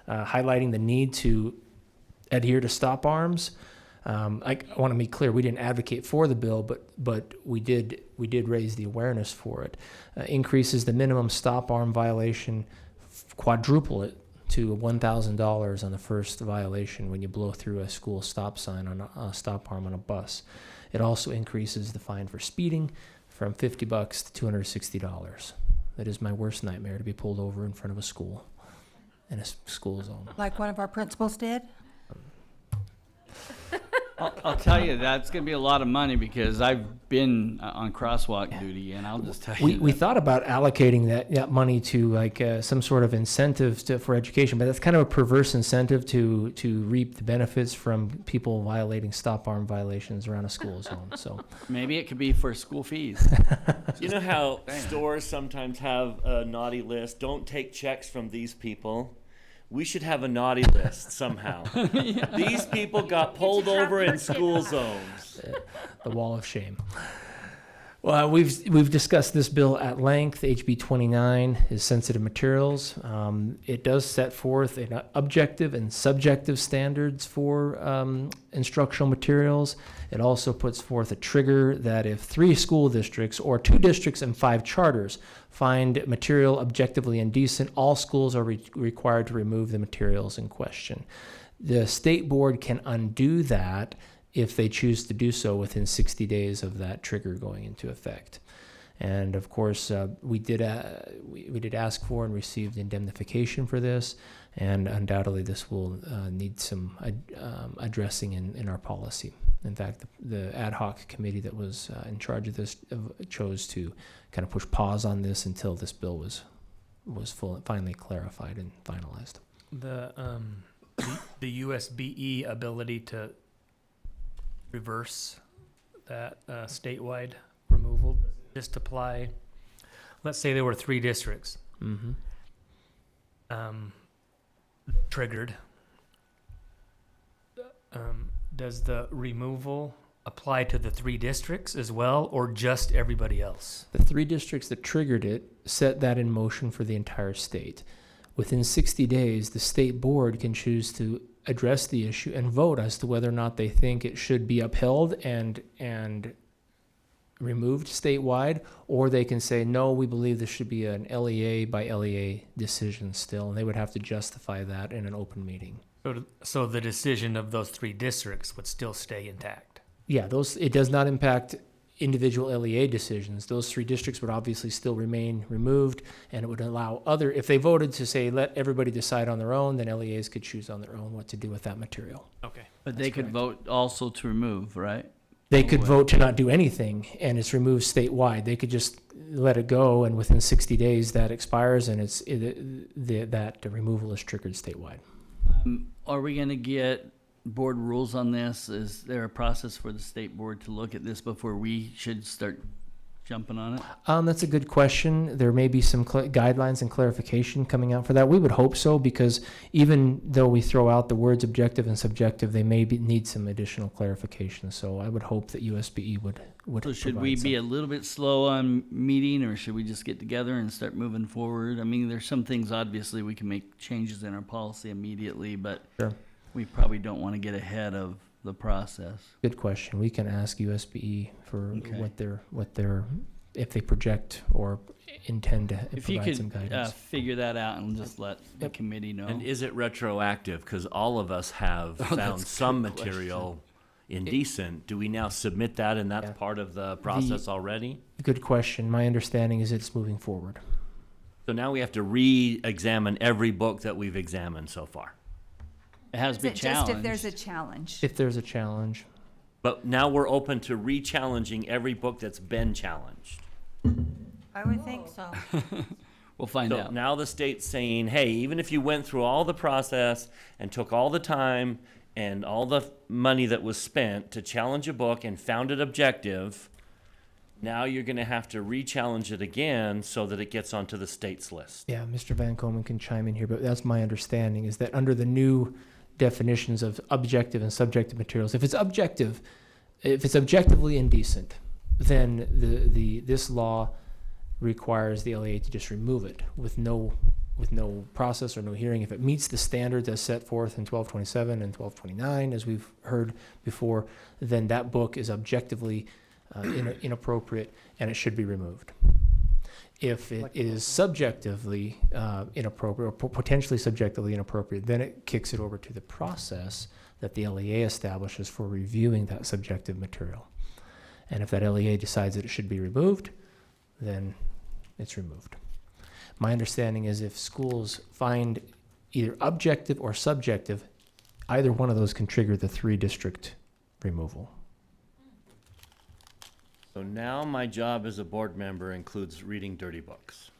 highlighting the need to adhere to stop arms. I want to be clear, we didn't advocate for the bill, but we did raise the awareness for it. Increases the minimum stop arm violation, quadruple it to $1,000 on the first violation when you blow through a school stop sign on a stop arm on a bus. It also increases the fine for speeding from $50 to $260. That is my worst nightmare, to be pulled over in front of a school in a school zone. Like one of our principals did? I'll tell you, that's going to be a lot of money because I've been on crosswalk duty, and I'll just tell you. We thought about allocating that money to like some sort of incentive for education, but that's kind of a perverse incentive to reap the benefits from people violating stop arm violations around a school zone. So maybe it could be for school fees. You know how stores sometimes have a naughty list? Don't take checks from these people. We should have a naughty list somehow. These people got pulled over in school zones. The wall of shame. Well, we've discussed this bill at length. HB 29 is sensitive materials. It does set forth an objective and subjective standards for instructional materials. It also puts forth a trigger that if 3 school districts or 2 districts and 5 charters find material objectively indecent, all schools are required to remove the materials in question. The state board can undo that if they choose to do so within 60 days of that trigger going into effect. And of course, we did ask for and received indemnification for this, and undoubtedly this will need some addressing in our policy. In fact, the ad hoc committee that was in charge of this chose to kind of push pause on this until this bill was finally clarified and finalized. The USBE ability to reverse that statewide removal just apply. Let's say there were 3 districts triggered. Does the removal apply to the 3 districts as well, or just everybody else? The 3 districts that triggered it set that in motion for the entire state. Within 60 days, the state board can choose to address the issue and vote as to whether or not they think it should be upheld and removed statewide, or they can say, no, we believe this should be an LEA by LEA decision still, and they would have to justify that in an open meeting. So the decision of those 3 districts would still stay intact. Yeah, it does not impact individual LEA decisions. Those 3 districts would obviously still remain removed, and it would allow if they voted to say, let everybody decide on their own, then LEAs could choose on their own what to do with that material. Okay. But they could vote also to remove, right? They could vote to not do anything, and it's removed statewide. They could just let it go, and within 60 days that expires, and that removal is triggered statewide. Are we gonna get board rules on this? Is there a process for the state board to look at this before we should start jumping on it? That's a good question. There may be some guidelines and clarification coming out for that. We would hope so, because even though we throw out the words objective and subjective, they may need some additional clarification. So I would hope that USBE would So should we be a little bit slow on meeting, or should we just get together and start moving forward? I mean, there's some things obviously we can make changes in our policy immediately, but Sure. we probably don't want to get ahead of the process. Good question. We can ask USBE for Okay. what they're if they project or intend to If you provide some could guidance. figure that out and just let the committee know. And is it retroactive? Because all of us have Oh, found that's a some good material indecent. Do we now submit that, and that's part of the process already? Good question. My understanding is it's moving forward. So now we have to re-examine every book that we've examined so far. It has Is it just if there's a challenge? If there's a challenge. But now we're open to re-challenging every book that's been challenged. I would think so. We'll find So out. now the state's saying, hey, even if you went through all the process and took all the time and all the money that was spent to challenge a book and found it objective, now you're going to have to re-challenge it again so that it gets onto the state's list. Yeah, Mr. Van Komen can chime in here, but that's my understanding, is that under the new definitions of objective and subjective materials, if it's objectively indecent, then this law requires the LEA to just remove it with no process or no hearing. If it meets the standards as set forth in 1227 and 1229, as we've heard before, then that book is objectively inappropriate and it should be removed. If it is subjectively inappropriate or potentially subjectively inappropriate, then it kicks it over to the process that the LEA establishes for reviewing that subjective material. And if that LEA decides that it should be removed, then it's removed. My understanding is if schools find either objective or subjective, either one of those can trigger the 3-district removal. So now my job as a board member includes reading dirty books.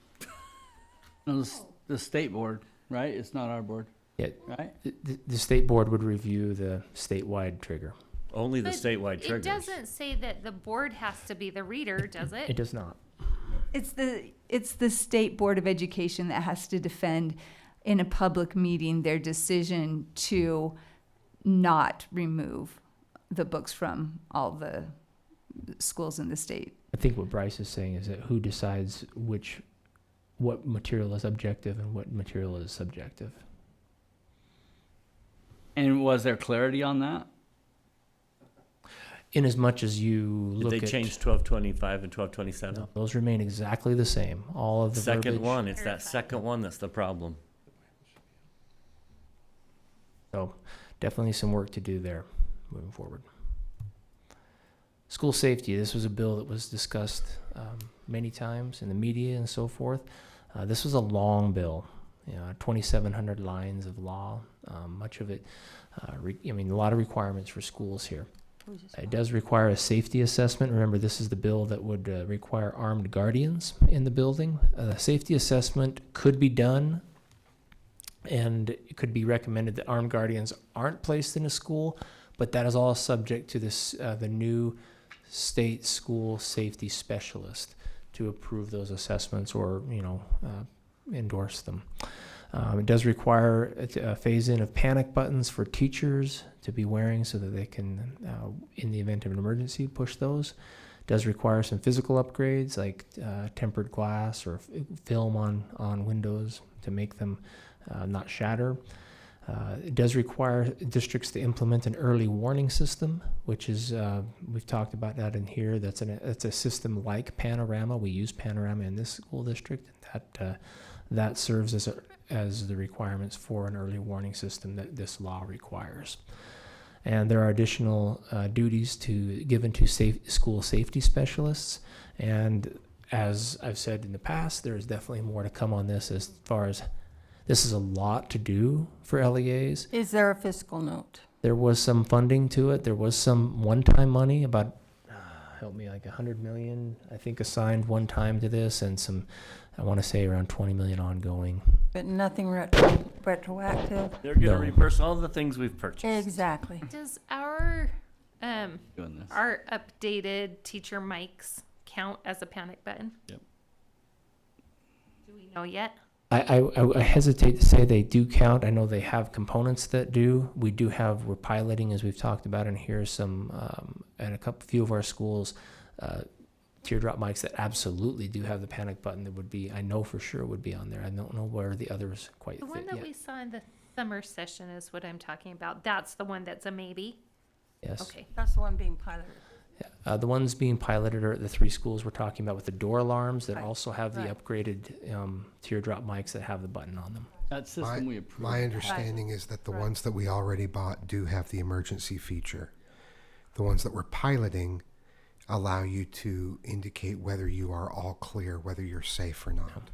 No, the state board, right? It's not our board, Yeah, right? the state board would review the statewide trigger. Only the But statewide it triggers. doesn't say that the board has to be the reader, does it? It does not. It's the State Board of Education that has to defend in a public meeting their decision to not remove the books from all the schools in the state. I think what Bryce is saying is that who decides what material is objective and what material is subjective. And was there clarity on that? In as much as you Did look they at change 1225 and 1227? No, those remain exactly the same. All of the Second verbiage. one, it's that second one that's the problem. So definitely some work to do there moving forward. School safety. This was a bill that was discussed many times in the media and so forth. This was a long bill, 2,700 lines of law. Much of it, a lot of requirements for schools here. It does require a safety assessment. Remember, this is the bill that would require armed guardians in the building. A safety assessment could be done, and it could be recommended that armed guardians aren't placed in a school, but that is all subject to the new state school safety specialist to approve those assessments or endorse them. It does require a phase-in of panic buttons for teachers to be wearing so that they can, in the event of an emergency, push those. It does require some physical upgrades like tempered glass or film on windows to make them not shatter. It does require districts to implement an early warning system, which is, we've talked about that in here. That's a system like Panorama. We use Panorama in this school district. That that serves as the requirements for an early warning system that this law requires. And there are additional duties given to school safety specialists. And as I've said in the past, there's definitely more to come on this as far as this is a lot to do for LEAs. Is there a fiscal note? There was some funding to it. There was some one-time money, about, help me, like 100 million, I think, assigned one time to this, and some, I want to say around 20 million ongoing. But nothing retroactive? They're going to No. reimburse all the things we've purchased. Exactly. Does our Doing this. our updated teacher mics count as a panic button? Yep. Do we know yet? I hesitate to say they do count. I know they have components that do. We're piloting, as we've talked about, and here's some, at few of our schools, teardrop mics that absolutely do have the panic button that would be, I know for sure would be on there. I don't know where the others quite The fit one that yet. we saw in the summer session is what I'm talking about. That's the one that's a maybe? Yes. Okay. That's the one being piloted. The ones being piloted are at the 3 schools we're talking about with the door alarms that Right. also have the Right. upgraded teardrop mics that have the button on them. That system we approved. My understanding is that the ones that we already bought do have the emergency feature. The ones that we're piloting allow you to indicate whether you are all clear, whether you're safe or not.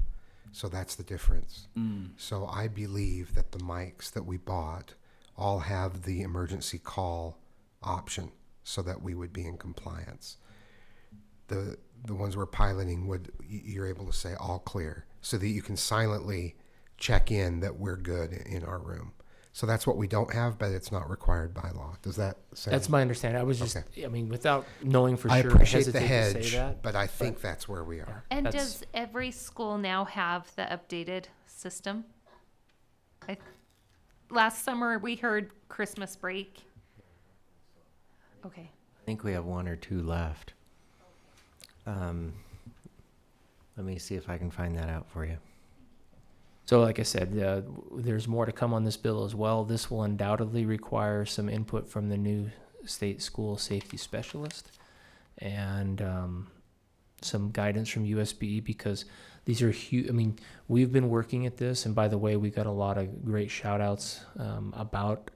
So that's the difference. So I believe that the mics that we bought all have the emergency call option so that we would be in compliance. The ones we're piloting you're able to say all clear so that you can silently check in that we're good in our room. So that's what we don't have, but it's not required by law. Does that say? That's my understanding. I was just, I mean, without knowing for I sure, appreciate the hesitate to hedge, say that. but I think that's where we are. And That's- does every school now have the updated system? Last summer we heard Christmas break. Okay. I think we have 1 or 2 left. Let me see if I can find that out for you. So like I said, there's more to come on this bill as well. This will undoubtedly require some input from the new state school safety specialist and some guidance from USBE, because these are huge. I mean, we've been working at this, and by the way, we got a lot of great shout outs about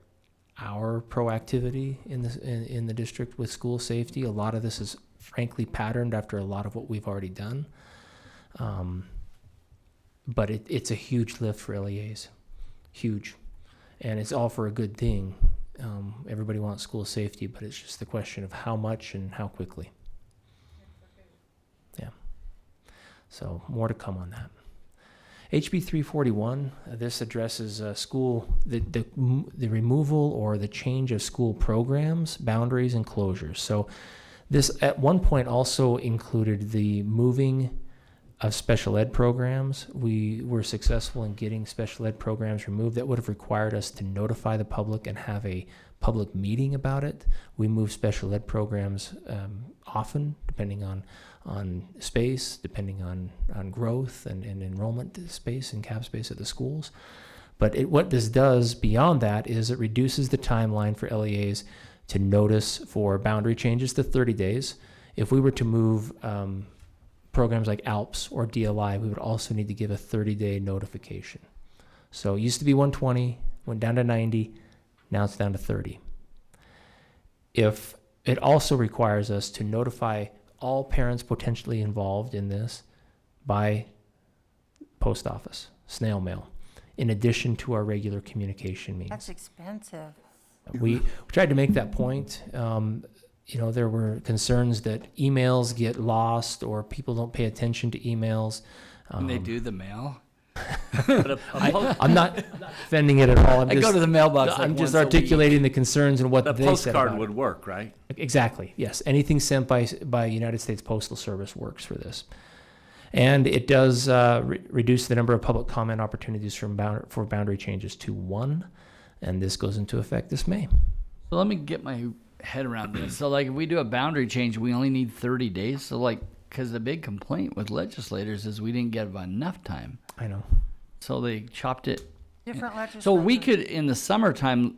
our proactivity in the district with school safety. A lot of this is frankly patterned after a lot of what we've already done. But it's a huge lift for LEAs, huge, and it's all for a good thing. Everybody wants school safety, but it's just the question of how much and how quickly. Yeah. So more to come on that. HB 341. This addresses the removal or the change of school programs, boundaries, and closures. So this at one point also included the moving of special ed programs. We were successful in getting special ed programs removed. That would have required us to notify the public and have a public meeting about it. We move special ed programs often, depending on space, depending on growth and enrollment space and cap space at the schools. But what this does beyond that is it reduces the timeline for LEAs to notice for boundary changes to 30 days. If we were to move programs like ALPS or DLI, we would also need to give a 30-day notification. So it used to be 120, went down to 90, now it's down to 30. If it also requires us to notify all parents potentially involved in this by post office, snail mail, in addition to our regular communication means. That's expensive. We tried to make that point. There were concerns that emails get lost or people don't pay attention to emails. When they do the mail. I'm not defending it at all. I go to the mailbox like I'm just once a week. articulating the concerns and what The they said postcard about would it. work, right? Exactly. Yes. Anything sent by United States Postal Service works for this, and it does reduce the number of public comment opportunities for boundary changes to 1, and this goes into effect this May. So let me get my head around this. So like if we do a boundary change, we only need 30 days. So like, because the big complaint with legislators is we didn't give enough time. I know. So they chopped it. Different legislatures. So we could, in the summertime,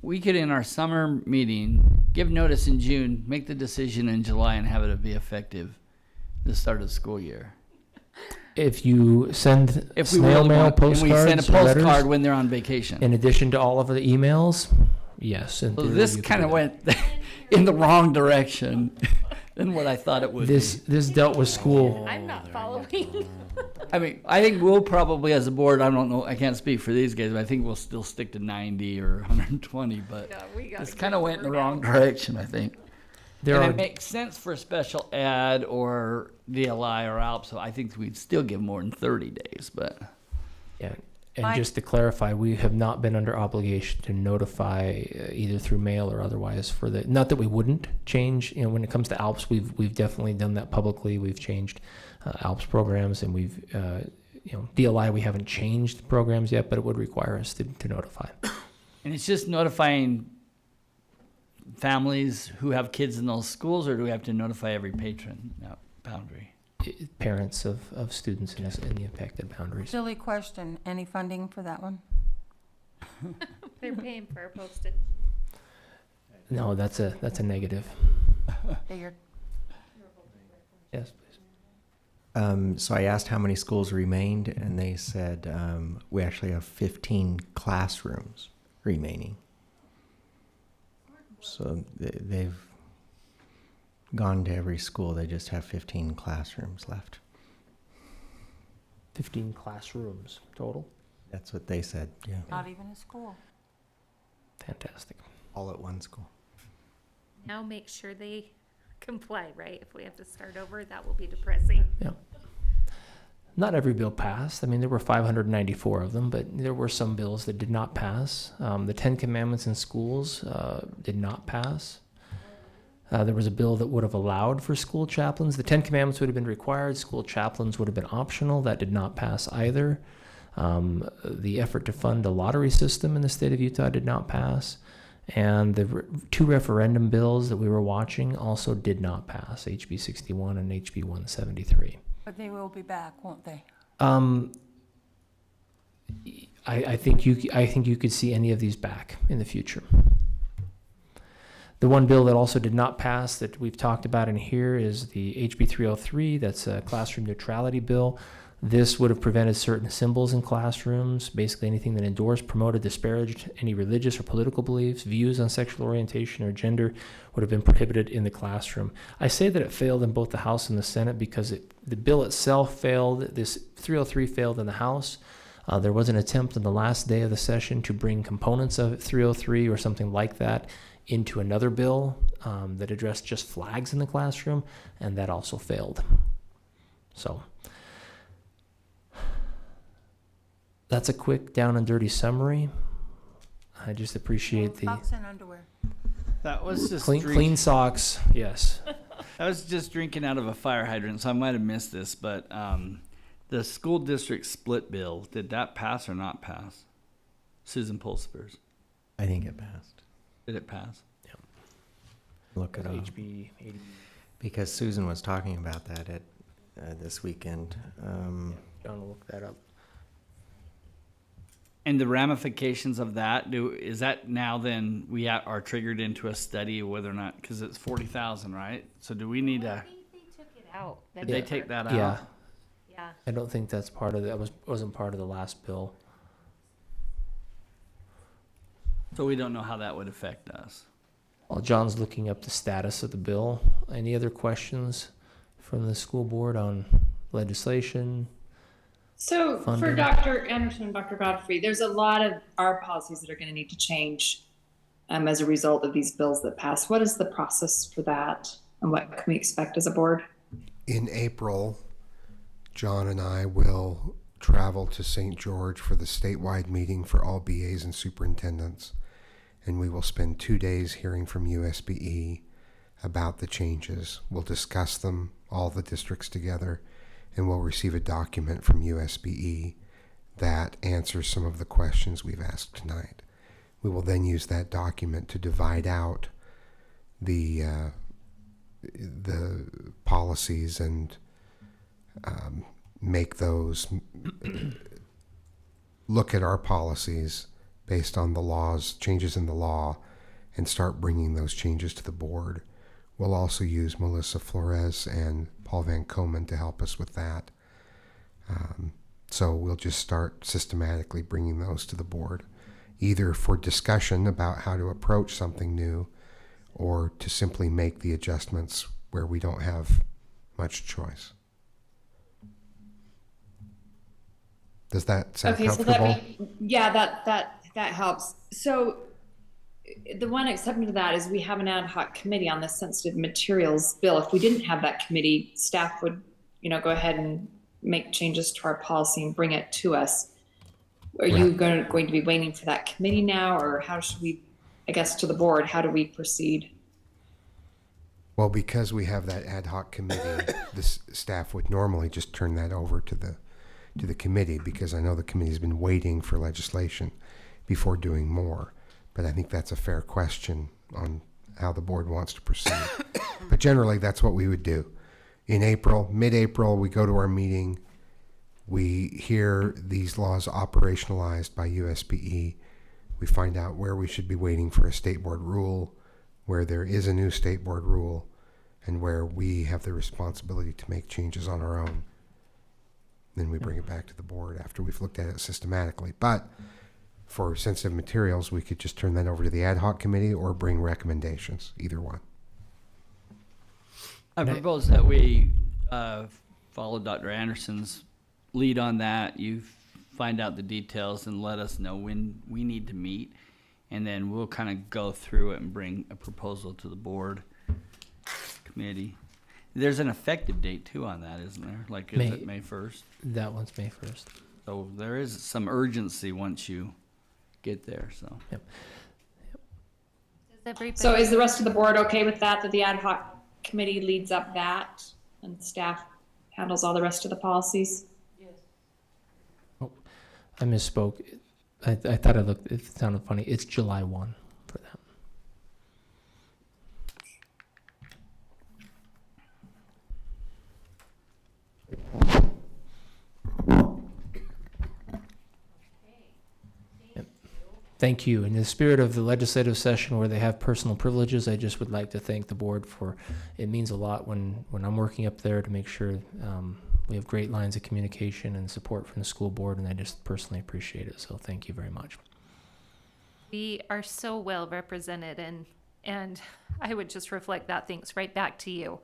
in our summer meeting, give notice in June, make the decision in July, and have it be effective the start of the school year. If you send If we snail really mail, want, and postcards, we send a or letters, postcard when they're on vacation. in addition to all of the emails, yes. in So theory, this you could kind do of that. went in the wrong direction than what I thought it would This dealt with school. I'm not following. I mean, I think we'll probably, as a board, I don't know, I can't speak for these guys, but I think we'll still stick to 90 or 120, but this kind of went in the wrong direction, I think. There and are it makes sense for a special ed or DLI or ALP, so I think we'd still give more than 30 days, but. Yeah, and just to clarify, we have not been under obligation to notify either through mail or otherwise for the. Not that we wouldn't change. You know, when it comes to ALPS, we've definitely done that publicly. We've changed ALPS programs, and we've DLI we haven't changed programs yet, but it would require us to notify. And it's just notifying families who have kids in those schools, or do we have to notify every patron boundary? Parents of students in the affected boundaries. Silly question. Any funding for that one? They're paying for our postage. No, that's a negative. Figured. Yes, please. So I asked how many schools remained, and they said we actually have 15 classrooms remaining. So they've gone to every school. They just have 15 classrooms left. 15 classrooms total. That's what they said. Yeah. Not even a school. Fantastic. All at one school. Now make sure they comply, right? If we have to start over, that will be depressing. Yeah. Not every bill passed. I mean, there were 594 of them, but there were some bills that did not pass. The 10 Commandments in schools did not pass. There was a bill that would have allowed for school chaplains. The 10 Commandments would have been required. School chaplains would have been optional. That did not pass either. The effort to fund a lottery system in the state of Utah did not pass. And the two referendum bills that we were watching also did not pass, HB 61 and HB 173. But they will be back, won't they? I think you could see any of these back in the future. The one bill that also did not pass that we've talked about in here is the HB 303. That's a classroom neutrality bill. This would have prevented certain symbols in classrooms, basically anything that endorsed, promoted, disparaged any religious or political beliefs, views on sexual orientation or gender would have been prohibited in the classroom. I say that it failed in both the House and the Senate because the bill itself failed. This 303 failed in the House. There was an attempt on the last day of the session to bring components of 303 or something like that into another bill that addressed just flags in the classroom, and that also failed. So that's a quick down and dirty summary. I just appreciate the Socks and underwear. That was just clean socks. Yes. I was just drinking out of a fire hydrant, so I might have missed this, but the school district split bill, did that pass or not pass? Susan Pulsipers. I think it passed. Did it pass? Yeah. Look it up. HB 80. Because Susan was talking about that at this weekend. John will look that up. And the ramifications of that, is that now then we are triggered into a study of whether or not, because it's 40,000, right? So do we need to? I think they took it out. Did they take that out? Yeah. Yeah. I don't think that's part of that wasn't part of the last bill. So we don't know how that would affect us. While John's looking up the status of the bill, any other questions from the school board on legislation? So for Funding. Dr. Anderson and Dr. Godfrey, there's a lot of our policies that are going to need to change as a result of these bills that pass. What is the process for that, and what can we expect as a board? In April, John and I will travel to St. George for the statewide meeting for all BAs and superintendents, and we will spend 2 days hearing from USBE about the changes. We'll discuss them, all the districts together, and we'll receive a document from USBE that answers some of the questions we've asked tonight. We will then use that document to divide out the policies and make those, look at our policies based on the laws, changes in the law, and start bringing those changes to the board. We'll also use Melissa Flores and Paul Van Komen to help us with that. So we'll just start systematically bringing those to the board, either for discussion about how to approach something new or to simply make the adjustments where we don't have much choice. Does that sound comfortable? That helps. So the one exception to that is we have an ad hoc committee on the sensitive materials bill. If we didn't have that committee, staff would, go ahead and make changes to our policy and bring it to us. Are you going to be waiting for that committee now, or how should we, I guess, to the board, how do we proceed? Well, because we have that ad hoc committee, the staff would normally just turn that over to the committee, because I know the committee's been waiting for legislation before doing more. But I think that's a fair question on how the board wants to proceed. But generally, that's what we would do. In April, mid-April, we go to our meeting. We hear these laws operationalized by USBE. We find out where we should be waiting for a state board rule, where there is a new state board rule, and where we have the responsibility to make changes on our own. Then we bring it back to the board after we've looked at it systematically. But for sensitive materials, we could just turn that over to the ad hoc committee or bring recommendations, either one. I propose that we follow Dr. Anderson's lead on that. You find out the details and let us know when we need to meet, and then we'll kind of go through it and bring a proposal to the board committee. There's an effective date too on that, isn't there? Like, is it May 1st? That one's May 1st. So there is some urgency once you get there. So. Yep. So is the rest of the board okay with that the ad hoc committee leads up that and staff handles all the rest of the policies? I misspoke. I thought it sounded funny. It's July 1 for that. Thank you. In the spirit of the legislative session where they have personal privileges, I just would like to thank the board for, it means a lot when I'm working up there to make sure we have great lines of communication and support from the school board, and I just personally appreciate it. So thank you very much. We are so well represented, and I would just reflect that thanks right back to you.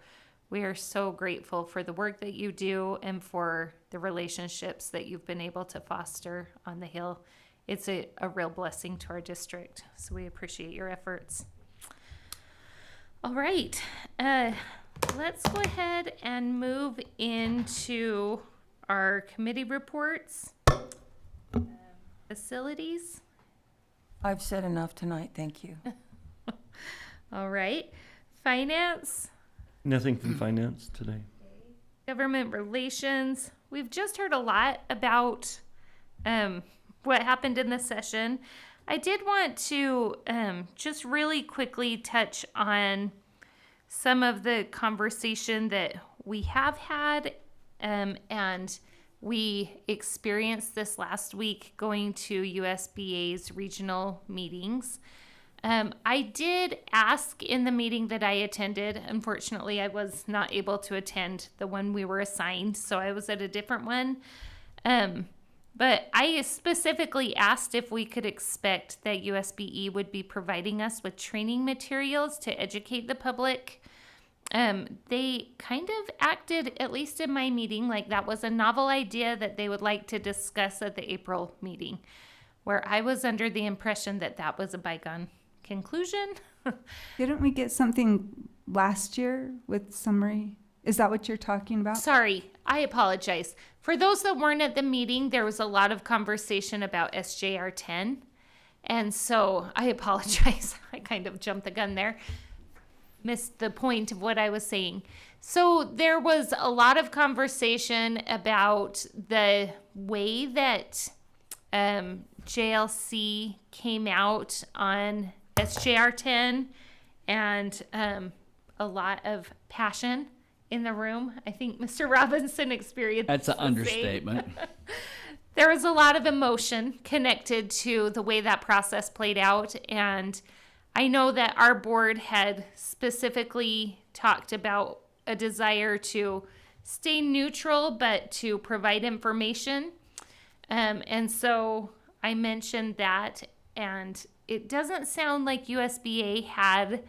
We are so grateful for the work that you do and for the relationships that you've been able to foster on the Hill. It's a real blessing to our district, so we appreciate your efforts. All right, let's go ahead and move into our committee reports. Facilities. I've said enough tonight, thank you. All right, finance. Nothing from finance today. Government relations. We've just heard a lot about what happened in the session. I did want to just really quickly touch on some of the conversation that we have had, and we experienced this last week going to USBA's regional meetings. I did ask in the meeting that I attended. Unfortunately, I was not able to attend the one we were assigned, so I was at a different one. But I specifically asked if we could expect that USBE would be providing us with training materials to educate the public. They kind of acted, at least in my meeting, like that was a novel idea that they would like to discuss at the April meeting, where I was under the impression that that was a bygone conclusion. Didn't we get something last year with summary? Is that what you're talking about? Sorry, I apologize. For those that weren't at the meeting, there was a lot of conversation about SJR 10. And so I apologize. I kind of jumped the gun there. Missed the point of what I was saying. So there was a lot of conversation about the way that JLC came out on SJR 10 and a lot of passion in the room. I think Mr. Robinson experienced That's an the same. understatement. There was a lot of emotion connected to the way that process played out, and I know that our board had specifically talked about a desire to stay neutral, but to provide information. And so I mentioned that, and it doesn't sound like USBA had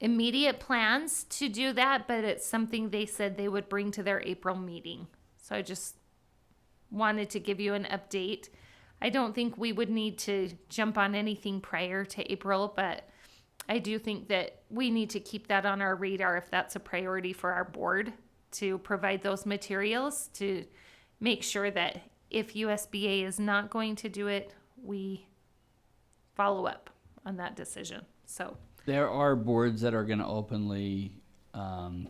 immediate plans to do that, but it's something they said they would bring to their April meeting. So I just wanted to give you an update. I don't think we would need to jump on anything prior to April, but I do think that we need to keep that on our radar if that's a priority for our board, to provide those materials to make sure that if USBA is not going to do it, we follow up on that decision. So There are boards that are going to openly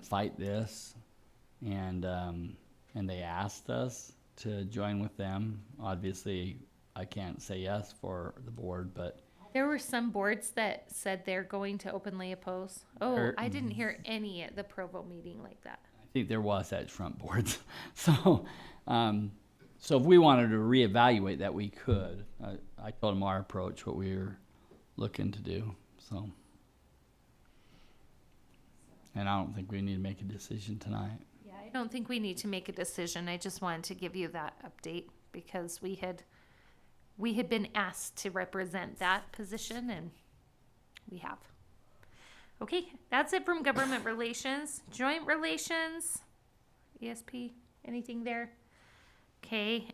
fight this, and they asked us to join with them. Obviously, I can't say yes for the board, but there were some boards that said they're going to openly oppose. Oh, I didn't hear any at the Provo meeting like that. I think there was at front boards. So, so if we wanted to reevaluate that, we could. I told them our approach, what we were looking to do. So, and I don't think we need to make a decision tonight. Yeah, I don't think we need to make a decision. I just wanted to give you that update because we had been asked to represent that position, and we have. Okay, that's it from government relations. Joint relations, ESP, anything there? Okay,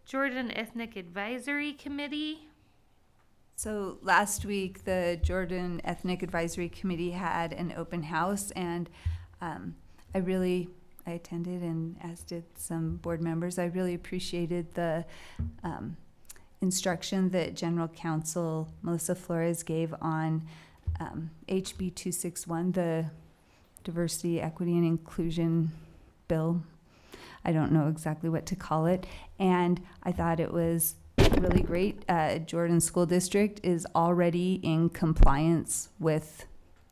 Jordan Ethnic Advisory Committee. So last week, the Jordan Ethnic Advisory Committee had an open house, and I attended, and as did some board members. I really appreciated the instruction that General Counsel Melissa Flores gave on HB 261, the Diversity, Equity, and Inclusion Bill. I don't know exactly what to call it. And I thought it was really great. Jordan School District is already in compliance with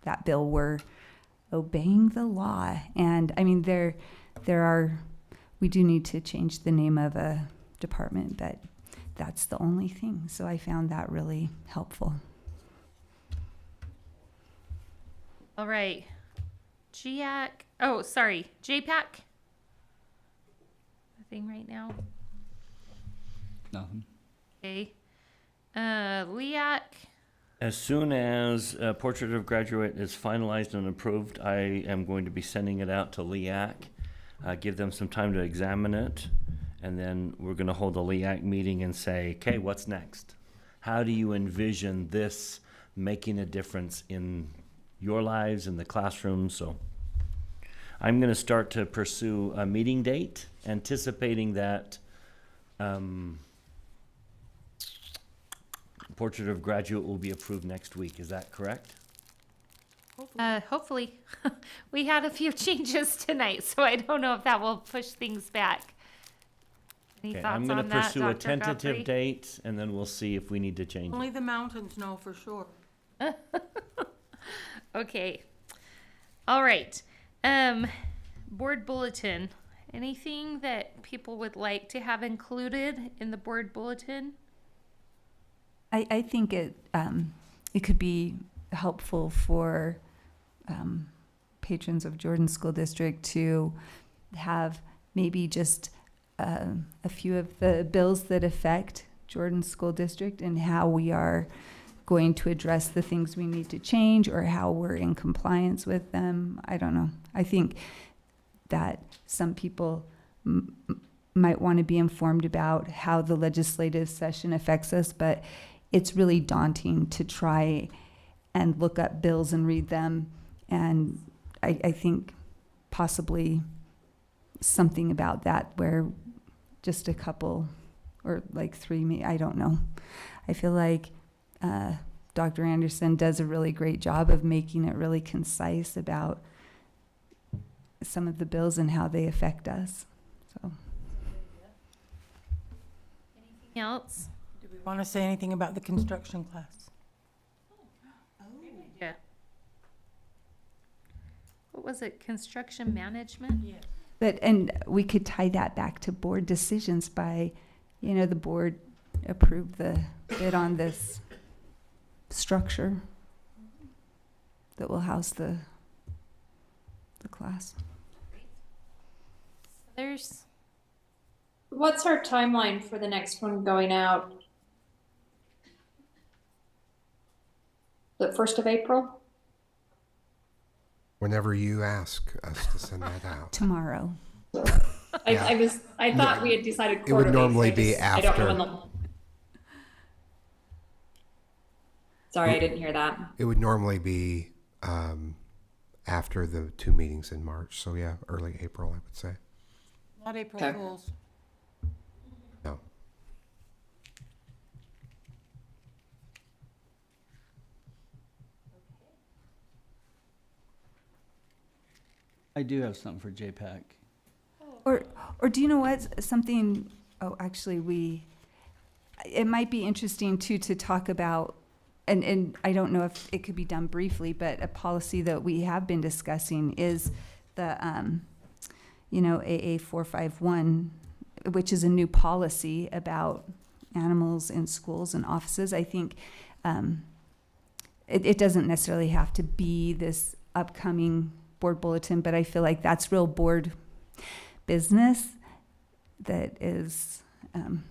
that bill. We're obeying the law. And I mean, we do need to change the name of a department, but that's the only thing. So I found that really helpful. All right. JPAC. Nothing right now. Nothing. Okay. LEAC. As soon as Portrait of Graduate is finalized and approved, I am going to be sending it out to LEAC, give them some time to examine it, and then we're going to hold a LEAC meeting and say, okay, what's next? How do you envision this making a difference in your lives, in the classroom? So I'm going to start to pursue a meeting date, anticipating that Portrait of Graduate will be approved next week. Is that correct? Hopefully. We had a few changes tonight, so I don't know if that will push things back. Any Okay, thoughts I'm going to on that, pursue a Dr. tentative Godfrey? date, and then we'll see if we need to change Only it. the mountains know for sure. Okay. All right. Board bulletin. Anything that people would like to have included in the board bulletin? I think it could be helpful for patrons of Jordan School District to have maybe just a few of the bills that affect Jordan School District and how we are going to address the things we need to change or how we're in compliance with them. I don't know. I think that some people might want to be informed about how the legislative session affects us, but it's really daunting to try and look up bills and read them. And I think possibly something about that where just a couple or like three, I don't know. I feel like Dr. Anderson does a really great job of making it really concise about some of the bills and how they affect us. So. Anything else? Do we want to say anything about the construction class? Yeah. What was it? Construction management? Yeah. But, and we could tie that back to board decisions by, the board approved the bid on this structure that will house the class. There's What's our timeline for the next one going out? The 1st of April? Whenever you ask us to send that out. Tomorrow. I thought we had decided It quarterly. would normally so be I don't know after. when the. Sorry, I didn't hear that. It would normally be after the 2 meetings in March. So yeah, early April, I would say. Not April Okay. Fools. No. I do have something for JPAC. Or do you know what, something, oh, actually, it might be interesting too to talk about, and I don't know if it could be done briefly, but a policy that we have been discussing is the, AA 451, which is a new policy about animals in schools and offices. I think it doesn't necessarily have to be this upcoming board bulletin, but I feel like that's real board business that is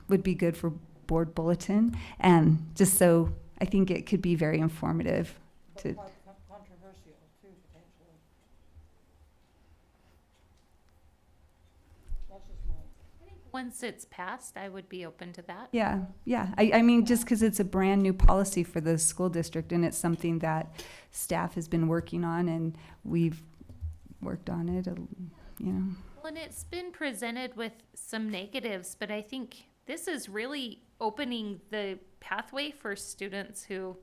would be good for board bulletin, and just so I think it could be very informative to. Controversial too, potentially. That's just my. once it's passed, I would be open to that. Yeah. I mean, just because it's a brand new policy for the school district, and it's something that staff has been working on, and we've worked on it, Well, and it's been presented with some negatives, but I think this is really opening the pathway for students who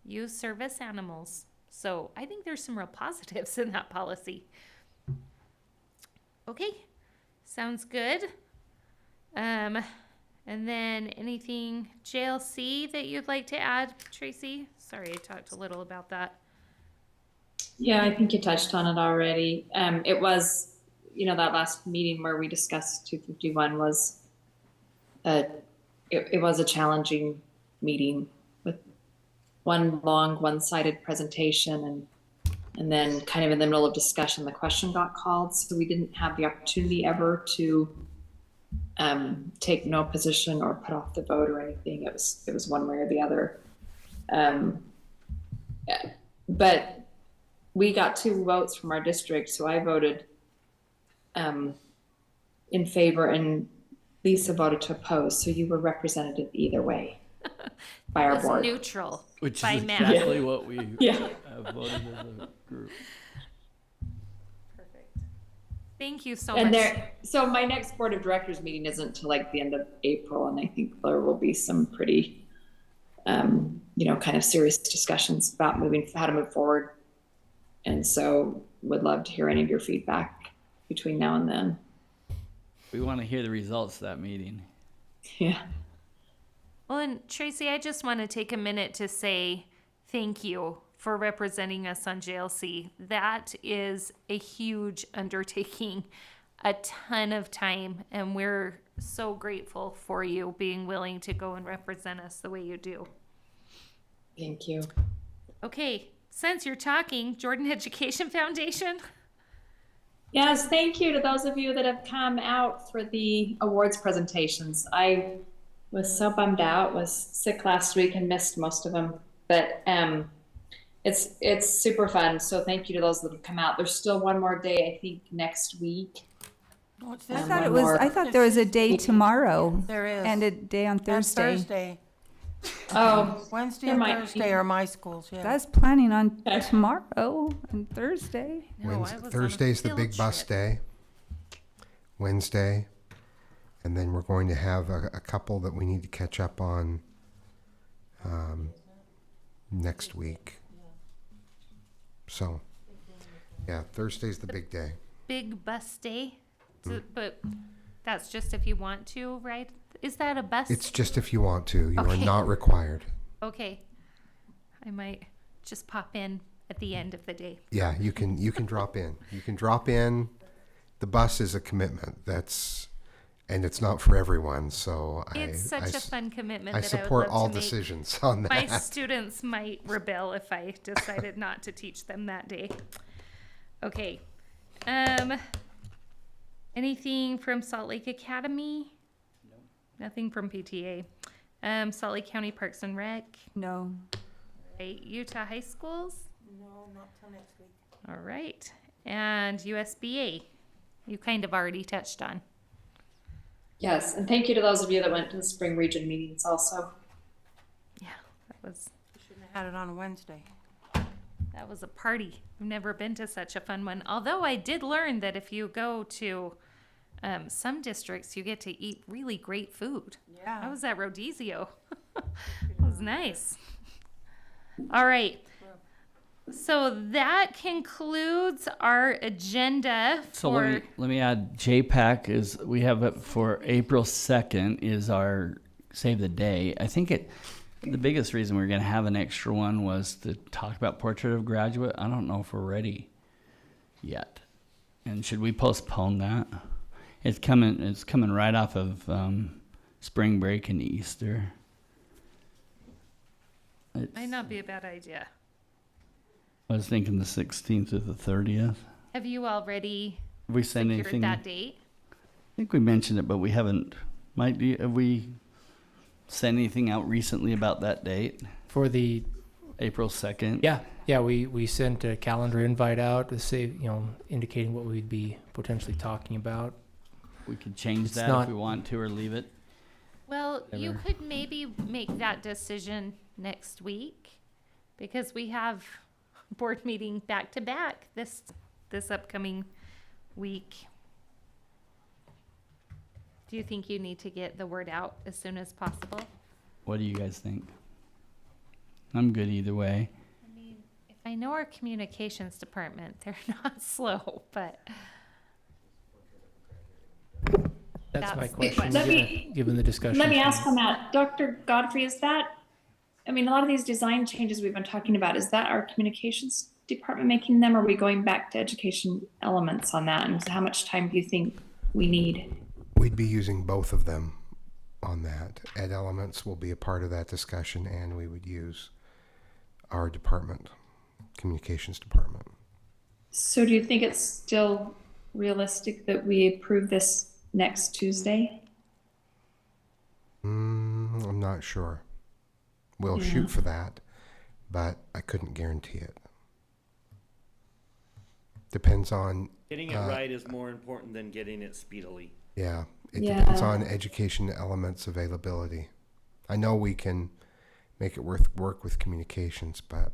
use service animals. So I think there's some real positives in that policy. Okay, sounds good. And then anything JLC that you'd like to add, Tracy? Sorry, I talked a little about that. Yeah, I think you touched on it already. It was, that last meeting where we discussed 251 was, it was a challenging meeting with one long, one-sided presentation, and then kind of in the middle of discussion, the question got called, so we didn't have the opportunity ever to take no position or put off the vote or anything. It was one way or the other. But we got 2 votes from our district, so I voted in favor, and Lisa voted to oppose. So you were represented either way by our It's board. neutral. Which by is math. exactly what we Yeah. have voted as a group. Perfect. Thank you so And much. so my next board of directors meeting isn't till like the end of April, and I think there will be some pretty, kind of serious discussions about how to move forward. And so would love to hear any of your feedback between now and then. We want to hear the results of that meeting. Yeah. Well, and Tracy, I just want to take a minute to say thank you for representing us on JLC. That is a huge undertaking, a ton of time, and we're so grateful for you being willing to go and represent us the way you do. Thank you. Okay, since you're talking, Jordan Education Foundation. Yes, thank you to those of you that have come out for the awards presentations. I was so bummed out, was sick last week and missed most of them, but it's super fun. So thank you to those that have come out. There's still one more day, I think, next week. No, it's I this thought one. I thought there was a day tomorrow. There is. And a day on That's Thursday. Thursday. Oh, Wednesday there and might Thursday be. are my schools, yeah. I was planning on tomorrow and Thursday. Thursday's the big bus day. Wednesday. And then we're going to have a couple that we need to catch up on next week. So, yeah, Thursday's the big day. Big bus day. But that's just if you want to, right? Is that a bus? It's just if you want to. You are Okay. not required. Okay. I might just pop in at the end of the day. Yeah, you can drop in. You can drop in. The bus is a commitment. And it's not for everyone. So It's such a fun commitment I that support I would love all to make. decisions on that. My students might rebel if I decided not to teach them that day. Okay. Anything from Salt Lake Academy? No. Nothing from PTA. Salt Lake County Parks and Rec? No. Right. Utah High Schools? No, not till next week. All right. And USBA? You kind of already touched on. Yes, and thank you to those of you that went to the spring region meetings also. Yeah, that was We shouldn't have had it on a Wednesday. that was a party. I've never been to such a fun one. Although I did learn that if you go to some districts, you get to eat really great food. Yeah. I was at Rodizio. It was nice. All right. So that concludes our agenda So for. let me add, JPAC is, we have it for April 2nd is our Save the Day. I think the biggest reason we were going to have an extra one was to talk about Portrait of Graduate. I don't know if we're ready yet. And should we postpone that? It's coming right off of spring break and Easter. Might not be a bad idea. I was thinking the 16th or the 30th. Have you already Have we sent secured anything? that date? I think we mentioned it, but we haven't. Have we sent anything out recently about that date? For the April 2nd? Yeah, we sent a calendar invite out to say, indicating what we'd be potentially talking about. We could change It's that not- if we want to, or leave it. Well, you Ever. could maybe make that decision next week because we have board meeting back to back this upcoming week. Do you think you need to get the word out as soon as possible? What do you guys think? I'm good either way. I mean, if I know our communications department, they're not slow, but That's my That's the question, question. given the discussion. Let me ask on that. Dr. Godfrey, is that, I mean, a lot of these design changes we've been talking about, is that our communications department making them? Or are we going back to education elements on that? And how much time do you think we need? We'd be using both of them on that. Ed Elements will be a part of that discussion, and we would use our department, communications department. So do you think it's still realistic that we approve this next Tuesday? I'm not sure. We'll Yeah. shoot for that, but I couldn't guarantee it. Depends on, Getting it right is more important than getting it speedily. yeah, it Yeah. depends on education elements availability. I know we can make it work with communications, but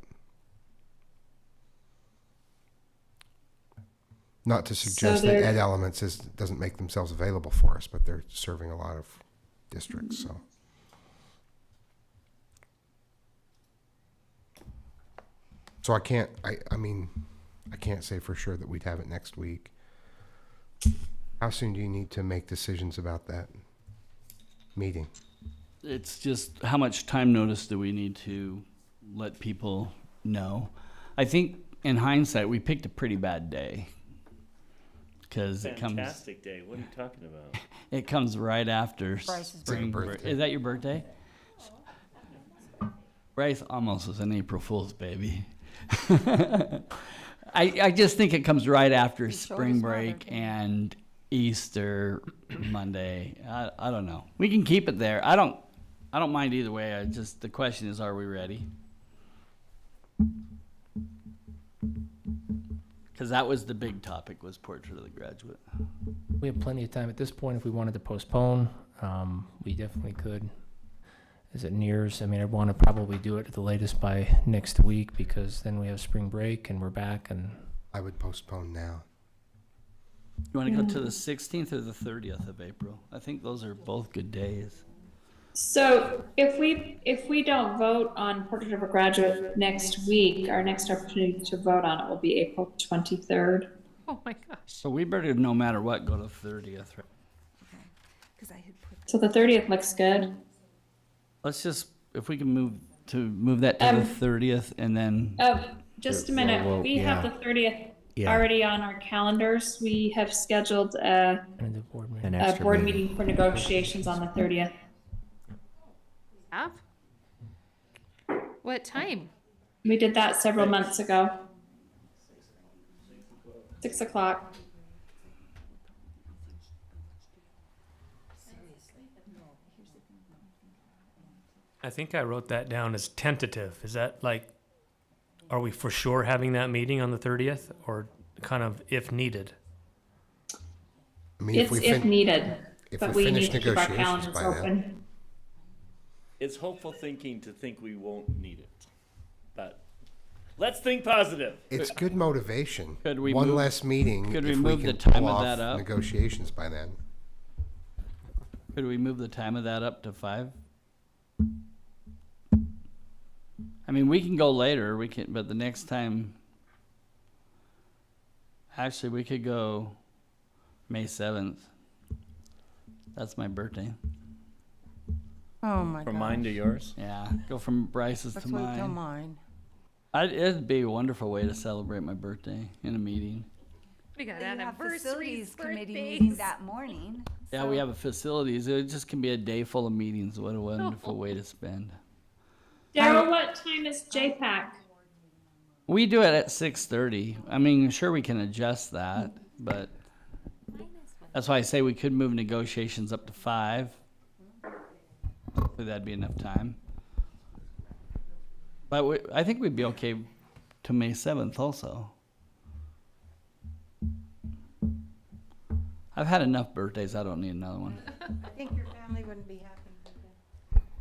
not to suggest that there- Ed Elements doesn't make themselves available for us, but they're serving a lot of districts, so. So I can't say for sure that we'd have it next week. How soon do you need to make decisions about that meeting? It's just how much time notice do we need to let people know? I think in hindsight, we picked a pretty bad day. Because Fantastic day. What are you talking about? it comes right after Bryce's spring break. birthday. Is that your birthday? Bryce almost was an April Fool's baby. I just think it comes right after He showed spring his mother, break too. and Easter Monday. I don't know. We can keep it there. I don't mind either way. The question is, are we ready? Because that was the big topic, was Portrait of the Graduate. We have plenty of time at this point. If we wanted to postpone, we definitely could. As it nears, I mean, I'd want to probably do it at the latest by next week because then we have spring break and we're back and I would postpone now. You want to go to the 16th or the 30th of April? I think those are both good days. So if we don't vote on Portrait of a Graduate next week, our next opportunity to vote on it will be April 23rd. oh my gosh. So we better, no matter what, go to 30th. Right? Because I had put So the 30th looks good. Let's just, if we can move that to the 30th and then, Just a Well, minute. well, We have yeah. the 30th Yeah. already on our calendars. We have scheduled a the board meeting. An a extra board meeting. meeting for negotiations on the 30th. Have? What time? We did that several months ago. 6 o'clock. I think I wrote that down as tentative. Is that like, are we for sure having that meeting on the 30th, or kind of if needed? I mean, It's if needed, if but we we finish need to keep our negotiations calendars by then. open. It's hopeful thinking to think we won't need it, but let's think positive. It's good motivation. Could we One move- less meeting could we if move we the can time pull of off that up? negotiations by then. Could we move the time of that up to 5? I mean, we can go later, but the next time, actually, we could go May 7th. That's my birthday. Oh, my God. From mine to yours? Yeah, go from Bryce's Let's to wait till mine. mine. It'd be a wonderful way to celebrate my birthday in a meeting. We got You have anniversaries, facilities committee birthdays. meeting that morning. Yeah, we have a facilities. It just can be a day full of meetings. What a wonderful way to spend. Daryl, what time is JPAC? We do it at 6:30. I mean, sure, we can adjust that, but that's why I say we could move negotiations up to 5. Hopefully that'd be enough time. But I think we'd be okay to May 7th also. I've had enough birthdays. I don't need another one. I think your family wouldn't be happy.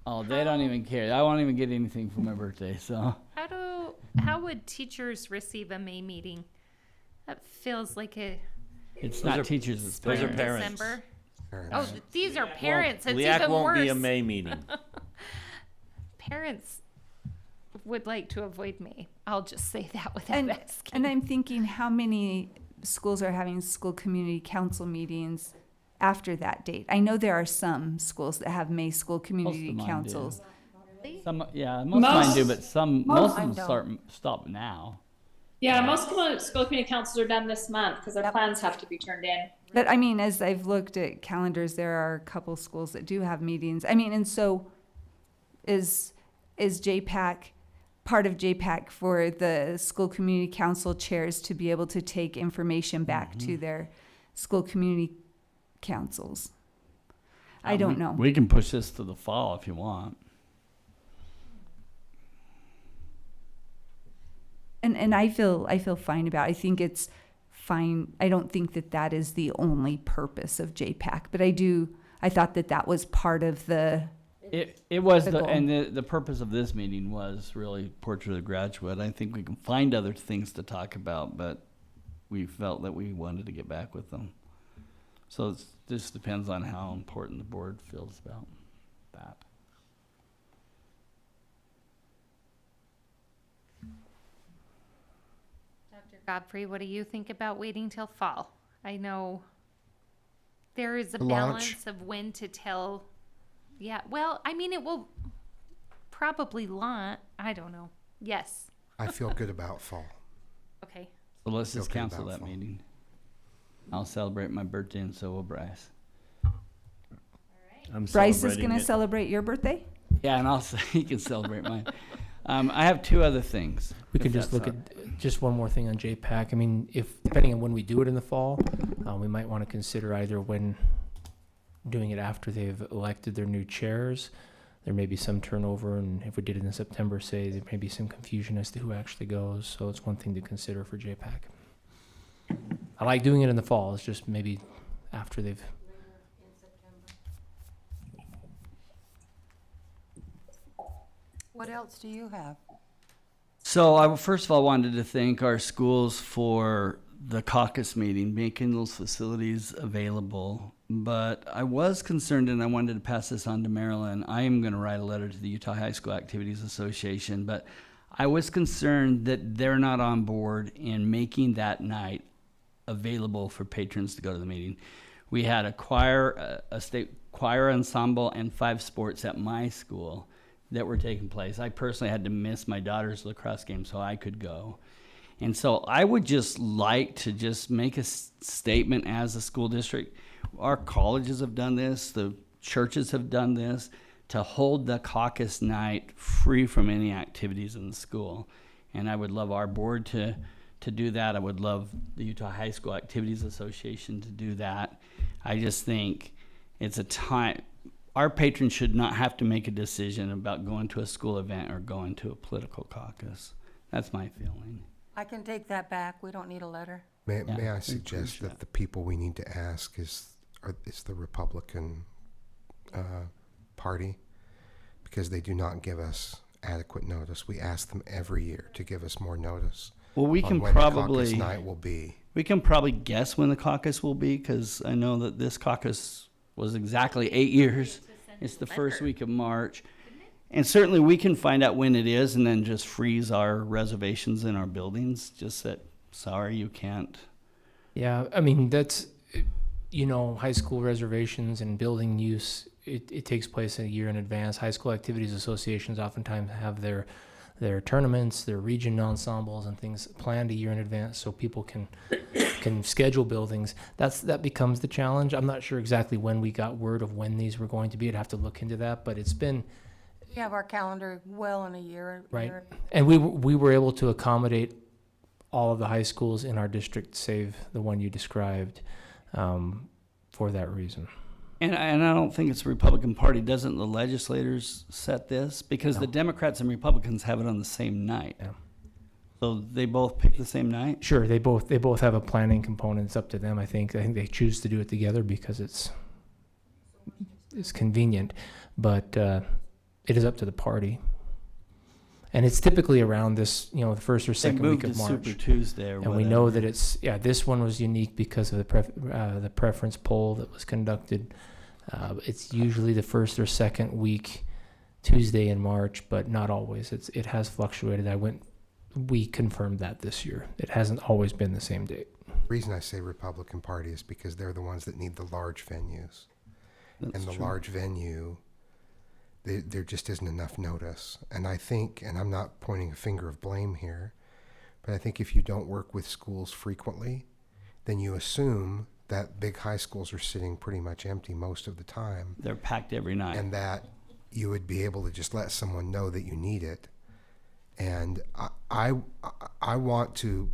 Oh, they don't even care. I won't even get anything for my birthday, so. How would teachers receive a May meeting? That feels like It's not teachers, it's Those are parents. parents. December. Oh, these are parents. It's LEAC even won't worse. be a May meeting. Parents would like to avoid May. I'll just say that without And, asking. and I'm thinking how many schools are having school community council meetings after that date. I know there are some schools that have May school community mine do. councils. Some, yeah, most of mine do, but most of them stop now. Yeah, most school community councils are done this month because their plans have to be turned in. But I mean, as I've looked at calendars, there are a couple schools that do have meetings. I mean, and so is JPAC part of JPAC for the school community council chairs to be able to take information back to their school community councils? I don't know. We can push this to the fall if you want. And I feel fine about it. I think it's fine. I don't think that is the only purpose of JPAC, but I thought that was part of the. It was the goal. and the purpose of this meeting was really Portrait of the Graduate. I think we can find other things to talk about, but we felt that we wanted to get back with them. So it just depends on how important the board feels about that. Dr. Godfrey, what do you think about waiting till fall? I know there is a Launch. balance of when to tell. Yeah, well, I mean, it will probably launch. I don't know. Yes. I feel good about fall. Okay. So let's just Okay, cancel about that fall. meeting. I'll celebrate my birthday and so will Bryce. I'm Bryce is celebrating going to it. celebrate your birthday? Yeah, and he can celebrate mine. I have 2 other things. We if could just that's look all- at just one more thing on JPAC. I mean, depending on when we do it in the fall, we might want to consider either when doing it after they've elected their new chairs. There may be some turnover, and if we did it in September, say, there may be some confusion as to who actually goes. So it's one thing to consider for JPAC. I like doing it in the fall. It's just maybe after they've. What else do you have? So I first of all wanted to thank our schools for the caucus meeting, making those facilities available. But I was concerned, and I wanted to pass this on to Marilyn. I am going to write a letter to the Utah High School Activities Association, but I was concerned that they're not on board in making that night available for patrons to go to the meeting. We had a choir, a state choir ensemble, and 5 sports at my school that were taking place. I personally had to miss my daughter's lacrosse game so I could go. And so I would just like to just make a statement as a school district. Our colleges have done this, the churches have done this, to hold the caucus night free from any activities in the school. And I would love our board to do that. I would love the Utah High School Activities Association to do that. I just think it's a time, our patrons should not have to make a decision about going to a school event or going to a political caucus. That's my feeling. I can take that back. We don't need a letter. May I suggest that the people we need to ask is the Republican Party, because they do not give us adequate notice. We ask them every year to give us more notice. Well, we on can when the caucus probably night will be. We can probably guess when the caucus will be, because I know that this caucus was exactly 8 years. It's the first week of March. And certainly we can find out when it is and then just freeze our reservations in our buildings. Just that, sorry, you can't. Yeah, I mean, that's, you know, high school reservations and building use, it takes place a year in advance. High school activities associations oftentimes have their tournaments, their region ensembles and things planned a year in advance so people can schedule buildings. That becomes the challenge. I'm not sure exactly when we got word of when these were going to be. I'd have to look into that, but it's been... We have our calendar well in a year. Right. And we were able to accommodate all of the high schools in our district, save the one you described, for that reason. And I don't think it's the Republican Party. Doesn't the legislators set this? Because the Democrats and Republicans have it on the same night. Yeah. So they both pick the same night? Sure, they both have a planning component. It's up to them. I think they choose to do it together because it's convenient, but it is up to the party. And it's typically around this, you know, the first or second week of March. Super Tuesday or and we know that it's, this one was unique because of the preference poll that was conducted. It's usually the first or second week Tuesday in March, but not always. It has fluctuated. We confirmed that this year. It hasn't always been the same date. The reason I say Republican Party is because they're the ones that need the large venues. That's and the true. large venue, there just isn't enough notice. And I think, and I'm not pointing a finger of blame here, but I think if you don't work with schools frequently, then you assume that big high schools are sitting pretty much empty most of the time. They're packed every night. And that you would be able to just let someone know that you need it. And I want to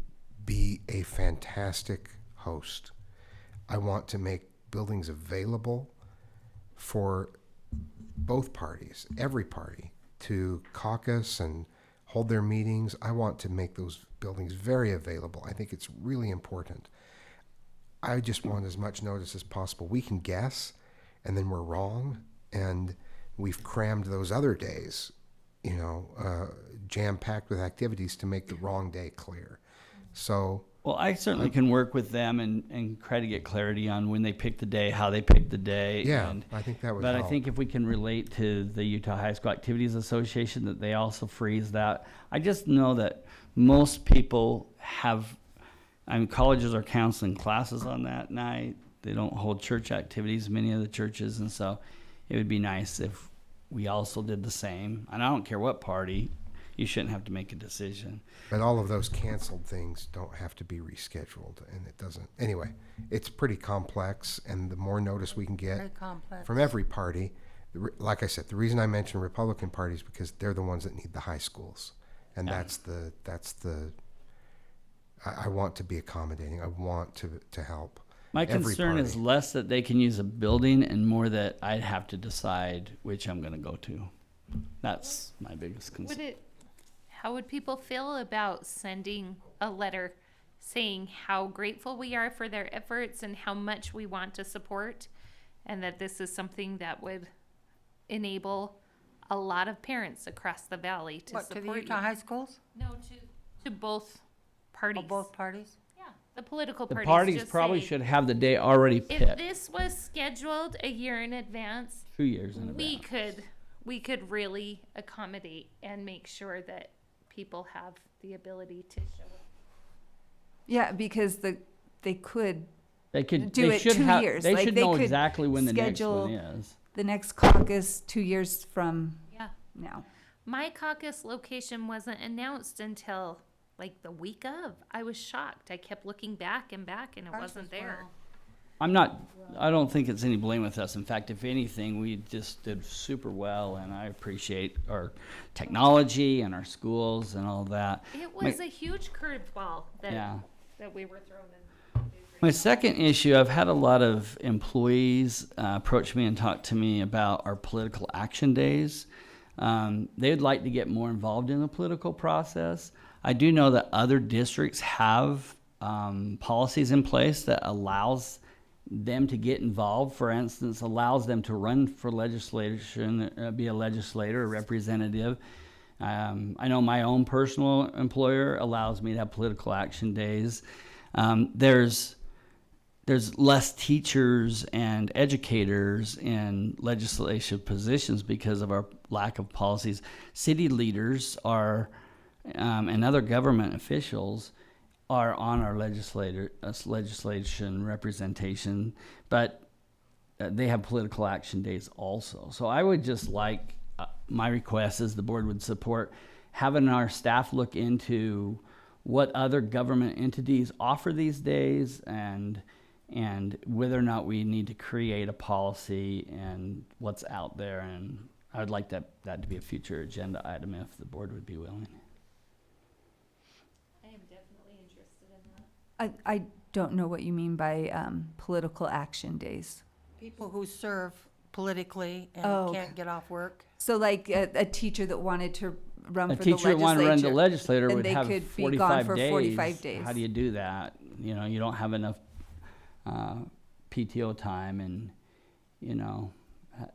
be a fantastic host. I want to make buildings available for both parties, every party, to caucus and hold their meetings. I want to make those buildings very available. I think it's really important. I just want as much notice as possible. We can guess, and then we're wrong, and we've crammed those other days, jam-packed with activities to make the wrong day clear. So... Well, I certainly can work with them and try to get clarity on when they pick the day, how they pick the day. Yeah, and, I think that would But help. I think if we can relate to the Utah High School Activities Association, that they also freeze that. I just know that most people colleges are canceling classes on that night. They don't hold church activities, many of the churches, and so it would be nice if we also did the same. And I don't care what party, you shouldn't have to make a decision. But all of those canceled things don't have to be rescheduled, and it doesn't. Anyway, it's pretty complex, and the more notice we can Very get complex. from every party, like I said, the reason I mention Republican party is because they're the ones that need the high schools, and that's the. I want to be accommodating. I want to help. My every concern party. is less that they can use a building and more that I'd have to decide which I'm going to go to. That's my biggest concern. How would people feel about sending a letter saying how grateful we are for their efforts and how much we want to support, and that this is something that would enable a lot of parents across the valley to What, to support the Utah you? high schools? No, to both parties. Oh, both parties? Yeah, the political The parties. parties just probably say, should have the day already if picked, this was scheduled a year in advance, 2 years in advance. we could really accommodate and make sure that people have the ability to show up. Yeah, because they could They could do they it should 2 have, years. They Like, should they know could exactly when the next schedule one is. the next caucus 2 years from now. My caucus location wasn't announced until like the week of. I was shocked. I kept looking back and it wasn't there. I don't think it's any blame with us. In fact, if anything, we just did super well, and I appreciate our technology and our schools and all that. It was a huge curveball that we were thrown in. My second issue, I've had a lot of employees approach me and talk to me about our political action days. They'd like to get more involved in the political process. I do know that other districts have policies in place that allows them to get involved. For instance, allows them to run for legislation, be a legislator, a representative. I know my own personal employer allows me to have political action days. There's less teachers and educators in legislative positions because of our lack of policies. City leaders are, and other government officials are on our legislation representation, but they have political action days also. So I would just like, my request is the board would support having our staff look into what other government entities offer these days and whether or not we need to create a policy and what's out there. And I would like that to be a future agenda item if the board would be willing. I am definitely interested in that. I don't know what you mean by political action days. People who serve politically and Oh, can't get off work. So like a teacher that wanted to run A for the teacher that wanted to run the legislator and would they have could be gone 45 for days. 45 days. How do you do that? You know, you don't have enough PTO time, and you know,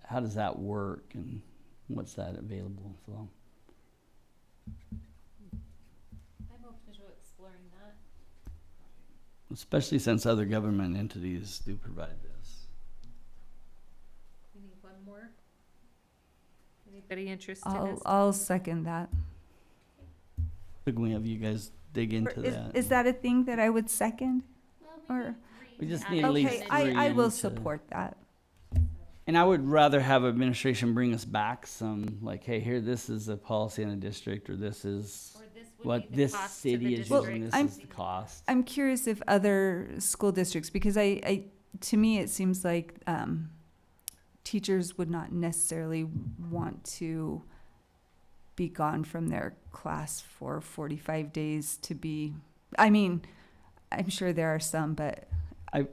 how does that work, and what's that available? So I'm open to exploring that. especially since other government entities do provide this. We need one more. Anybody interested in this? I'll second that. Can we have you guys dig into that? Is that a thing that I would second? Or We just need at least okay, I three will into- support that. And I would rather have administration bring us back some, like, hey, here, this is a policy in a district, or this is what this city is using, this is the cost. I'm curious if other school districts, because I to me it seems like teachers would not necessarily want to be gone from their class for 45 days to be, I mean, I'm sure there are some, but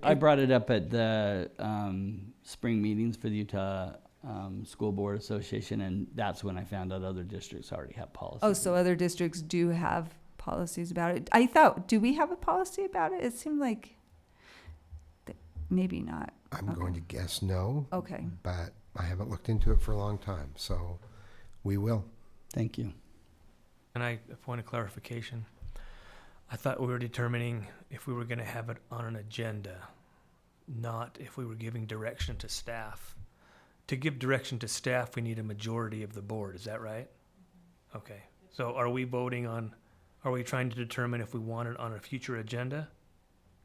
I brought it up at the spring meetings for the Utah School Board Association, and that's when I found out other districts already have policies. oh, so other districts do have policies about it. I thought, do we have a policy about it? It seemed like maybe not. I'm going to guess no. Okay. But I haven't looked into it for a long time, so we will. Thank you. And a point of clarification. I thought we were determining if we were going to have it on an agenda, not if we were giving direction to staff. To give direction to staff, we need a majority of the board. Is that right? Okay. So are we trying to determine if we want it on a future agenda?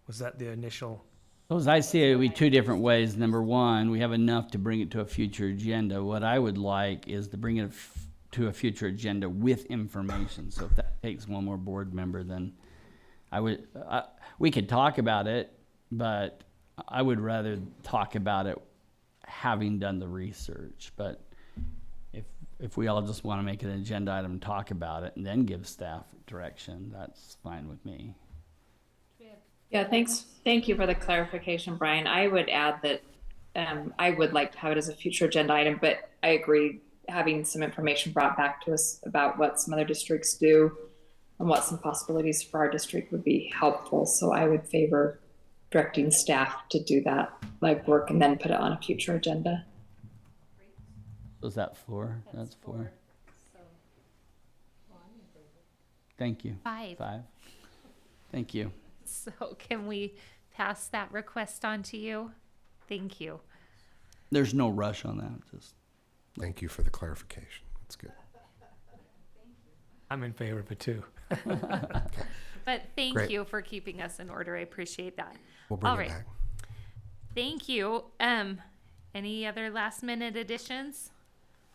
Was that the initial? So as I see it, it would be two different ways. Number one, we have enough to bring it to a future agenda. What I would like is to bring it to a future agenda with information. So if that takes one more board member, then we could talk about it, but I would rather talk about it having done the research. But if we all just want to make an agenda item and talk about it and then give staff direction, that's fine with me. Yeah, thanks. Thank you for the clarification, Brian. I would add that I would like to have it as a future agenda item, but I agree having some information brought back to us about what some other districts do and what some possibilities for our district would be helpful. So I would favor directing staff to do that legwork and then put it on a future agenda. So is that 4? That's 4. Thank you. 5. 5. Thank you. So can we pass that request on to you? Thank you. There's no rush on that. Just Thank you for the clarification. That's good. I'm in favor of it too. But thank Great. you for keeping us in order. I appreciate that. We'll bring All it right. back. Thank you. Any other last minute additions?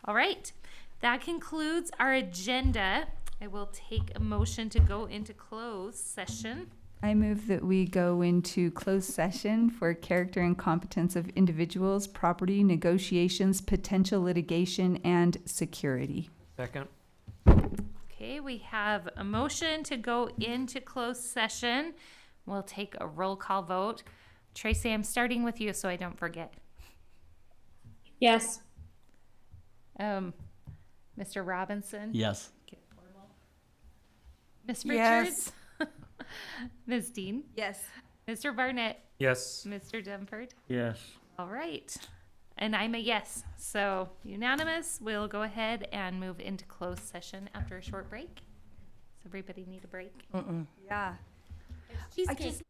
All right. That concludes our agenda. I will take a motion to go into closed session. I move that we go into closed session for character and competence of individuals, property, negotiations, potential litigation, and security. Second. Okay, we have a motion to go into closed session. we'll take a roll call vote. Tracy, I'm starting with you so I don't forget. Yes. Mr. Robinson? Yes. Miss Yes. Richards? Ms. Dean? Yes. Mr. Barnett? Yes. Mr. Dunford? Yes. All right. And I'm a yes. So unanimous. We'll go ahead and move into closed session after a short break. Does everybody need a break? Yeah. Cheesecake.